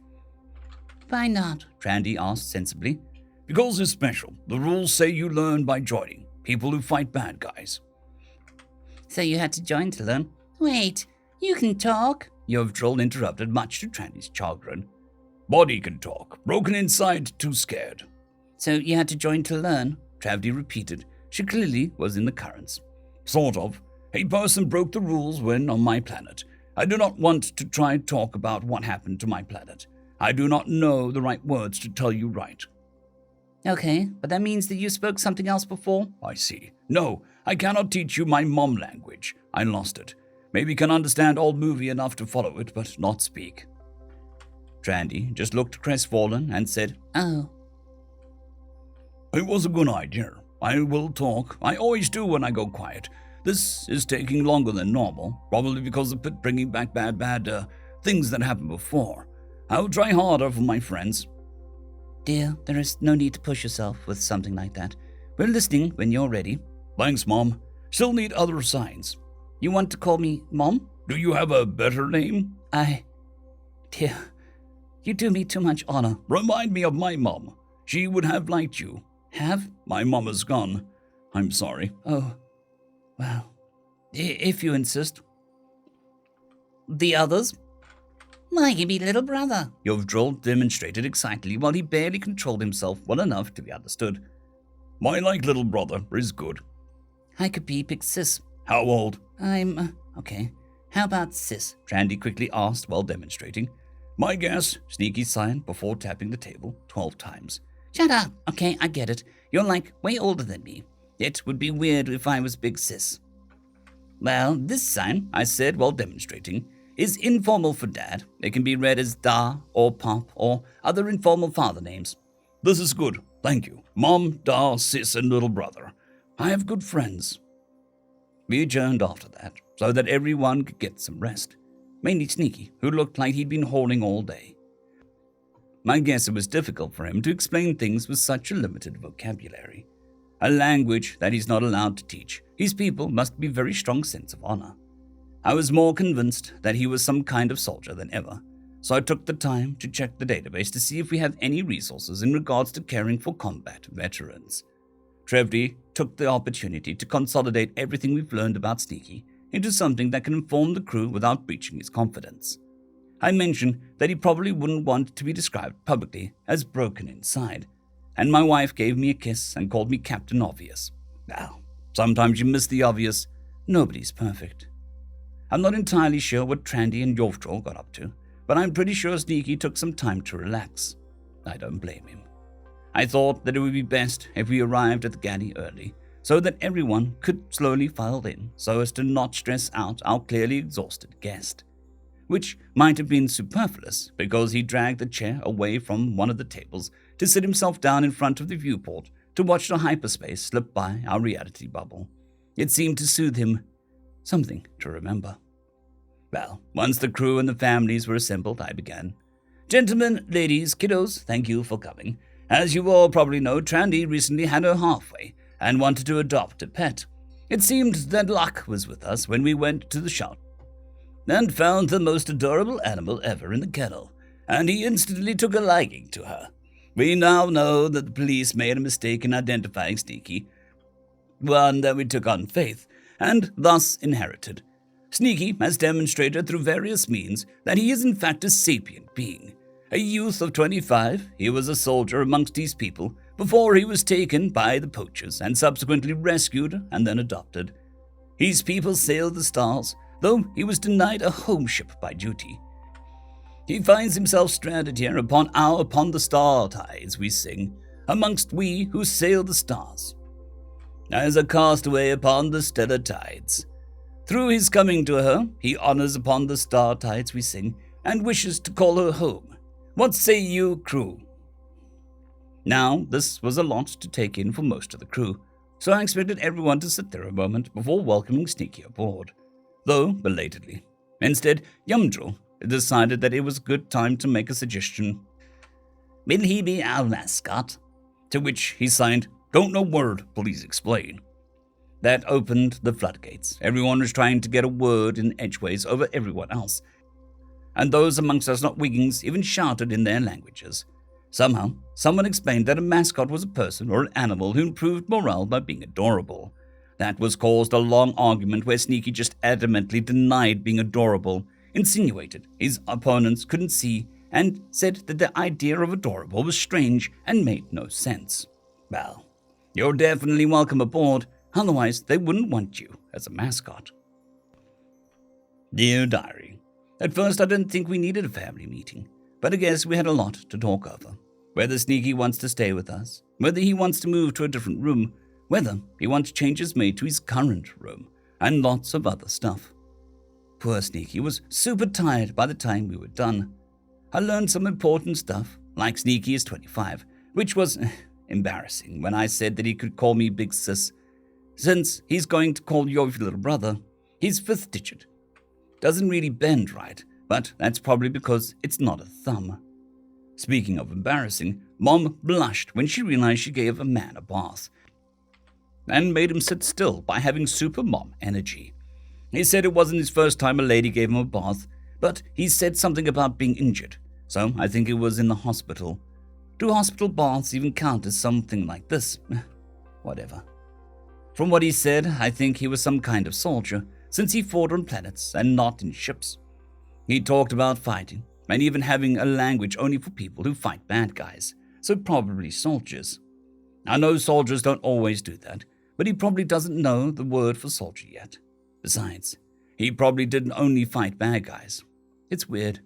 Why not? Trandy asked sensibly. Because it's special. The rules say you learn by joining. People who fight bad guys. So you had to join to learn? Wait, you can talk? Yovdrol interrupted, much to Trandy's chagrin. Body can talk. Broken inside, too scared. So you had to join to learn? Travdy repeated. She clearly was in the currents. Sort of. A person broke the rules when on my planet. I do not want to try and talk about what happened to my planet. I do not know the right words to tell you right. Okay, but that means that you spoke something else before? I see. No, I cannot teach you my mom language. I lost it. Maybe can understand old movie enough to follow it, but not speak. Trandy just looked crestfallen and said, Oh. It was a good idea. I will talk. I always do when I go quiet. This is taking longer than normal, probably because of it bringing back bad things that happened before. I will try harder for my friends. Dear, there is no need to push yourself with something like that. We're listening when you're ready. Thanks, Mom. Still need other signs. You want to call me Mom? Do you have a better name? Dear, you do me too much honor. Remind me of my mom. She would have liked you. Have? My mom is gone. I'm sorry. Oh, well, If you insist. the others? Why, you be little brother. Yovdrol demonstrated excitedly while he barely controlled himself well enough to be understood. My like little brother is good. I could be Big Sis. How old? Okay. How about Sis? Trandy quickly asked while demonstrating. My guess. Sneaky signed before tapping the table 12 times. Shut up. Okay, I get it. You're like way older than me. It would be weird if I was big sis. Well, this sign, I said while demonstrating, is informal for Dad. It can be read as Da or Pop or other informal father names. This is good, thank you. Mom, Da, Sis, and little brother. I have good friends. We adjourned after that, so that everyone could get some rest. Mainly Sneaky, who looked like he'd been hauling all day. I guess it was difficult for him to explain things with such a limited vocabulary. A language that he's not allowed to teach. His people must be very strong sense of honor. I was more convinced that he was some kind of soldier than ever, so I took the time to check the database to see if we have any resources in regards to caring for combat veterans. Trevdy took the opportunity to consolidate everything we've learned about Sneaky into something that can inform the crew without breaching his confidence. I mentioned that he probably wouldn't want to be described publicly as broken inside, and my wife gave me a kiss and called me Captain Obvious. Well, sometimes you miss the obvious. Nobody's perfect. I'm not entirely sure what Trandy and Yovtrol got up to, but I'm pretty sure Sneaky took some time to relax. I don't blame him. I thought that it would be best if we arrived at the galley early, so that everyone could slowly file in so as to not stress out our clearly exhausted guest. Which might have been superfluous because he dragged the chair away from one of the tables to sit himself down in front of the viewport to watch the hyperspace slip by our reality bubble. It seemed to soothe him. Something to remember. Well, once the crew and the families were assembled, I began. Gentlemen, ladies, kiddos, thank you for coming. As you all probably know, Trandy recently had her halfway and wanted to adopt a pet. It seemed that luck was with us when we went to the shop and found the most adorable animal ever in the kennel, and he instantly took a liking to her. We now know that the police made a mistake in identifying Sneaky, one that we took on faith, and thus inherited. Sneaky has demonstrated through various means that he is in fact a sapient being. A youth of 25, he was a soldier amongst his people before he was taken by the poachers and subsequently rescued and then adopted. His people sailed the stars, though he was denied a home ship by duty. He finds himself stranded here upon the star tides we sing, amongst we who sail the stars. As a castaway upon the stellar tides. Through his coming to her, he honors upon the star tides we sing, and wishes to call her home. What say you, crew? Now, this was a lot to take in for most of the crew, so I expected everyone to sit there a moment before welcoming Sneaky aboard, though belatedly. Instead, Yumdril decided that it was a good time to make a suggestion. Will he be our mascot? To which he signed, Don't know word, please explain. That opened the floodgates. Everyone was trying to get a word in edgeways over everyone else, and those amongst us not Wiggins even shouted in their languages. Somehow, someone explained that a mascot was a person or an animal who improved morale by being adorable. That was caused a long argument where Sneaky just adamantly denied being adorable, insinuated his opponents couldn't see, and said that the idea of adorable was strange and made no sense. Well, you're definitely welcome aboard, otherwise they wouldn't want you as a mascot. Dear Diary, at first I didn't think we needed a family meeting, but I guess we had a lot to talk over. Whether Sneaky wants to stay with us, whether he wants to move to a different room, whether he wants to change his mate to his current room, and lots of other stuff. Poor Sneaky was super tired by the time we were done. I learned some important stuff, like Sneaky is 25, which was embarrassing when I said that he could call me Big Sis. Since he's going to call your little brother, his fifth digit doesn't really bend right, but that's probably because it's not a thumb. Speaking of embarrassing, Mom blushed when she realized she gave a man a bath and made him sit still by having super mom energy. He said it wasn't his first time a lady gave him a bath, but he said something about being injured, so I think it was in the hospital. Do hospital baths even count as something like this? Whatever. From what he said, I think he was some kind of soldier, since he fought on planets and not in ships. He talked about fighting, and even having a language only for people who fight bad guys, so probably soldiers. I know soldiers don't always do that, but he probably doesn't know the word for soldier yet. Besides, he probably didn't only fight bad guys. It's weird.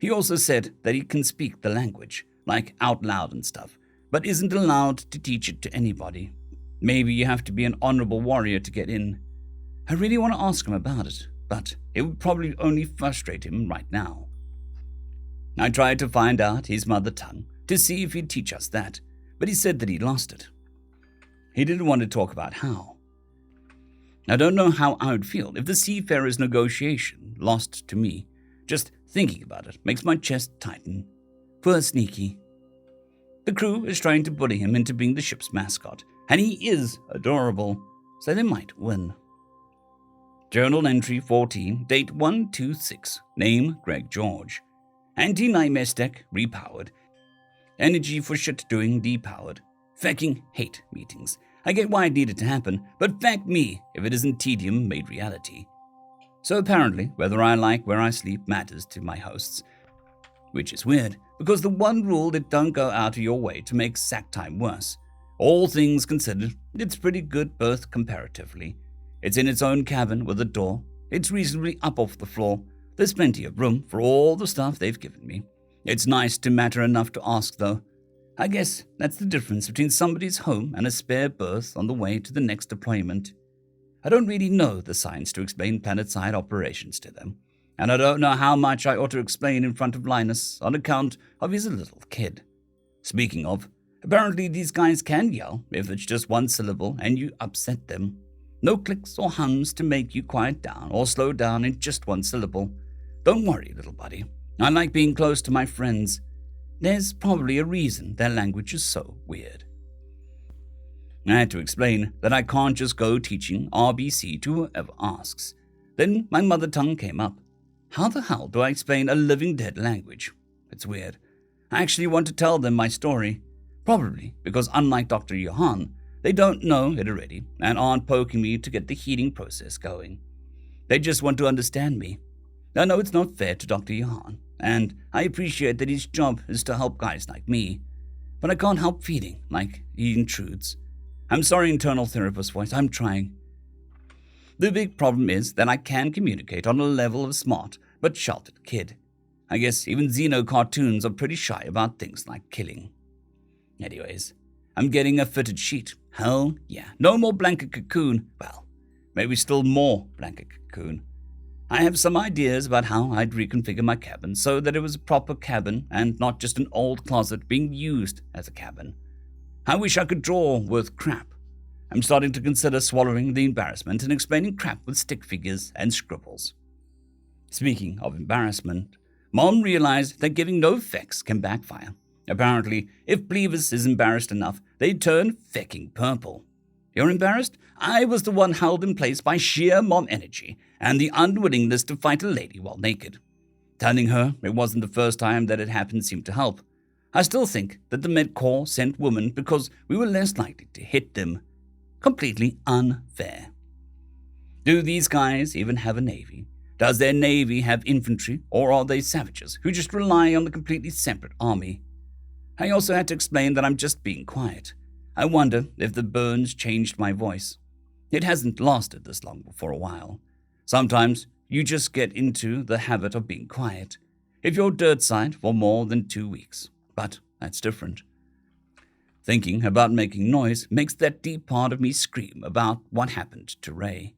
He also said that he can speak the language, like out loud and stuff, but isn't allowed to teach it to anybody. Maybe you have to be an honorable warrior to get in. I really want to ask him about it, but it would probably only frustrate him right now. I tried to find out his mother tongue to see if he'd teach us that, but he said that he'd lost it. He didn't want to talk about how. I don't know how I would feel if the seafarer's negotiation lost to me. Just thinking about it makes my chest tighten. Poor Sneaky. The crew is trying to bully him into being the ship's mascot, and he is adorable, so they might win. Journal entry 14, date 126, name Greg George. Anti-nightmare stack repowered. Energy for shit doing depowered. Fecking hate meetings. I get why it needed to happen, but feck me if it isn't tedium made reality. So apparently, whether I like where I sleep matters to my hosts. Which is weird, because the one rule that don't go out of your way to make sack time worse. All things considered, it's pretty good berth comparatively. It's in its own cabin with a door. It's reasonably up off the floor. There's plenty of room for all the stuff they've given me. It's nice to matter enough to ask, though. I guess that's the difference between somebody's home and a spare berth on the way to the next deployment. I don't really know the science to explain planet-side operations to them, and I don't know how much I ought to explain in front of Linus on account of he's a little kid. Speaking of, apparently these guys can yell if it's just one syllable and you upset them. No clicks or hums to make you quiet down or slow down in just one syllable. Don't worry, little buddy. I like being close to my friends. There's probably a reason their language is so weird. I had to explain that I can't just go teaching RBC to whoever asks. Then my mother tongue came up. How the hell do I explain a living dead language? It's weird. I actually want to tell them my story. Probably because unlike Dr. Johan, they don't know it already and aren't poking me to get the healing process going. They just want to understand me. I know it's not fair to Dr. Johan, and I appreciate that his job is to help guys like me, but I can't help feeling like he intrudes. I'm sorry, internal therapist voice, I'm trying. The big problem is that I can communicate on a level of smart but sheltered kid. I guess even Xeno cartoons are pretty shy about things like killing. Anyways, I'm getting a fitted sheet. Hell yeah. No more blanket cocoon. Well, maybe still more blanket cocoon. I have some ideas about how I'd reconfigure my cabin so that it was a proper cabin and not just an old closet being used as a cabin. I wish I could draw with crap. I'm starting to consider swallowing the embarrassment and explaining crap with stick figures and scribbles. Speaking of embarrassment, Mom realized that giving no fecks can backfire. Apparently, if Bleavis is embarrassed enough, they turn fecking purple. You're embarrassed? I was the one held in place by sheer mom energy and the unwillingness to fight a lady while naked. Telling her it wasn't the first time that it happened seemed to help. I still think that the Med Corps sent women because we were less likely to hit them. Completely unfair. Do these guys even have a navy? Does their navy have infantry, or are they savages who just rely on the completely separate army? I also had to explain that I'm just being quiet. I wonder if the burns changed my voice. It hasn't lasted this long for a while. Sometimes you just get into the habit of being quiet. If you're dirt side for more than 2 weeks. But that's different. Thinking about making noise makes that deep part of me scream about what happened to Ray.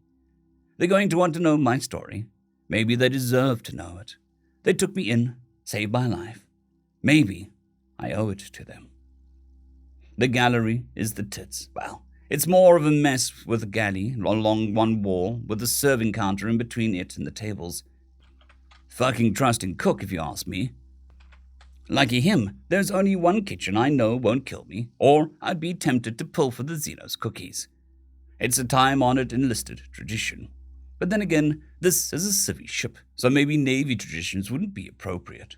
They're going to want to know my story. Maybe they deserve to know it. They took me in, saved my life. Maybe I owe it to them. The gallery is the tits. Well, it's more of a mess with a galley along one wall with a serving counter in between it and the tables. Fucking trusting cook, if you ask me. Lucky him, there's only one kitchen I know won't kill me, or I'd be tempted to pull for the Xenos cookies. It's a time-honored enlisted tradition. But then again, this is a civvy ship, so maybe Navy traditions wouldn't be appropriate.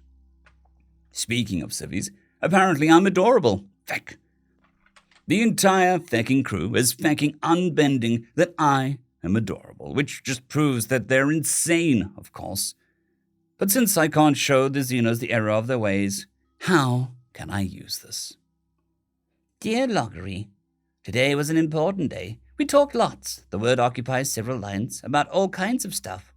Speaking of civvies, apparently I'm adorable. Feck. The entire fecking crew is fecking unbending that I am adorable, which just proves that they're insane, of course. But since I can't show the Xenos the error of their ways, how can I use this? Dear Loggery, today was an important day. We talked lots. The word occupies several lines about all kinds of stuff.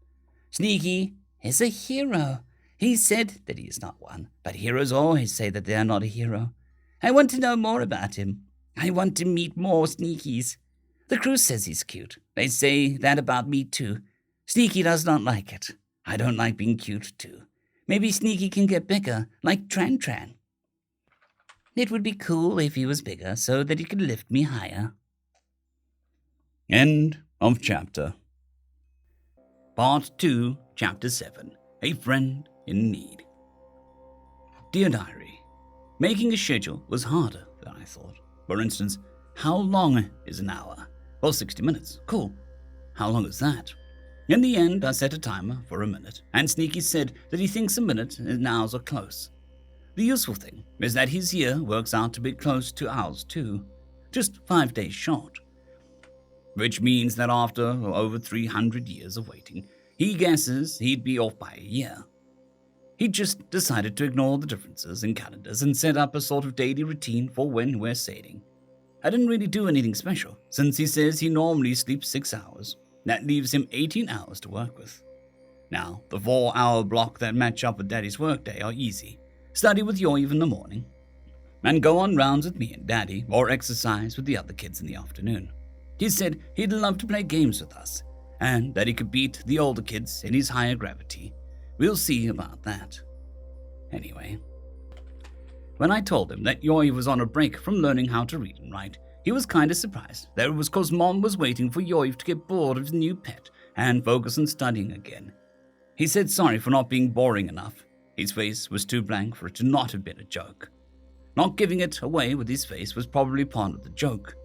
Sneaky is a hero. He said that he is not one, but heroes always say that they are not a hero. I want to know more about him. I want to meet more Sneakies. The crew says he's cute. They say that about me too. Sneaky does not like it. I don't like being cute too. Maybe Sneaky can get bigger, like Tran Tran. It would be cool if he was bigger so that he could lift me higher. End of chapter. Part 2, Chapter 7. A Friend in Need. Dear Diary, making a schedule was harder than I thought. For instance, how long is an hour? Well, 60 minutes. Cool. How long is that? In the end, I set a timer for a minute, and Sneaky said that he thinks a minute and hours are close. The useful thing is that his year works out to be close to ours too, just 5 days short. Which means that after over 300 years of waiting, he guesses he'd be off by a year. He just decided to ignore the differences in calendars and set up a sort of daily routine for when we're sailing. I didn't really do anything special, since he says he normally sleeps 6 hours. That leaves him 18 hours to work with. Now, the 4-hour block that match up with Daddy's workday are easy. Study with Yoiv in the morning, and go on rounds with me and Daddy, or exercise with the other kids in the afternoon. He said he'd love to play games with us, and that he could beat the older kids in his higher gravity. We'll see about that. Anyway, when I told him that Yoiv was on a break from learning how to read and write, he was kind of surprised that it was because Mom was waiting for Yoiv to get bored of his new pet and focus on studying again. He said sorry for not being boring enough. His face was too blank for it to not have been a joke. Not giving it away with his face was probably part of the joke.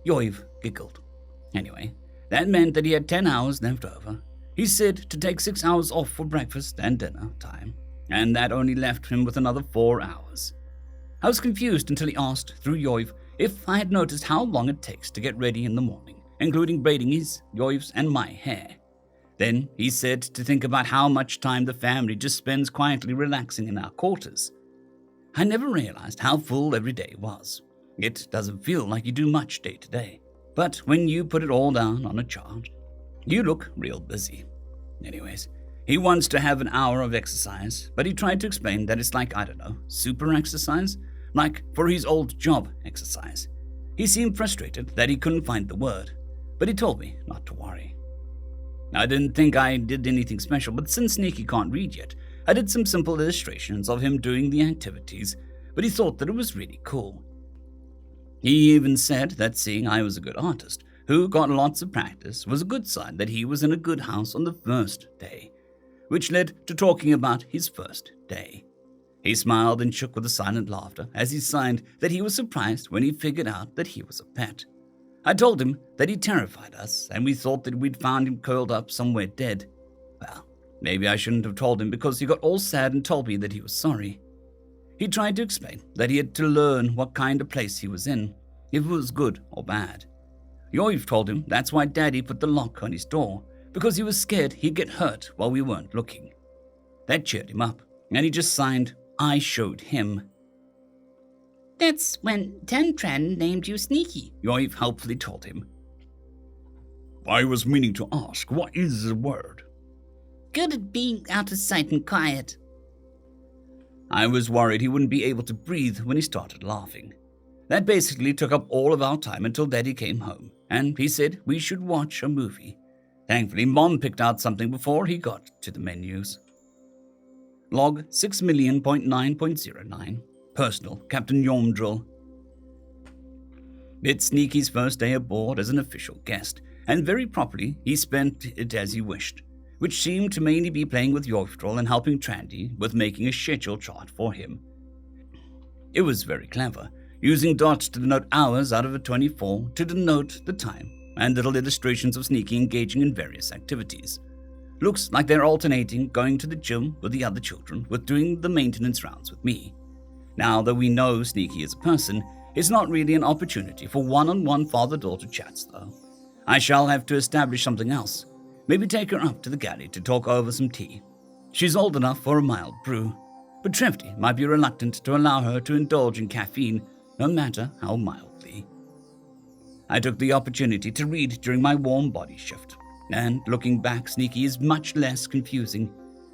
Yoiv giggled. Anyway, that meant that he had 10 hours left over. He said to take 6 hours off for breakfast and dinner time, and that only left him with another 4 hours. I was confused until he asked, through Yoiv, if I had noticed how long it takes to get ready in the morning, including braiding his, Yoiv's, and my hair. Then he said to think about how much time the family just spends quietly relaxing in our quarters. I never realized how full every day was. It doesn't feel like you do much day to day, but when you put it all down on a chart, you look real busy. Anyways, he wants to have an hour of exercise, but he tried to explain that it's like, I don't know, super exercise? Like for his old job exercise. He seemed frustrated that he couldn't find the word, but he told me not to worry. I didn't think I did anything special, but since Sneaky can't read yet, I did some simple illustrations of him doing the activities, but he thought that it was really cool. He even said that seeing I was a good artist, who got lots of practice, was a good sign that he was in a good house on the first day, which led to talking about his first day. He smiled and shook with a silent laughter as he signed that he was surprised when he figured out that he was a pet. I told him that he terrified us, and we thought that we'd found him curled up somewhere dead. Well, maybe I shouldn't have told him because he got all sad and told me that he was sorry. He tried to explain that he had to learn what kind of place he was in, if it was good or bad. Yoiv told him that's why Daddy put the lock on his door, because he was scared he'd get hurt while we weren't looking. That cheered him up, and he just signed, I showed him. That's when Tran Tran named you Sneaky, Yoiv helpfully told him. I was meaning to ask, what is the word? Good at being out of sight and quiet. I was worried he wouldn't be able to breathe when he started laughing. That basically took up all of our time until Daddy came home, and he said we should watch a movie. Thankfully, Mom picked out something before he got to the menus. Log 6,000,9.09. Personal, Captain Yomdrill. It's Sneaky's first day aboard as an official guest, and very properly he spent it as he wished, which seemed to mainly be playing with Yomdrill and helping Trandy with making a schedule chart for him. It was very clever, using dots to denote hours out of a 24 to denote the time, and little illustrations of Sneaky engaging in various activities. Looks like they're alternating going to the gym with the other children with doing the maintenance rounds with me. Now that we know Sneaky is a person, it's not really an opportunity for one-on-one father-daughter chats though. I shall have to establish something else. Maybe take her up to the galley to talk over some tea. She's old enough for a mild brew, but Trevty might be reluctant to allow her to indulge in caffeine, no matter how mildly. I took the opportunity to read during my warm body shift, and looking back, Sneaky is much less confusing.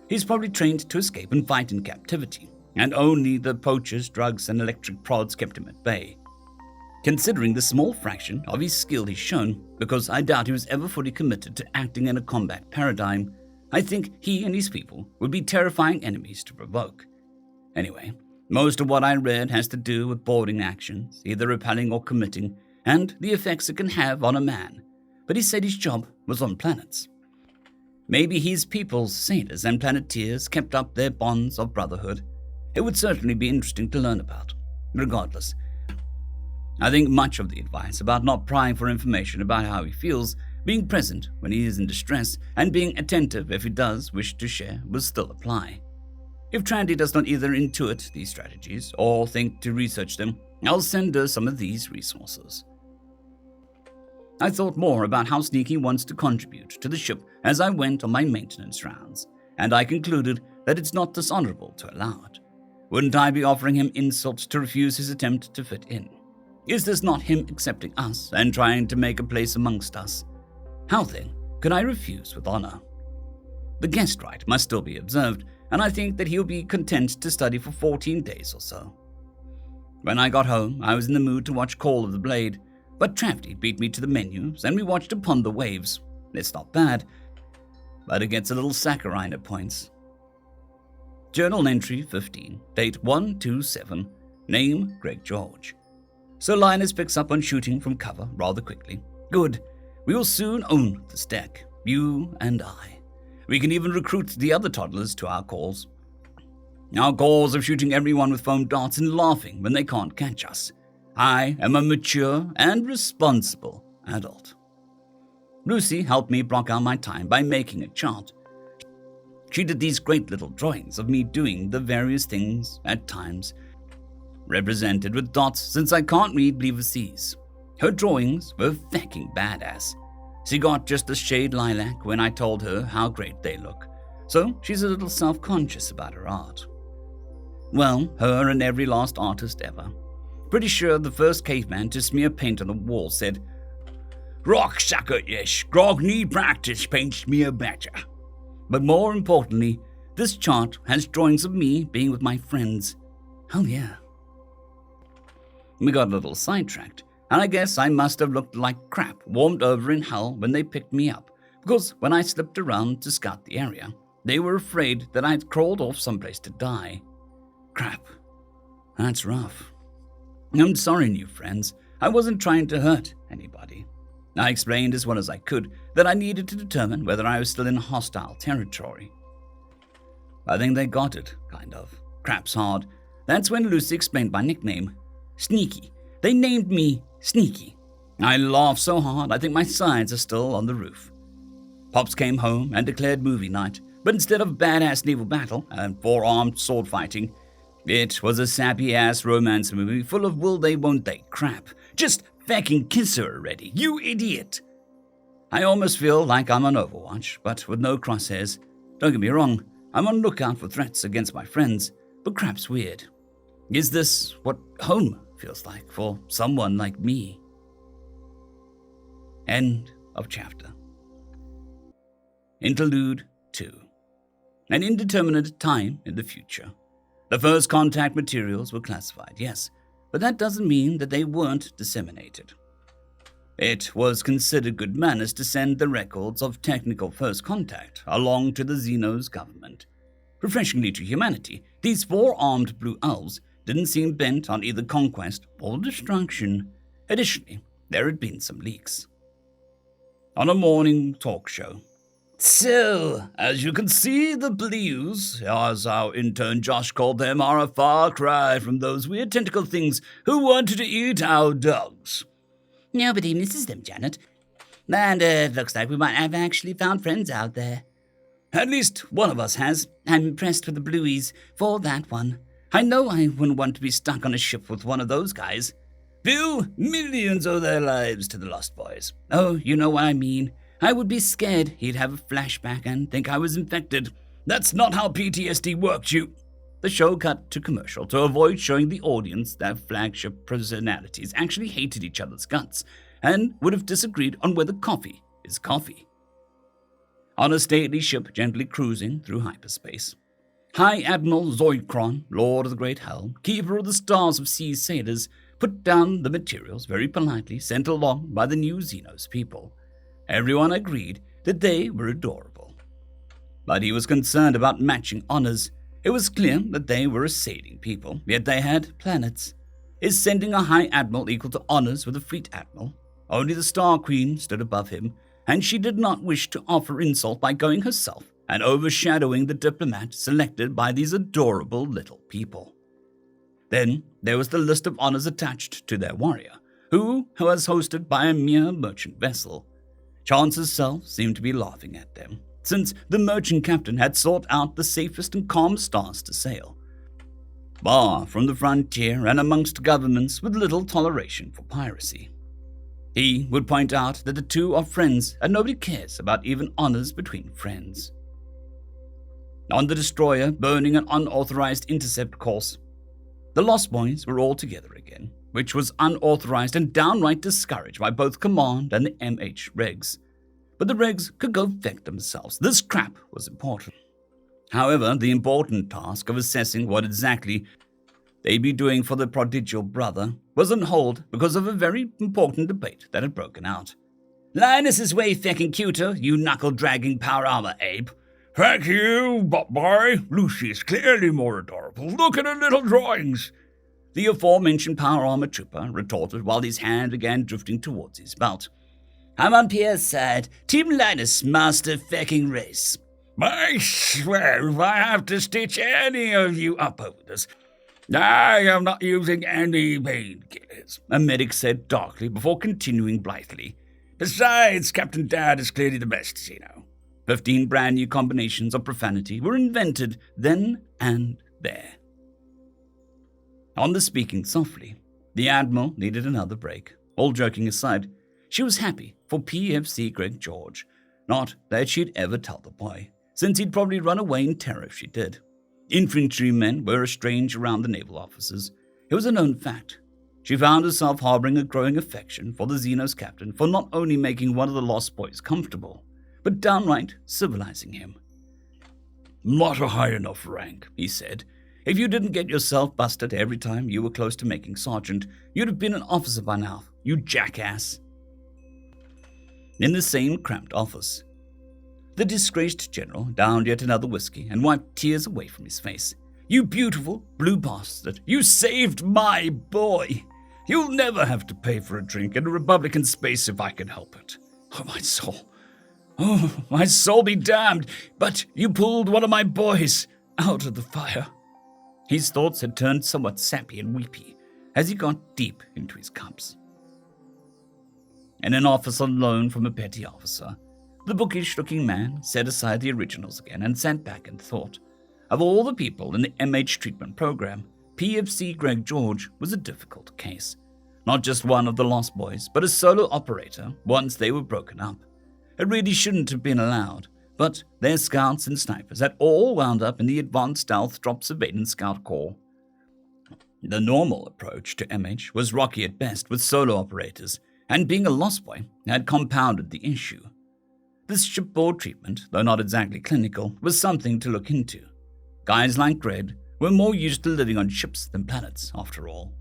He's probably trained to escape and fight in captivity, and only the poachers, drugs, and electric prods kept him at bay. Considering the small fraction of his skill he's shown, because I doubt he was ever fully committed to acting in a combat paradigm, I think he and his people would be terrifying enemies to provoke. Anyway, most of what I read has to do with boarding actions, either repelling or committing, and the effects it can have on a man, but he said his job was on planets. Maybe his people's sailors and planeteers kept up their bonds of brotherhood. It would certainly be interesting to learn about. Regardless, I think much of the advice about not prying for information about how he feels, being present when he is in distress, and being attentive if he does wish to share will still apply. If Trandy does not either intuit these strategies or think to research them, I'll send her some of these resources. I thought more about how Sneaky wants to contribute to the ship as I went on my maintenance rounds, and I concluded that it's not dishonorable to allow it. Wouldn't I be offering him insults to refuse his attempt to fit in? Is this not him accepting us and trying to make a place amongst us? How then could I refuse with honor? The guest right must still be observed, and I think that he'll be content to study for 14 days or so. When I got home, I was in the mood to watch Call of the Blade, but Travdy beat me to the menus and we watched Upon the Waves. It's not bad, but it gets a little saccharine at points. Journal entry 15, date 1/2/7, name Greg George. So Linus picks up on shooting from cover rather quickly. Good. We will soon own this deck, you and I. We can even recruit the other toddlers to our cause. Our cause of shooting everyone with foam darts and laughing when they can't catch us. I am a mature and responsible adult. Lucy helped me block out my time by making a chart. She did these great little drawings of me doing the various things at times, represented with dots since I can't read Lever C's. Her drawings were fucking badass. She got just a shade lilac when I told her how great they look, so she's a little self-conscious about her art. Well, her and every last artist ever. Pretty sure the first caveman to smear paint on a wall said, "Rock sucker, yes, Grog need practice paints me a better." But more importantly, this chart has drawings of me being with my friends. Hell yeah. We got a little sidetracked, and I guess I must have looked like crap warmed over in hell when they picked me up, because when I slipped around to scout the area, they were afraid that I'd crawled off someplace to die. Crap. That's rough. I'm sorry, new friends. I wasn't trying to hurt anybody. I explained as well as I could that I needed to determine whether I was still in hostile territory. I think they got it, kind of. Crap's hard. That's when Lucy explained my nickname. Sneaky. They named me Sneaky. I laughed so hard I think my sides are still on the roof. Pops came home and declared movie night, but instead of badass naval battle and four-armed sword fighting, it was a sappy-ass romance movie full of will they won't they crap. Just fucking kiss her already, you idiot! I almost feel like I'm on Overwatch, but with no crosshairs. Don't get me wrong, I'm on lookout for threats against my friends, but crap's weird. Is this what home feels like for someone like me? End of chapter. Interlude 2. An indeterminate time in the future. The first contact materials were classified, yes, but that doesn't mean that they weren't disseminated. It was considered good manners to send the records of technical first contact along to the Xenos government. Refreshingly to humanity, these four-armed blue elves didn't seem bent on either conquest or destruction. Additionally, there had been some leaks. On a morning talk show. So, as you can see, the blues, as our intern Josh called them, are a far cry from those weird tentacle things who wanted to eat our dogs. Nobody misses them, Janet. And it looks like we might have actually found friends out there. At least one of us has. I'm impressed with the blueies for that one. I know I wouldn't want to be stuck on a ship with one of those guys. Bill, millions owe their lives to the Lost Boys. Oh, you know what I mean. I would be scared he'd have a flashback and think I was infected. That's not how PTSD works, you. The show cut to commercial to avoid showing the audience that flagship personalities actually hated each other's guts and would have disagreed on whether coffee is coffee. On a stately ship gently cruising through hyperspace, High Admiral Zoikron, Lord of the Great Helm, Keeper of the Stars of Sea Sailors, put down the materials very politely sent along by the new Xenos people. Everyone agreed that they were adorable. But he was concerned about matching honors. It was clear that they were a sailing people, yet they had planets. Is sending a High Admiral equal to honors with a Fleet Admiral? Only the Star Queen stood above him, and she did not wish to offer insult by going herself and overshadowing the diplomat selected by these adorable little people. Then there was the list of honors attached to their warrior, who was hosted by a mere merchant vessel. Chance herself seemed to be laughing at them, since the merchant captain had sought out the safest and calm stars to sail, far from the frontier and amongst governments with little toleration for piracy. He would point out that the two are friends and nobody cares about even honors between friends. On the destroyer burning an unauthorized intercept course, the Lost Boys were all together again, which was unauthorized and downright discouraged by both Command and the MH Regs. But the Regs could go feck themselves. This crap was important. However, the important task of assessing what exactly they'd be doing for the prodigal brother was on hold because of a very important debate that had broken out. Linus is way fecking cuter, you knuckle-dragging power armor, Abe. Thank you, but boy, Lucy is clearly more adorable. Look at her little drawings. The aforementioned power armor trooper retorted while his hand began drifting towards his belt. I'm on Pierre's side. Team Linus, master fecking race. I swear if I have to stitch any of you up over this, I am not using any painkillers, a medic said darkly before continuing blithely. Besides, Captain Dad is clearly the best, 15 brand new combinations of profanity were invented then and there. On the speaking softly, the Admiral needed another break. All joking aside, she was happy for PFC Greg George. Not that she'd ever tell the boy, since he'd probably run away in terror if she did. Infantrymen were estranged around the naval officers. It was a known fact. She found herself harboring a growing affection for the Xenos captain for not only making one of the Lost Boys comfortable, but downright civilizing him. Not a high enough rank, he said. If you didn't get yourself busted every time you were close to making sergeant, you'd have been an officer by now, you jackass. In the same cramped office, the disgraced general downed yet another whiskey and wiped tears away from his face. You beautiful blue bastard, you saved my boy. You'll never have to pay for a drink in a Republican space if I can help it. Oh, my soul. Oh, my soul be damned, but you pulled one of my boys out of the fire. His thoughts had turned somewhat sappy and weepy as he got deep into his cups. In an office on loan from a petty officer, the bookish-looking man set aside the originals again and sat back and thought. Of all the people in the MH treatment program, PFC Greg George was a difficult case. Not just one of the Lost Boys, but a solo operator once they were broken up. It really shouldn't have been allowed, but their scouts and snipers had all wound up in the Advanced Stealth Drop Surveillance Scout Corps. The normal approach to MH was rocky at best with solo operators, and being a Lost Boy had compounded the issue. This shipboard treatment, though not exactly clinical, was something to look into. Guys like Greg were more used to living on ships than planets, after all.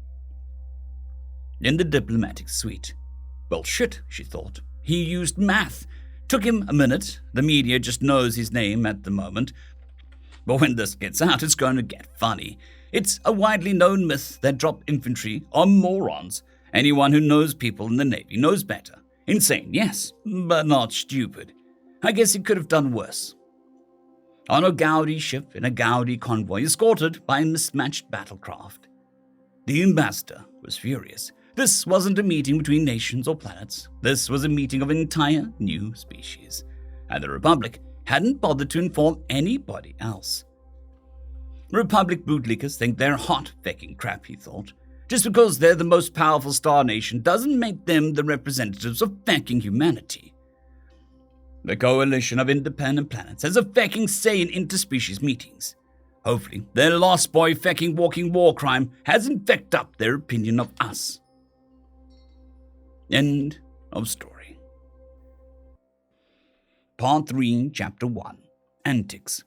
In the diplomatic suite, well, shit, she thought. He used math. Took him a minute. The media just knows his name at the moment. But when this gets out, it's going to get funny. It's a widely known myth that drop infantry are morons. Anyone who knows people in the Navy knows better. Insane, yes, but not stupid. I guess he could have done worse. On a Gaudi ship in a Gaudi convoy escorted by a mismatched battlecraft. The ambassador was furious. This wasn't a meeting between nations or planets. This was a meeting of an entire new species. And the Republic hadn't bothered to inform anybody else. Republic bootlickers think they're hot fecking crap, he thought. Just because they're the most powerful star nation doesn't make them the representatives of fecking humanity. The coalition of independent planets has a fecking say in interspecies meetings. Hopefully, their Lost Boy fecking walking war crime hasn't fecked up their opinion of us. End of story. Part 3, Chapter 1, Antics.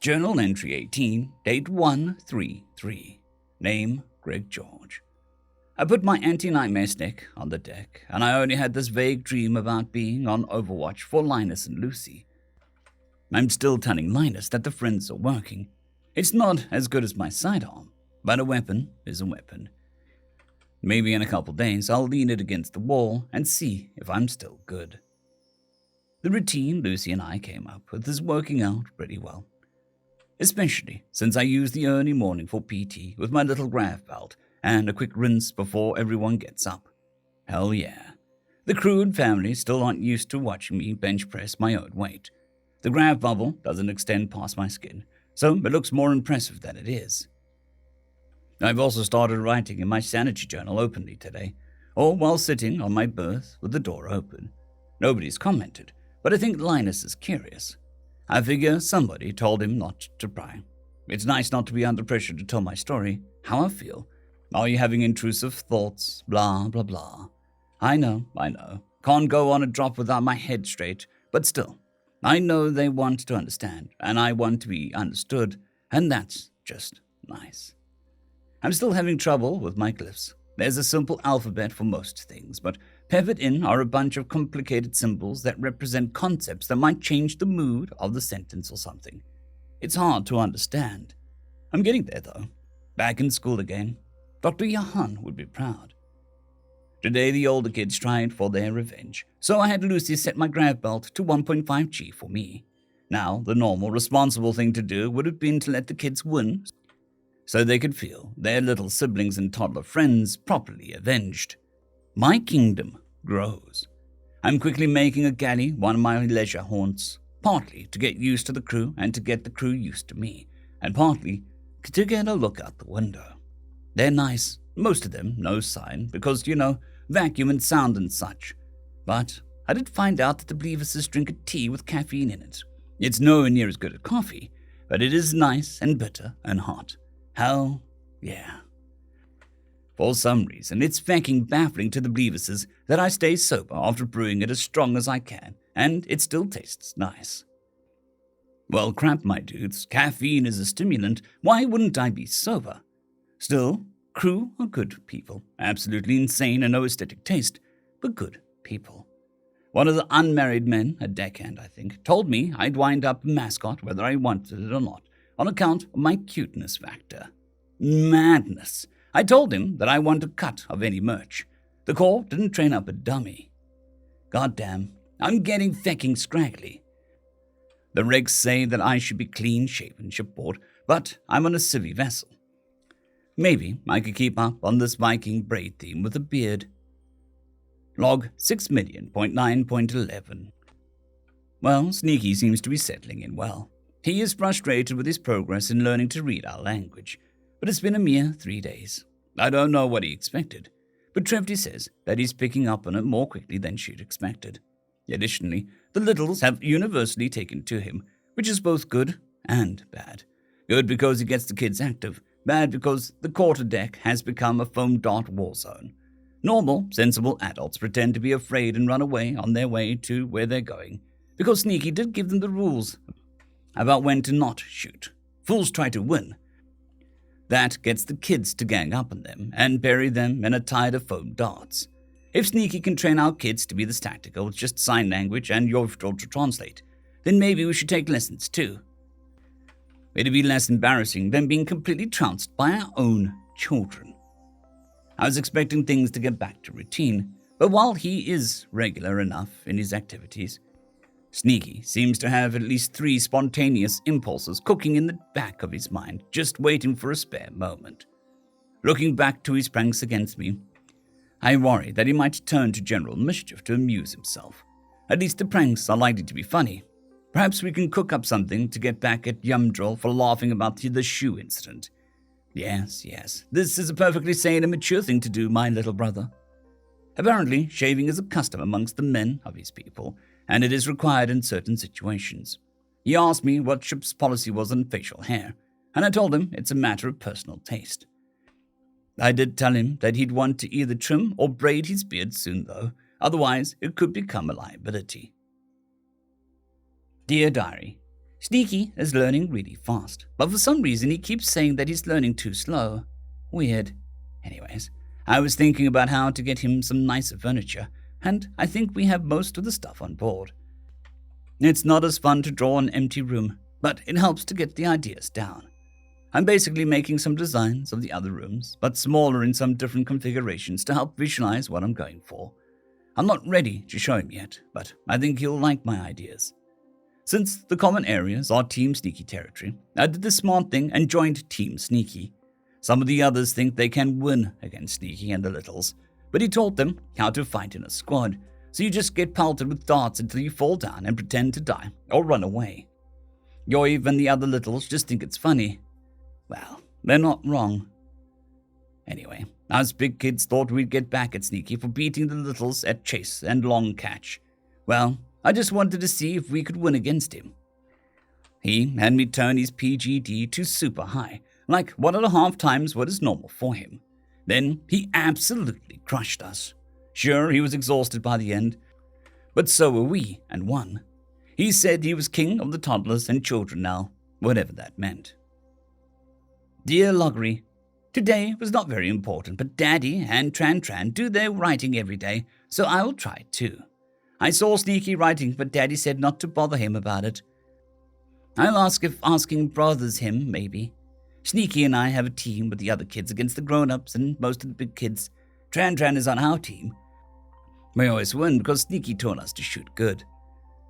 Journal entry 18, date 133. Name, Greg George. I put my anti-nightmare stick on the deck, and I only had this vague dream about being on Overwatch for Linus and Lucy. I'm still telling Linus that the friends are working. It's not as good as my sidearm, but a weapon is a weapon. Maybe in a couple days I'll lean it against the wall and see if I'm still good. The routine Lucy and I came up with is working out pretty well. Especially since I use the early morning for PT with my little grav belt and a quick rinse before everyone gets up. Hell yeah. The crew and family still aren't used to watching me bench press my own weight. The grav bubble doesn't extend past my skin, so it looks more impressive than it is. I've also started writing in my sanity journal openly today, or while sitting on my berth with the door open. Nobody's commented, but I think Linus is curious. I figure somebody told him not to pry. It's nice not to be under pressure to tell my story, how I feel. Are you having intrusive thoughts? Blah, blah, blah. I know. Can't go on a drop without my head straight, but still. I know they want to understand, and I want to be understood, and that's just nice. I'm still having trouble with my glyphs. There's a simple alphabet for most things, but peppered in are a bunch of complicated symbols that represent concepts that might change the mood of the sentence or something. It's hard to understand. I'm getting there, though. Back in school again. Dr. Jahan would be proud. Today, the older kids tried for their revenge, so I had Lucy set my grav belt to 1.5 G for me. Now, the normal, responsible thing to do would have been to let the kids win, so they could feel their little siblings and toddler friends properly avenged. My kingdom grows. I'm quickly making a galley one of my leisure haunts, partly to get used to the crew and to get the crew used to me, and partly to get a look out the window. They're nice, most of them, no sign, because, vacuum and sound and such. But I did find out that the Bleavuses drink a tea with caffeine in it. It's nowhere near as good as coffee, but it is nice and bitter and hot. Hell yeah. For some reason, it's fucking baffling to the Bleavuses that I stay sober after brewing it as strong as I can, and it still tastes nice. Well, crap, my dudes. Caffeine is a stimulant. Why wouldn't I be sober? Still, crew are good people. Absolutely insane and no aesthetic taste, but good people. One of the unmarried men, a deckhand I think, told me I'd wind up a mascot whether I wanted it or not, on account of my cuteness factor. Madness. I told him that I want a cut of any merch. The Corps didn't train up a dummy. Goddamn, I'm getting fecking scraggly. The regs say that I should be clean-shaven shipboard, but I'm on a civvy vessel. Maybe I could keep up on this Viking braid theme with a beard. Log 6,000,9.11. Well, Sneaky seems to be settling in well. He is frustrated with his progress in learning to read our language, but it's been a mere 3 days. I don't know what he expected, but Trevty says that he's picking up on it more quickly than she'd expected. Additionally, the littles have universally taken to him, which is both good and bad. Good because he gets the kids active, bad because the quarterdeck has become a foam dart war zone. Normal, sensible adults pretend to be afraid and run away on their way to where they're going, because Sneaky did give them the rules about when to not shoot. Fools try to win. That gets the kids to gang up on them and bury them in a tide of foam darts. If Sneaky can train our kids to be this tactical with just sign language and Yovdol to translate, then maybe we should take lessons too. It'd be less embarrassing than being completely trounced by our own children. I was expecting things to get back to routine, but while he is regular enough in his activities, Sneaky seems to have at least 3 spontaneous impulses cooking in the back of his mind, just waiting for a spare moment. Looking back to his pranks against me, I worry that he might turn to general mischief to amuse himself. At least the pranks are likely to be funny. Perhaps we can cook up something to get back at Yumdrol for laughing about the shoe incident. Yes, this is a perfectly sane and mature thing to do, my little brother. Apparently, shaving is a custom amongst the men of his people, and it is required in certain situations. He asked me what ship's policy was on facial hair, and I told him it's a matter of personal taste. I did tell him that he'd want to either trim or braid his beard soon, though, otherwise it could become a liability. Dear Diary, Sneaky is learning really fast, but for some reason he keeps saying that he's learning too slow. Weird. Anyways, I was thinking about how to get him some nicer furniture, and I think we have most of the stuff on board. It's not as fun to draw an empty room, but it helps to get the ideas down. I'm basically making some designs of the other rooms, but smaller in some different configurations to help visualize what I'm going for. I'm not ready to show him yet, but I think he'll like my ideas. Since the common areas are Team Sneaky territory, I did the smart thing and joined Team Sneaky. Some of the others think they can win against Sneaky and the Littles, but he taught them how to fight in a squad, so you just get pelted with darts until you fall down and pretend to die or run away. Yoiv and the other Littles just think it's funny. Well, they're not wrong. Anyway, us big kids thought we'd get back at Sneaky for beating the Littles at chase and long catch. Well, I just wanted to see if we could win against him. He had me turn his PGD to super high, like 1.5 times what is normal for him. Then he absolutely crushed us. Sure, he was exhausted by the end, but so were we and won. He said he was king of the toddlers and children now, whatever that meant. Dear Loggery, today was not very important, but Daddy and Tran do their writing every day, so I will try too. I saw Sneaky writing, but Daddy said not to bother him about it. I'll ask if asking bothers him, maybe. Sneaky and I have a team with the other kids against the grown-ups and most of the big kids. Tran is on our team. We always win because Sneaky taught us to shoot good.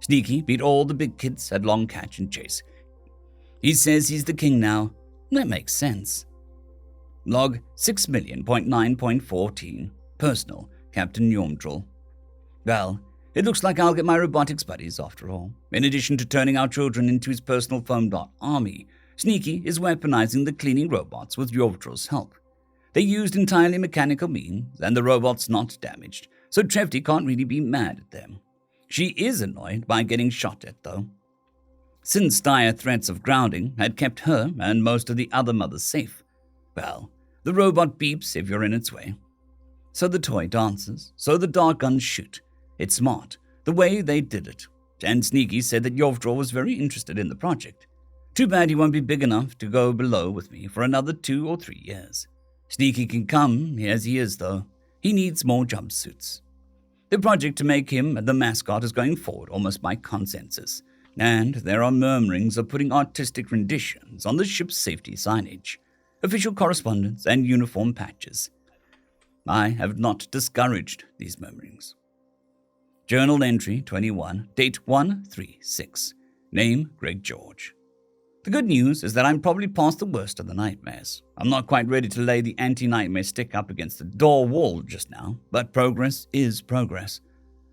Sneaky beat all the big kids at long catch and chase. He says he's the king now. That makes sense. Log 6,000,9.14. Personal, Captain Yormdrill. Well, it looks like I'll get my robotics buddies after all. In addition to turning our children into his personal foam dot army, Sneaky is weaponizing the cleaning robots with Yormdrill's help. They used entirely mechanical means, and the robot's not damaged, so Trevty can't really be mad at them. She is annoyed by getting shot at, though. Since dire threats of grounding had kept her and most of the other mothers safe, well, the robot beeps if you're in its way. So the toy dances, so the dart guns shoot. It's smart, the way they did it. And Sneaky said that Yovdraw was very interested in the project. Too bad he won't be big enough to go below with me for another 2 or 3 years. Sneaky can come as he is, though. He needs more jumpsuits. The project to make him the mascot is going forward almost by consensus, and there are murmurings of putting artistic renditions on the ship's safety signage, official correspondence, and uniform patches. I have not discouraged these murmurings. Journal entry 21, date 136. Name Greg George. The good news is that I'm probably past the worst of the nightmares. I'm not quite ready to lay the anti-nightmare stick up against the door wall just now, but progress is progress.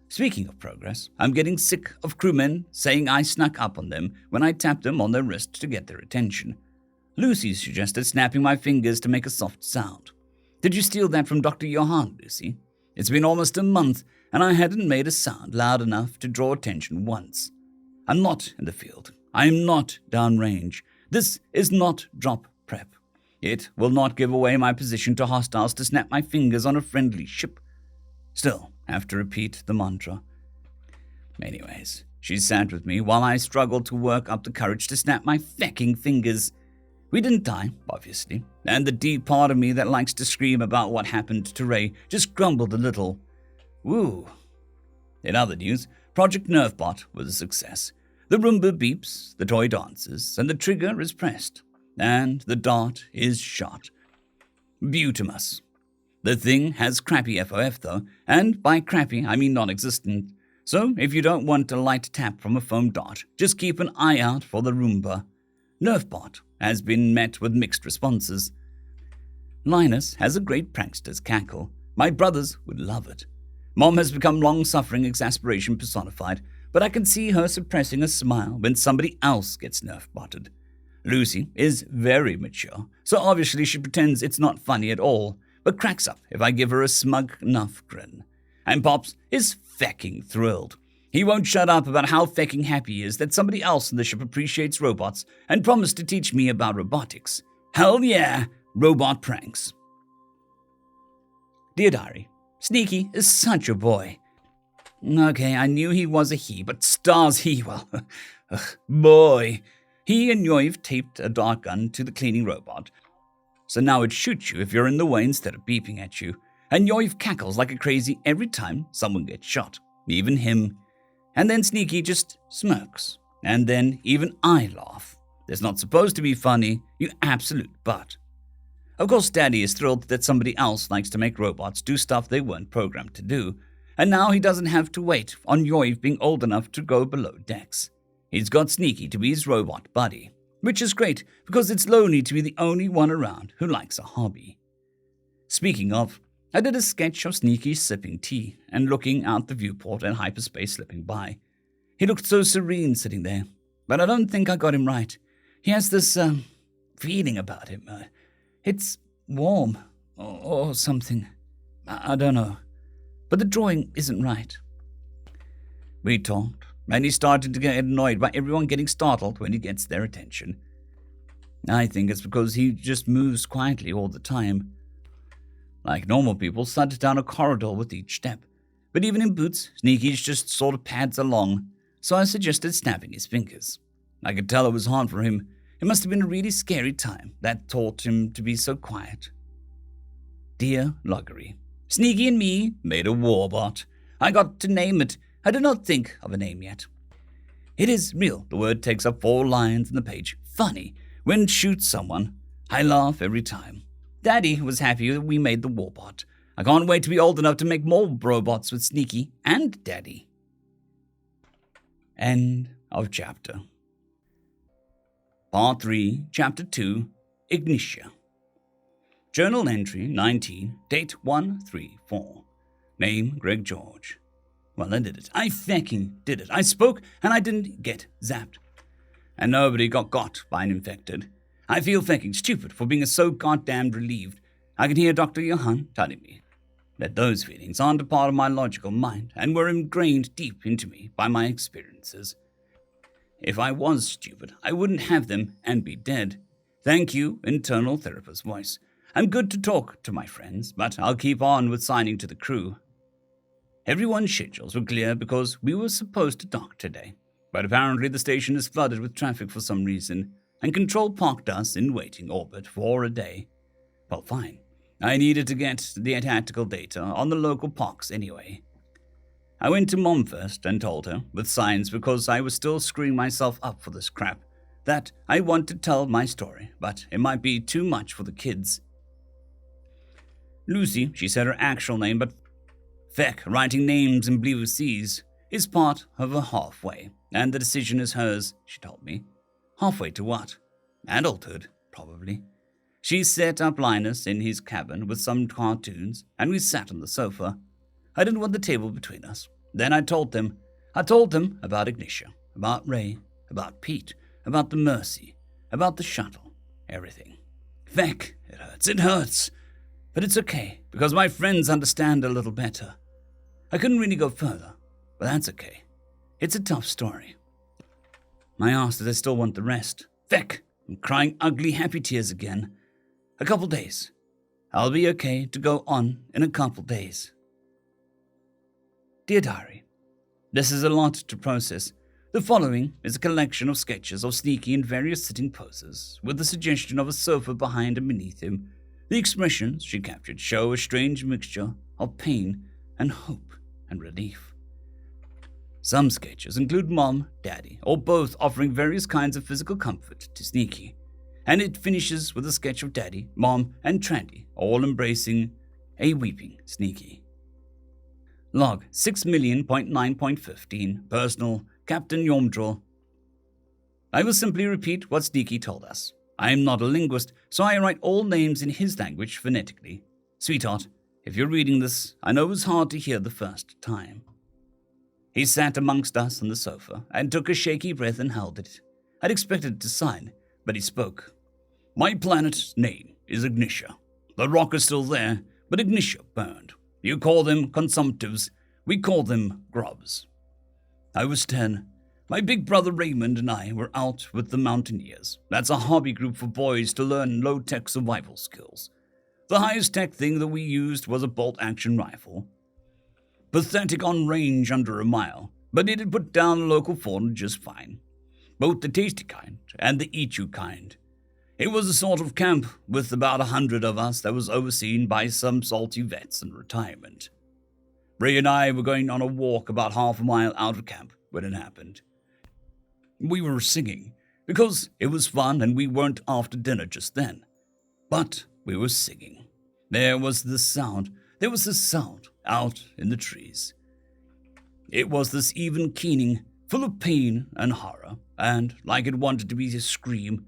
Speaking of progress, I'm getting sick of crewmen saying I snuck up on them when I tapped them on their wrist to get their attention. Lucy suggested snapping my fingers to make a soft sound. Did you steal that from Dr. Johan, Lucy? It's been almost a month, and I hadn't made a sound loud enough to draw attention once. I'm not in the field. I am not downrange. This is not drop prep. It will not give away my position to hostiles to snap my fingers on a friendly ship. Still, I have to repeat the mantra. Anyways, she sat with me while I struggled to work up the courage to snap my fecking fingers. We didn't die, obviously, and the deep part of me that likes to scream about what happened to Ray just grumbled a little. Woo. In other news, Project Nerfbot was a success. The Roomba beeps, the toy dances, and the trigger is pressed, and the dart is shot. Beautimus. The thing has crappy FOF though, and by crappy I mean non-existent. So if you don't want a light tap from a foam dart, just keep an eye out for the Roomba. Nerfbot has been met with mixed responses. Linus has a great prankster's cackle. My brothers would love it. Mom has become long-suffering exasperation personified, but I can see her suppressing a smile when somebody else gets nerf-botted. Lucy is very mature, so obviously she pretends it's not funny at all, but cracks up if I give her a smug enough grin. And Pops is fecking thrilled. He won't shut up about how fecking happy he is that somebody else in the ship appreciates robots and promised to teach me about robotics. Hell yeah, robot pranks. Dear Diary, Sneaky is such a boy. Okay, I knew he was a he, but stars he, well, Ugh, boy. He and Yoiv taped a dart gun to the cleaning robot, so now it shoots you if you're in the way instead of beeping at you. And Yoiv cackles like a crazy every time someone gets shot, even him. And then Sneaky just smirks. And then even I laugh. It's not supposed to be funny, you absolute butt. Of course, Daddy is thrilled that somebody else likes to make robots do stuff they weren't programmed to do. And now he doesn't have to wait on Yoiv being old enough to go below decks. He's got Sneaky to be his robot buddy, which is great because it's lonely to be the only one around who likes a hobby. Speaking of, I did a sketch of Sneaky sipping tea and looking out the viewport and hyperspace slipping by. He looked so serene sitting there, but I don't think I got him right. He has this, feeling about him. It's warm or something. I don't know. But the drawing isn't right. We talked, and he started to get annoyed by everyone getting startled when he gets their attention. I think it's because he just moves quietly all the time. Like normal people, slid down a corridor with each step. But even in boots, Sneaky just sort of pads along, so I suggested snapping his fingers. I could tell it was hard for him. It must have been a really scary time that taught him to be so quiet. Dear Luggery, Sneaky and me made a warbot. I got to name it. I did not think of a name yet. It is real. The word takes up 4 lines in the page. Funny. When it shoots someone, I laugh every time. Daddy was happy that we made the warbot. I can't wait to be old enough to make more robots with Sneaky and Daddy. End of chapter. Part 3, Chapter 2, Ignitia. Journal entry 19, date 134. Name Greg George. Well, I did it. I fucking did it. I spoke and I didn't get zapped. And nobody got by an infected. I feel fucking stupid for being so goddamn relieved. I can hear Dr. Johan telling me that those feelings aren't a part of my logical mind and were ingrained deep into me by my experiences. If I was stupid, I wouldn't have them and be dead. Thank you, internal therapist voice. I'm good to talk to my friends, but I'll keep on with signing to the crew. Everyone's schedules were clear because we were supposed to dock today, but apparently the station is flooded with traffic for some reason, and Control parked us in waiting orbit for a day. Well, fine. I needed to get the tactical data on the local parks anyway. I went to Mom first and told her, with signs because I was still screwing myself up for this crap, that I want to tell my story, but it might be too much for the kids. Lucy, she said her actual name, but feck, writing names in blue seas is part of a halfway, and the decision is hers, she told me. Halfway to what? Adulthood, probably. She set up Linus in his cabin with some cartoons, and we sat on the sofa. I didn't want the table between us. Then I told them about Ignitia, about Ray, about Pete, about the Mercy, about the shuttle, everything. Feck, it hurts. But it's okay, because my friends understand a little better. I couldn't really go further, but that's okay. It's a tough story. I asked if I still want the rest. Feck, I'm crying ugly happy tears again. A couple days. I'll be okay to go on in a couple days. Dear Diary, this is a lot to process. The following is a collection of sketches of Sneaky in various sitting poses, with the suggestion of a sofa behind and beneath him. The expressions she captured show a strange mixture of pain and hope and relief. Some sketches include Mom, Daddy, or both offering various kinds of physical comfort to Sneaky, and it finishes with a sketch of Daddy, Mom, and Trandy, all embracing a weeping Sneaky. Log 6,000,9.15 Personal Captain Yomdril. I will simply repeat what Sneaky told us. I am not a linguist, so I write all names in his language phonetically. Sweetheart, if you're reading this, I know it was hard to hear the first time. He sat amongst us on the sofa and took a shaky breath and held it. I'd expected to sign, but he spoke. My planet's name is Ignitia. The rock is still there, but Ignitia burned. You call them consumptives, we call them grubs. I was 10. My big brother Raymond and I were out with the Mountaineers. That's a hobby group for boys to learn low-tech survival skills. The highest tech thing that we used was a bolt-action rifle. Pathetic on range under a mile, but it'd put down a local fauna just fine. both the tasty kind and the eat you kind. It was a sort of camp with about 100 of us that was overseen by some salty vets in retirement. Ray and I were going on a walk about half a mile out of camp when it happened. We were singing because it was fun and we weren't after dinner just then. But we were singing. There was this sound out in the trees. It was this even keening, full of pain and horror, and like it wanted to be a scream.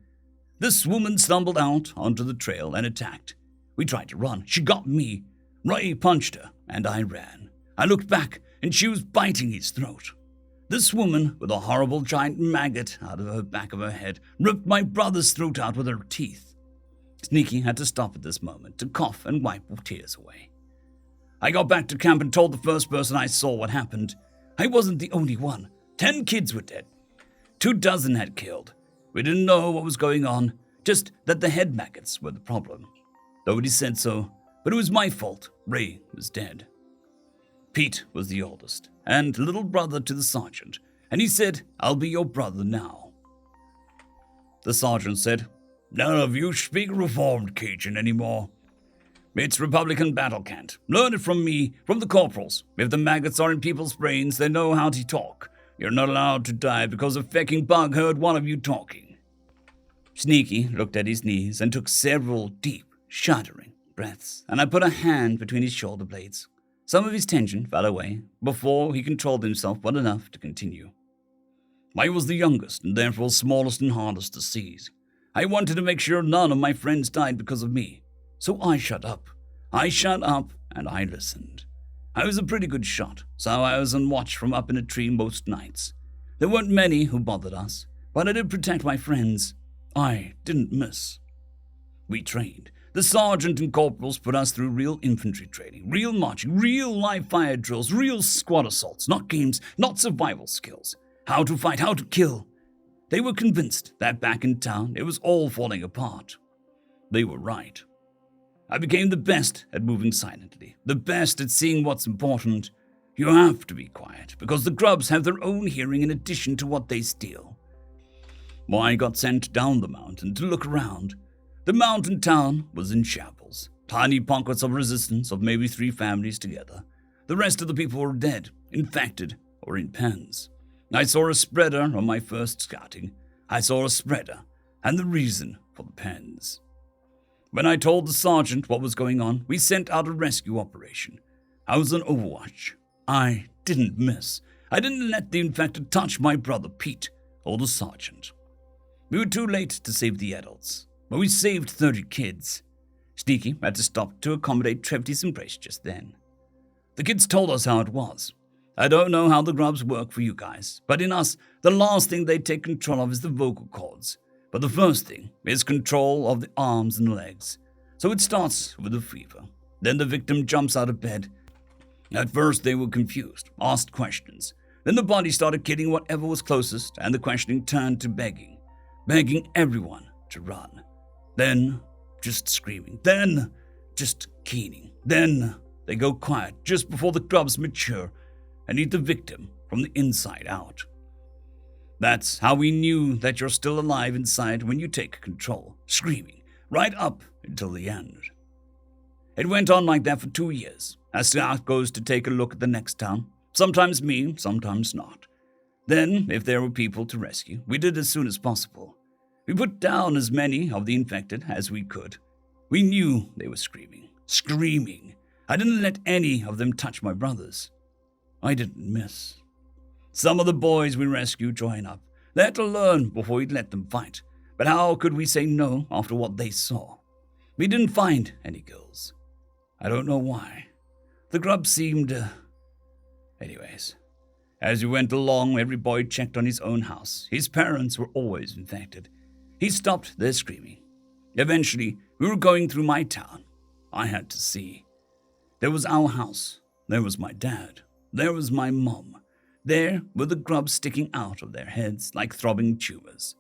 This woman stumbled out onto the trail and attacked. We tried to run. She got me. Ray punched her, and I ran. I looked back, and she was biting his throat. This woman, with a horrible giant maggot out of the back of her head, ripped my brother's throat out with her teeth. Sneaky had to stop at this moment to cough and wipe tears away. I got back to camp and told the first person I saw what happened. I wasn't the only one. 10 kids were dead. 24 had killed. We didn't know what was going on, just that the head maggots were the problem. Nobody said so, but it was my fault. Ray was dead. Pete was the oldest, and little brother to the sergeant, and he said, "I'll be your brother now." The sergeant said, "None of you speak Reformed Cajun anymore. It's Republican battle cant. Learn it from me, from the corporals. If the maggots are in people's brains, they know how to talk. You're not allowed to die because a fecking bug heard one of you talking." Sneaky looked at his knees and took several deep, shuddering breaths, and I put a hand between his shoulder blades. Some of his tension fell away before he controlled himself well enough to continue. I was the youngest and therefore smallest and hardest to seize. I wanted to make sure none of my friends died because of me. So I shut up. I shut up and I listened. I was a pretty good shot, so I was on watch from up in a tree most nights. There weren't many who bothered us, but I did protect my friends. I didn't miss. We trained. The sergeant and corporals put us through real infantry training, real marching, real live fire drills, real squad assaults, not games, not survival skills. How to fight, how to kill. They were convinced that back in town it was all falling apart. They were right. I became the best at moving silently, the best at seeing what's important. You have to be quiet, because the grubs have their own hearing in addition to what they steal. I got sent down the mountain to look around. The mountain town was in shambles, tiny pockets of resistance of maybe 3 families together. The rest of the people were dead, infected, or in pens. I saw a spreader on my first scouting. I saw a spreader, and the reason for the pens. When I told the sergeant what was going on, we sent out a rescue operation. I was on overwatch. I didn't miss. I didn't let the infected touch my brother Pete or the sergeant. We were too late to save the adults, but we saved 30 kids. Sneaky had to stop to accommodate Trevity's embrace just then. The kids told us how it was. I don't know how the grubs work for you guys, but in us, the last thing they take control of is the vocal cords. But the first thing is control of the arms and legs. So it starts with a fever. Then the victim jumps out of bed. At first they were confused, asked questions. Then the body started killing whatever was closest, and the questioning turned to begging everyone to run. Then just screaming. Then just keening. Then they go quiet just before the grubs mature and eat the victim from the inside out. That's how we knew that you're still alive inside when you take control, screaming, right up until the end. It went on like that for 2 years. A scout goes to take a look at the next town. Sometimes me, sometimes not. Then, if there were people to rescue, we did as soon as possible. We put down as many of the infected as we could. We knew they were screaming. I didn't let any of them touch my brothers. I didn't miss. Some of the boys we rescued joined up. They had to learn before we'd let them fight. But how could we say no after what they saw? We didn't find any girls. I don't know why. The grub seemed... Anyways, as we went along, every boy checked on his own house. His parents were always infected. He stopped their screaming. Eventually, we were going through my town. I had to see. There was our house. There was my dad. There was my mom. There were the grubs sticking out of their heads like throbbing tumors.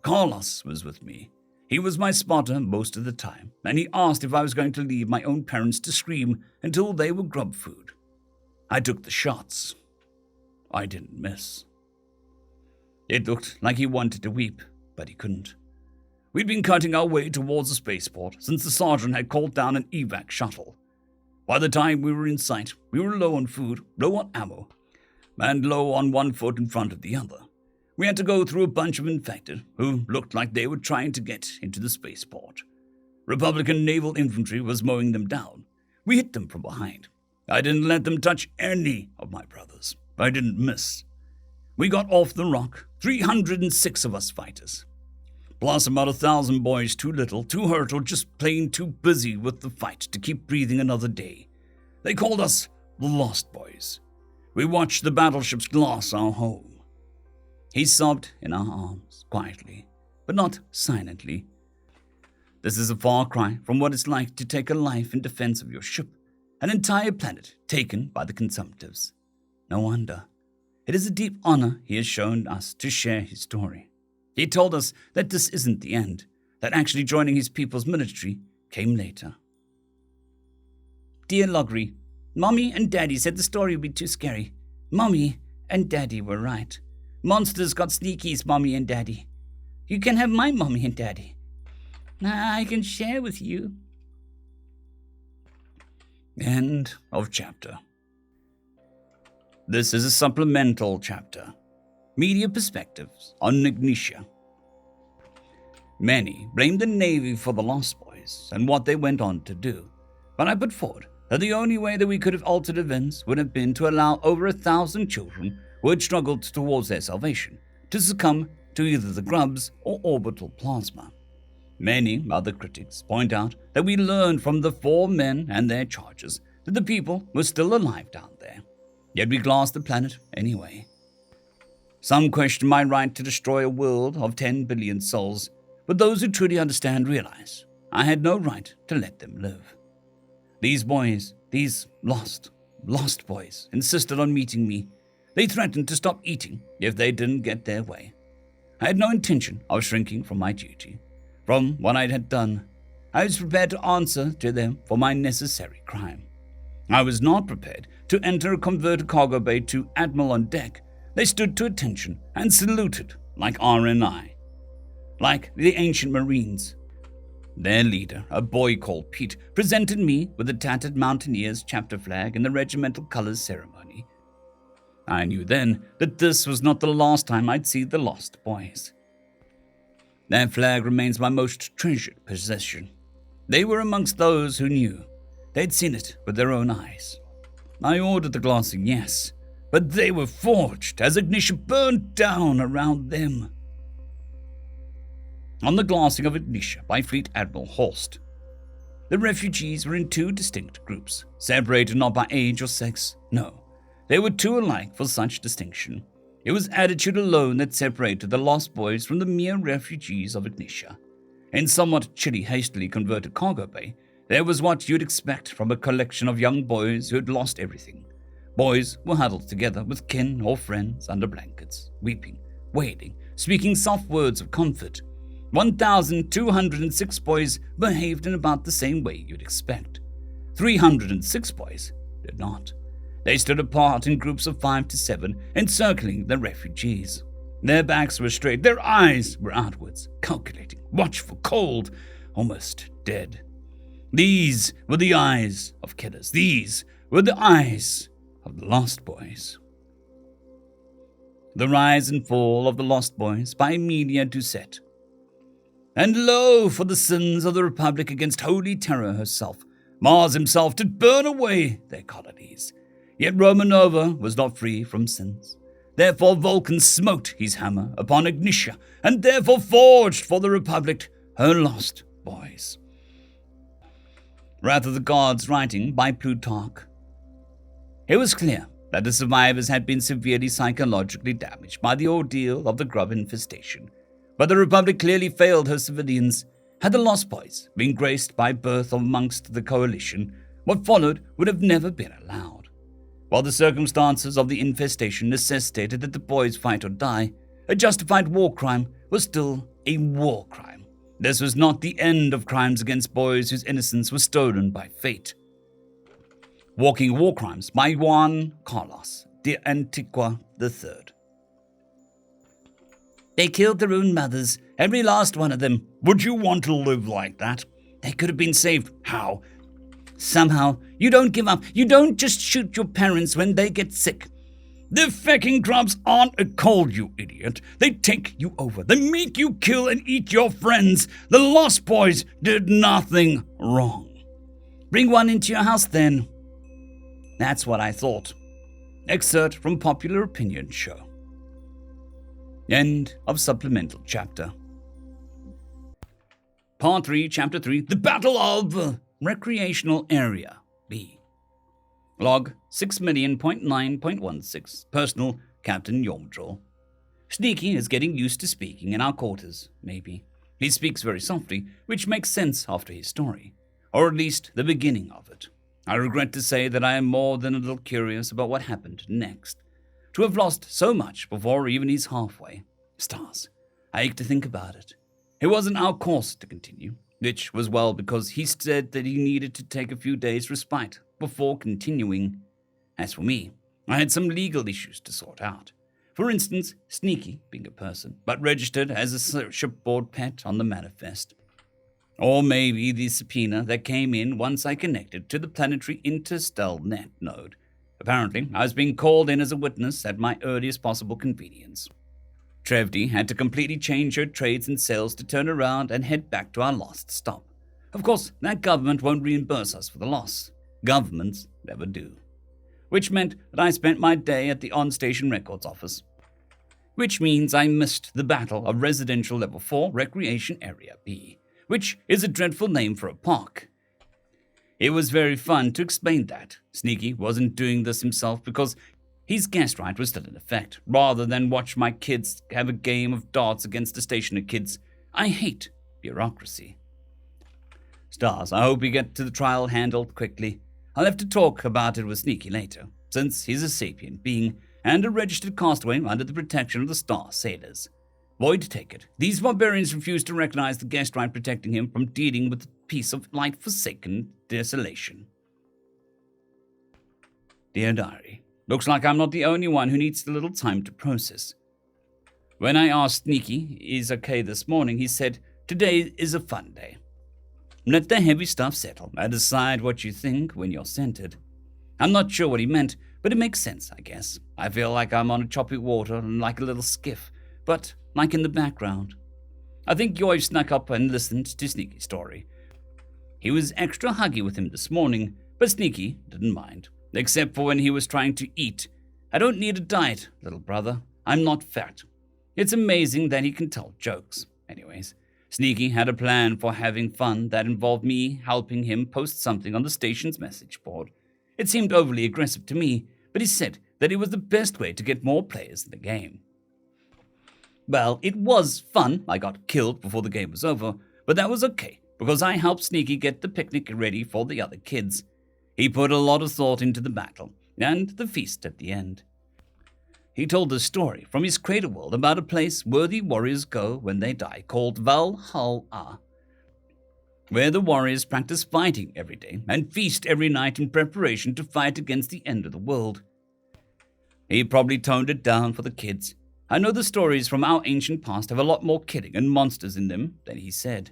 Carlos was with me. He was my spotter most of the time, and he asked if I was going to leave my own parents to scream until they were grub food. I took the shots. I didn't miss. It looked like he wanted to weep, but he couldn't. We'd been cutting our way towards the spaceport since the sergeant had called down an evac shuttle. By the time we were in sight, we were low on food, low on ammo, and low on one foot in front of the other. We had to go through a bunch of infected who looked like they were trying to get into the spaceport. Republican naval infantry was mowing them down. We hit them from behind. I didn't let them touch any of my brothers. I didn't miss. We got off the rock, 306 of us fighters. Plus about 1,000 boys too little, too hurt, or just plain too busy with the fight to keep breathing another day. They called us the Lost Boys. We watched the battleship's glass our home. He sobbed in our arms, quietly, but not silently. This is a far cry from what it's like to take a life in defense of your ship, an entire planet taken by the consumptives. No wonder. It is a deep honor he has shown us to share his story. He told us that this isn't the end, that actually joining his people's military came later. Dear Loggery, Mommy and Daddy said the story would be too scary. Mommy and Daddy were right. Monsters got Sneaky's Mommy and Daddy. You can have my Mommy and Daddy. I can share with you. End of chapter. This is a supplemental chapter. Media perspectives on Ignitia. Many blame the Navy for the Lost Boys and what they went on to do, but I put forward that the only way that we could have altered events would have been to allow over 1,000 children who had struggled towards their salvation to succumb to either the grubs or orbital plasma. Many other critics point out that we learned from the 4 men and their charges that the people were still alive down there, yet we glassed the planet anyway. Some question my right to destroy a world of 10 billion souls, but those who truly understand realize I had no right to let them live. These boys, these lost boys, insisted on meeting me. They threatened to stop eating if they didn't get their way. I had no intention of shrinking from my duty. From what I had done, I was prepared to answer to them for my necessary crime. I was not prepared to enter a converted cargo bay to Admiral on deck. They stood to attention and saluted like RNI, like the ancient Marines. Their leader, a boy called Pete, presented me with the tattered Mountaineers chapter flag in the regimental colors ceremony. I knew then that this was not the last time I'd see the Lost Boys. Their flag remains my most treasured possession. They were amongst those who knew. They'd seen it with their own eyes. I ordered the glassing, yes, but they were forged as Ignitia burned down around them. On the glassing of Ignitia by Fleet Admiral Holst, the refugees were in 2 distinct groups, separated not by age or sex. No, they were too alike for such distinction. It was attitude alone that separated the Lost Boys from the mere refugees of Ignitia. In somewhat chilly, hastily converted cargo bay, there was what you'd expect from a collection of young boys who had lost everything. Boys were huddled together with kin or friends under blankets, weeping, wailing, speaking soft words of comfort. 1,206 boys behaved in about the same way you'd expect. 306 boys did not. They stood apart in groups of 5 to 7, encircling the refugees. Their backs were straight, their eyes were outwards, calculating, watchful, cold, almost dead. These were the eyes of killers. These were the eyes of the Lost Boys. The Rise and Fall of the Lost Boys by Emilia Doucette. And lo, for the sins of the Republic against Holy Terror herself, Mars himself did burn away their colonies. Yet Romanova was not free from sins. Therefore Vulcan smote his hammer upon Ignitia, and therefore forged for the Republic her Lost Boys. Wrath of the Gods writing by Plutarch. It was clear that the survivors had been severely psychologically damaged by the ordeal of the grub infestation, but the Republic clearly failed her civilians. Had the Lost Boys been graced by birth amongst the coalition, what followed would have never been allowed. While the circumstances of the infestation necessitated that the boys fight or die, a justified war crime was still a war crime. This was not the end of crimes against boys whose innocence was stolen by fate. Walking War Crimes by Juan Carlos de Antigua III. They killed their own mothers, every last one of them. Would you want to live like that? They could have been saved. How? Somehow. You don't give up. You don't just shoot your parents when they get sick. The fecking grubs aren't a cold, you idiot. They take you over. They make you kill and eat your friends. The Lost Boys did nothing wrong. Bring one into your house then. That's what I thought. Excerpt from Popular Opinion Show. End of supplemental chapter. Part 3, Chapter 3, The Battle of Recreational Area B. Log 6,000,9.16. Personal, Captain Yormdraw. Sneaky is getting used to speaking in our quarters, maybe. He speaks very softly, which makes sense after his story, or at least the beginning of it. I regret to say that I am more than a little curious about what happened next. To have lost so much before even he's halfway. Stars. I ache to think about it. It wasn't our course to continue, which was well because he said that he needed to take a few days' respite before continuing. As for me, I had some legal issues to sort out. For instance, Sneaky being a person, but registered as a shipboard pet on the manifest. Or maybe the subpoena that came in once I connected to the planetary interstellnet node. Apparently, I was being called in as a witness at my earliest possible convenience. Trevdy had to completely change her trades and sales to turn around and head back to our last stop. Of course, that government won't reimburse us for the loss. Governments never do. Which meant that I spent my day at the on-station records office. Which means I missed the battle of Residential Level 4 Recreation Area B, which is a dreadful name for a park. It was very fun to explain that. Sneaky wasn't doing this himself because his guest right was still in effect, rather than watch my kids have a game of darts against the stationer kids. I hate bureaucracy. Stars, I hope we get to the trial handled quickly. I'll have to talk about it with Sneaky later, since he's a sapient being and a registered castaway under the protection of the Star Sailors. Void take it. These barbarians refuse to recognize the guest right protecting him from dealing with a piece of light-forsaken desolation. Dear Diary, looks like I'm not the only one who needs a little time to process. When I asked Sneaky is okay this morning, he said, today is a fun day. Let the heavy stuff settle and decide what you think when you're centered. I'm not sure what he meant, but it makes sense, I guess. I feel like I'm on a choppy water and like a little skiff, but like in the background. I think Yoy snuck up and listened to Sneaky's story. He was extra huggy with him this morning, but Sneaky didn't mind, except for when he was trying to eat. I don't need a diet, little brother. I'm not fat. It's amazing that he can tell jokes. Anyways, Sneaky had a plan for having fun that involved me helping him post something on the station's message board. It seemed overly aggressive to me, but he said that it was the best way to get more players in the game. Well, it was fun. I got killed before the game was over, but that was okay, because I helped Sneaky get the picnic ready for the other kids. He put a lot of thought into the battle, and the feast at the end. He told a story from his crater world about a place worthy warriors go when they die called Valhalla, where the warriors practice fighting every day and feast every night in preparation to fight against the end of the world. He probably toned it down for the kids. I know the stories from our ancient past have a lot more killing and monsters in them than he said.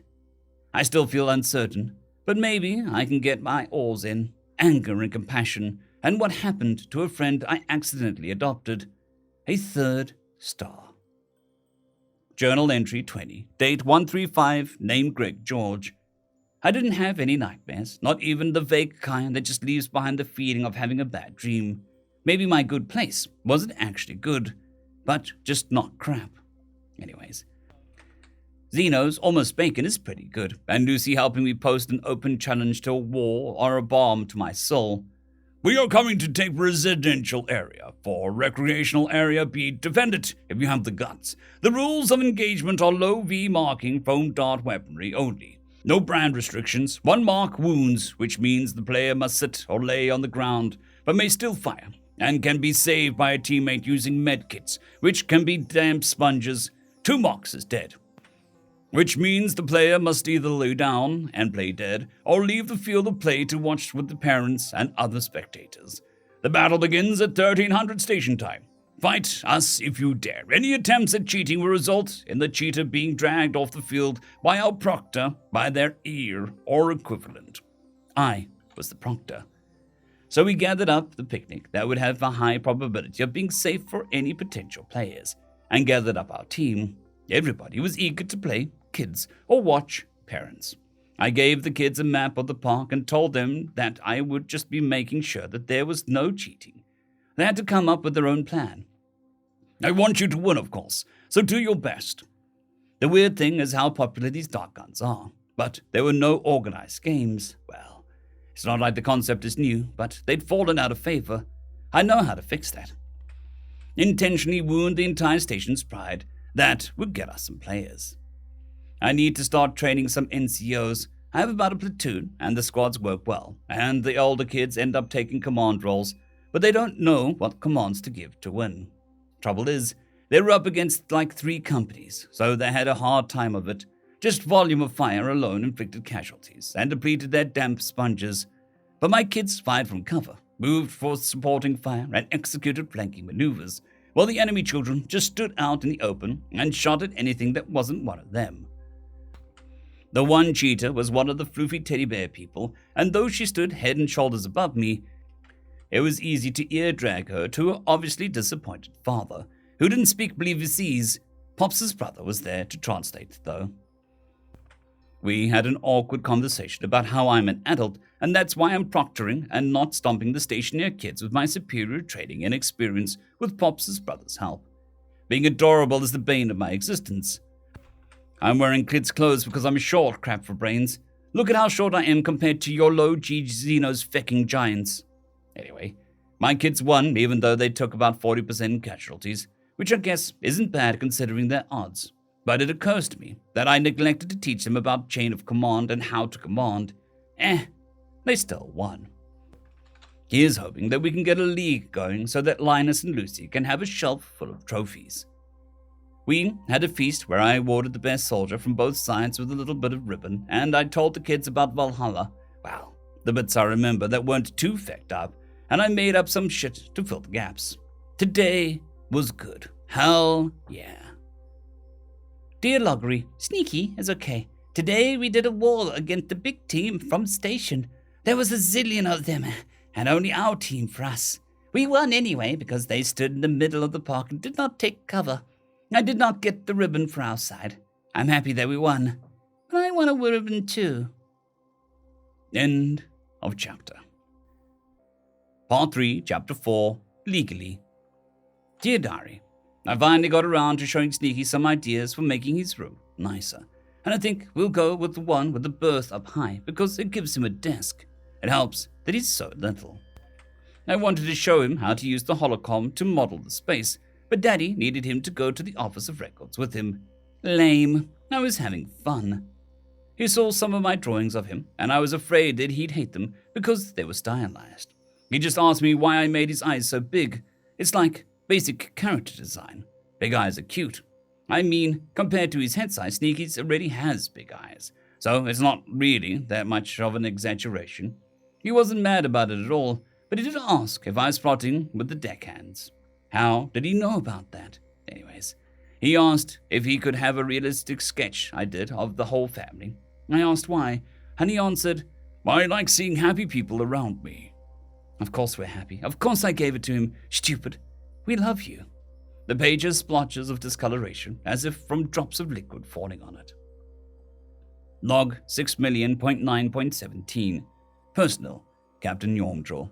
I still feel uncertain, but maybe I can get my oars in, anger and compassion, and what happened to a friend I accidentally adopted. A 3rd star. Journal entry 20, date 135, name Greg George. I didn't have any nightmares, not even the vague kind that just leaves behind the feeling of having a bad dream. Maybe my good place wasn't actually good, but just not crap. Anyways, Zeno's Almost Bacon is pretty good, and Lucy helping me post an open challenge to a war or a balm to my soul. We are coming to take residential area for recreational area B. Defend it if you have the guts. The rules of engagement are low V marking foam dart weaponry only. No brand restrictions. 1 mark wounds, which means the player must sit or lay on the ground, but may still fire, and can be saved by a teammate using medkits, which can be damp sponges. 2 marks is dead, which means the player must either lay down and play dead, or leave the field of play to watch with the parents and other spectators. The battle begins at 1300 station time. Fight us if you dare. Any attempts at cheating will result in the cheater being dragged off the field by our proctor by their ear or equivalent. I was the proctor. So we gathered up the picnic that would have a high probability of being safe for any potential players, and gathered up our team. Everybody was eager to play, kids or watch, parents. I gave the kids a map of the park and told them that I would just be making sure that there was no cheating. They had to come up with their own plan. I want you to win, of course, so do your best. The weird thing is how popular these dark guns are, but there were no organized games. Well, it's not like the concept is new, but they'd fallen out of favor. I know how to fix that. Intentionally wound the entire station's pride. That would get us some players. I need to start training some NCOs. I have about a platoon, and the squads work well, and the older kids end up taking command roles, but they don't know what commands to give to win. Trouble is, they were up against like 3 companies, so they had a hard time of it. Just volume of fire alone inflicted casualties and depleted their damp sponges. But my kids fired from cover, moved for supporting fire, and executed flanking maneuvers, while the enemy children just stood out in the open and shot at anything that wasn't one of them. The one cheater was one of the floofy teddy bear people, and though she stood head and shoulders above me, it was easy to ear drag her to her obviously disappointed father, who didn't speak Believese. Pops' brother was there to translate, though. We had an awkward conversation about how I'm an adult, and that's why I'm proctoring and not stomping the stationary kids with my superior training and experience with Pops' brother's help. Being adorable is the bane of my existence. I'm wearing kids' clothes because I'm short, crap for brains. Look at how short I am compared to your low G Xenos fecking giants. Anyway, my kids won even though they took about 40% casualties, which I guess isn't bad considering their odds. But it occurs to me that I neglected to teach them about chain of command and how to command. They still won. Here's hoping that we can get a league going so that Linus and Lucy can have a shelf full of trophies. We had a feast where I awarded the best soldier from both sides with a little bit of ribbon, and I told the kids about Valhalla. Well, the bits I remember that weren't too fecked up, and I made up some shit to fill the gaps. Today was good. Hell yeah. Dear Loggery, sneaky is okay. Today we did a war against the big team from station. There was a zillion of them, and only our team for us. We won anyway because they stood in the middle of the park and did not take cover. I did not get the ribbon for our side. I'm happy that we won, but I want a ribbon too. End of chapter. Part 3, Chapter 4, Legally. Dear Diary, I finally got around to showing Sneaky some ideas for making his room nicer, and I think we'll go with the one with the berth up high because it gives him a desk. It helps that he's so little. I wanted to show him how to use the holocom to model the space, but Daddy needed him to go to the Office of Records with him. Lame. I was having fun. He saw some of my drawings of him, and I was afraid that he'd hate them because they were stylized. He just asked me why I made his eyes so big. It's like basic character design. Big eyes are cute. I mean, compared to his head size, Sneaky's already has big eyes, so it's not really that much of an exaggeration. He wasn't mad about it at all, but he did ask if I was plotting with the deckhands. How did he know about that? Anyways, he asked if he could have a realistic sketch I did of the whole family. I asked why, and he answered, "I like seeing happy people around me." Of course we're happy. Of course I gave it to him. Stupid. We love you. The page has splotches of discoloration, as if from drops of liquid falling on it. Log 6,000,9.17. Personal, Captain Yormdraw.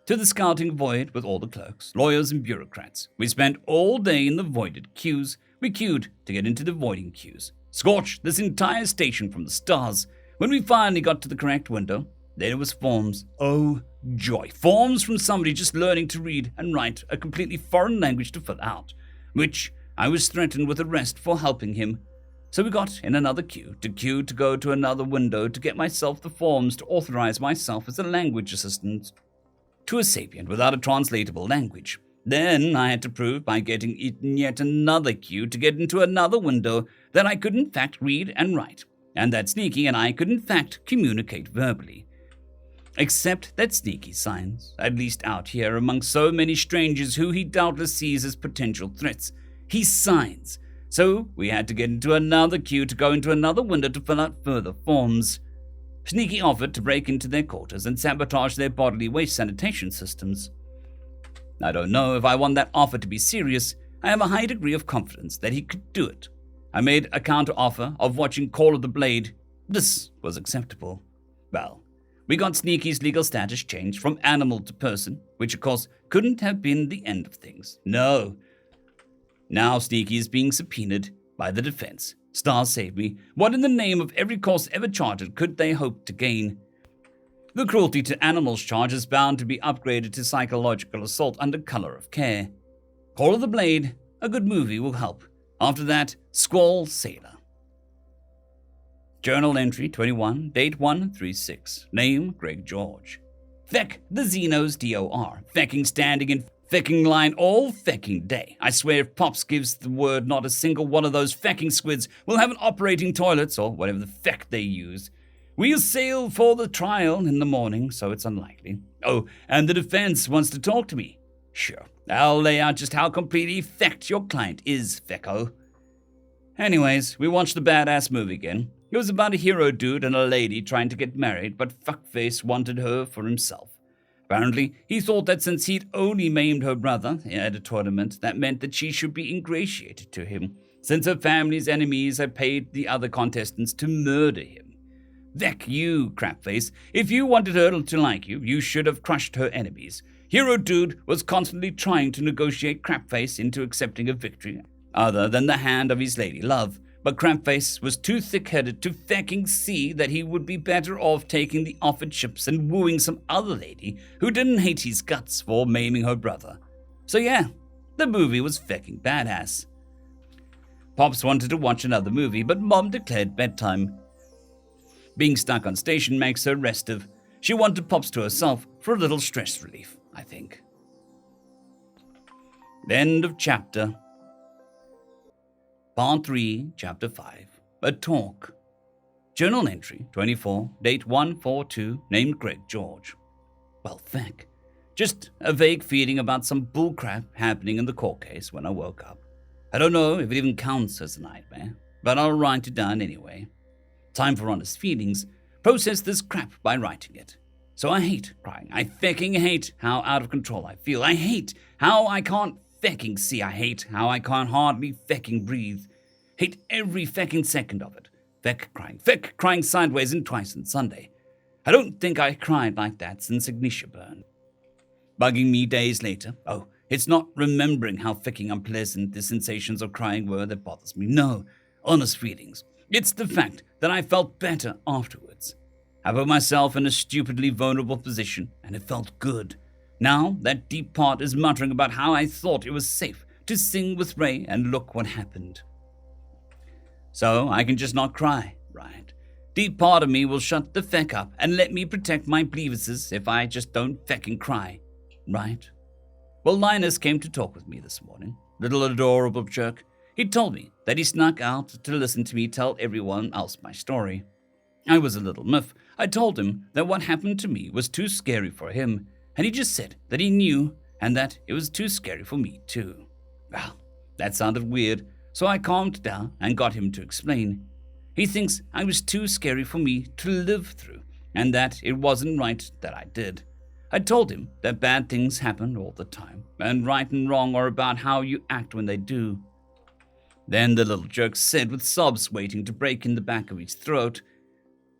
To the scouting void with all the clerks, lawyers, and bureaucrats. We spent all day in the voided queues. We queued to get into the voiding queues. Scorched this entire station from the stars. When we finally got to the correct window, there it was forms. Oh, joy. Forms from somebody just learning to read and write a completely foreign language to fill out, which I was threatened with arrest for helping him. So we got in another queue to go to another window to get myself the forms to authorize myself as a language assistant to a sapient without a translatable language. Then I had to prove by getting in yet another queue to get into another window that I could in fact read and write, and that Sneaky and I could in fact communicate verbally. Except that Sneaky signs, at least out here among so many strangers who he doubtless sees as potential threats. He signs. So we had to get into another queue to go into another window to fill out further forms. Sneaky offered to break into their quarters and sabotage their bodily waste sanitation systems. I don't know if I want that offer to be serious. I have a high degree of confidence that he could do it. I made a counter-offer of watching Call of the Blade. This was acceptable. Well, we got Sneaky's legal status changed from animal to person, which of course couldn't have been the end of things. No. Now Sneaky is being subpoenaed by the defense. Stars save me. What in the name of every cause ever charted could they hope to gain? The cruelty to animals charge is bound to be upgraded to psychological assault under color of care. Call of the Blade, a good movie will help. After that, Squall Sailor. Journal entry 21, date 136. Name, Greg George. Feck, the Xenos DOR. Fecking standing in fecking line all fecking day. I swear if Pops gives the word, not a single one of those fecking squids will have an operating toilets or whatever the feck they use. We'll sail for the trial in the morning, so it's unlikely. Oh, and the defense wants to talk to me. Sure, I'll lay out just how completely fecked your client is, fecko. Anyways, we watched the badass movie again. It was about a hero dude and a lady trying to get married, but fuckface wanted her for himself. Apparently, he thought that since he'd only maimed her brother at a tournament, that meant that she should be ingratiated to him, since her family's enemies had paid the other contestants to murder him. Veck you, crapface. If you wanted her to like you, you should have crushed her enemies. Hero Dude was constantly trying to negotiate Crapface into accepting a victory other than the hand of his lady love, but Crapface was too thick-headed to fecking see that he would be better off taking the offered ships and wooing some other lady who didn't hate his guts for maiming her brother. So yeah, the movie was fecking badass. Pops wanted to watch another movie, but Mom declared bedtime. Being stuck on station makes her restive. She wanted Pops to herself for a little stress relief, I think. End of chapter. Part 3, Chapter 5. A Talk. Journal entry 24, date 142, named Greg George. Well, feck. Just a vague feeling about some bullcrap happening in the court case when I woke up. I don't know if it even counts as a nightmare, but I'll write it down anyway. Time for honest feelings. Process this crap by writing it. So I hate crying. I fecking hate how out of control I feel. I hate how I can't fecking see. I hate how I can't hardly fecking breathe. Hate every fecking second of it. Feck crying sideways and twice on Sunday. I don't think I cried like that since Ignitia burned. Bugging me days later. Oh, it's not remembering how fecking unpleasant the sensations of crying were that bothers me. No, honest feelings. It's the fact that I felt better afterwards. I put myself in a stupidly vulnerable position, and it felt good. Now, that deep part is muttering about how I thought it was safe to sing with Ray, and look what happened. So, I can just not cry, right? Deep part of me will shut the feck up and let me protect my bleevises if I just don't fecking cry, right? Well, Linus came to talk with me this morning. Little adorable jerk. He told me that he snuck out to listen to me tell everyone else my story. I was a little miffed. I told him that what happened to me was too scary for him, and he just said that he knew and that it was too scary for me too. Well, that sounded weird, so I calmed down and got him to explain. He thinks I was too scary for me to live through, and that it wasn't right that I did. I told him that bad things happen all the time, and right and wrong are about how you act when they do. Then the little jerk said with sobs waiting to break in the back of his throat,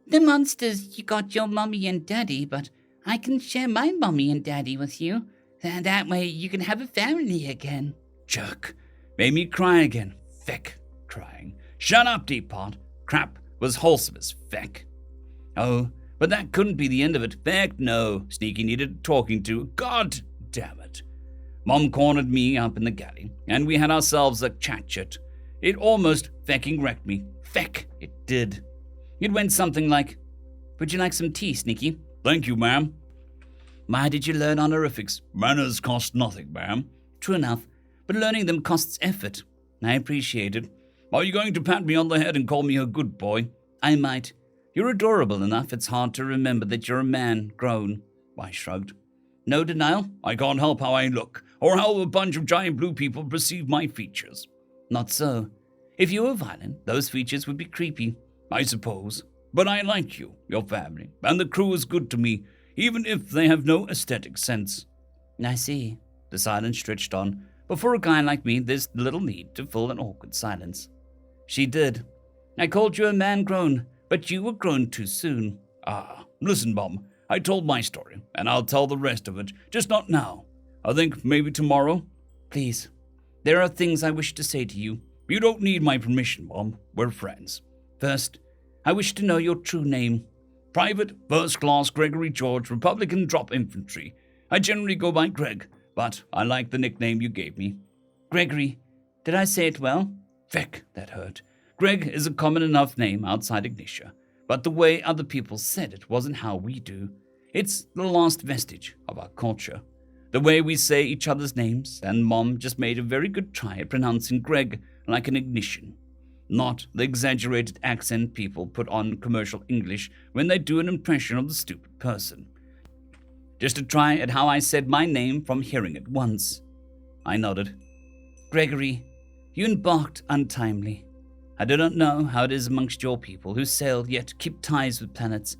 The monsters, you got your mummy and daddy, but I can share my mummy and daddy with you. That way you can have a family again. Jerk. Made me cry again. Feck. Crying. Shut up, Deep Pot. Crap was wholesome as feck. Oh, but that couldn't be the end of it. Feck, no. Sneaky needed talking to. God damn it. Mom cornered me up in the galley, and we had ourselves a chat. It almost fecking wrecked me. Feck, it did. It went something like, Would you like some tea, Sneaky? Thank you, ma'am. Why did you learn honorifics? Manners cost nothing, ma'am. True enough, but learning them costs effort. I appreciate it. Are you going to pat me on the head and call me a good boy? I might. You're adorable enough, it's hard to remember that you're a man grown. I shrugged. No denial, I can't help how I look, or how a bunch of giant blue people perceive my features. Not so. If you were violent, those features would be creepy. I suppose. But I like you, your family, and the crew is good to me, even if they have no aesthetic sense. I see. The silence stretched on, but for a guy like me, there's little need to fill an awkward silence. She did. I called you a man grown, but you were grown too soon. Listen, Mom, I told my story, and I'll tell the rest of it, just not now. I think maybe tomorrow. Please, there are things I wish to say to you. You don't need my permission, Mom. We're friends. First, I wish to know your true name. Private, First Class Gregory George, Republican Drop Infantry. I generally go by Greg, but I like the nickname you gave me. Gregory. Did I say it well? Feck, that hurt. Greg is a common enough name outside Ignitia, but the way other people said it wasn't how we do. It's the last vestige of our culture. The way we say each other's names, and Mom just made a very good try at pronouncing Greg like an ignition. Not the exaggerated accent people put on commercial English when they do an impression of the stupid person. Just a try at how I said my name from hearing it once. I nodded. Gregory, you embarked untimely. I do not know how it is amongst your people who sail yet keep ties with planets,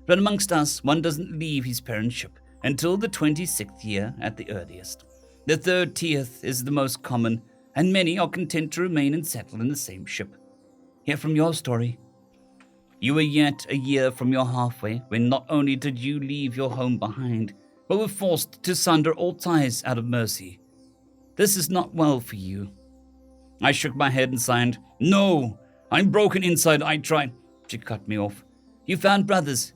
but amongst us one doesn't leave his parent ship until the 26th year at the earliest. The 30th is the most common, and many are content to remain and settle in the same ship. Yet from your story, you were yet a year from your halfway when not only did you leave your home behind, but were forced to sunder all ties out of mercy. This is not well for you. I shook my head and signed, No, I'm broken inside, I tried. She cut me off. You found brothers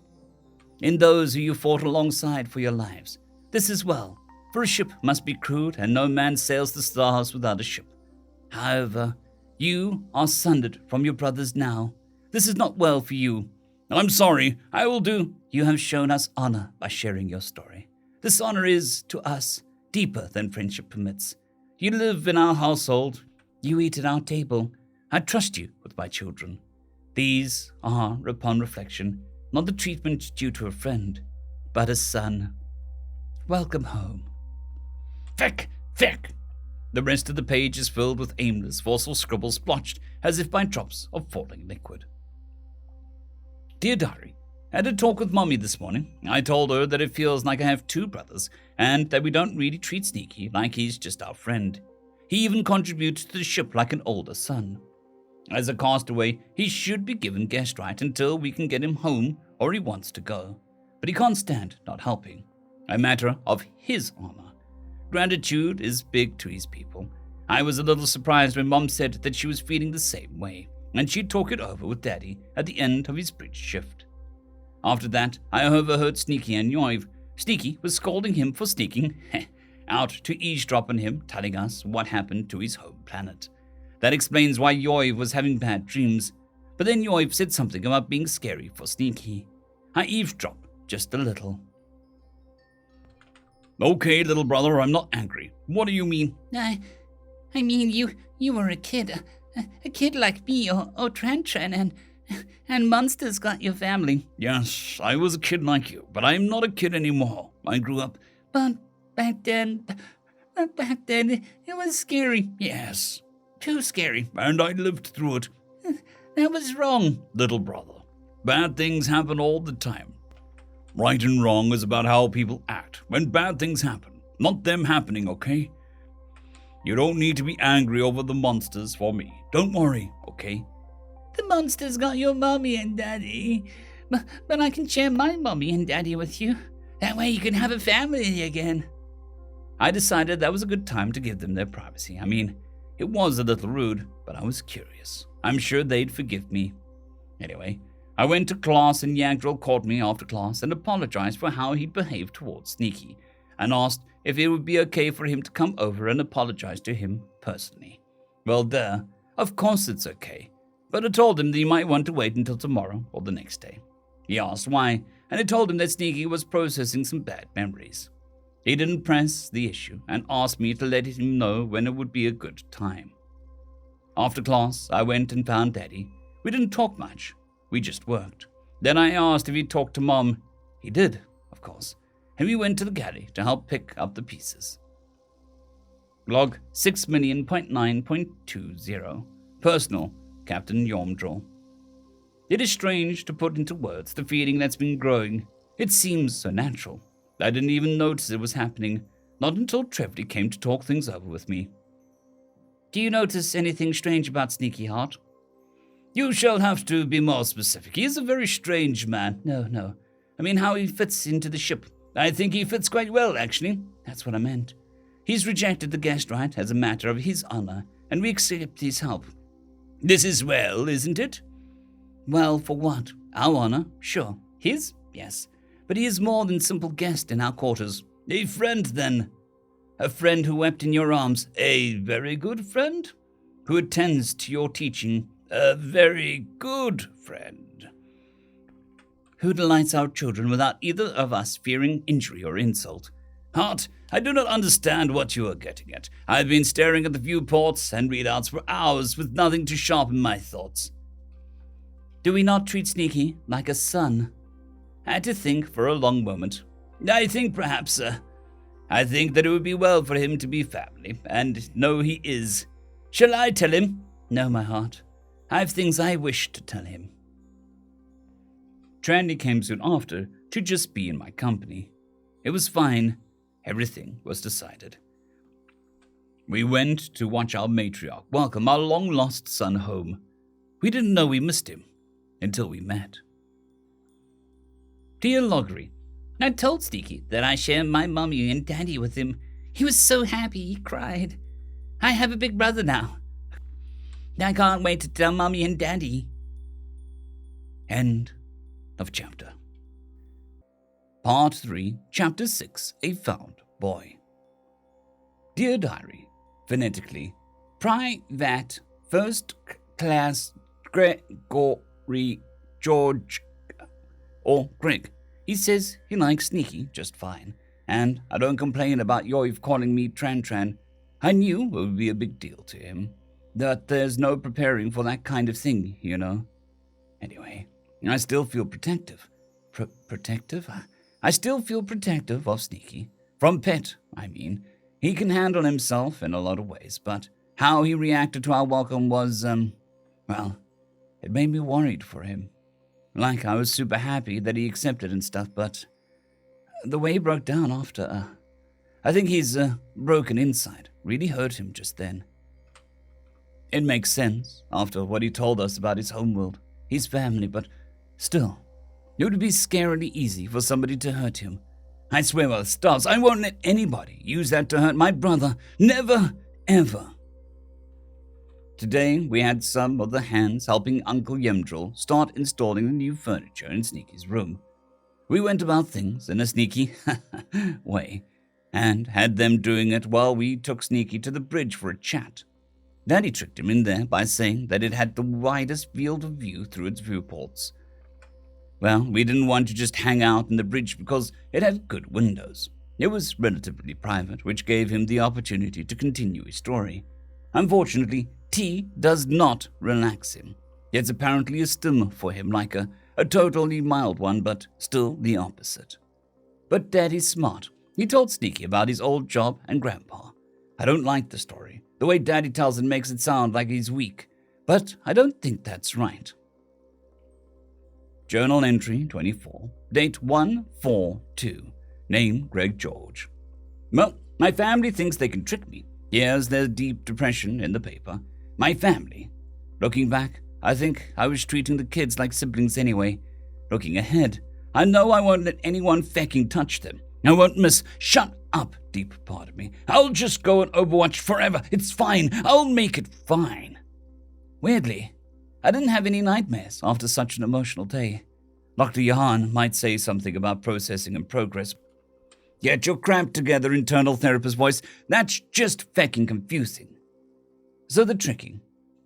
in those who you fought alongside for your lives. This is well, for a ship must be crewed, and no man sails the stars without a ship. However, you are sundered from your brothers now. This is not well for you. I'm sorry, I will do. You have shown us honor by sharing your story. This honor is, to us, deeper than friendship permits. You live in our household. You eat at our table. I trust you with my children. These are, upon reflection, not the treatment due to a friend, but a son. Welcome home. Feck. The rest of the page is filled with aimless, forceful scribbles splotched as if by drops of falling liquid. Dear Diary, I had a talk with Mommy this morning. I told her that it feels like I have two brothers, and that we don't really treat Sneaky like he's just our friend. He even contributes to the ship like an older son. As a castaway, he should be given guest right until we can get him home or he wants to go. But he can't stand not helping. A matter of his honor. Gratitude is big to his people. I was a little surprised when Mom said that she was feeling the same way, and she'd talk it over with Daddy at the end of his bridge shift. After that, I overheard Sneaky and Yoiv. Sneaky was scolding him for sneaking out to eavesdrop on him, telling us what happened to his home planet. That explains why Yoiv was having bad dreams. But then Yoiv said something about being scary for Sneaky. I eavesdropped just a little. Okay, little brother, I'm not angry. What do you mean? I mean, you were a kid. A kid like me or Tran, and monsters got your family. Yes, I was a kid like you, but I'm not a kid anymore. I grew up. But back then, it was scary. Yes. Too scary. And I lived through it. That was wrong. Little brother, bad things happen all the time. Right and wrong is about how people act when bad things happen, not them happening, okay? You don't need to be angry over the monsters for me. Don't worry, okay? The monsters got your mommy and daddy. But I can share my mommy and daddy with you. That way you can have a family again. I decided that was a good time to give them their privacy. I mean, it was a little rude, but I was curious. I'm sure they'd forgive me. Anyway, I went to class and Yagdril called me after class and apologized for how he'd behaved towards Sneaky, and asked if it would be okay for him to come over and apologize to him personally. Well, duh, of course it's okay. But I told him that he might want to wait until tomorrow or the next day. He asked why, and I told him that Sneaky was processing some bad memories. He didn't press the issue and asked me to let him know when it would be a good time. After class, I went and found Daddy. We didn't talk much. We just worked. Then I asked if he'd talked to Mom. He did, of course, and we went to the galley to help pick up the pieces. Log 6,000,9.20. Personal, Captain Yomdraw. It is strange to put into words the feeling that's been growing. It seems so natural. I didn't even notice it was happening, not until Trevly came to talk things over with me. Do you notice anything strange about Sneaky Heart? You shall have to be more specific. He is a very strange man. No. I mean how he fits into the ship. I think he fits quite well, actually. That's what I meant. He's rejected the guest right as a matter of his honor, and we accept his help. This is well, isn't it? Well, for what? Our honor? Sure. His? Yes. But he is more than simple guest in our quarters. A friend, then. A friend who wept in your arms. A very good friend? Who attends to your teaching. A very good friend. Who delights our children without either of us fearing injury or insult. Hart, I do not understand what you are getting at. I've been staring at the viewports and readouts for hours with nothing to sharpen my thoughts. Do we not treat Sneaky like a son? I had to think for a long moment. I think perhaps, I think that it would be well for him to be family, and know he is. Shall I tell him? No, my heart. I have things I wish to tell him. Trandy came soon after to just be in my company. It was fine. Everything was decided. We went to watch our matriarch welcome our long-lost son home. We didn't know we missed him until we met. Dear Loggery, I told Sneaky that I share my mommy and daddy with him. He was so happy he cried. I have a big brother now. I can't wait to tell mommy and daddy. End of chapter. Part 3, Chapter 6, A Found Boy. Dear Diary, phonetically, Private First Class Gregory George, or Greg. He says he likes Sneaky just fine, and I don't complain about Yoiv calling me Tran. I knew it would be a big deal to him, that there's no preparing for that kind of thing, you know. Anyway, I still feel protective. Protective? I still feel protective of Sneaky. From Pet, I mean. He can handle himself in a lot of ways, but how he reacted to our welcome was, well, it made me worried for him. Like, I was super happy that he accepted and stuff, but the way he broke down after, I think he's broken inside. Really hurt him just then. It makes sense, after what he told us about his homeworld, his family, but still, it would be scarily easy for somebody to hurt him. I swear by the stars, I won't let anybody use that to hurt my brother. Never, ever. Today, we had some of the hands helping Uncle Yemdril start installing the new furniture in Sneaky's room. We went about things in a sneaky way, and had them doing it while we took Sneaky to the bridge for a chat. Daddy tricked him in there by saying that it had the widest field of view through its viewports. Well, we didn't want to just hang out in the bridge because it had good windows. It was relatively private, which gave him the opportunity to continue his story. Unfortunately, tea does not relax him. It's apparently a stim for him, like a totally mild one, but still the opposite. But Daddy's smart. He told Sneaky about his old job and Grandpa. I don't like the story. The way Daddy tells it makes it sound like he's weak, but I don't think that's right. Journal entry 24, date 1/4/2, name Greg George. Well, my family thinks they can trick me. Here's their deep depression in the paper. My family. Looking back, I think I was treating the kids like siblings anyway. Looking ahead, I know I won't let anyone fecking touch them. I won't miss. Shut up, deep part of me. I'll just go and Overwatch forever. It's fine. I'll make it fine. Weirdly, I didn't have any nightmares after such an emotional day. Dr. Johan might say something about processing and progress. Get your crap together, internal therapist voice. That's just fecking confusing. So the tricking.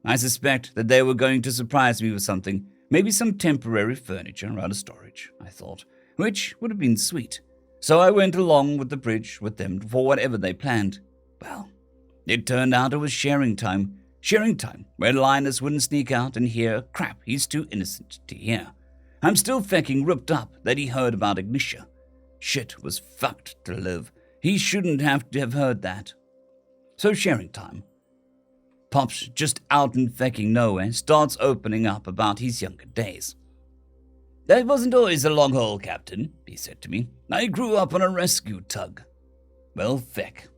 I suspect that they were going to surprise me with something. Maybe some temporary furniture out of storage, I thought, which would have been sweet. So I went along with the bridge with them for whatever they planned. Well, it turned out it was sharing time. Sharing time, where Linus wouldn't sneak out and hear crap he's too innocent to hear. I'm still fecking ripped up that he heard about Ignitia. Shit was fucked to live. He shouldn't have to have heard that. So sharing time. Pop's just out in fecking nowhere starts opening up about his younger days. "That wasn't always a long haul, Captain," he said to me. "I grew up on a rescue tug." Well, feck.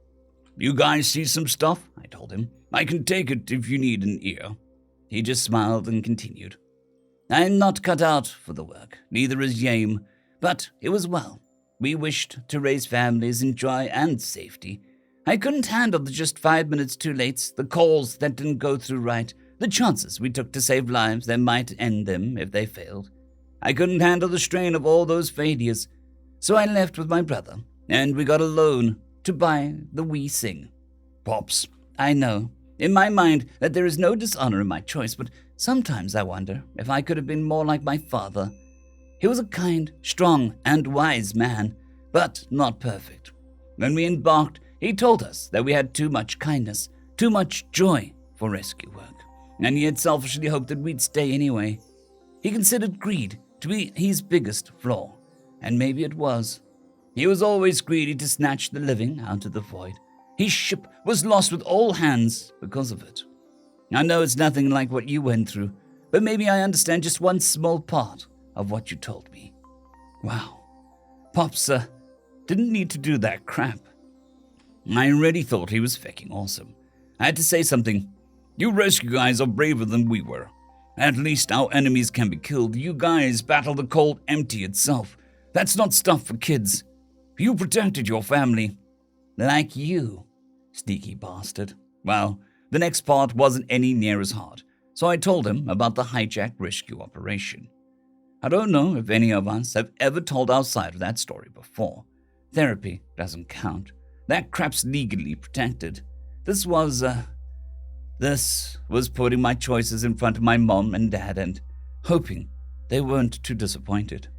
"You guys see some stuff?" I told him. "I can take it if you need an ear." He just smiled and continued. "I'm not cut out for the work, neither is Yame, but it was well. We wished to raise families in joy and safety. I couldn't handle the just 5 minutes too late, the calls that didn't go through right, the chances we took to save lives that might end them if they failed. I couldn't handle the strain of all those failures, so I left with my brother, and we got a loan to buy the wee Sing." "Pops, I know, in my mind, that there is no dishonor in my choice, but sometimes I wonder if I could have been more like my father. He was a kind, strong, and wise man, but not perfect. When we embarked, he told us that we had too much kindness, too much joy for rescue work, and he had selfishly hoped that we'd stay anyway. He considered greed to be his biggest flaw, and maybe it was. He was always greedy to snatch the living out of the void. His ship was lost with all hands because of it. I know it's nothing like what you went through, but maybe I understand just one small part of what you told me." Wow. Pops, didn't need to do that crap. I already thought he was fecking awesome. I had to say something. "You rescue guys are braver than we were. At least our enemies can be killed. You guys battle the cold empty itself. That's not stuff for kids. You protected your family." "Like you, sneaky bastard." Well, the next part wasn't any near as hard, so I told him about the hijack rescue operation. I don't know if any of us have ever told our side of that story before. Therapy doesn't count. That crap's legally protected. This was putting my choices in front of my mom and dad and hoping they weren't too disappointed.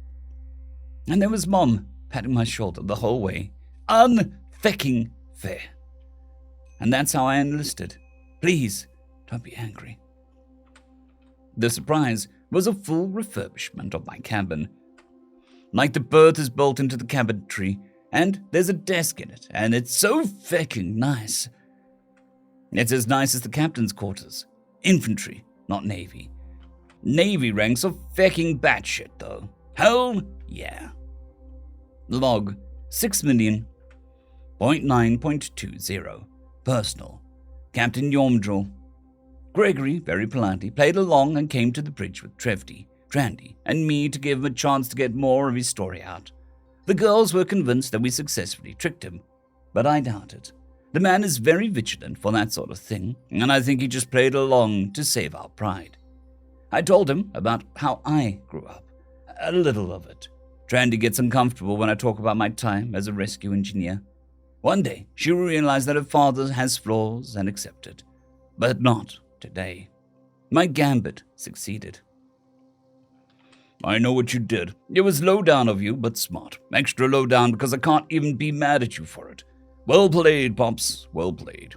And there was Mom patting my shoulder the whole way. Unfecking fair. And that's how I enlisted. Please, don't be angry. The surprise was a full refurbishment of my cabin. Like the berth is built into the cabinetry, and there's a desk in it, and it's so fecking nice. It's as nice as the captain's quarters. Infantry, not Navy. Navy ranks are fecking batshit, though. Hell yeah. Log 6,000,9.20. Personal. Captain Yormdrill. Gregory, very politely, played along and came to the bridge with Trevdy, Trandy, and me to give him a chance to get more of his story out. The girls were convinced that we successfully tricked him, but I doubt it. The man is very vigilant for that sort of thing, and I think he just played along to save our pride. I told him about how I grew up, a little of it. Trandy gets uncomfortable when I talk about my time as a rescue engineer. One day, she will realize that her father has flaws and accept it, but not today. My gambit succeeded. "I know what you did. It was low down of you, but smart. Extra low down because I can't even be mad at you for it. Well played, Pops. Well played."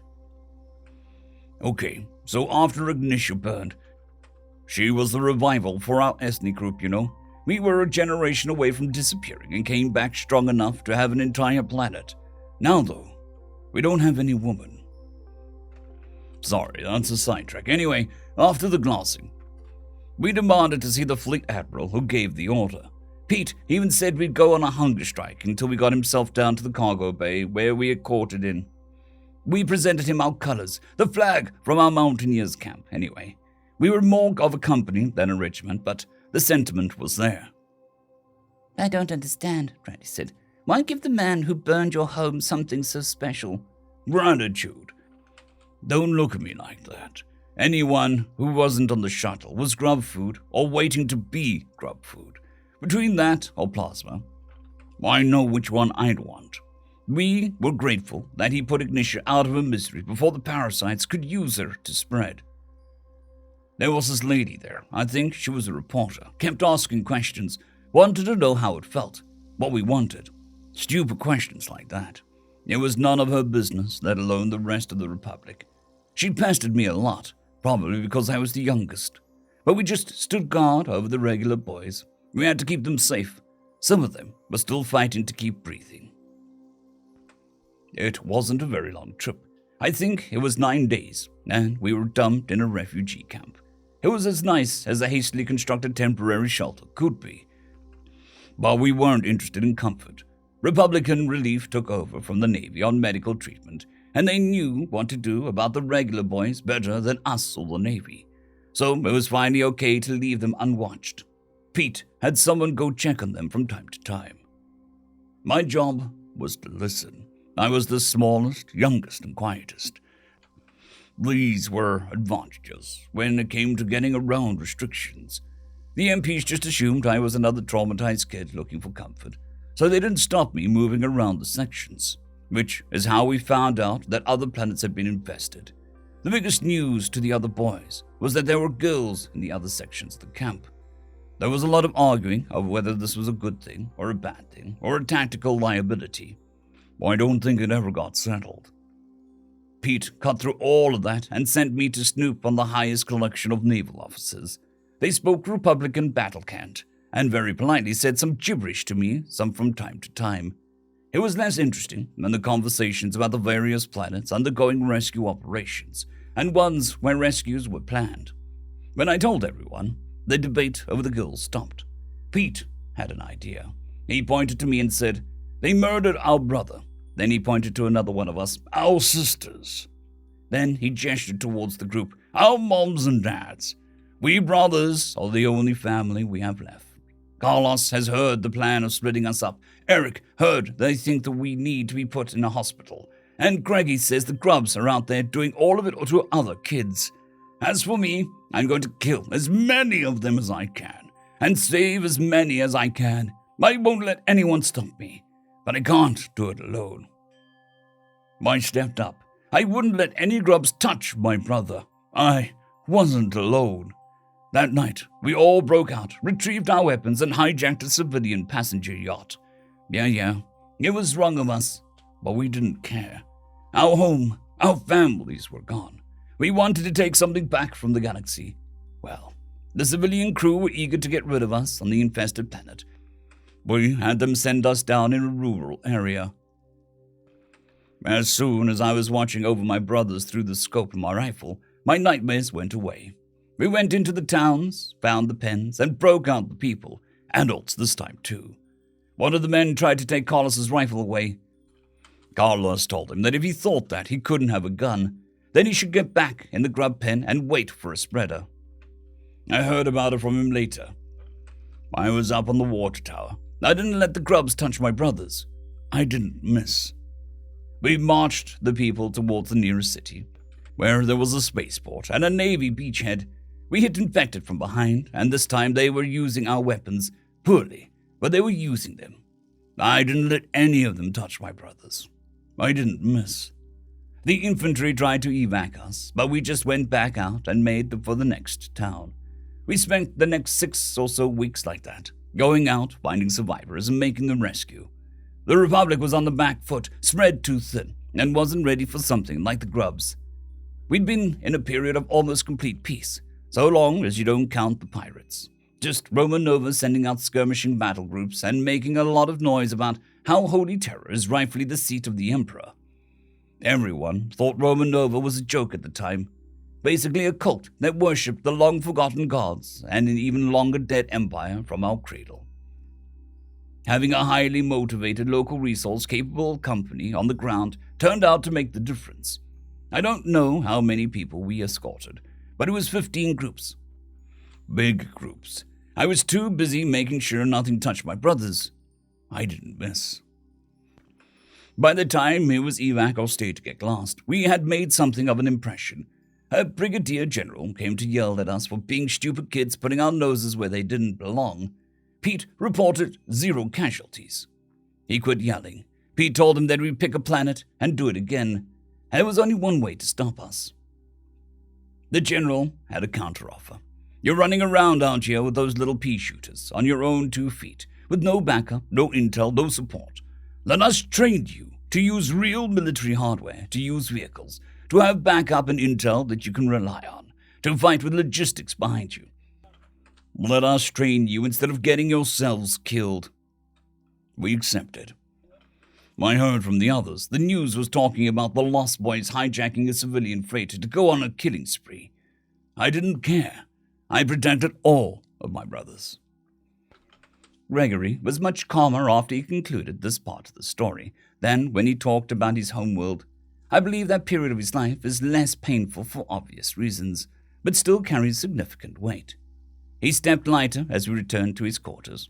"Okay, so after Ignitia burned, she was the revival for our ethnic group, you know. We were a generation away from disappearing and came back strong enough to have an entire planet. Now, though, we don't have any woman." "Sorry, that's a sidetrack. Anyway, after the glassing, we demanded to see the fleet admiral who gave the order. Pete even said we'd go on a hunger strike until we got himself down to the cargo bay where we had quartered in. We presented him our colors, the flag from our mountaineers camp, anyway. We were more of a company than a regiment, but the sentiment was there." "I don't understand," Randy said. "Why give the man who burned your home something so special?" "Gratitude. Don't look at me like that. Anyone who wasn't on the shuttle was grub food or waiting to be grub food. Between that or plasma, I know which one I'd want. We were grateful that he put Ignitia out of her misery before the parasites could use her to spread. There was this lady there, I think she was a reporter, kept asking questions, wanted to know how it felt, what we wanted. Stupid questions like that. It was none of her business, let alone the rest of the Republic. She pestered me a lot, probably because I was the youngest. But we just stood guard over the regular boys. We had to keep them safe. Some of them were still fighting to keep breathing. It wasn't a very long trip. I think it was 9 days, and we were dumped in a refugee camp. It was as nice as a hastily constructed temporary shelter could be. But we weren't interested in comfort. Republican relief took over from the Navy on medical treatment, and they knew what to do about the regular boys better than us or the Navy. So it was finally okay to leave them unwatched. Pete had someone go check on them from time to time. My job was to listen. I was the smallest, youngest, and quietest. These were advantages when it came to getting around restrictions. The MPs just assumed I was another traumatized kid looking for comfort, so they didn't stop me moving around the sections, which is how we found out that other planets had been infested. The biggest news to the other boys was that there were girls in the other sections of the camp. There was a lot of arguing over whether this was a good thing or a bad thing or a tactical liability. I don't think it ever got settled. Pete cut through all of that and sent me to snoop on the highest collection of naval officers. They spoke Republican battle cant and very politely said some gibberish to me, some from time to time. It was less interesting than the conversations about the various planets undergoing rescue operations and ones where rescues were planned. When I told everyone, the debate over the girls stopped. Pete had an idea. He pointed to me and said, "They murdered our brother." Then he pointed to another one of us, "Our sisters." Then he gestured towards the group, "Our moms and dads. We brothers are the only family we have left. Carlos has heard the plan of splitting us up. Eric heard they think that we need to be put in a hospital. And Greggy says the grubs are out there doing all of it to other kids. As for me, I'm going to kill as many of them as I can and save as many as I can. I won't let anyone stop me, but I can't do it alone." I stepped up. I wouldn't let any grubs touch my brother. I wasn't alone. That night, we all broke out, retrieved our weapons, and hijacked a civilian passenger yacht. Yeah, it was wrong of us, but we didn't care. Our home, our families were gone. We wanted to take something back from the galaxy. Well, the civilian crew were eager to get rid of us on the infested planet. We had them send us down in a rural area. As soon as I was watching over my brothers through the scope of my rifle, my nightmares went away. We went into the towns, found the pens, and broke out the people, adults this time too. One of the men tried to take Carlos's rifle away. Carlos told him that if he thought that he couldn't have a gun, then he should get back in the grub pen and wait for a spreader. I heard about it from him later. I was up on the water tower. I didn't let the grubs touch my brothers. I didn't miss. We marched the people towards the nearest city, where there was a spaceport and a Navy beachhead. We hit infected from behind, and this time they were using our weapons poorly, but they were using them. I didn't let any of them touch my brothers. I didn't miss. The infantry tried to evac us, but we just went back out and made for the next town. We spent the next 6 or so weeks like that, going out, finding survivors, and making the rescue. The Republic was on the back foot, spread too thin, and wasn't ready for something like the grubs. We'd been in a period of almost complete peace, so long as you don't count the pirates. Just Roman Nova sending out skirmishing battle groups and making a lot of noise about how Holy Terror is rightfully the seat of the Emperor. Everyone thought Roman Nova was a joke at the time, basically a cult that worshipped the long-forgotten gods and an even longer-dead empire from our cradle. Having a highly motivated, local resource-capable company on the ground turned out to make the difference. I don't know how many people we escorted, but it was 15 groups. Big groups. I was too busy making sure nothing touched my brothers. I didn't miss. By the time it was evac or stay to get lost, we had made something of an impression. A brigadier general came to yell at us for being stupid kids putting our noses where they didn't belong. Pete reported 0 casualties. He quit yelling. Pete told him that we'd pick a planet and do it again, and there was only one way to stop us. The general had a counteroffer. You're running around out here with those little pea shooters on your own 2 feet, with no backup, no intel, no support. Let us train you to use real military hardware, to use vehicles, to have backup and intel that you can rely on, to fight with logistics behind you. Let us train you instead of getting yourselves killed. We accepted. I heard from the others. The news was talking about the Lost Boys hijacking a civilian freighter to go on a killing spree. I didn't care. I protected all of my brothers. Gregory was much calmer after he concluded this part of the story than when he talked about his homeworld. I believe that period of his life is less painful for obvious reasons, but still carries significant weight. He stepped lighter as we returned to his quarters.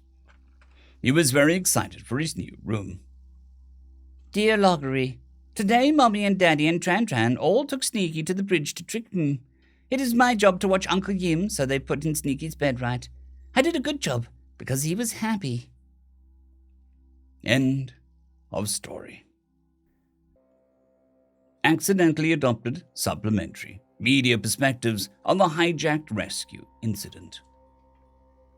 He was very excited for his new room. Dear Loggery, today Mommy and Daddy and Tran all took Sneaky to the bridge to trick him. It is my job to watch Uncle Yim, so they put in Sneaky's bed right. I did a good job, because he was happy. End of story. Accidentally adopted supplementary media perspectives on the hijacked rescue incident.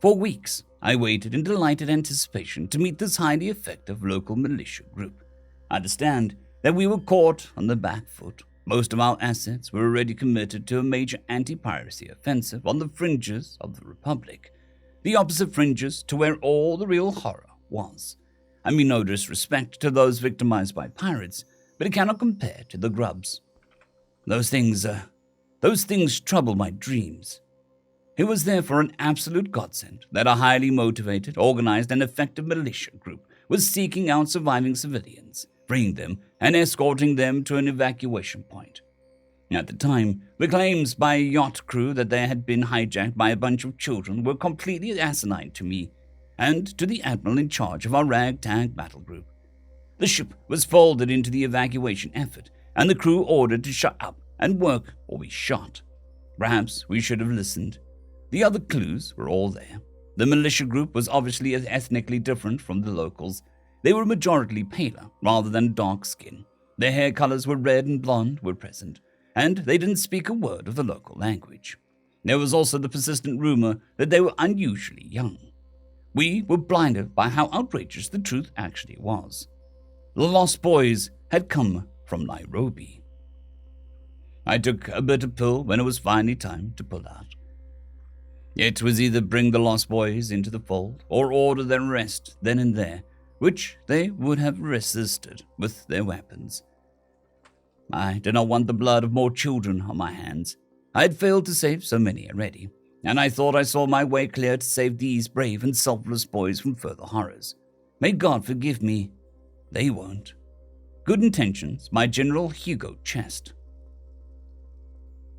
For weeks, I waited in delighted anticipation to meet this highly effective local militia group. Understand that we were caught on the back foot. Most of our assets were already committed to a major anti-piracy offensive on the fringes of the Republic. The opposite fringes to where all the real horror was. I mean no disrespect to those victimized by pirates, but it cannot compare to the grubs. Those things troubled my dreams. It was therefore an absolute godsend that a highly motivated, organized, and effective militia group was seeking out surviving civilians, freeing them, and escorting them to an evacuation point. At the time, the claims by a yacht crew that they had been hijacked by a bunch of children were completely asinine to me and to the admiral in charge of our ragtag battle group. The ship was folded into the evacuation effort, and the crew ordered to shut up and work or be shot. Perhaps we should have listened. The other clues were all there. The militia group was obviously ethnically different from the locals. They were majority paler rather than dark skin. Their hair colors were red and blonde were present, and they didn't speak a word of the local language. There was also the persistent rumor that they were unusually young. We were blinded by how outrageous the truth actually was. The Lost Boys had come from Nairobi. I took a bitter pill when it was finally time to pull out. It was either bring the Lost Boys into the fold or order their arrest then and there, which they would have resisted with their weapons. I did not want the blood of more children on my hands. I had failed to save so many already, and I thought I saw my way clear to save these brave and selfless boys from further horrors. May God forgive me. They won't. Good intentions, my General Hugo Chest.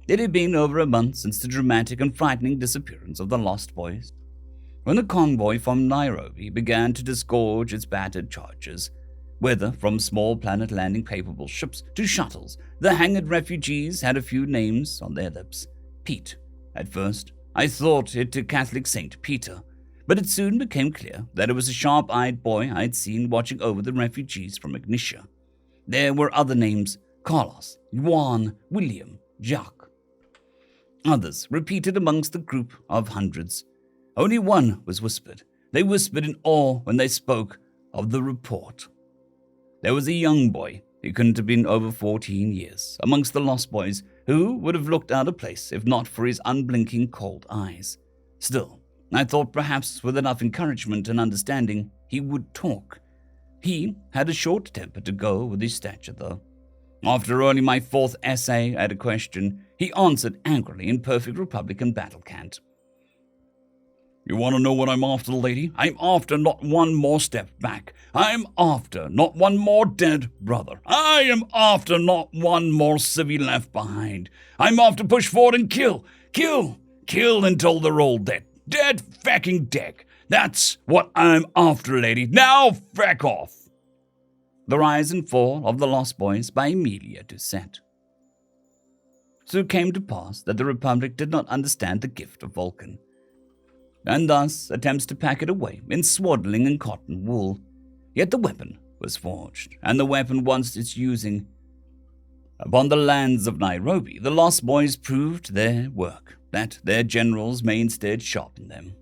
It had been over a month since the dramatic and frightening disappearance of the Lost Boys. When the convoy from Nairobi began to disgorge its battered charges, whether from small planet landing capable ships to shuttles, the hanged refugees had a few names on their lips. Pete. At first, I thought it to Catholic Saint Peter, but it soon became clear that it was a sharp-eyed boy I'd seen watching over the refugees from Ignitia. There were other names: Carlos, Juan, William, Jacques. Others repeated amongst the group of hundreds. Only one was whispered. They whispered in awe when they spoke of the report. There was a young boy, he couldn't have been over 14 years, amongst the Lost Boys, who would have looked out of place if not for his unblinking cold eyes. Still, I thought perhaps with enough encouragement and understanding, he would talk. He had a short temper to go with his stature, though. After only my fourth essay at a question, he answered angrily in perfect Republican battle cant. You want to know what I'm after, lady? I'm after not one more step back. I'm after not one more dead brother. I am after not one more civvy left behind. I'm after push forward and kill until they're all dead. Dead fucking dead. That's what I'm after, lady. Now feck off. The Rise and Fall of the Lost Boys by Emilia Doucette. So it came to pass that the Republic did not understand the gift of Vulcan, and thus attempts to pack it away in swaddling and cotton wool. Yet the weapon was forged, and the weapon once its using. Upon the lands of Nairobi, the Lost Boys proved their work, that their generals may instead sharpen them.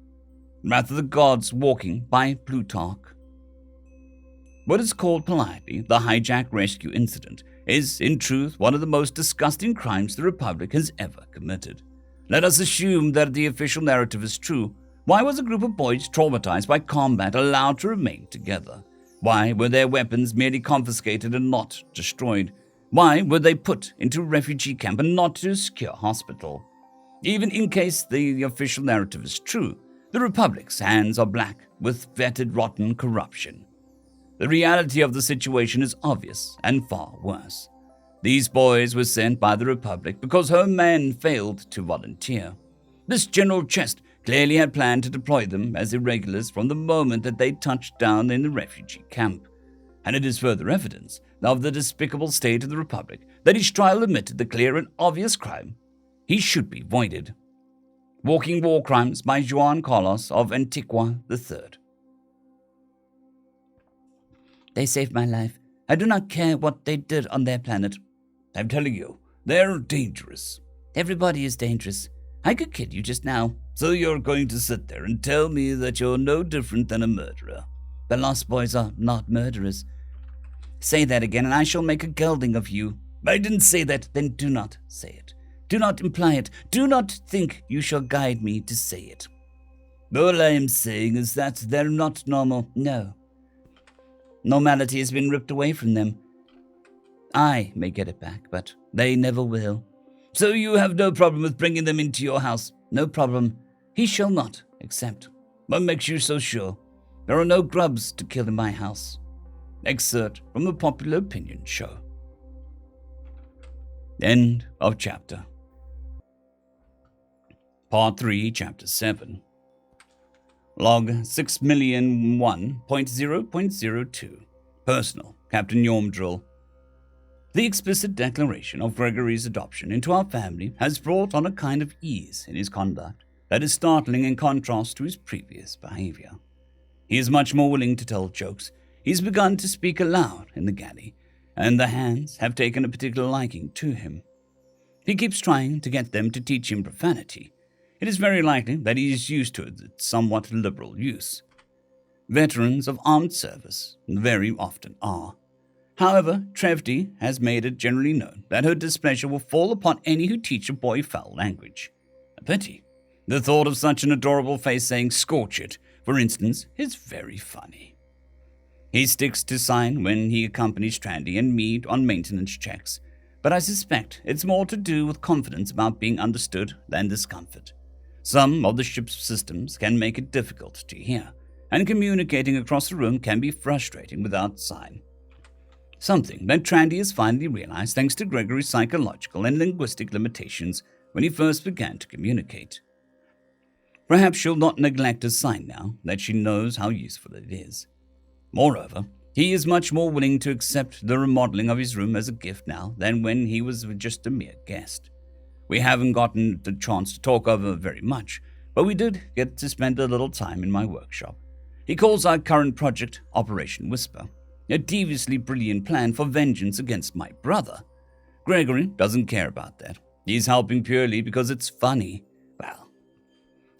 Wrath of the Gods walking by Plutarch. What is called politely the hijack rescue incident is, in truth, one of the most disgusting crimes the Republic has ever committed. Let us assume that the official narrative is true, Why was a group of boys traumatized by combat allowed to remain together? Why were their weapons merely confiscated and not destroyed? Why were they put into a refugee camp and not to a secure hospital? Even in case the official narrative is true, the Republic's hands are black with vetted rotten corruption. The reality of the situation is obvious and far worse. These boys were sent by the Republic because her men failed to volunteer. This General Chest clearly had planned to deploy them as irregulars from the moment that they touched down in the refugee camp. And it is further evidence of the despicable state of the Republic that his trial admitted the clear and obvious crime. He should be voided. Walking War Crimes by Juan Carlos of Antigua III. They saved my life. I do not care what they did on their planet. I'm telling you, they're dangerous. Everybody is dangerous. I could kill you just now. So you're going to sit there and tell me that you're no different than a murderer? The Lost Boys are not murderers. Say that again and I shall make a gelding of you. I didn't say that. Then do not say it. Do not imply it. Do not think you shall guide me to say it. All I am saying is that they're not normal. No. Normality has been ripped away from them. I may get it back, but they never will. So you have no problem with bringing them into your house? No problem. He shall not accept. What makes you so sure? There are no grubs to kill in my house. Excerpt from the Popular Opinion Show. End of chapter. Part 3, Chapter 7. Log 6,001.0.02. Personal, Captain Yormdrill. The explicit declaration of Gregory's adoption into our family has brought on a kind of ease in his conduct that is startling in contrast to his previous behavior. He is much more willing to tell jokes. He's begun to speak aloud in the galley, and the hands have taken a particular liking to him. He keeps trying to get them to teach him profanity. It is very likely that he is used to its somewhat liberal use. Veterans of armed service very often are. However, Trevdy has made it generally known that her displeasure will fall upon any who teach a boy foul language. A pity. The thought of such an adorable face saying "scorch it," for instance, is very funny. He sticks to sign when he accompanies Trandy and me on maintenance checks, but I suspect it's more to do with confidence about being understood than discomfort. Some of the ship's systems can make it difficult to hear, and communicating across the room can be frustrating without sign. Something that Trandy has finally realized thanks to Gregory's psychological and linguistic limitations when he first began to communicate. Perhaps she'll not neglect a sign now that she knows how useful it is. Moreover, he is much more willing to accept the remodeling of his room as a gift now than when he was just a mere guest. We haven't gotten the chance to talk over very much, but we did get to spend a little time in my workshop. He calls our current project Operation Whisper, a deviously brilliant plan for vengeance against my brother. Gregory doesn't care about that. He's helping purely because it's funny. Well,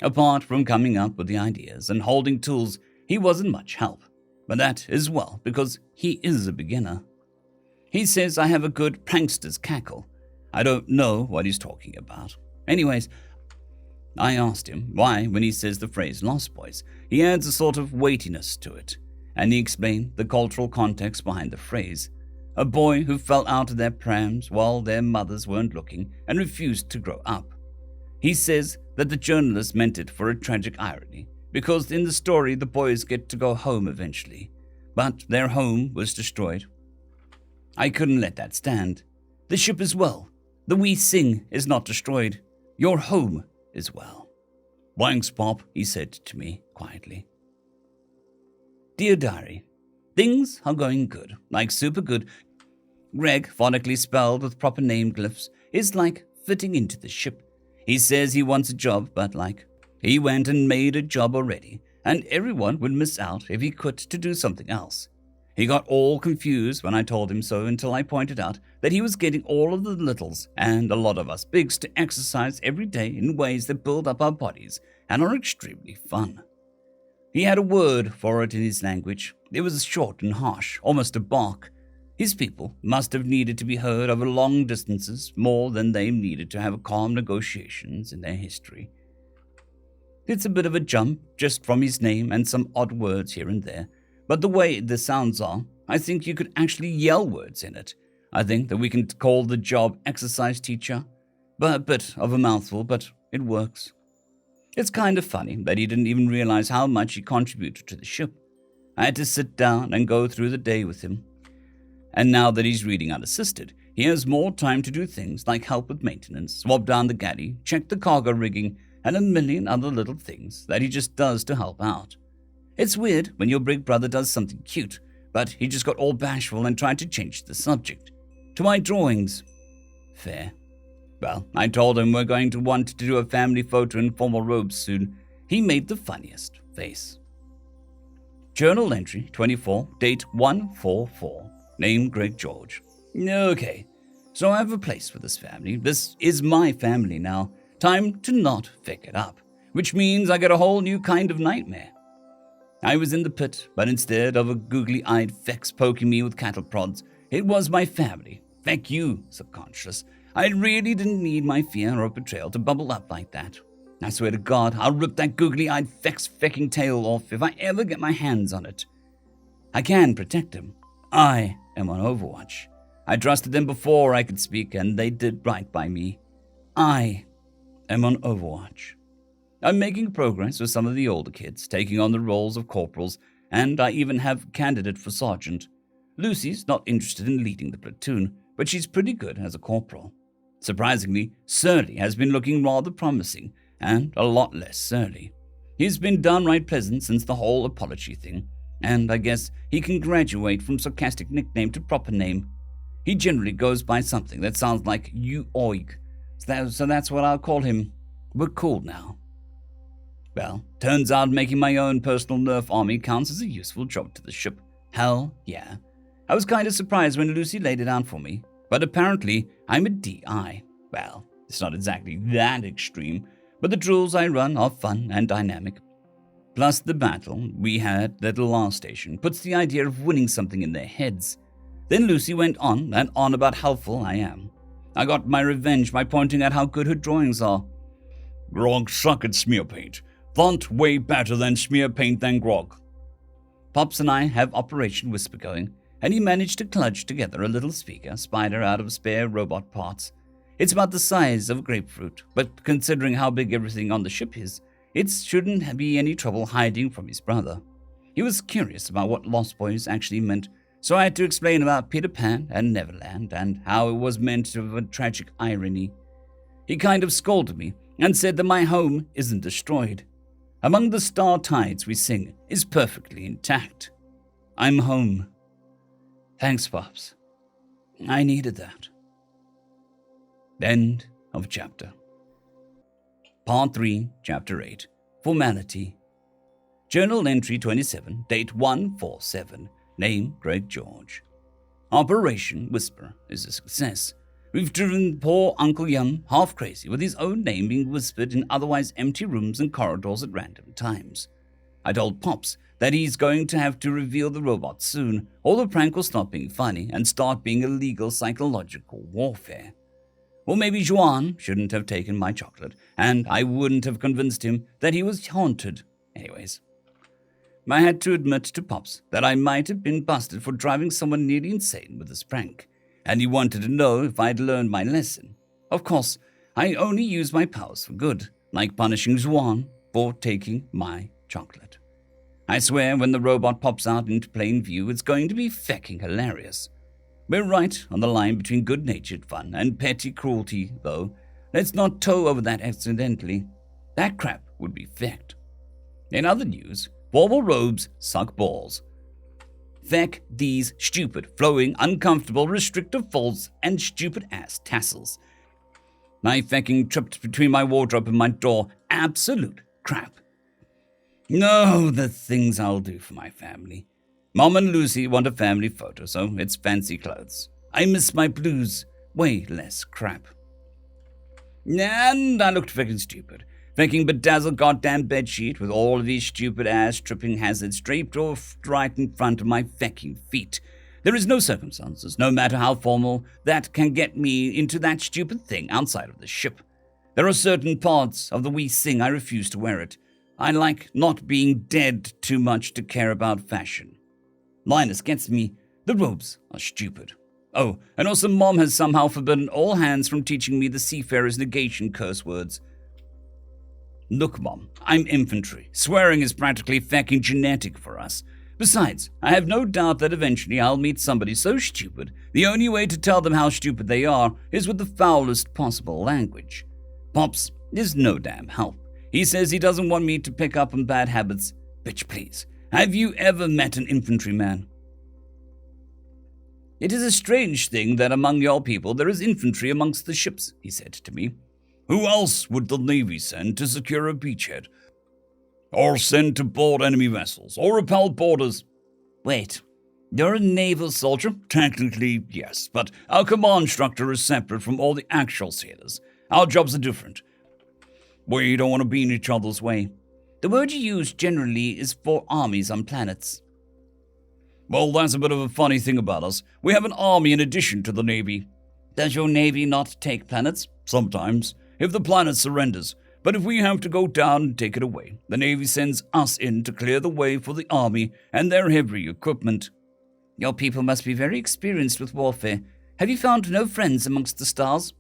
apart from coming up with the ideas and holding tools, he wasn't much help. But that is well because he is a beginner. He says I have a good prankster's cackle. I don't know what he's talking about. Anyways, I asked him why, when he says the phrase Lost Boys, he adds a sort of weightiness to it, and he explained the cultural context behind the phrase. A boy who fell out of their prams while their mothers weren't looking and refused to grow up. He says that the journalist meant it for a tragic irony, because in the story the boys get to go home eventually, but their home was destroyed. I couldn't let that stand. The ship is well. The wee Sing is not destroyed. Your home is well. Wanks, Pop, he said to me quietly. Dear Diary, things are going good, like super good. Greg, phonetically spelled with proper name glyphs, is like fitting into the ship. He says he wants a job, but he went and made a job already, and everyone would miss out if he quit to do something else. He got all confused when I told him so until I pointed out that he was getting all of the littles and a lot of us bigs to exercise every day in ways that build up our bodies and are extremely fun. He had a word for it in his language. It was short and harsh, almost a bark. His people must have needed to be heard over long distances more than they needed to have calm negotiations in their history. It's a bit of a jump just from his name and some odd words here and there, but the way the sounds are, I think you could actually yell words in it. I think that we can call the job exercise teacher. But a bit of a mouthful, but it works. It's kind of funny that he didn't even realize how much he contributed to the ship. I had to sit down and go through the day with him. And now that he's reading unassisted, he has more time to do things like help with maintenance, swab down the galley, check the cargo rigging, and a million other little things that he just does to help out. It's weird when your big brother does something cute, but he just got all bashful and tried to change the subject. To my drawings. Fair. Well, I told him we're going to want to do a family photo in formal robes soon. He made the funniest face. Journal entry 24, date 144, name Greg George. Okay, so I have a place for this family. This is my family now. Time to not fuck it up, which means I get a whole new kind of nightmare. I was in the pit, but instead of a googly-eyed fex poking me with cattle prods, it was my family. Feck you, subconscious. I really didn't need my fear of betrayal to bubble up like that. I swear to God, I'll rip that googly-eyed fex-fecking tail off if I ever get my hands on it. I can protect him. I am on Overwatch. I trusted them before I could speak, and they did right by me. I am on Overwatch. I'm making progress with some of the older kids, taking on the roles of corporals, and I even have a candidate for sergeant. Lucy's not interested in leading the platoon, but she's pretty good as a corporal. Surprisingly, Surly has been looking rather promising, and a lot less surly. He's been downright pleasant since the whole apology thing, and I guess he can graduate from sarcastic nickname to proper name. He generally goes by something that sounds like you oig, so that's what I'll call him. We're cool now. Well, turns out making my own personal nerf army counts as a useful job to the ship. Hell yeah. I was kind of surprised when Lucy laid it down for me, but apparently I'm a DI. Well, it's not exactly that extreme, but the drills I run are fun and dynamic. Plus the battle we had at the last station puts the idea of winning something in their heads. Then Lucy went on and on about how helpful I am. I got my revenge by pointing out how good her drawings are. Grog suck at smear paint. Font way better than smear paint than Grog. Pops and I have Operation Whisper going, and he managed to clutch together a little speaker spider out of spare robot parts. It's about the size of a grapefruit, but considering how big everything on the ship is, it shouldn't be any trouble hiding from his brother. He was curious about what Lost Boys actually meant, so I had to explain about Peter Pan and Neverland and how it was meant to have a tragic irony. He kind of scolded me and said that my home isn't destroyed. Among the star tides we sing is perfectly intact. I'm home. Thanks, Pops. I needed that. End of chapter. Part 3, Chapter 8, Formality. Journal entry 27, date 147, name Greg George. Operation Whisper is a success. We've driven poor Uncle Yum half crazy with his own name being whispered in otherwise empty rooms and corridors at random times. I told Pops that he's going to have to reveal the robot soon, or the prank will stop being funny and start being illegal psychological warfare. Or maybe Juan shouldn't have taken my chocolate, and I wouldn't have convinced him that he was haunted. Anyways, I had to admit to Pops that I might have been busted for driving someone nearly insane with this prank, and he wanted to know if I'd learned my lesson. Of course, I only use my powers for good, like punishing Juan for taking my chocolate. I swear when the robot pops out into plain view, it's going to be fecking hilarious. We're right on the line between good-natured fun and petty cruelty, though. Let's not toe over that accidentally. That crap would be fecked. In other news, formal robes suck balls. Feck these stupid, flowing, uncomfortable, restrictive folds and stupid-ass tassels. My fecking tripped between my wardrobe and my door. Absolute crap. No, the things I'll do for my family. Mom and Lucy want a family photo, so it's fancy clothes. I miss my blues. Way less crap. And I looked fucking stupid. Fucking bedazzled goddamn bedsheet with all of these stupid-ass tripping hazards draped off right in front of my fucking feet. There is no circumstances, no matter how formal, that can get me into that stupid thing outside of the ship. There are certain parts of the we sing I refuse to wear it. I like not being dead too much to care about fashion. Linus gets me. The robes are stupid. Oh, and also Mom has somehow forbidden all hands from teaching me the seafarer's negation curse words. Look, Mom, I'm infantry. Swearing is practically fucking genetic for us. Besides, I have no doubt that eventually I'll meet somebody so stupid, the only way to tell them how stupid they are is with the foulest possible language. Pops is no damn help. He says he doesn't want me to pick up on bad habits. Bitch, please, have you ever met an infantryman? It is a strange thing that among your people there is infantry amongst the ships, he said to me. Who else would the Navy send to secure a beachhead? Or send to board enemy vessels, or repel boarders? Wait, you're a naval soldier? Technically, yes, but our command structure is separate from all the actual sailors. Our jobs are different. We don't want to be in each other's way. The word you use generally is for armies on planets. Well, that's a bit of a funny thing about us. We have an army in addition to the Navy. Does your Navy not take planets? Sometimes, if the planet surrenders. But if we have to go down and take it away, the Navy sends us in to clear the way for the Army and their heavy equipment. Your people must be very experienced with warfare. Have you found no friends amongst the stars?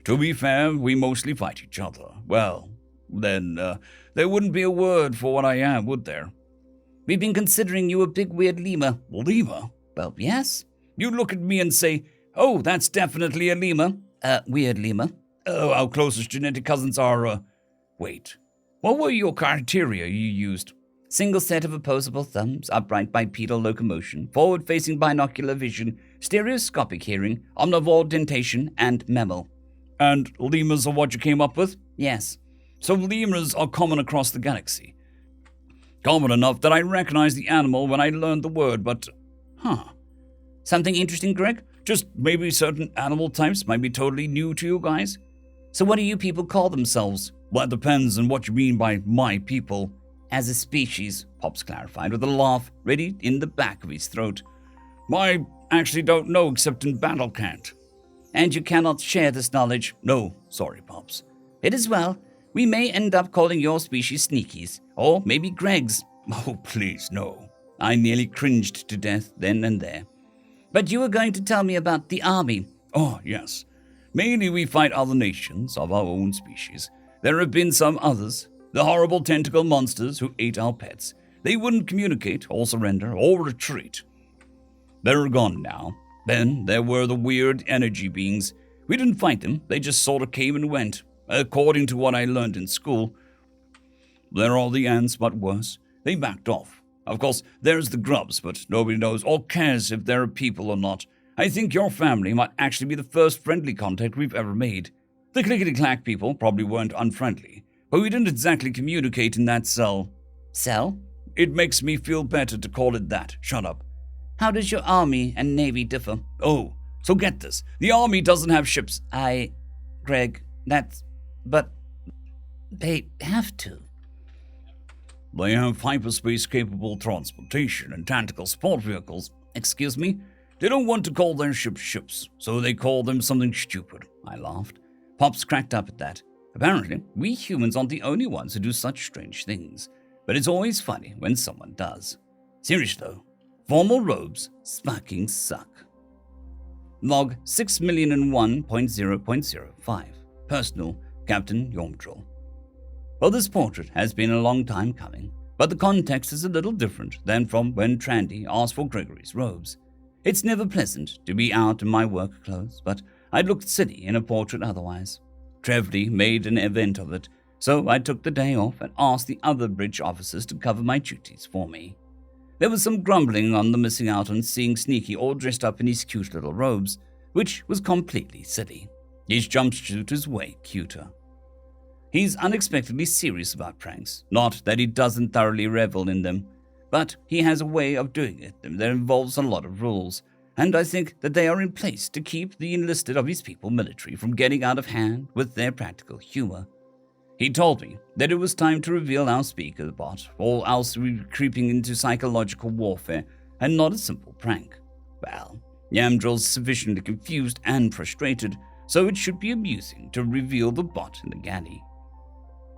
To be fair, we mostly fight each other. Well, then, there wouldn't be a word for what I am, would there? We've been considering you a big weird lemur. Lemur? Well, yes. You look at me and say, oh, that's definitely a lemur. Weird lemur. Oh, our closest genetic cousins are, Wait, what were your criteria you used? Single set of opposable thumbs, upright bipedal locomotion, forward-facing binocular vision, stereoscopic hearing, omnivore dentation, and mammal. And lemurs are what you came up with? Yes. So lemurs are common across the galaxy. Common enough that I recognized the animal when I learned the word, but... Something interesting, Greg? Just maybe certain animal types might be totally new to you guys? So what do you people call themselves? Well, it depends on what you mean by my people. As a species, Pops clarified with a laugh ready in the back of his throat. I actually don't know except in battle can't. And you cannot share this knowledge? No, sorry, Pops. It is well. We may end up calling your species Sneakies, or maybe Gregs. Oh, please, no. I nearly cringed to death then and there. But you were going to tell me about the army. Oh, yes. Mainly we fight other nations of our own species. There have been some others. The horrible tentacle monsters who ate our pets. They wouldn't communicate or surrender or retreat. They're gone now. Then there were the weird energy beings. We didn't fight them. They just sort of came and went. According to what I learned in school. They're all the ants, but worse. They backed off. Of course, there's the grubs, but nobody knows or cares if they're people or not. I think your family might actually be the first friendly contact we've ever made. The clickety-clack people probably weren't unfriendly, but we didn't exactly communicate in that cell. Cell? It makes me feel better to call it that. Shut up. How does your army and navy differ? Oh, so get this. The army doesn't have ships. Greg, but they have to. They have hyperspace-capable transportation and tactical sport vehicles. Excuse me? They don't want to call their ships ships, so they call them something stupid. I laughed. Pops cracked up at that. Apparently, we humans aren't the only ones who do such strange things. But it's always funny when someone does. Serious though, formal robes fucking suck. Log 6,001.0.05. Personal, Captain Yormdrill. Well, this portrait has been a long time coming, but the context is a little different than from when Trandy asked for Gregory's robes. It's never pleasant to be out in my work clothes, but I'd looked silly in a portrait otherwise. Trevly made an event of it, so I took the day off and asked the other bridge officers to cover my duties for me. There was some grumbling on the missing out on seeing Sneaky all dressed up in his cute little robes, which was completely silly. His jumpsuit is way cuter. He's unexpectedly serious about pranks, not that he doesn't thoroughly revel in them, but he has a way of doing it that involves a lot of rules, and I think that they are in place to keep the enlisted of his people military from getting out of hand with their practical humor. He told me that it was time to reveal our speaker bot, or else we were creeping into psychological warfare and not a simple prank. Well, Yamdrill's sufficiently confused and frustrated, so it should be amusing to reveal the bot in the galley.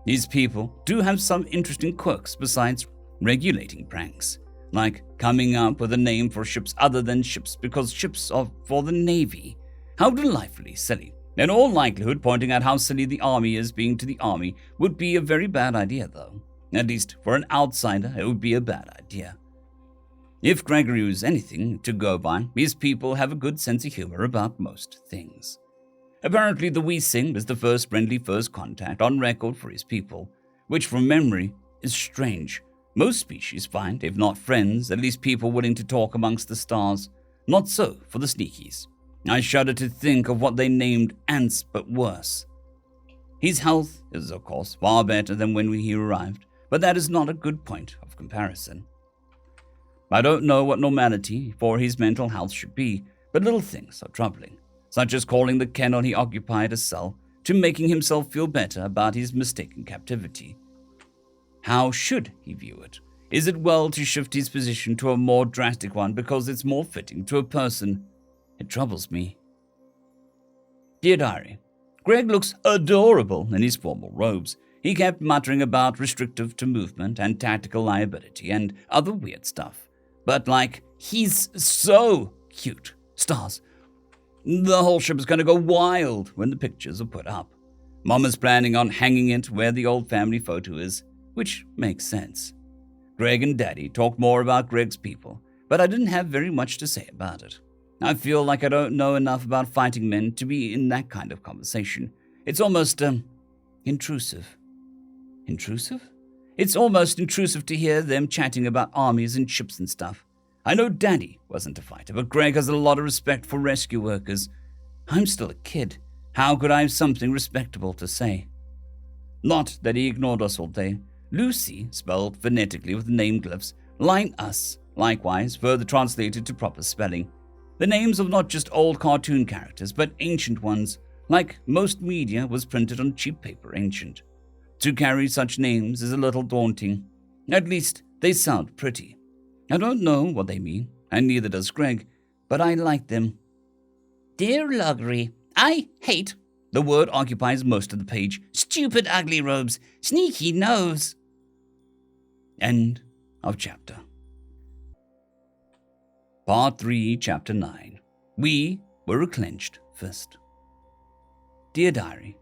His people do have some interesting quirks besides regulating pranks, like coming up with a name for ships other than ships because ships are for the Navy. How delightfully silly. In all likelihood, pointing out how silly the Army is being to the Army would be a very bad idea, though. At least for an outsider, it would be a bad idea. If Gregory was anything to go by, his people have a good sense of humor about most things. Apparently, the wee sing is the first friendly first contact on record for his people, which from memory is strange. Most species find, if not friends, at least people willing to talk amongst the stars. Not so for the sneakies. I shudder to think of what they named ants, but worse. His health is, of course, far better than when he arrived, but that is not a good point of comparison. I don't know what normality for his mental health should be, but little things are troubling, such as calling the kennel he occupied a cell, to making himself feel better about his mistaken captivity. How should he view it? Is it well to shift his position to a more drastic one because it's more fitting to a person? It troubles me. Dear Diary, Greg looks adorable in his formal robes. He kept muttering about restrictive to movement and tactical liability and other weird stuff. But he's so cute. Stars. The whole ship is going to go wild when the pictures are put up. Mama's planning on hanging it where the old family photo is, which makes sense. Greg and Daddy talk more about Greg's people, but I didn't have very much to say about it. I feel like I don't know enough about fighting men to be in that kind of conversation. It's almost, intrusive. Intrusive? It's almost intrusive to hear them chatting about armies and ships and stuff. I know Daddy wasn't a fighter, but Greg has a lot of respect for rescue workers. I'm still a kid. How could I have something respectable to say? Not that he ignored us all day. Lucy, spelled phonetically with name glyphs, line us, likewise further translated to proper spelling. The names of not just old cartoon characters, but ancient ones, like most media was printed on cheap paper ancient. To carry such names is a little daunting. At least they sound pretty. I don't know what they mean, and neither does Greg, but I like them. Dear Loggery, I hate. The word occupies most of the page. Stupid ugly robes. Sneaky nose. End of chapter. Part 3, Chapter 9. We were a clenched fist. Dear Diary,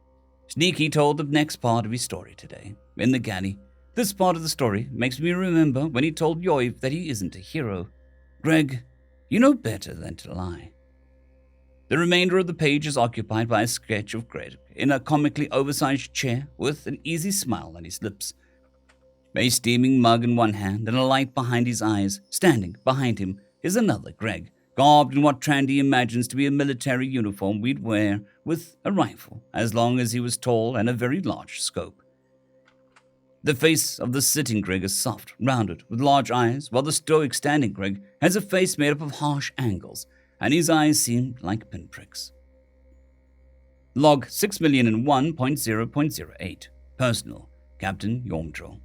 Sneaky told the next part of his story today, in the galley. This part of the story makes me remember when he told Yoiv that he isn't a hero. Greg, you know better than to lie. The remainder of the page is occupied by a sketch of Greg in a comically oversized chair with an easy smile on his lips. A steaming mug in one hand and a light behind his eyes. Standing behind him is another Greg, garbed in what Trandy imagines to be a military uniform we'd wear with a rifle, as long as he was tall and a very large scope. The face of the sitting Greg is soft, rounded, with large eyes, while the stoic standing Greg has a face made up of harsh angles, and his eyes seem like pinpricks. Log 6,001.0.08. Personal, Captain Yormdrill.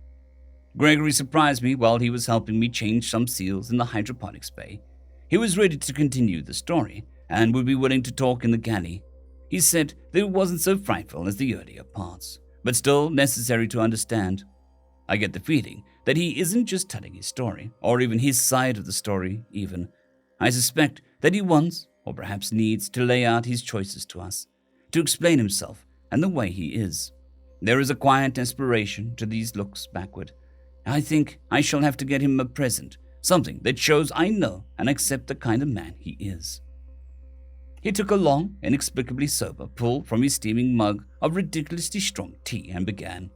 Gregory surprised me while he was helping me change some seals in the hydroponics bay. He was ready to continue the story, and would be willing to talk in the galley. He said that it wasn't so frightful as the earlier parts, but still necessary to understand. I get the feeling that he isn't just telling his story, or even his side of the story, even. I suspect that he wants, or perhaps needs, to lay out his choices to us, to explain himself and the way he is. There is a quiet desperation to these looks backward. I think I shall have to get him a present, something that shows I know and accept the kind of man he is. He took a long, inexplicably sober pull from his steaming mug of ridiculously strong tea and began.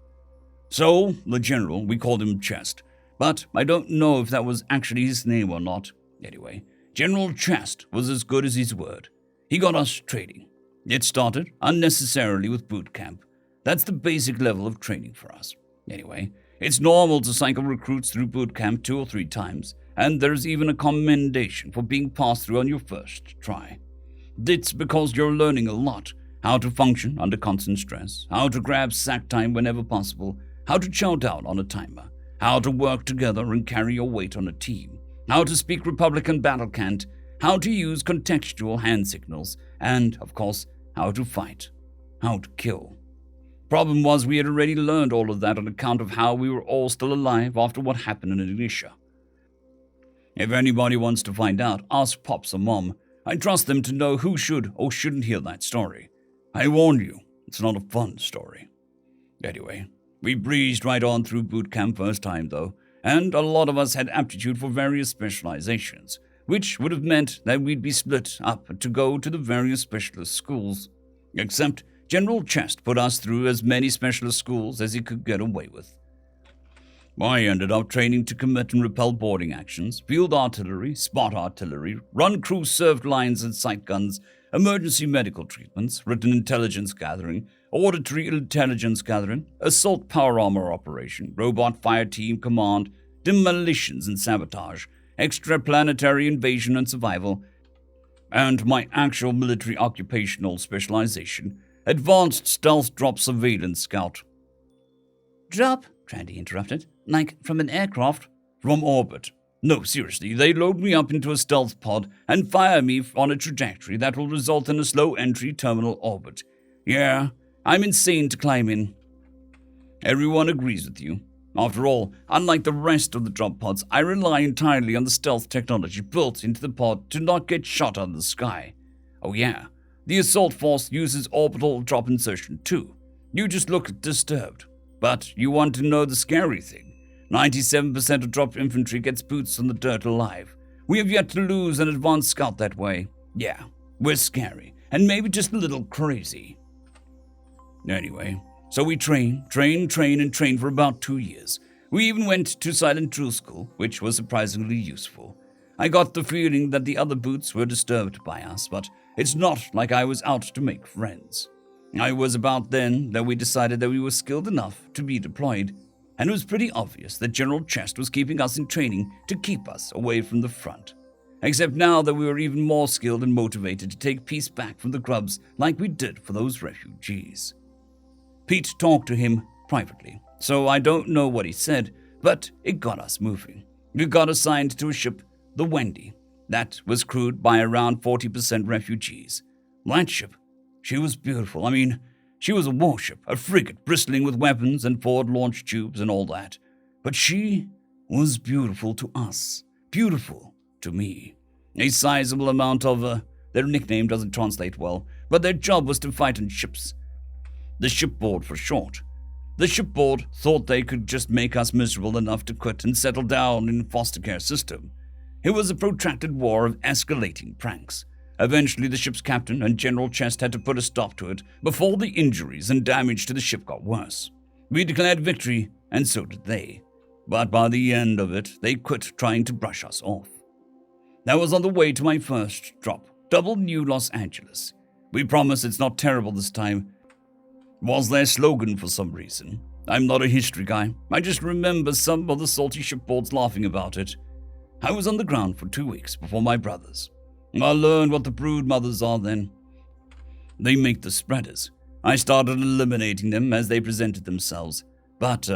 So, the general, we called him Chest, but I don't know if that was actually his name or not. Anyway, General Chest was as good as his word. He got us trading. It started unnecessarily with boot camp. That's the basic level of training for us. Anyway, it's normal to cycle recruits through boot camp 2 or 3 times, and there's even a commendation for being passed through on your first try. It's because you're learning a lot, how to function under constant stress, how to grab sack time whenever possible, how to chow down on a timer, how to work together and carry your weight on a team, how to speak Republican battle cant, how to use contextual hand signals, and, of course, how to fight, how to kill. Problem was, we had already learned all of that on account of how we were all still alive after what happened in Indonesia. If anybody wants to find out, ask Pops or Mom. I trust them to know who should or shouldn't hear that story. I warn you, it's not a fun story. Anyway, we breezed right on through boot camp first time though, and a lot of us had aptitude for various specializations, which would have meant that we'd be split up to go to the various specialist schools. Except General Chest put us through as many specialist schools as he could get away with. I ended up training to commit and repel boarding actions, field artillery, spot artillery, run crew served lines and sight guns, emergency medical treatments, written intelligence gathering, auditory intelligence gathering, assault power armor operation, robot fire team command, demolitions and sabotage, extraplanetary invasion and survival, and my actual military occupational specialization, advanced stealth drop surveillance scout. Drop? Trandy interrupted. Like from an aircraft? From orbit. No, seriously, they load me up into a stealth pod and fire me on a trajectory that will result in a slow entry terminal orbit. Yeah, I'm insane to climb in. Everyone agrees with you. After all, unlike the rest of the drop pods, I rely entirely on the stealth technology built into the pod to not get shot out of the sky. Oh yeah, the assault force uses orbital drop insertion too. You just look disturbed. But you want to know the scary thing. 97% of drop infantry gets boots on the dirt alive. We have yet to lose an advanced scout that way. Yeah, we're scary, and maybe just a little crazy. Anyway, so we train for about 2 years. We even went to silent drill school, which was surprisingly useful. I got the feeling that the other boots were disturbed by us, but it's not like I was out to make friends. I was about then that we decided that we were skilled enough to be deployed, and it was pretty obvious that General Chest was keeping us in training to keep us away from the front. Except now that we were even more skilled and motivated to take peace back from the grubs like we did for those refugees. Pete talked to him privately, so I don't know what he said, but it got us moving. We got assigned to a ship, the Wendy, that was crewed by around 40% refugees. That ship, she was beautiful. I mean, she was a warship, a frigate bristling with weapons and forward launch tubes and all that. But she was beautiful to us, beautiful to me. A sizable amount of, their nickname doesn't translate well, but their job was to fight on ships. The shipboard for short. The shipboard thought they could just make us miserable enough to quit and settle down in a foster care system. It was a protracted war of escalating pranks. Eventually, the ship's captain and General Chest had to put a stop to it before the injuries and damage to the ship got worse. We declared victory, and so did they. But by the end of it, they quit trying to brush us off. That was on the way to my first drop, Double New Los Angeles. We promise it's not terrible this time. Was their slogan for some reason. I'm not a history guy. I just remember some of the salty shipboards laughing about it. I was on the ground for 2 weeks before my brothers. I learned what the brood mothers are then. They make the spreaders. I started eliminating them as they presented themselves. But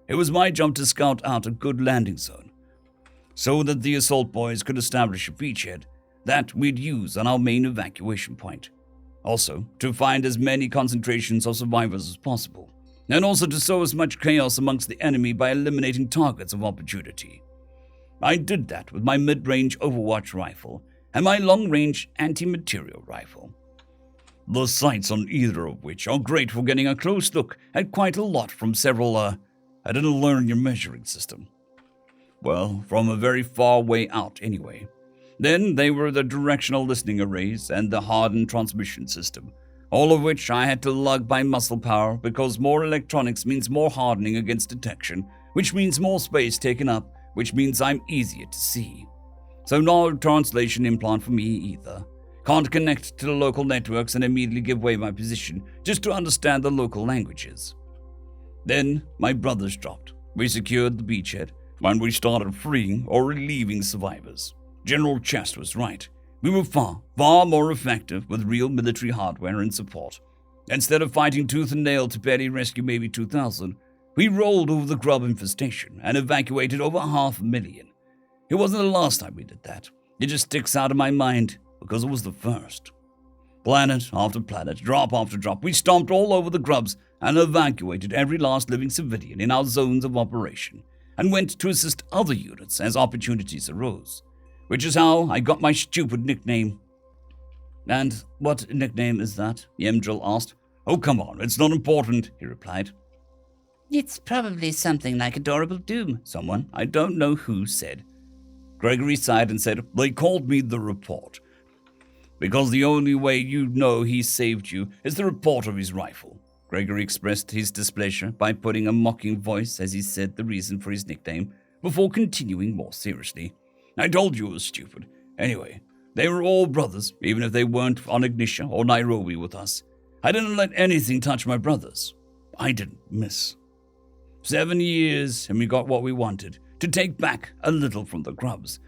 it was my job to scout out a good landing zone so that the assault boys could establish a beachhead that we'd use on our main evacuation point. Also, to find as many concentrations of survivors as possible. And also to sow as much chaos amongst the enemy by eliminating targets of opportunity. I did that with my mid-range Overwatch rifle and my long-range anti-material rifle. The sights on either of which are great for getting a close look at quite a lot from several, I didn't learn your measuring system. Well, from a very far way out anyway. Then they were the directional listening arrays and the hardened transmission system, all of which I had to lug by muscle power because more electronics means more hardening against detection, which means more space taken up, which means I'm easier to see. So no translation implant for me either. Can't connect to the local networks and immediately give away my position just to understand the local languages. Then my brothers dropped. We secured the beachhead, and we started freeing or relieving survivors. General Chest was right. We were far more effective with real military hardware and support. Instead of fighting tooth and nail to barely rescue maybe 2,000, we rolled over the grub infestation and evacuated over 500,000. It wasn't the last time we did that. It just sticks out of my mind because it was the first. Planet after planet, drop after drop, we stomped all over the grubs and evacuated every last living civilian in our zones of operation, and went to assist other units as opportunities arose, which is how I got my stupid nickname. And what nickname is that? Yemdril asked. Oh, come on, it's not important, he replied. It's probably something like Adorable Doom, Someone, I don't know who, said. Gregory sighed and said, They called me the Report, because the only way you know he saved you is the report of his rifle. Gregory expressed his displeasure by putting a mocking voice as he said the reason for his nickname, before continuing more seriously. I told you it was stupid. Anyway, they were all brothers, even if they weren't on Ignitia or Nairobi with us. I didn't let anything touch my brothers. I didn't miss. 7 years, and we got what we wanted, to take back a little from the grubs,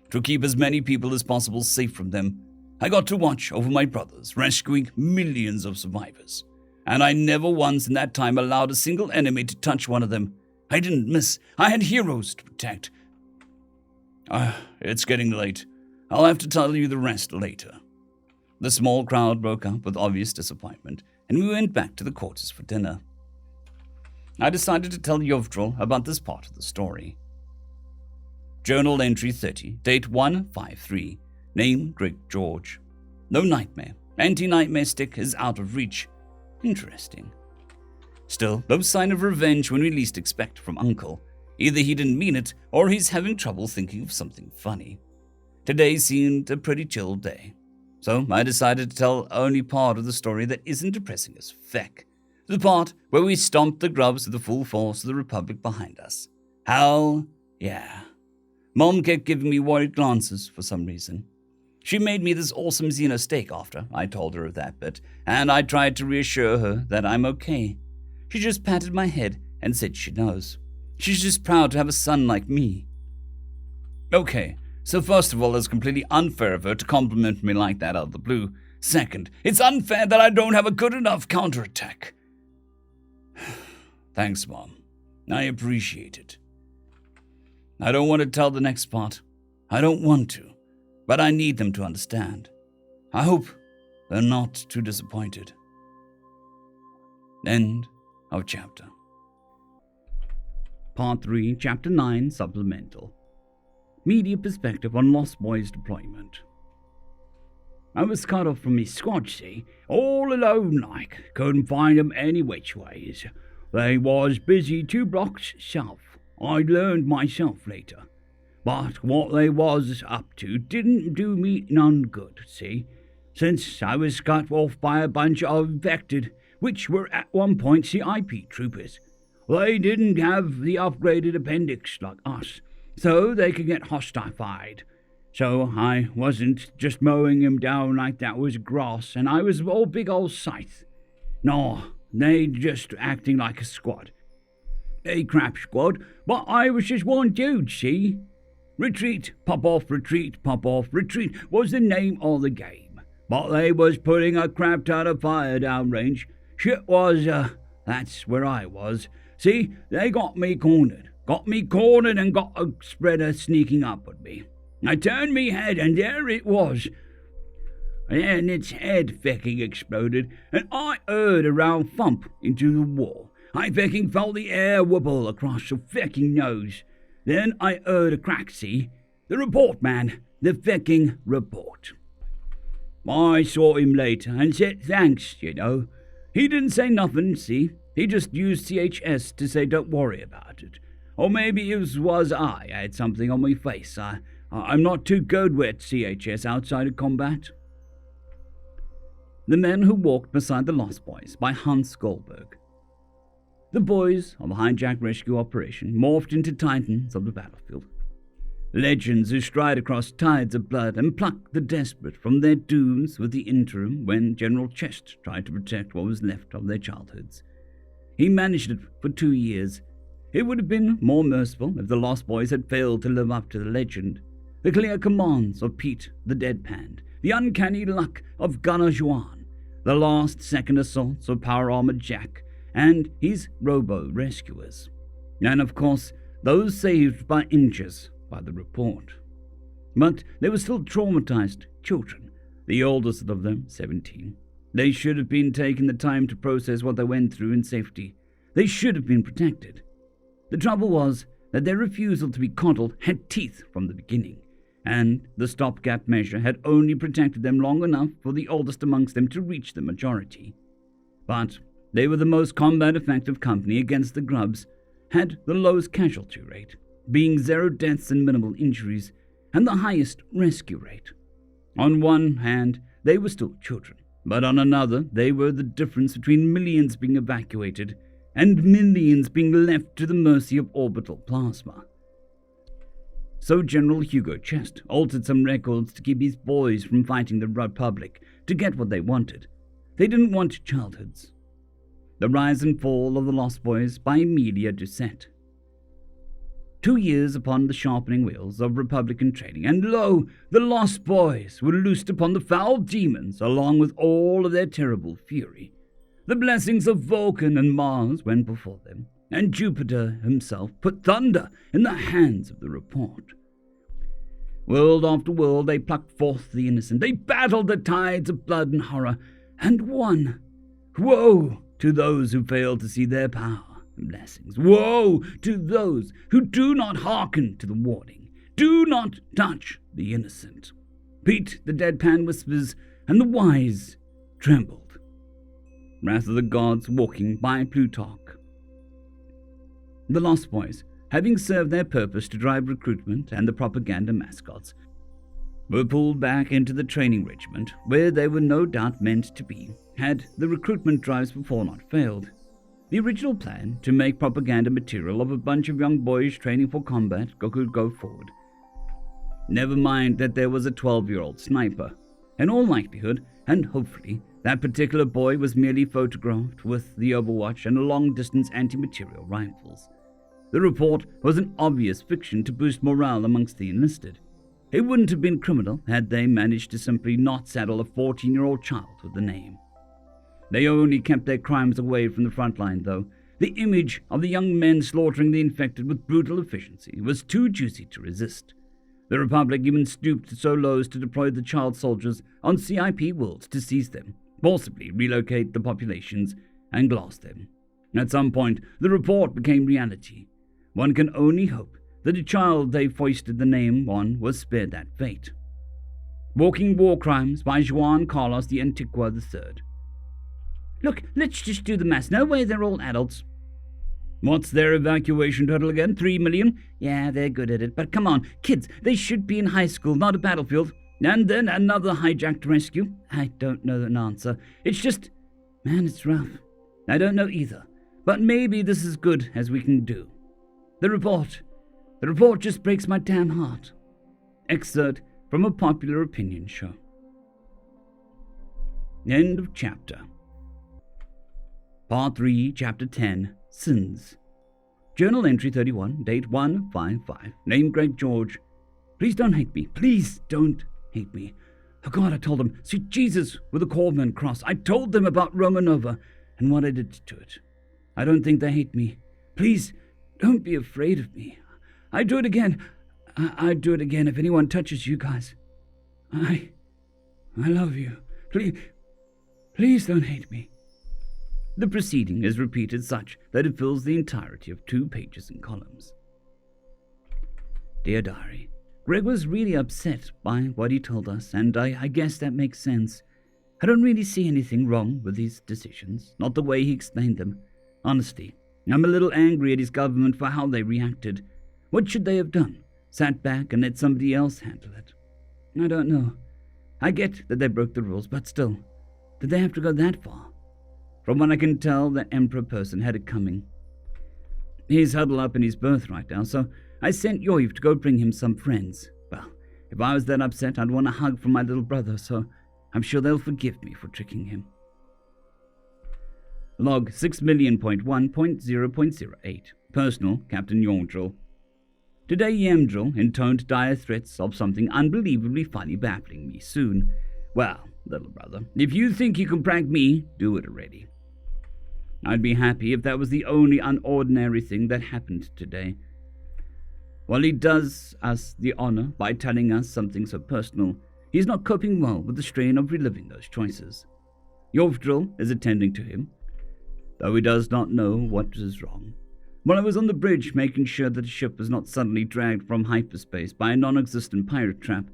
to keep as many people as possible safe from them. I got to watch over my brothers, rescuing millions of survivors. And I never once in that time allowed a single enemy to touch one of them. I didn't miss. I had heroes to protect. It's getting late. I'll have to tell you the rest later. The small crowd broke up with obvious disappointment, and we went back to the quarters for dinner. I decided to tell Yovdril about this part of the story. Journal entry 30, date 153, name Greg George. No nightmare. Anti-nightmare stick is out of reach. Interesting. Still, no sign of revenge when we least expect from Uncle. Either he didn't mean it, or he's having trouble thinking of something funny. Today seemed a pretty chill day, so I decided to tell only part of the story that isn't depressing as feck. The part where we stomped the grubs with the full force of the Republic behind us. Hell, yeah. Mom kept giving me worried glances for some reason. She made me this awesome Xeno steak after I told her of that bit, and I tried to reassure her that I'm okay. She just patted my head and said she knows. She's just proud to have a son like me. Okay, so first of all, it's completely unfair of her to compliment me like that out of the blue. Second, it's unfair that I don't have a good enough counterattack. Thanks, Mom. I appreciate it. I don't want to tell the next part. I don't want to, but I need them to understand. I hope they're not too disappointed. End of chapter. Part 3, Chapter 9, Supplemental. Media perspective on Lost Boys deployment. I was cut off from my squad, see, all alone like, couldn't find 'em any which ways. They was busy 2 blocks south. I'd learned myself later. But what they was up to didn't do me none good, see, since I was cut off by a bunch of infected, which were at one point CIP troopers. They didn't have the upgraded appendix like us, so they could get hostified. So I wasn't just mowing 'em down like that was grass, and I was all big old scythe. No, they just acting like a squad. A crap squad, but I was just one dude, see? Retreat, pop off, retreat was the name of the game. But they was putting a crap ton of fire down range. Shit was, that's where I was. See, they got me cornered and got a spreader sneaking up at me. I turned me head and there it was. And then its head fecking exploded and I heard a round thump into the wall. I fecking felt the air wobble across the fecking nose. Then I heard a crack, see? The report, man. The fecking report. I saw him later and said thanks, you know. He didn't say nothing, see? He just used CHS to say don't worry about it. Or maybe it was I had something on my face. I'm not too good with CHS outside of combat. The Men Who Walked Beside the Lost Boys by Hans Goldberg. The boys of the hijack rescue operation morphed into titans of the battlefield. Legends who stride across tides of blood and pluck the desperate from their dooms with the interim when General Chest tried to protect what was left of their childhoods. He managed it for 2 years. It would have been more merciful if the Lost Boys had failed to live up to the legend. The clear commands of Pete the Deadpan, the uncanny luck of Gunner Juan, the last-second assaults of Power Armored Jack, and his robo-rescuers. And of course, those saved by inches by the report. But there were still traumatized children, The oldest of them, 17. They should have been taking the time to process what they went through in safety. They should have been protected. The trouble was that their refusal to be coddled had teeth from the beginning, and the stopgap measure had only protected them long enough for the oldest amongst them to reach the majority. But they were the most combat-effective company against the grubs, had the lowest casualty rate, being 0 deaths and minimal injuries, and the highest rescue rate. On one hand, they were still children, but on another, they were the difference between millions being evacuated and millions being left to the mercy of orbital plasma. So General Hugo Chest altered some records to keep his boys from fighting the Republic to get what they wanted. They didn't want childhoods. The Rise and Fall of the Lost Boys by Emilia Doucette. 2 years upon the sharpening wheels of Republican training, and lo, the Lost Boys were loosed upon the foul demons along with all of their terrible fury. The blessings of Vulcan and Mars went before them, and Jupiter himself put thunder in the hands of the report. World after world they plucked forth the innocent, they battled the tides of blood and horror, and won. Woe to those who fail to see their power and blessings. Woe to those who do not hearken to the warning. Do not touch the innocent. Pete the deadpan whispers, and the wise trembled. Wrath of the Gods walking by Plutarch. The Lost Boys, having served their purpose to drive recruitment and the propaganda mascots, were pulled back into the training regiment, where they were no doubt meant to be, had the recruitment drives before not failed. The original plan to make propaganda material of a bunch of young boys training for combat could go forward. Never mind that there was a 12-year-old sniper. In all likelihood, and hopefully, that particular boy was merely photographed with the Overwatch and long-distance anti-material rifles. The report was an obvious fiction to boost morale amongst the enlisted. It wouldn't have been criminal had they managed to simply not saddle a 14-year-old child with the name. They only kept their crimes away from the front line, though. The image of the young men slaughtering the infected with brutal efficiency was too juicy to resist. The Republic even stooped so low as to deploy the child soldiers on CIP worlds to seize them, forcibly relocate the populations, and glass them. At some point, the report became reality. One can only hope that the child they foisted the name on was spared that fate. Walking War Crimes by Juan Carlos de Antigua III. Look, let's just do the maths. No way they're all adults. What's their evacuation total again? 3 million? Yeah, they're good at it. But come on, kids, they should be in high school, not a battlefield. And then another hijacked rescue? I don't know an answer. It's just, man, it's rough. I don't know either. But maybe this is as good as we can do. The report just breaks my damn heart. Excerpt from a popular opinion show. End of chapter. Part 3, Chapter 10, Sins. Journal entry 31, date 1/5/5. Name Greg George. Please don't hate me. Please don't hate me. Oh God, I told them. See Jesus with a Corman cross. I told them about Romanova and what I did to it. I don't think they hate me. Please don't be afraid of me. I'd do it again. I'd do it again if anyone touches you guys. I love you. Please don't hate me. The proceeding is repeated such that it fills the entirety of 2 pages and columns. Dear Diary, Greg was really upset by what he told us, and I guess that makes sense. I don't really see anything wrong with his decisions, not the way he explained them. Honestly, I'm a little angry at his government for how they reacted. What should they have done? Sat back and let somebody else handle it? I don't know. I get that they broke the rules, but still, did they have to go that far? From what I can tell, that Emperor person had it coming. He's huddled up in his berth right now, so I sent Yoiv to go bring him some friends. Well, if I was that upset, I'd want a hug from my little brother, so I'm sure they'll forgive me for tricking him. Log 6,000,1.0.08. Personal, Captain Yamdril. Today Yamdril intoned dire threats of something unbelievably funny baffling me soon. Well, little brother, if you think you can prank me, do it already. I'd be happy if that was the only unordinary thing that happened today. While he does us the honor by telling us something so personal, He's not coping well with the strain of reliving those choices. Yovdril is attending to him, though he does not know what is wrong. While I was on the bridge making sure that the ship was not suddenly dragged from hyperspace by a non-existent pirate trap,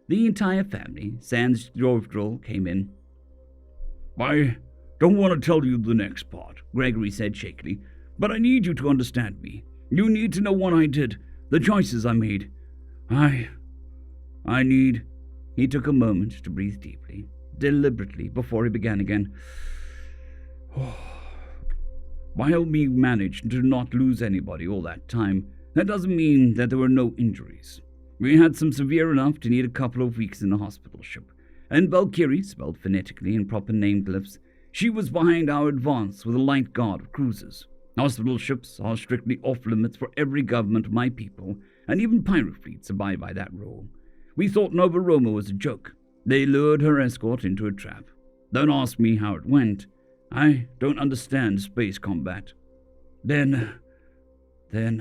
the entire family, sans Yovdril, came in. I don't want to tell you the next part, Gregory said shakily, but I need you to understand me. You need to know what I did, the choices I made. I need... He took a moment to breathe deeply, deliberately, before he began again. While we managed to not lose anybody all that time, that doesn't mean that there were no injuries. We had some severe enough to need a couple of weeks in the hospital ship, and Valkyrie, spelled phonetically in proper name glyphs, she was behind our advance with a light guard of cruisers. Hospital ships are strictly off-limits for every government of my people, and even pirate fleets abide by that rule. We thought Nova Roma was a joke. They lured her escort into a trap. Don't ask me how it went. I don't understand space combat. Then they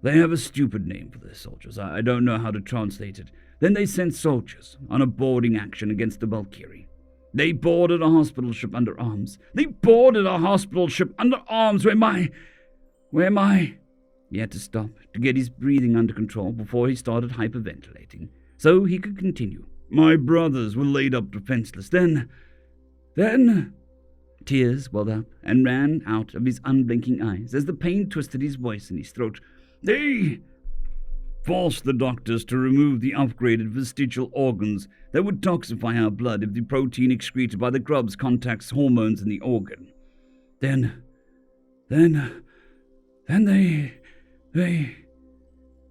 have a stupid name for their soldiers. I don't know how to translate it. Then they sent soldiers on a boarding action against the Valkyrie. They boarded a hospital ship under arms. Where my... He had to stop to get his breathing under control before he started hyperventilating, so he could continue. My brothers were laid up defenseless. Then... Tears welled up and ran out of his unblinking eyes as the pain twisted his voice in his throat. They forced the doctors to remove the upgraded vestigial organs that would toxify our blood if the protein excreted by the grubs contacts hormones in the organ. Then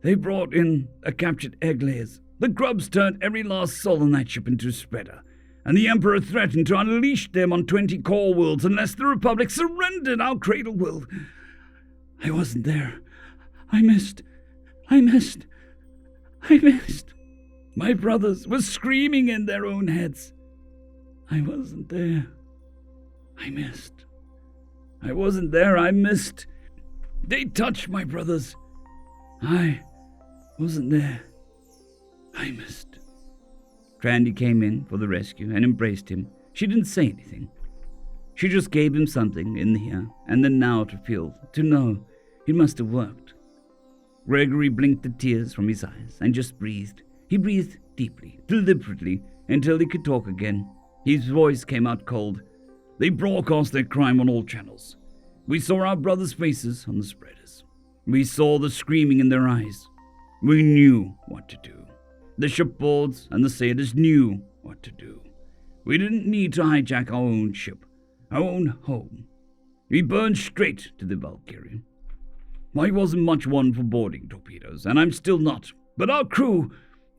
they brought in a captured egg layers. The grubs turned every last soul on that ship into a spreader, and the Emperor threatened to unleash them on 20 core worlds unless the Republic surrendered our cradle world. I wasn't there. I missed. My brothers were screaming in their own heads. I wasn't there. I missed. I wasn't there. I missed. They touched my brothers. I wasn't there. I missed. Trandy came in for the rescue and embraced him. She didn't say anything. She just gave him something in the here and then now to feel, to know. It must have worked. Gregory blinked the tears from his eyes and just breathed. He breathed deeply, deliberately, until he could talk again. His voice came out cold. They broadcast their crime on all channels. We saw our brothers' faces on the spreaders. We saw the screaming in their eyes. We knew what to do. The shipboards and the sailors knew what to do. We didn't need to hijack our own ship, our own home. We burned straight to the Valkyrie. I wasn't much one for boarding torpedoes, and I'm still not. But our crew,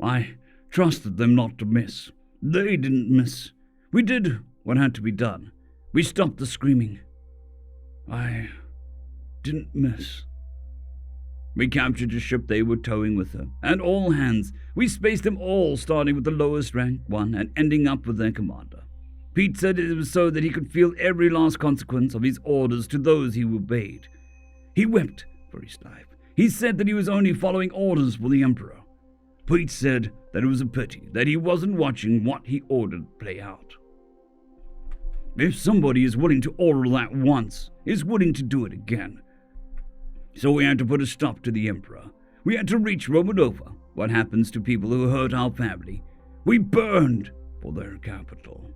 I trusted them not to miss. They didn't miss. We did what had to be done. We stopped the screaming. I didn't miss. We captured the ship they were towing with her, and all hands. We spaced them all, starting with the lowest rank one and ending up with their commander. Pete said it was so that he could feel every last consequence of his orders to those he obeyed. He wept for his life. He said that he was only following orders for the Emperor. Pete said that it was a pity that he wasn't watching what he ordered play out. If somebody is willing to order that once, is willing to do it again. So we had to put a stop to the Emperor. We had to reach Romanova. What happens to people who hurt our family? We burned for their capital.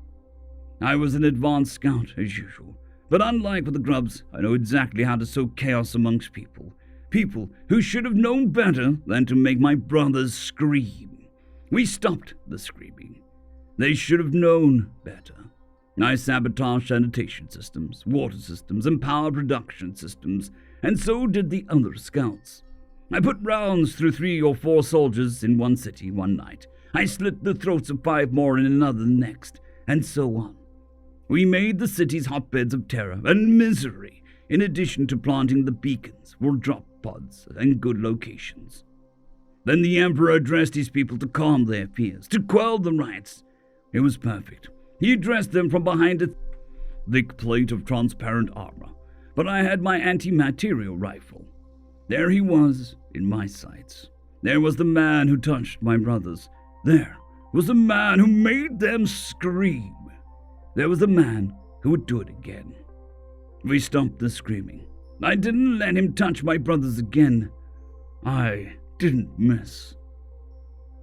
I was an advanced scout, as usual. But unlike with the grubs, I know exactly how to sow chaos amongst people. People who should have known better than to make my brothers scream. We stopped the screaming. They should have known better. I sabotaged sanitation systems, water systems, and power production systems, and so did the other scouts. I put rounds through 3 or 4 soldiers in one city one night. I slit the throats of 5 more in another the next, and so on. We made the cities hotbeds of terror and misery, in addition to planting the beacons for drop pods and good locations. Then the Emperor addressed his people to calm their fears, to quell the riots. It was perfect. He addressed them from behind a thick plate of transparent armor, but I had my anti-material rifle. There he was, in my sights. There was the man who touched my brothers. There was the man who made them scream. There was the man who would do it again. We stopped the screaming. I didn't let him touch my brothers again. I didn't miss."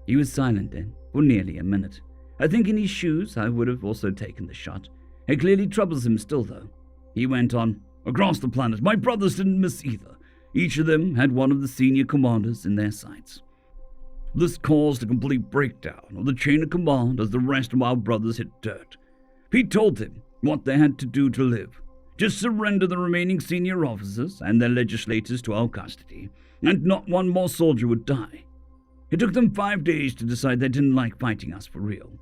He was silent then, for nearly a minute. I think in his shoes I would have also taken the shot. It clearly troubles him still, though. He went on, "Across the planet, my brothers didn't miss either. Each of them had one of the senior commanders in their sights. This caused a complete breakdown of the chain of command as the rest of our brothers hit dirt. Pete told them what they had to do to live. Just surrender the remaining senior officers and their legislators to our custody, and not one more soldier would die. It took them 5 days to decide they didn't like fighting us for real.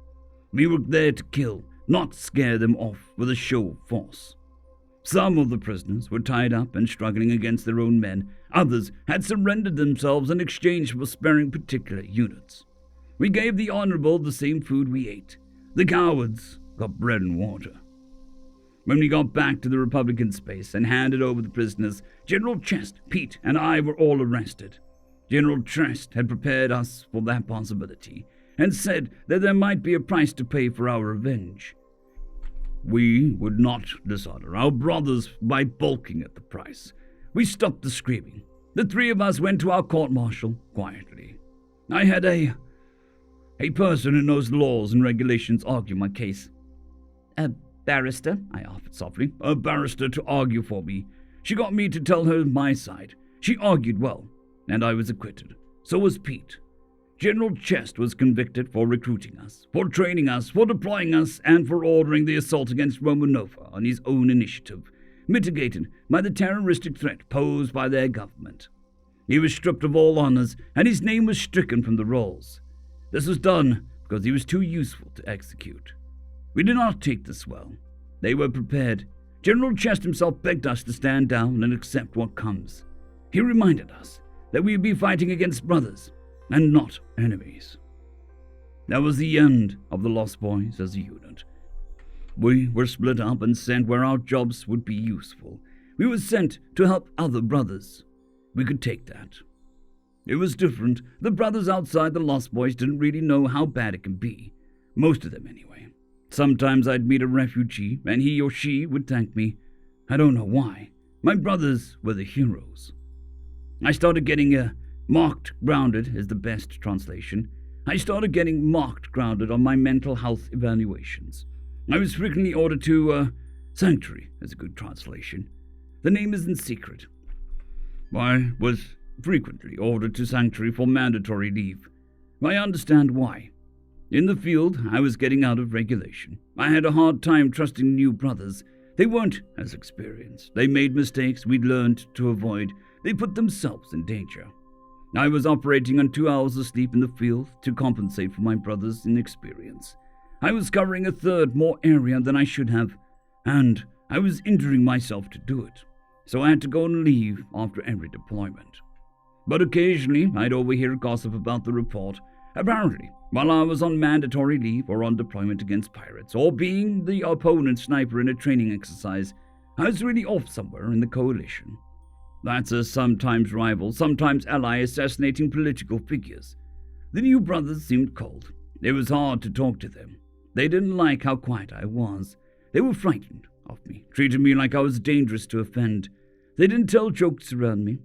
We were there to kill, not scare them off with a show of force. Some of the prisoners were tied up and struggling against their own men. Others had surrendered themselves in exchange for sparing particular units. We gave the honorable the same food we ate. The cowards got bread and water. When we got back to the Republican space and handed over the prisoners, General Chest, Pete, and I were all arrested. General Chest had prepared us for that possibility and said that there might be a price to pay for our revenge. We would not dishonor our brothers by balking at the price. We stopped the screaming. The three of us went to our court-martial quietly. I had a person who knows laws and regulations argue my case. "A barrister?" I offered softly. "A barrister to argue for me. She got me to tell her my side. She argued well, and I was acquitted. So was Pete. General Chest was convicted for recruiting us, for training us, for deploying us, and for ordering the assault against Romanova on his own initiative, mitigated by the terroristic threat posed by their government. He was stripped of all honors, and his name was stricken from the rolls. This was done because he was too useful to execute. We did not take this well. They were prepared. General Chest himself begged us to stand down and accept what comes. He reminded us that we would be fighting against brothers and not enemies. That was the end of the Lost Boys as a unit. We were split up and sent where our jobs would be useful. We were sent to help other brothers. We could take that. It was different. The brothers outside the Lost Boys didn't really know how bad it can be. Most of them, anyway. Sometimes I'd meet a refugee, and he or she would thank me. I don't know why. My brothers were the heroes. I started getting marked grounded is the best translation. I started getting marked grounded on my mental health evaluations. I was frequently ordered to Sanctuary is a good translation. The name isn't secret. I was frequently ordered to Sanctuary for mandatory leave. I understand why. In the field, I was getting out of regulation. I had a hard time trusting new brothers. They weren't as experienced. They made mistakes we'd learned to avoid. They put themselves in danger. I was operating on 2 hours of sleep in the field to compensate for my brother's inexperience. I was covering a third more area than I should have, and I was injuring myself to do it, so I had to go on leave after every deployment. But occasionally, I'd overhear gossip about the report. Apparently, while I was on mandatory leave or on deployment against pirates, or being the opponent's sniper in a training exercise, I was really off somewhere in the coalition. That's a sometimes rival, sometimes ally assassinating political figures. The new brothers seemed cold. It was hard to talk to them. They didn't like how quiet I was. They were frightened of me, treated me like I was dangerous to offend. They didn't tell jokes around me.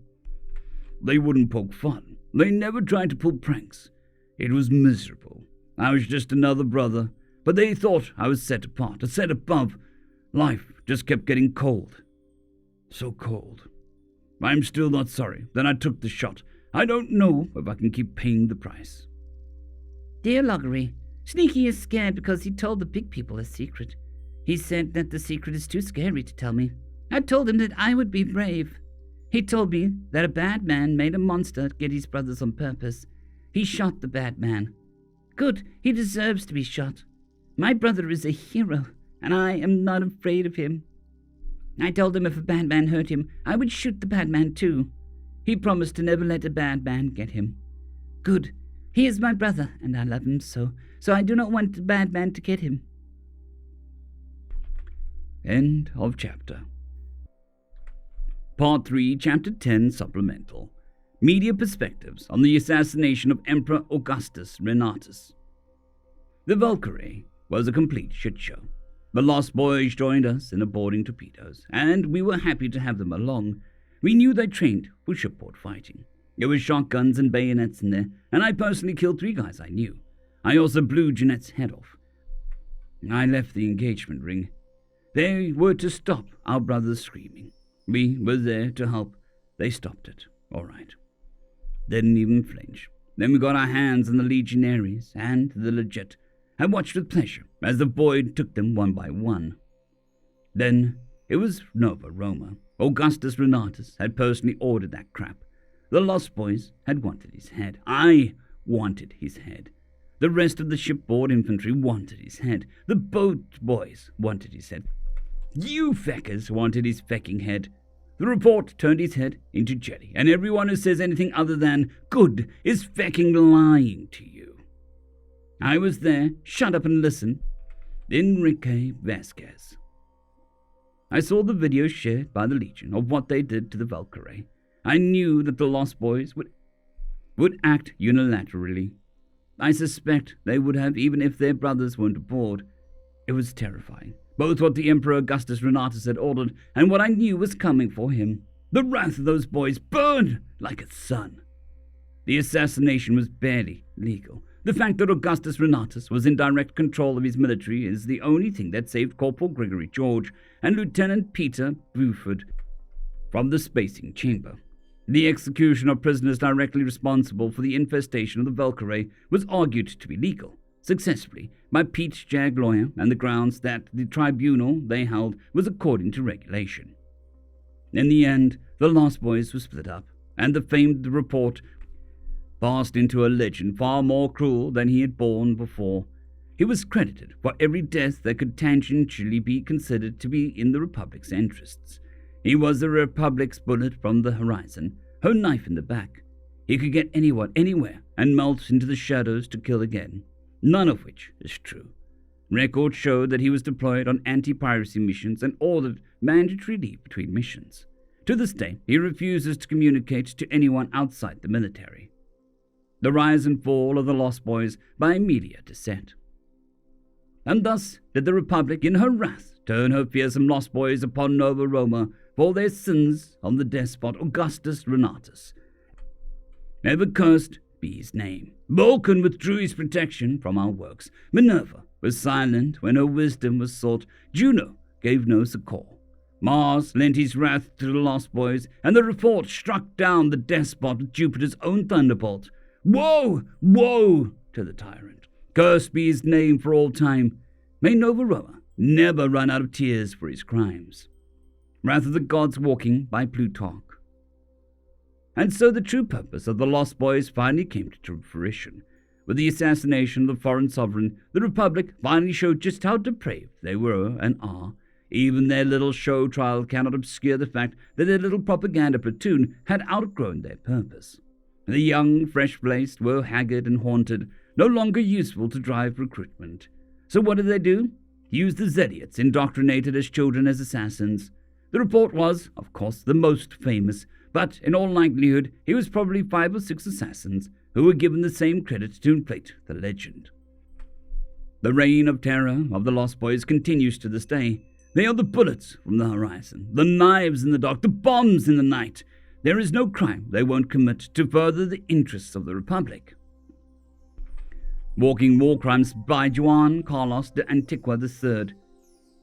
They wouldn't poke fun. They never tried to pull pranks. It was miserable. I was just another brother, but they thought I was set apart, a set above. Life just kept getting cold. So cold. I'm still not sorry that I took the shot. I don't know if I can keep paying the price. Dear Loggery, Sneaky is scared because he told the big people a secret. He said that the secret is too scary to tell me. I told him that I would be brave. He told me that a bad man made a monster get his brothers on purpose. He shot the bad man. Good, he deserves to be shot. My brother is a hero, and I am not afraid of him. I told him if a bad man hurt him, I would shoot the bad man too. He promised to never let a bad man get him. Good. He is my brother, and I love him so I do not want the bad man to get him. End of chapter. Part 3, Chapter 10, Supplemental. Media Perspectives on the Assassination of Emperor Augustus Renatus. The Valkyrie was a complete shit show. The Lost Boys joined us in boarding torpedoes, and we were happy to have them along. We knew they trained for shipboard fighting. There were shotguns and bayonets in there, and I personally killed 3 guys I knew. I also blew Jeanette's head off. I left the engagement ring. They were to stop our brothers screaming. We were there to help. They stopped it, all right. Didn't even flinch. Then we got our hands on the legionaries and the legit. I watched with pleasure as the void took them one by one. Then it was Nova Roma. Augustus Renatus had personally ordered that crap. The Lost Boys had wanted his head. I wanted his head. The rest of the shipboard infantry wanted his head. The boat boys wanted his head. You feckers wanted his fecking head. The report turned his head into jelly, and everyone who says anything other than good is fecking lying to you. I was there, shut up and listen. Enrique Vasquez. I saw the video shared by the Legion of what they did to the Valkyrie. I knew that the Lost Boys would act unilaterally. I suspect they would have even if their brothers weren't aboard. It was terrifying, both what the Emperor Augustus Renatus had ordered and what I knew was coming for him. The wrath of those boys burned like a sun. The assassination was barely legal. The fact that Augustus Renatus was in direct control of his military is the only thing that saved Corporal Gregory George and Lieutenant Peter Buford from the spacing chamber. The execution of prisoners directly responsible for the infestation of the Valkyrie was argued to be legal, successfully, by Pete's JAG lawyer on the grounds that the tribunal they held was according to regulation. In the end, the Lost Boys were split up, and the famed report passed into a legend far more cruel than he had borne before. He was credited for every death that could tangentially be considered to be in the Republic's interests. He was the Republic's bullet from the horizon, her knife in the back. He could get anyone, anywhere, and melt into the shadows to kill again, none of which is true. Records showed that he was deployed on anti-piracy missions and ordered mandatory leave between missions. To this day, he refuses to communicate to anyone outside the military. The rise and fall of the Lost Boys by media descent. And thus did the Republic in her wrath turn her fearsome Lost Boys upon Nova Roma for their sins on the despot Augustus Renatus. Ever cursed be his name. Vulcan withdrew his protection from our works. Minerva was silent when her wisdom was sought. Juno gave no succor. Mars lent his wrath to the Lost Boys, and the report struck down the despot with Jupiter's own thunderbolt. Woe, woe to the tyrant. Cursed be his name for all time. May Nova Roma never run out of tears for his crimes. Wrath of the gods walking by Plutarch. And so the true purpose of the Lost Boys finally came to fruition. With the assassination of the foreign sovereign, the Republic finally showed just how depraved they were and are. Even their little show trial cannot obscure the fact that their little propaganda platoon had outgrown their purpose. The young, fresh-faced were haggard and haunted, no longer useful to drive recruitment. So what did they do? Use the Zealots indoctrinated as children as assassins. The report was, of course, the most famous, but in all likelihood he was probably 5 or 6 assassins who were given the same credit to inflate the legend. The reign of terror of the Lost Boys continues to this day. They are the bullets from the horizon, the knives in the dark, the bombs in the night. There is no crime they won't commit to further the interests of the Republic. Walking War Crimes by Juan Carlos de Antigua III.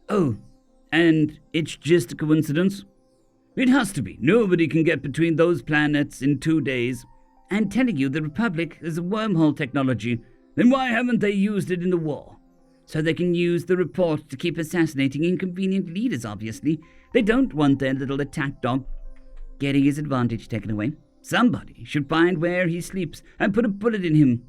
Oh, and it's just a coincidence? It has to be. Nobody can get between those planets in 2 days. I'm telling you, the Republic is a wormhole technology. Then why haven't they used it in the war? So they can use the report to keep assassinating inconvenient leaders, obviously. They don't want their little attack dog getting his advantage taken away. Somebody should find where he sleeps and put a bullet in him.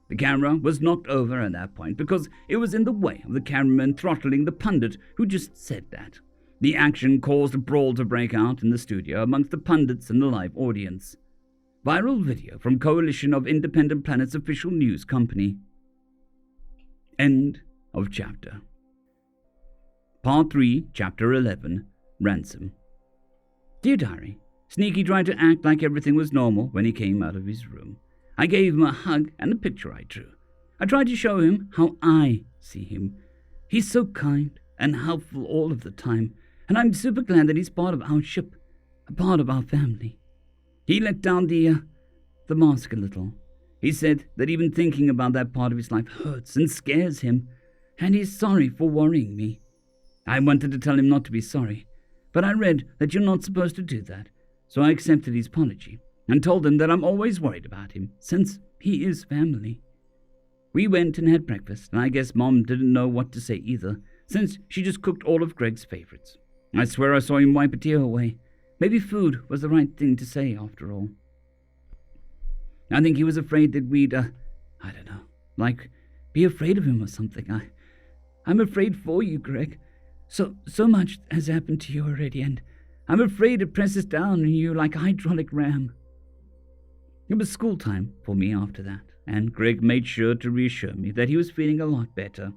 The camera was knocked over at that point because it was in the way of the cameraman throttling the pundit who just said that. The action caused a brawl to break out in the studio amongst the pundits and the live audience. Viral video from Coalition of Independent Planets official news company. End of chapter. Part 3, Chapter 11, Ransom. Dear Diary, Sneaky tried to act like everything was normal when he came out of his room. I gave him a hug and a picture I drew. I tried to show him how I see him. He's so kind and helpful all of the time, and I'm super glad that he's part of our ship, a part of our family. He let down the mask a little. He said that even thinking about that part of his life hurts and scares him, and he's sorry for worrying me. I wanted to tell him not to be sorry, but I read that you're not supposed to do that, so I accepted his apology and told him that I'm always worried about him, since he is family. We went and had breakfast, and I guess Mom didn't know what to say either, since she just cooked all of Greg's favorites. I swear I saw him wipe a tear away. Maybe food was the right thing to say after all. I think he was afraid that we'd, be afraid of him or something. I'm afraid for you, Greg. So much has happened to you already, and I'm afraid it presses down on you like a hydraulic ram. It was school time for me after that, and Greg made sure to reassure me that he was feeling a lot better.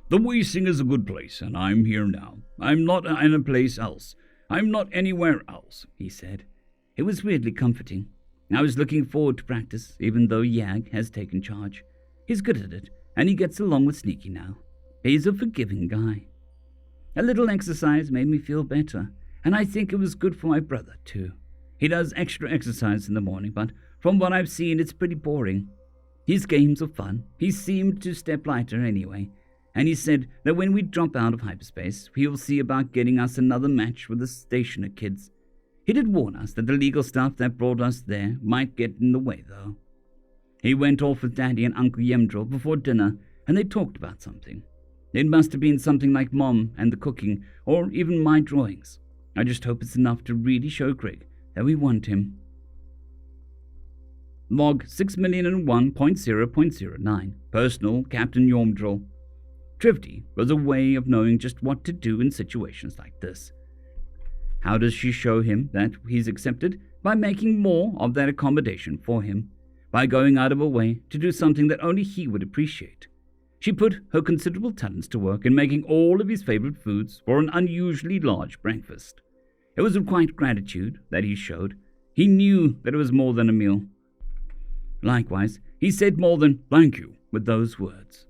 The Weesing is a good place, and I'm here now. I'm not in a place else. I'm not anywhere else, he said. It was weirdly comforting. I was looking forward to practice, even though Yag has taken charge. He's good at it, and he gets along with Sneaky now. He's a forgiving guy. A little exercise made me feel better, and I think it was good for my brother, too. He does extra exercise in the morning, but from what I've seen, it's pretty boring. His games are fun. He seemed to step lighter anyway, and he said that when we drop out of hyperspace, he'll see about getting us another match with the stationer kids. He did warn us that the legal stuff that brought us there might get in the way, though. He went off with Daddy and Uncle Yemdril before dinner, and they talked about something. It must have been something like Mom and the cooking, or even my drawings. I just hope it's enough to really show Greg that we want him. Log 6,001.0.09. Personal, Captain Yemdril. Trivty was a way of knowing just what to do in situations like this. How does she show him that he's accepted? By making more of that accommodation for him, by going out of her way to do something that only he would appreciate. She put her considerable talents to work in making all of his favorite foods for an unusually large breakfast. It was with quite gratitude that he showed. He knew that it was more than a meal. Likewise, he said more than "thank you" with those words.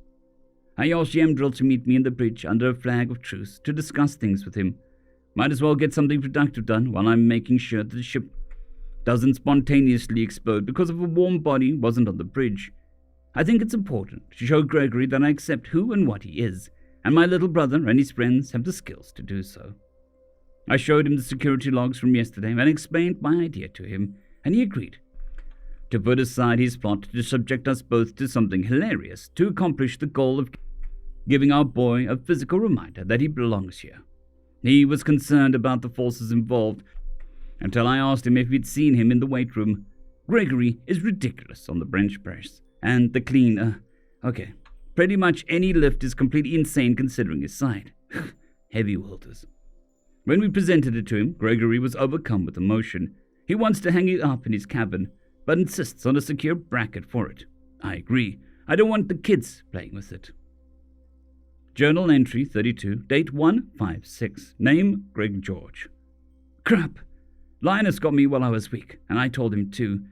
I asked Yemdril to meet me in the bridge under a flag of truce to discuss things with him. Might as well get something productive done while I'm making sure that the ship doesn't spontaneously explode because of a warm body wasn't on the bridge. I think it's important to show Gregory that I accept who and what he is, and my little brother and his friends have the skills to do so. I showed him the security logs from yesterday and explained my idea to him, and he agreed to put aside his plot to subject us both to something hilarious to accomplish the goal of giving our boy a physical reminder that he belongs here. He was concerned about the forces involved until I asked him if he'd seen him in the weight room. Gregory is ridiculous on the bench press, and the clean, pretty much any lift is completely insane considering his side. Heavy Walters. When we presented it to him, Gregory was overcome with emotion. He wants to hang it up in his cabin, but insists on a secure bracket for it. I agree. I don't want the kids playing with it. Journal entry 32, date 1/5/6. Name, Greg George. Crap. Linus got me while I was weak, and I told him too.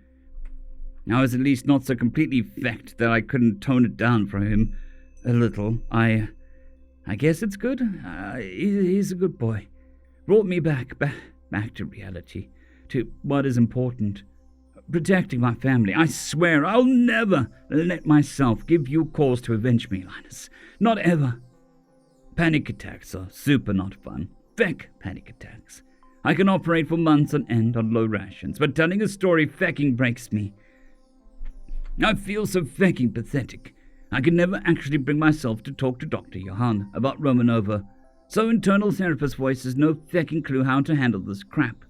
I was at least not so completely fecked that I couldn't tone it down for him a little. I guess it's good. He's a good boy. Brought me back to reality, to what is important. Protecting my family. I swear I'll never let myself give you cause to avenge me, Linus. Not ever. Panic attacks are super not fun. Feck panic attacks. I can operate for months on end on low rations, but telling a story fecking breaks me. I feel so fecking pathetic. I could never actually bring myself to talk to Dr. Johann about Romanova, so internal therapist voice has no fecking clue how to handle this crap.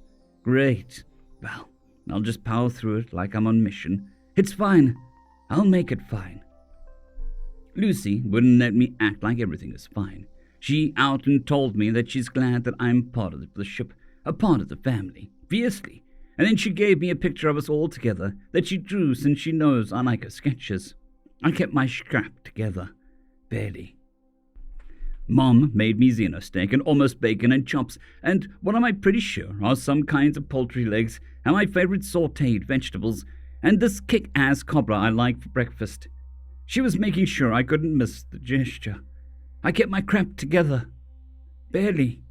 Great. Well, I'll just power through it like I'm on mission. It's fine. I'll make it fine. Lucy wouldn't let me act like everything is fine. She out and told me that she's glad that I'm part of the ship, a part of the family, fiercely. And then she gave me a picture of us all together that she drew since she knows I like her sketches. I kept my scrap together. Barely. Mom made me xeno steak and almost bacon and chops, and what am I pretty sure are some kinds of poultry legs, and my favorite sautéed vegetables, and this kick-ass cobbler I like for breakfast. She was making sure I couldn't miss the gesture. I kept my crap together. Barely.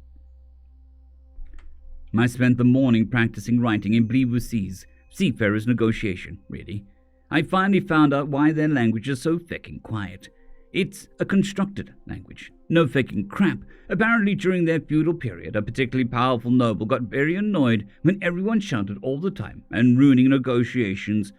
I spent the morning practicing writing in Blivousi's seafarer's negotiation, really. I finally found out why their language is so feckin' quiet. It's a constructed language. No faking crap. Apparently during their feudal period, a particularly powerful noble got very annoyed when everyone shouted all the time and ruining negotiations.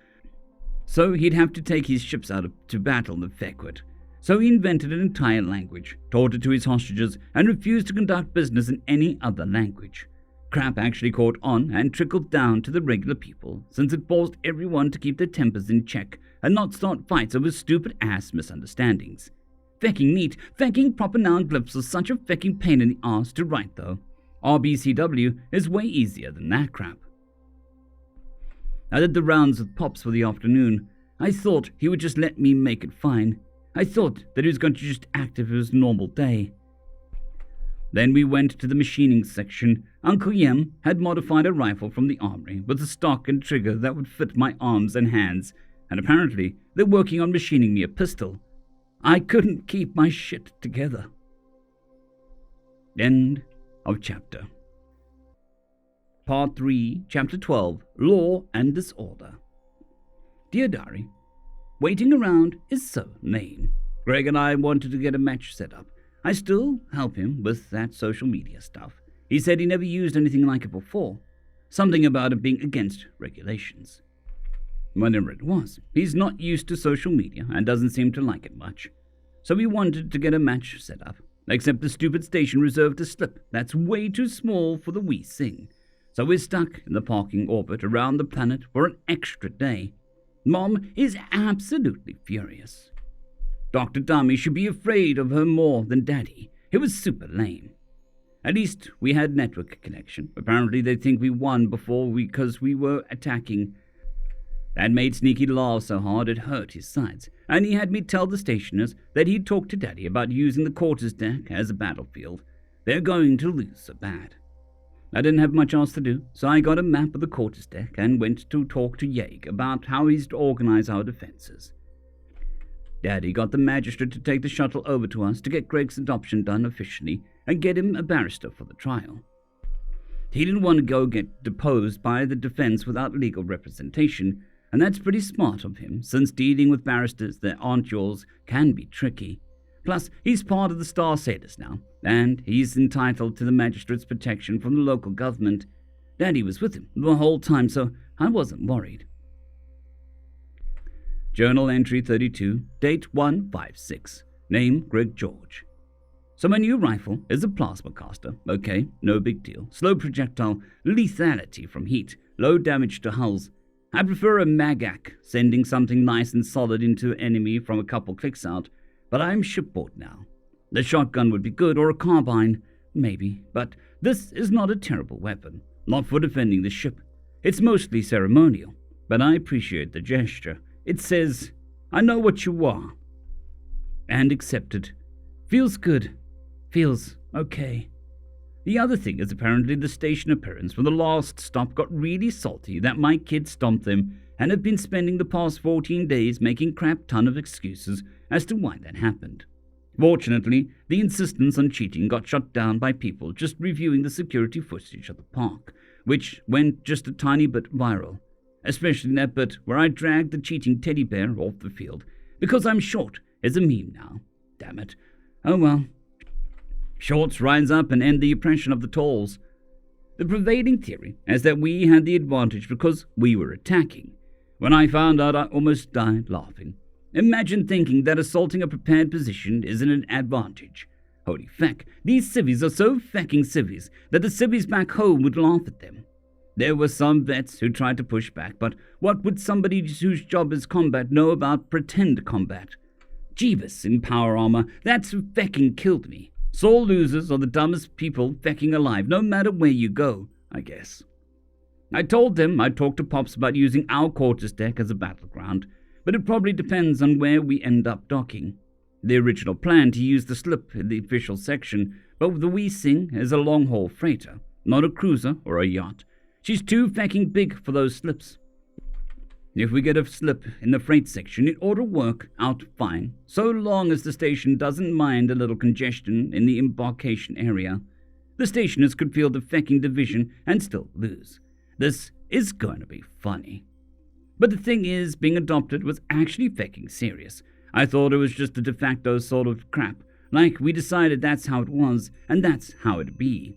So he'd have to take his ships out to battle the Fekwit. So he invented an entire language, taught it to his hostages, and refused to conduct business in any other language. Crap actually caught on and trickled down to the regular people, since it forced everyone to keep their tempers in check and not start fights over stupid-ass misunderstandings. Fecking neat, fecking proper noun glyphs are such a fecking pain in the arse to write, though. RBCW is way easier than that crap. I did the rounds with Pops for the afternoon. I thought he would just let me make it fine. I thought that he was going to just act as if it was a normal day. Then we went to the machining section. Uncle Yem had modified a rifle from the armory with a stock and trigger that would fit my arms and hands, and apparently they're working on machining me a pistol. I couldn't keep my shit together. End of chapter. Part 3, Chapter 12, Law and Disorder. Dear Diary, waiting around is so lame. Greg and I wanted to get a match set up. I still help him with that social media stuff. He said he never used anything like it before. Something about it being against regulations. Whatever it was, he's not used to social media and doesn't seem to like it much. So we wanted to get a match set up, except the stupid station reserved a slip that's way too small for the wee sing. So we're stuck in the parking orbit around the planet for an extra day. Mom is absolutely furious. Dr. Tommy should be afraid of her more than Daddy. It was super lame. At least we had network connection. Apparently they think we won because we were attacking. That made Sneaky laugh so hard it hurt his sides, and he had me tell the stationers that he'd talked to Daddy about using the quarters deck as a battlefield. They're going to lose so bad. I didn't have much else to do, so I got a map of the quarters deck and went to talk to Yeg about how he's to organize our defenses. Daddy got the magistrate to take the shuttle over to us to get Greg's adoption done officially and get him a barrister for the trial. He didn't want to go get deposed by the defense without legal representation, and that's pretty smart of him, since dealing with barristers that aren't yours can be tricky. Plus, he's part of the Star Sailors now, and he's entitled to the magistrate's protection from the local government. Daddy was with him the whole time, so I wasn't worried. Journal entry 32, date 1/5/6, name Greg George. So my new rifle is a plasma caster. Okay, no big deal. Slow projectile, lethality from heat, low damage to hulls. I prefer a Magac, sending something nice and solid into an enemy from a couple clicks out, but I'm shipboard now. The shotgun would be good, or a carbine, maybe, but this is not a terrible weapon, not for defending the ship. It's mostly ceremonial, but I appreciate the gesture. It says, I know what you are. And accepted. Feels good. Feels okay. The other thing is apparently the station appearance from the last stop got really salty that my kids stomped them and have been spending the past 14 days making crap ton of excuses as to why that happened. Fortunately, the insistence on cheating got shut down by people just reviewing the security footage of the park, which went just a tiny bit viral. Especially that bit where I dragged the cheating teddy bear off the field, because I'm short is a meme now. Damn it. Oh well. Shorts rise up and end the oppression of the talls. The prevailing theory is that we had the advantage because we were attacking. When I found out, I almost died laughing. Imagine thinking that assaulting a prepared position is an advantage. Holy feck, these civvies are so fecking civvies that the civvies back home would laugh at them. There were some vets who tried to push back, but what would somebody whose job is combat know about pretend combat? Jeebus in power armor, that's who fecking killed me. Sore losers are the dumbest people fecking alive, no matter where you go, I guess. I told them I'd talk to Pops about using our quarters deck as a battleground, but it probably depends on where we end up docking. The original plan to use the slip in the official section, but the Wee Sing is a long-haul freighter, not a cruiser or a yacht. She's too fecking big for those slips. If we get a slip in the freight section, it ought to work out fine, so long as the station doesn't mind a little congestion in the embarkation area. The stationers could feel the fecking division and still lose. This is going to be funny. But the thing is, being adopted was actually fecking serious. I thought it was just a de facto sort of crap, like we decided that's how it was, and that's how it'd be.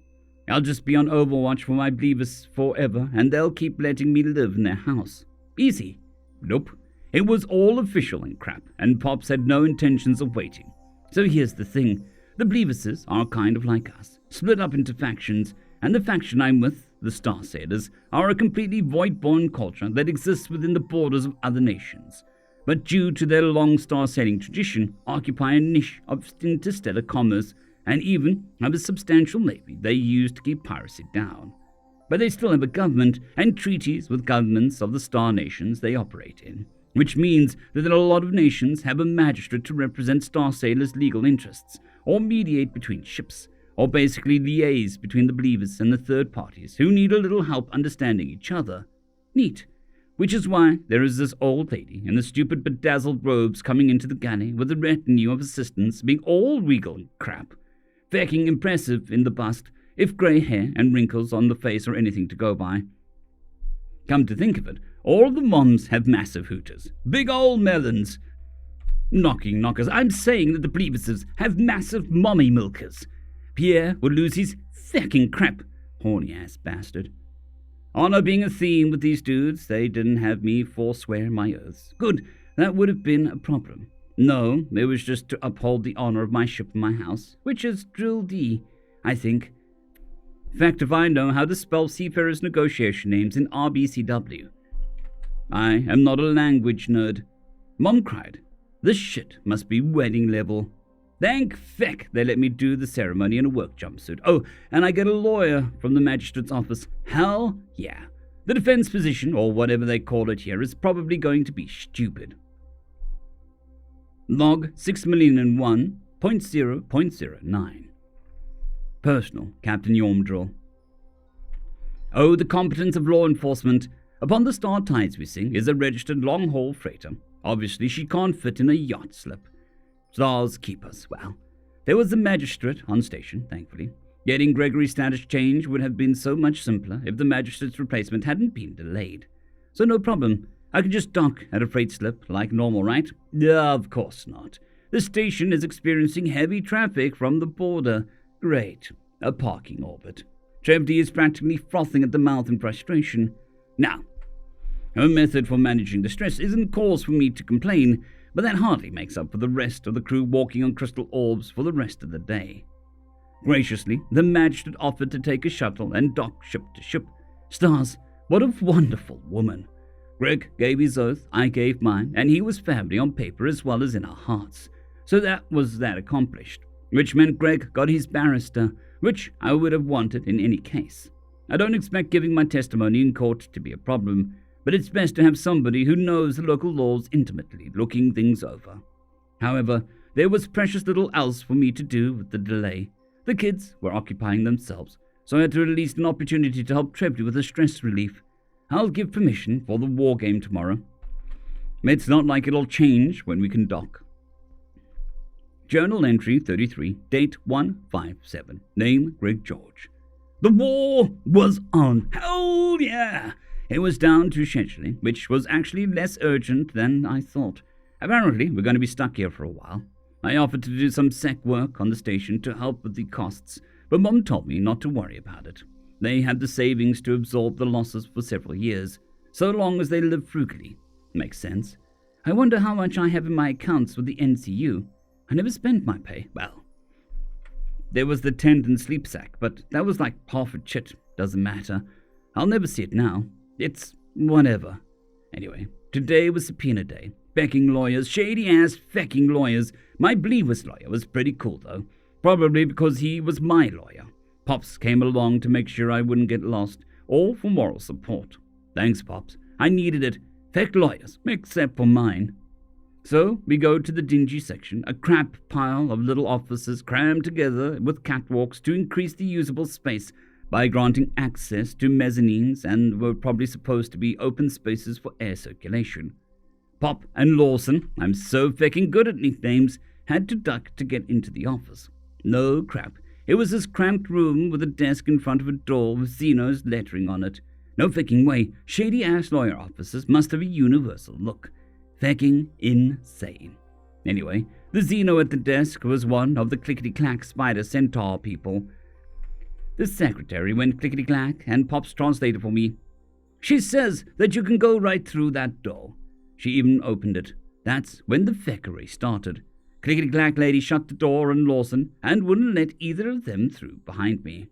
I'll just be on Overwatch for my believers forever, and they'll keep letting me live in their house. Easy. Nope. It was all official and crap, and Pops had no intentions of waiting. So here's the thing. The Bleaverses are kind of like us, split up into factions, and the faction I'm with, the Starsailors, are a completely void-born culture that exists within the borders of other nations, but due to their long star-sailing tradition, occupy a niche of interstellar commerce and even have a substantial navy they use to keep piracy down. But they still have a government and treaties with governments of the star nations they operate in, which means that a lot of nations have a magistrate to represent Starsailors' legal interests, or mediate between ships, or basically liaise between the Believers and the third parties who need a little help understanding each other. Neat. Which is why there is this old lady in the stupid bedazzled robes coming into the galley with a retinue of assistants being all regal and crap. Fecking impressive in the bust, if grey hair and wrinkles on the face are anything to go by. Come to think of it, all the moms have massive hooters. Big old melons. Knocking knockers, I'm saying that the Bleaverses have massive mommy milkers. Pierre would lose his fecking crap, horny-ass bastard. Honor being a theme with these dudes, they didn't have me forswear my oaths. Good, that would have been a problem. No, it was just to uphold the honor of my ship and my house, which is Drill D, I think. In fact, if I know how to spell seafarers' negotiation names in RBCW. I am not a language nerd. Mom cried. This shit must be wedding level. Thank feck they let me do the ceremony in a work jumpsuit. Oh, and I get a lawyer from the magistrate's office. Hell yeah. The defense position, or whatever they call it here, is probably going to be stupid. Log 6,001.0.09. Personal, Captain Yormdrill. Oh, the competence of law enforcement. Upon the Star Tides we sing is a registered long-haul freighter. Obviously, she can't fit in a yacht slip. Stars keep us. Well, there was a magistrate on station, thankfully. Getting Gregory's status change would have been so much simpler if the magistrate's replacement hadn't been delayed. So no problem. I could just dock at a freight slip like normal, right? Of course not. The station is experiencing heavy traffic from the border. Great. A parking orbit. Trevdy is practically frothing at the mouth in frustration. Now, her method for managing the stress isn't cause for me to complain, but that hardly makes up for the rest of the crew walking on crystal orbs for the rest of the day. Graciously, the magistrate offered to take a shuttle and dock ship to ship. Stars, what a wonderful woman. Greg gave his oath, I gave mine, and he was family on paper as well as in our hearts. So that was that accomplished, which meant Greg got his barrister, which I would have wanted in any case. I don't expect giving my testimony in court to be a problem, but it's best to have somebody who knows the local laws intimately looking things over. However, there was precious little else for me to do with the delay. The kids were occupying themselves, so I had to release an opportunity to help Trevdy with the stress relief. I'll give permission for the war game tomorrow. It's not like it'll change when we can dock. Journal entry 33, date 157, name Greg George. The war was on. Hell yeah! It was down to scheduling, which was actually less urgent than I thought. Apparently, we're going to be stuck here for a while. I offered to do some sec work on the station to help with the costs, but Mom told me not to worry about it. They had the savings to absorb the losses for several years, so long as they live frugally. Makes sense. I wonder how much I have in my accounts with the NCU. I never spent my pay. Well, there was the tent and sleep sack, but that was like half a chit. Doesn't matter. I'll never see it now. It's whatever. Anyway, today was subpoena day. Fecking lawyers, shady-ass fecking lawyers. My Bleaver's lawyer was pretty cool, though. Probably because he was my lawyer. Pops came along to make sure I wouldn't get lost, or for moral support. Thanks, Pops. I needed it. Feck lawyers, except for mine. So we go to the dingy section, a crap pile of little offices crammed together with catwalks to increase the usable space by granting access to mezzanines, and were probably supposed to be open spaces for air circulation. Pop and Lawson, I'm so fucking good at nicknames, had to duck to get into the office. No crap. It was this cramped room with a desk in front of a door with Zeno's lettering on it. No fucking way. Shady-ass lawyer offices must have a universal look. Fucking insane. Anyway, the Zeno at the desk was one of the clickety-clack spider centaur people. The secretary went clickety-clack and Pop's translated for me. She says that you can go right through that door. She even opened it. That's when the feckery started. Clickety-clack lady shut the door on Lawson and wouldn't let either of them through behind me.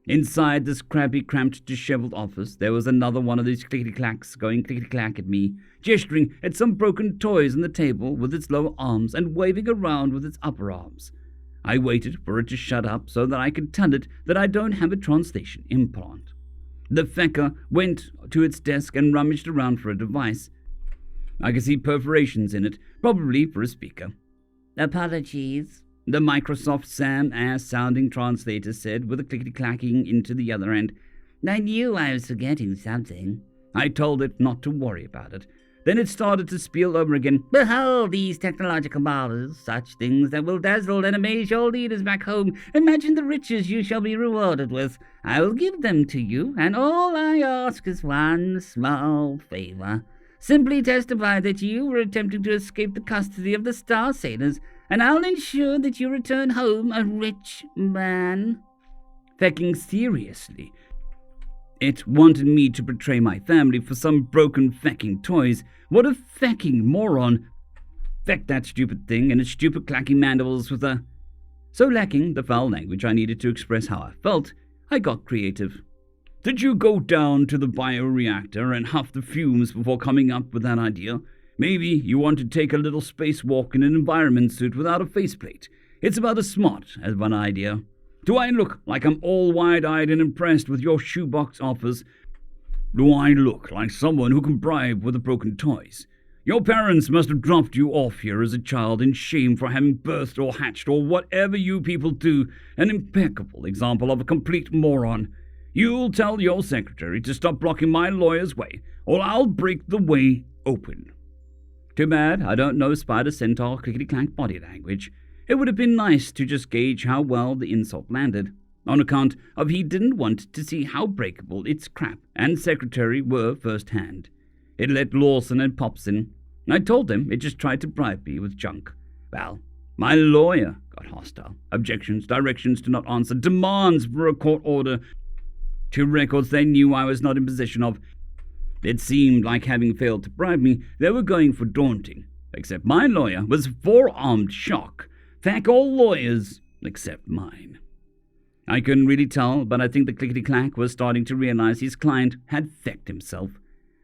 Inside this crappy, cramped, disheveled office, there was another one of these clickety-clacks going clickety-clack at me, gesturing at some broken toys on the table with its lower arms and waving around with its upper arms. I waited for it to shut up so that I could tell it that I don't have a translation implant. The fecker went to its desk and rummaged around for a device. I could see perforations in it, probably for a speaker. Apologies, the Microsoft Sam-ass-sounding translator said with a clickety-clacking into the other end. I knew I was forgetting something. I told it not to worry about it. Then it started to spiel over again. Behold these technological marvels, such things that will dazzle and amaze your leaders back home. Imagine the riches you shall be rewarded with. I will give them to you, and all I ask is one small favor. Simply testify that you were attempting to escape the custody of the Star Sailors, and I'll ensure that you return home a rich man. Fecking seriously. It wanted me to betray my family for some broken fecking toys. What a fecking moron. Feck that stupid thing and its stupid clacky mandibles with a... So lacking the foul language I needed to express how I felt, I got creative. Did you go down to the bioreactor and huff the fumes before coming up with that idea? Maybe you want to take a little spacewalk in an environment suit without a faceplate. It's about as smart as one idea. Do I look like I'm all wide-eyed and impressed with your shoebox offers? Do I look like someone who can bribe with the broken toys? Your parents must have dropped you off here as a child in shame for having birthed or hatched or whatever you people do, an impeccable example of a complete moron. You'll tell your secretary to stop blocking my lawyer's way, or I'll break the way open. Too bad I don't know Spider Centaur clickety-clank body language. It would have been nice to just gauge how well the insult landed, on account of he didn't want to see how breakable its crap and secretary were firsthand. It let Lawson and Pops in. I told them it just tried to bribe me with junk. Well, my lawyer got hostile. Objections, directions to not answer, demands for a court order, to records they knew I was not in possession of. It seemed like having failed to bribe me, they were going for daunting. Except my lawyer was four-armed shock. Feck all lawyers except mine. I couldn't really tell, but I think the clickety-clack was starting to realize his client had fecked himself.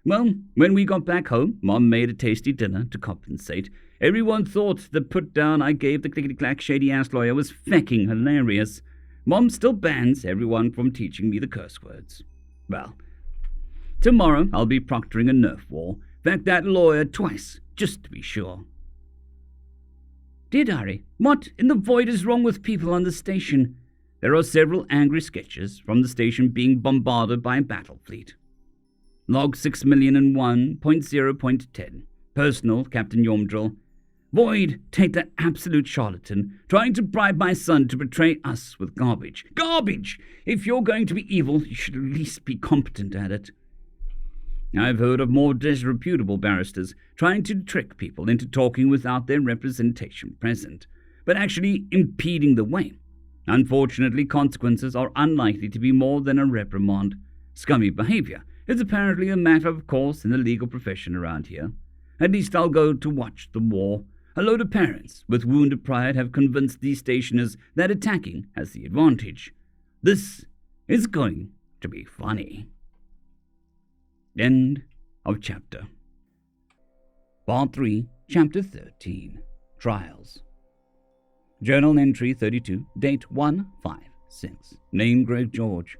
Well, when we got back home, Mom made a tasty dinner to compensate. Everyone thought the put-down I gave the clickety-clack shady-ass lawyer was fecking hilarious. Mom still bans everyone from teaching me the curse words. Well, tomorrow I'll be proctoring a nerf war. Feck that lawyer twice, just to be sure. Dear Diary, what in the void is wrong with people on the station? There are several angry sketches from the station being bombarded by a battle fleet. Log 6,001.0.10. Personal, Captain Yormdrill. Void, take that absolute charlatan, trying to bribe my son to betray us with garbage. Garbage! If you're going to be evil, you should at least be competent at it. I've heard of more disreputable barristers trying to trick people into talking without their representation present, but actually impeding the way. Unfortunately, consequences are unlikely to be more than a reprimand. Scummy behavior is apparently a matter of course in the legal profession around here. At least I'll go to watch the war. A load of parents with wounded pride have convinced these stationers that attacking has the advantage. This is going to be funny. End of chapter. Part 3, Chapter 13. Trials. Journal entry 32, date 1/5/6. Name Greg George.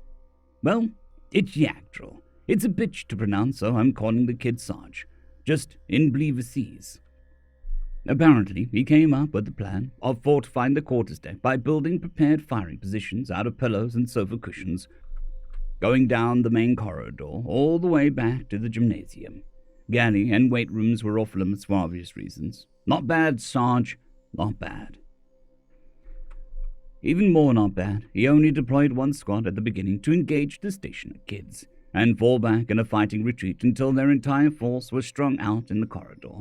Well, it's Yagdrill. It's a bitch to pronounce, so I'm calling the kid Sarge. Just in Bleaverseas. Apparently, he came up with the plan of fortifying the quarters deck by building prepared firing positions out of pillows and sofa cushions, going down the main corridor all the way back to the gymnasium. Galley and weight rooms were off limits for obvious reasons. Not bad, Sarge, not bad. Even more not bad, he only deployed one squad at the beginning to engage the stationer kids, and fall back in a fighting retreat until their entire force was strung out in the corridor.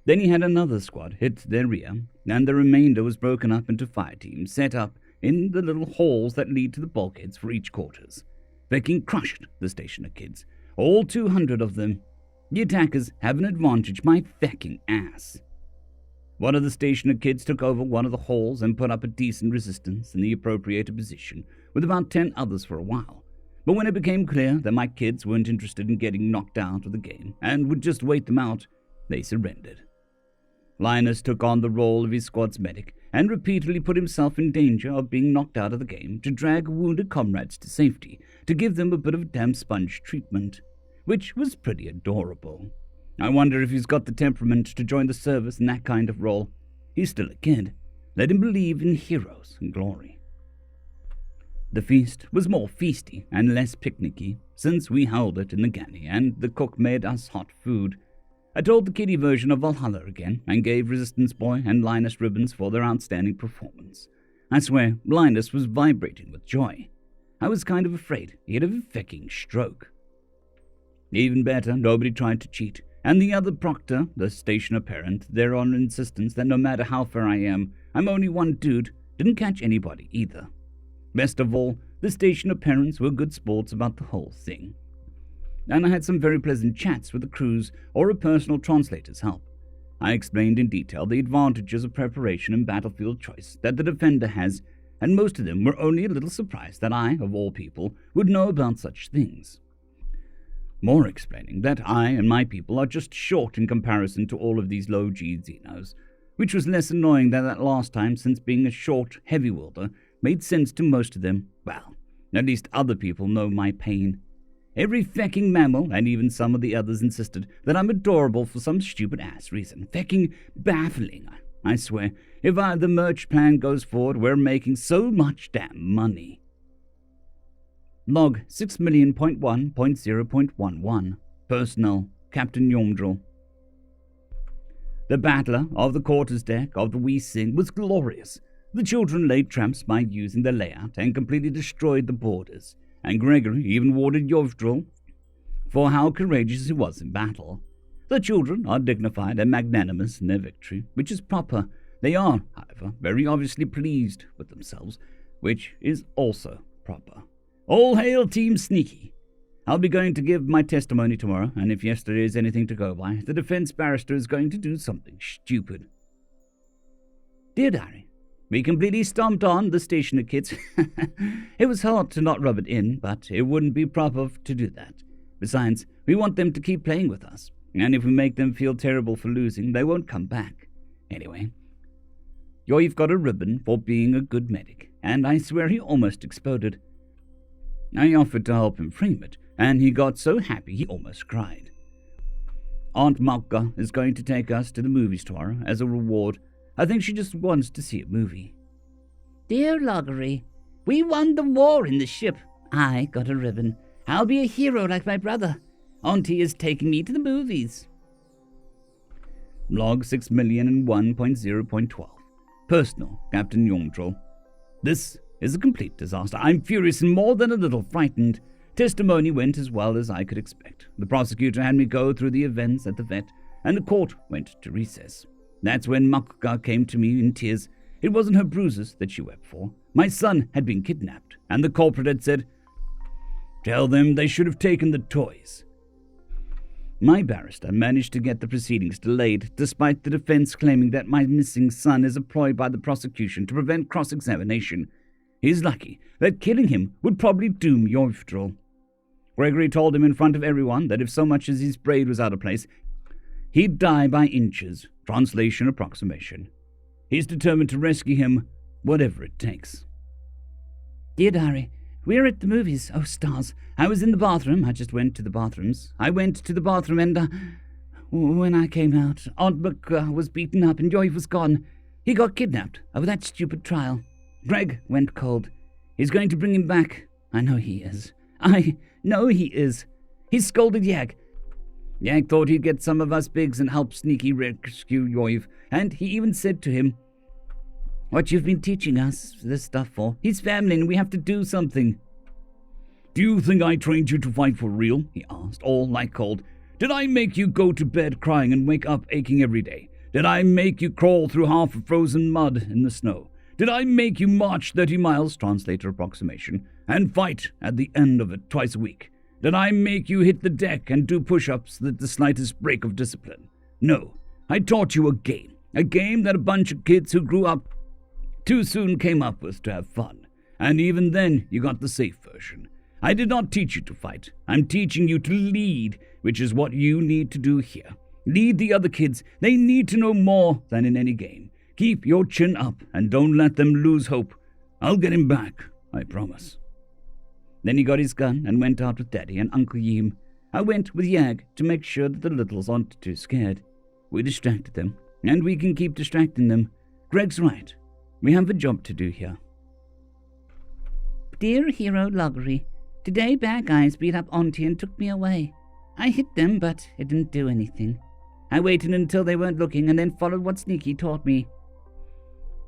Then he had another squad hit their rear, and the remainder was broken up into fire teams set up in the little halls that lead to the bulkheads for each quarters. Viking crushed the stationer kids, all 200 of them. The attackers have an advantage, my fecking ass. One of the stationer kids took over one of the halls and put up a decent resistance in the appropriated position, with about 10 others for a while. But when it became clear that my kids weren't interested in getting knocked out of the game and would just wait them out, they surrendered. Linus took on the role of his squad's medic and repeatedly put himself in danger of being knocked out of the game to drag wounded comrades to safety, to give them a bit of damp sponge treatment, which was pretty adorable. I wonder if he's got the temperament to join the service in that kind of role. He's still a kid. Let him believe in heroes and glory. The feast was more feasty and less picnicky, since we held it in the galley and the cook made us hot food. I told the kiddie version of Valhalla again and gave Resistance Boy and Linus ribbons for their outstanding performance. I swear, Linus was vibrating with joy. I was kind of afraid he'd have a fecking stroke. Even better, nobody tried to cheat, and the other proctor, the stationer parent, their on insistence that no matter how fair I am, I'm only one dude, didn't catch anybody either. Best of all, the stationer parents were good sports about the whole thing. And I had some very pleasant chats with the crews or a personal translator's help. I explained in detail the advantages of preparation and battlefield choice that the defender has, and most of them were only a little surprised that I, of all people, would know about such things. More explaining that I and my people are just short in comparison to all of these low-G Xenos, which was less annoying than that last time, since being a short, heavy wielder made sense to most of them. Well, at least other people know my pain. Every fecking mammal, and even some of the others, insisted that I'm adorable for some stupid-ass reason. Fecking baffling, I swear. If the merch plan goes forward, we're making so much damn money. Log 6,000,1.0.11. Personnel, Captain Yomdril. The battler of the quarters deck of the Wee Sing was glorious. The children laid traps by using the layout and completely destroyed the borders, and Gregory even awarded Yovdril for how courageous he was in battle. The children are dignified and magnanimous in their victory, which is proper. They are, however, very obviously pleased with themselves, which is also proper. All hail Team Sneaky! I'll be going to give my testimony tomorrow, and if yesterday is anything to go by, the defense barrister is going to do something stupid. Dear Diary, we completely stomped on the stationer kids. It was hard to not rub it in, but it wouldn't be proper to do that. Besides, we want them to keep playing with us, and if we make them feel terrible for losing, they won't come back. Anyway, you've got a ribbon for being a good medic, and I swear he almost exploded. I offered to help him frame it, and he got so happy he almost cried. Aunt Malka is going to take us to the movies tomorrow as a reward. I think she just wants to see a movie. Dear Loggery, we won the war in the ship. I got a ribbon. I'll be a hero like my brother. Auntie is taking me to the movies. Log 6,001.0.12. Personal, Captain Yongtrol. This is a complete disaster. I'm furious and more than a little frightened. Testimony went as well as I could expect. The prosecutor had me go through the events at the vet, and the court went to recess. That's when Makka came to me in tears. It wasn't her bruises that she wept for. My son had been kidnapped, and the culprit had said, "Tell them they should have taken the toys." My barrister managed to get the proceedings delayed, despite the defense claiming that my missing son is a ploy by the prosecution to prevent cross-examination. He's lucky that killing him would probably doom Yovdril. Gregory told him in front of everyone that if so much as his braid was out of place, he'd die by inches. Translation approximation. He's determined to rescue him, whatever it takes. Dear Diary, we're at the movies. Oh, stars. I was in the bathroom. I just went to the bathrooms. I went to the bathroom and, When I came out, Aunt Buck was beaten up and Yoiv was gone. He got kidnapped over that stupid trial. Greg went cold. He's going to bring him back. I know he is. I know he is. He scolded Yag. Yag thought he'd get some of us bigs and help Sneaky rescue Yoiv, and he even said to him, "What you've been teaching us this stuff for? He's family and we have to do something." "Do you think I trained you to fight for real?" he asked, all like cold. "Did I make you go to bed crying and wake up aching every day? Did I make you crawl through half of frozen mud in the snow? Did I make you march 30 miles, translator approximation, and fight at the end of it twice a week? Did I make you hit the deck and do push-ups with the slightest break of discipline? No. I taught you a game that a bunch of kids who grew up too soon came up with to have fun. And even then, you got the safe version. I did not teach you to fight. I'm teaching you to lead, which is what you need to do here. Lead the other kids. They need to know more than in any game. Keep your chin up and don't let them lose hope. I'll get him back, I promise." Then he got his gun and went out with Daddy and Uncle Yim. I went with Yag to make sure that the littles aren't too scared. We distracted them, and we can keep distracting them. Greg's right. We have a job to do here. Dear Hero Loggery, today bad guys beat up Auntie and took me away. I hit them, but it didn't do anything. I waited until they weren't looking and then followed what Sneaky taught me.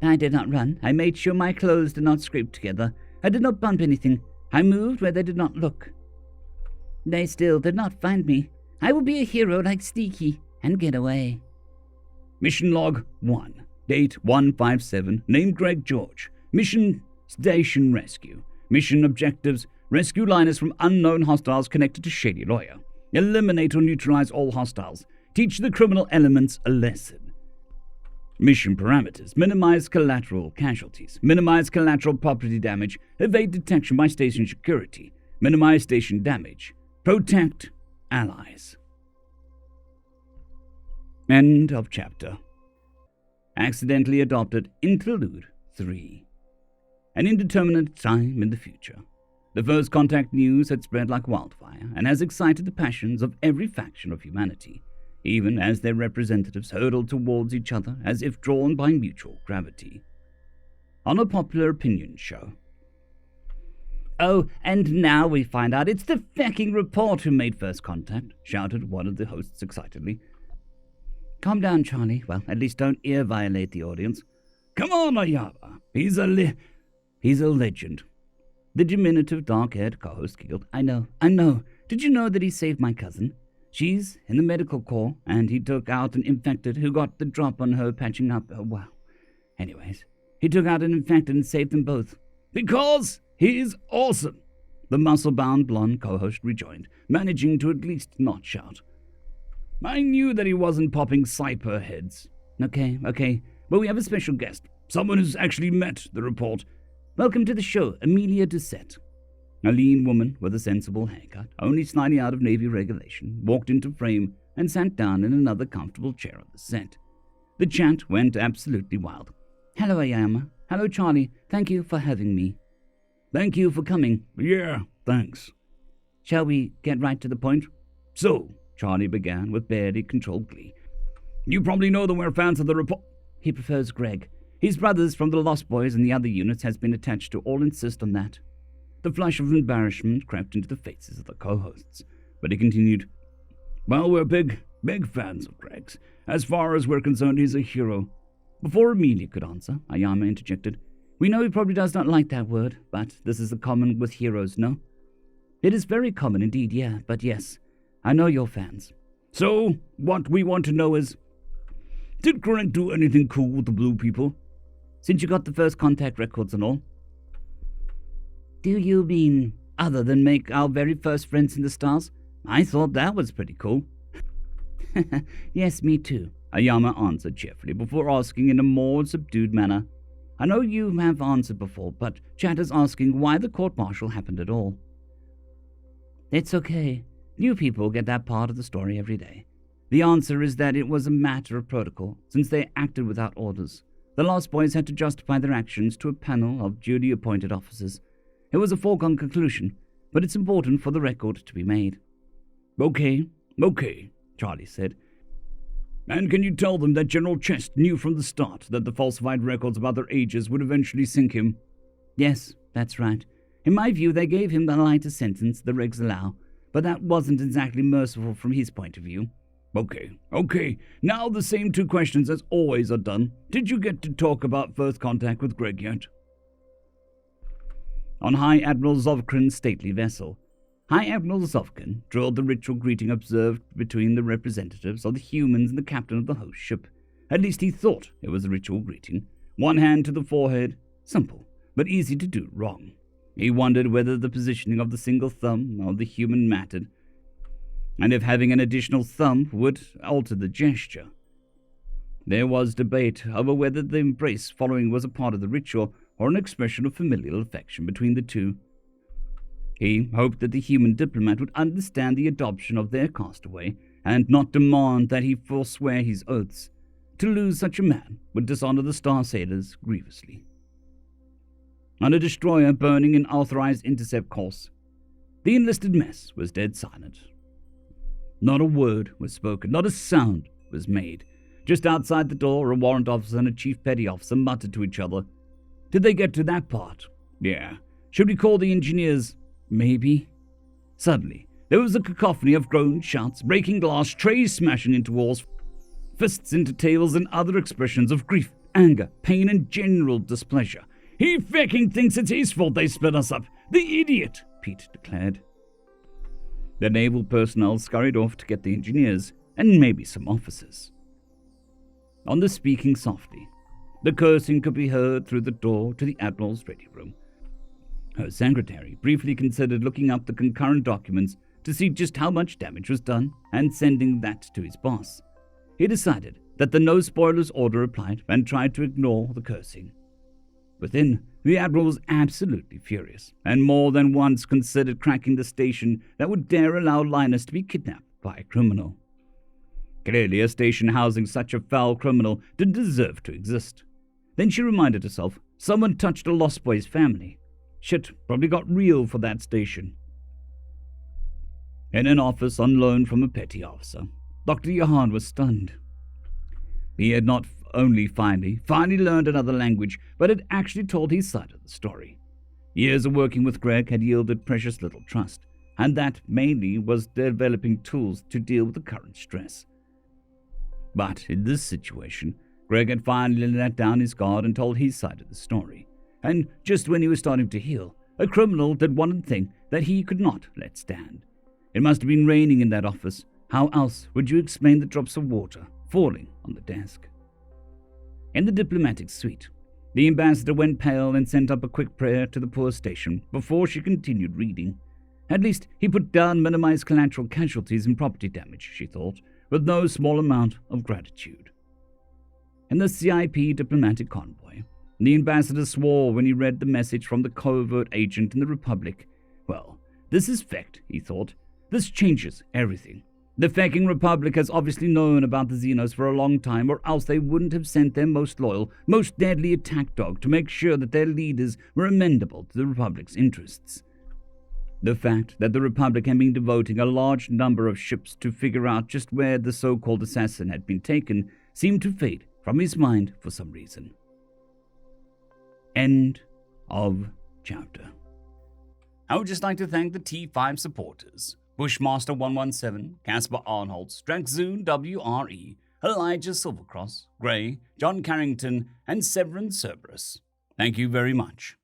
I did not run. I made sure my clothes did not scrape together. I did not bump anything. I moved where they did not look. They still did not find me. I will be a hero like Sneaky and get away. Mission Log 1. Date 157. Name Greg George. Mission Station Rescue. Mission Objectives. Rescue Linus from unknown hostiles connected to Shady Lawyer. Eliminate or neutralize all hostiles. Teach the criminal elements a lesson. Mission parameters. Minimize collateral casualties. Minimize collateral property damage. Evade detection by station security. Minimize station damage. Protect allies. End of chapter. Accidentally adopted Interlude 3. An indeterminate time in the future. The first contact news had spread like wildfire and has excited the passions of every faction of humanity, even as their representatives hurtled towards each other as if drawn by mutual gravity. On a popular opinion show. "Oh, and now we find out it's the fecking report who made first contact," shouted one of the hosts excitedly. "Calm down, Charlie. Well, at least don't ear violate the audience." "Come on, Ayaba. He's a legend." The diminutive, dark-haired co-host giggled. I know. Did you know that he saved my cousin? She's in the medical corps, and he took out an infected who got the drop on her patching up. Well, anyways, he took out an infected and saved them both. "Because he's awesome," the muscle-bound blonde co-host rejoined, managing to at least not shout. "I knew that he wasn't popping cyper heads." Okay, but we have a special guest. Someone who's actually met the report. Welcome to the show, Amelia Doucette. A lean woman with a sensible haircut, only slightly out of Navy regulation, walked into frame and sat down in another comfortable chair on the set. The chat went absolutely wild. "Hello, Ayama. Hello, Charlie. Thank you for having me." "Thank you for coming." "Yeah, thanks." "Shall we get right to the point?" "So," Charlie began with barely controlled glee, "you probably know that we're fans of the report." He prefers Greg. His brothers from the Lost Boys and the other units has been attached to all insist on that. The flush of embarrassment crept into the faces of the co-hosts, but he continued, "Well, we're big fans of Greg's. As far as we're concerned, he's a hero." Before Amelia could answer, Ayama interjected, "We know he probably does not like that word, but this is a common with heroes, no?" "It is very common indeed, yeah, but yes, I know you're fans." "So, what we want to know is, did Greg do anything cool with the blue people?" "Since you got the first contact records and all." "Do you mean other than make our very first friends in the stars? I thought that was pretty cool." "Yes, me too," Ayama answered cheerfully before asking in a more subdued manner, "I know you have answered before, but chat is asking why the court-martial happened at all." "It's okay. New people get that part of the story every day. The answer is that it was a matter of protocol, since they acted without orders. The Lost Boys had to justify their actions to a panel of duly-appointed officers. It was a foregone conclusion, but it's important for the record to be made." Okay, Charlie said. And can you tell them that General Chest knew from the start that the falsified records about their ages would eventually sink him? Yes, that's right. In my view, they gave him the lighter sentence the regs allow, but that wasn't exactly merciful from his point of view. Okay. Now the same two questions as always are done. Did you get to talk about first contact with Greg yet? On High Admiral Zovkin's stately vessel, High Admiral Zovkin drilled the ritual greeting observed between the representatives of the humans and the captain of the host ship. At least he thought it was a ritual greeting. One hand to the forehead, simple, but easy to do wrong. He wondered whether the positioning of the single thumb of the human mattered, and if having an additional thumb would alter the gesture. There was debate over whether the embrace following was a part of the ritual or an expression of familial affection between the two. He hoped that the human diplomat would understand the adoption of their castaway and not demand that he forswear his oaths. To lose such a man would dishonor the Star Sailors grievously. On a destroyer burning an authorized intercept course, the enlisted mess was dead silent. Not a word was spoken, not a sound was made. Just outside the door, a warrant officer and a chief petty officer muttered to each other. Did they get to that part? Yeah. Should we call the engineers? Maybe. Suddenly, there was a cacophony of groans, shouts, breaking glass, trays smashing into walls, fists into tables, and other expressions of grief, anger, pain, and general displeasure. He fucking thinks it's his fault they split us up. The idiot, Pete declared. The naval personnel scurried off to get the engineers and maybe some officers. On the speaking softly, the cursing could be heard through the door to the Admiral's ready room. Her secretary briefly considered looking up the concurrent documents to see just how much damage was done and sending that to his boss. He decided that the no spoilers order applied and tried to ignore the cursing. Within, the Admiral was absolutely furious and more than once considered cracking the station that would dare allow Linus to be kidnapped by a criminal. Clearly, a station housing such a foul criminal didn't deserve to exist. Then she reminded herself someone touched a Lost Boy's family. Shit probably got real for that station. In an office on loan from a petty officer, Dr. Johann was stunned. He had not only finally learned another language, but had actually told his side of the story. Years of working with Greg had yielded precious little trust, and that mainly was developing tools to deal with the current stress. But in this situation, Greg had finally let down his guard and told his side of the story. And just when he was starting to heal, a criminal did one thing that he could not let stand. It must have been raining in that office. How else would you explain the drops of water falling on the desk? In the diplomatic suite, the ambassador went pale and sent up a quick prayer to the poor station before she continued reading. At least he put down minimized collateral casualties and property damage, she thought, with no small amount of gratitude. In the CIP diplomatic convoy, the ambassador swore when he read the message from the covert agent in the Republic. Well, this is fact, he thought. This changes everything. The fucking Republic has obviously known about the Xenos for a long time, or else they wouldn't have sent their most loyal, most deadly attack dog to make sure that their leaders were amenable to the Republic's interests. The fact that the Republic had been devoting a large number of ships to figure out just where the so-called assassin had been taken seemed to fade from his mind for some reason. End of chapter. I would just like to thank the T5 supporters: Bushmaster 117, Caspar Arnholtz, Draxzoon WRE, Elijah Silvercross, Gray, John Carrington, and Severin Cerberus. Thank you very much.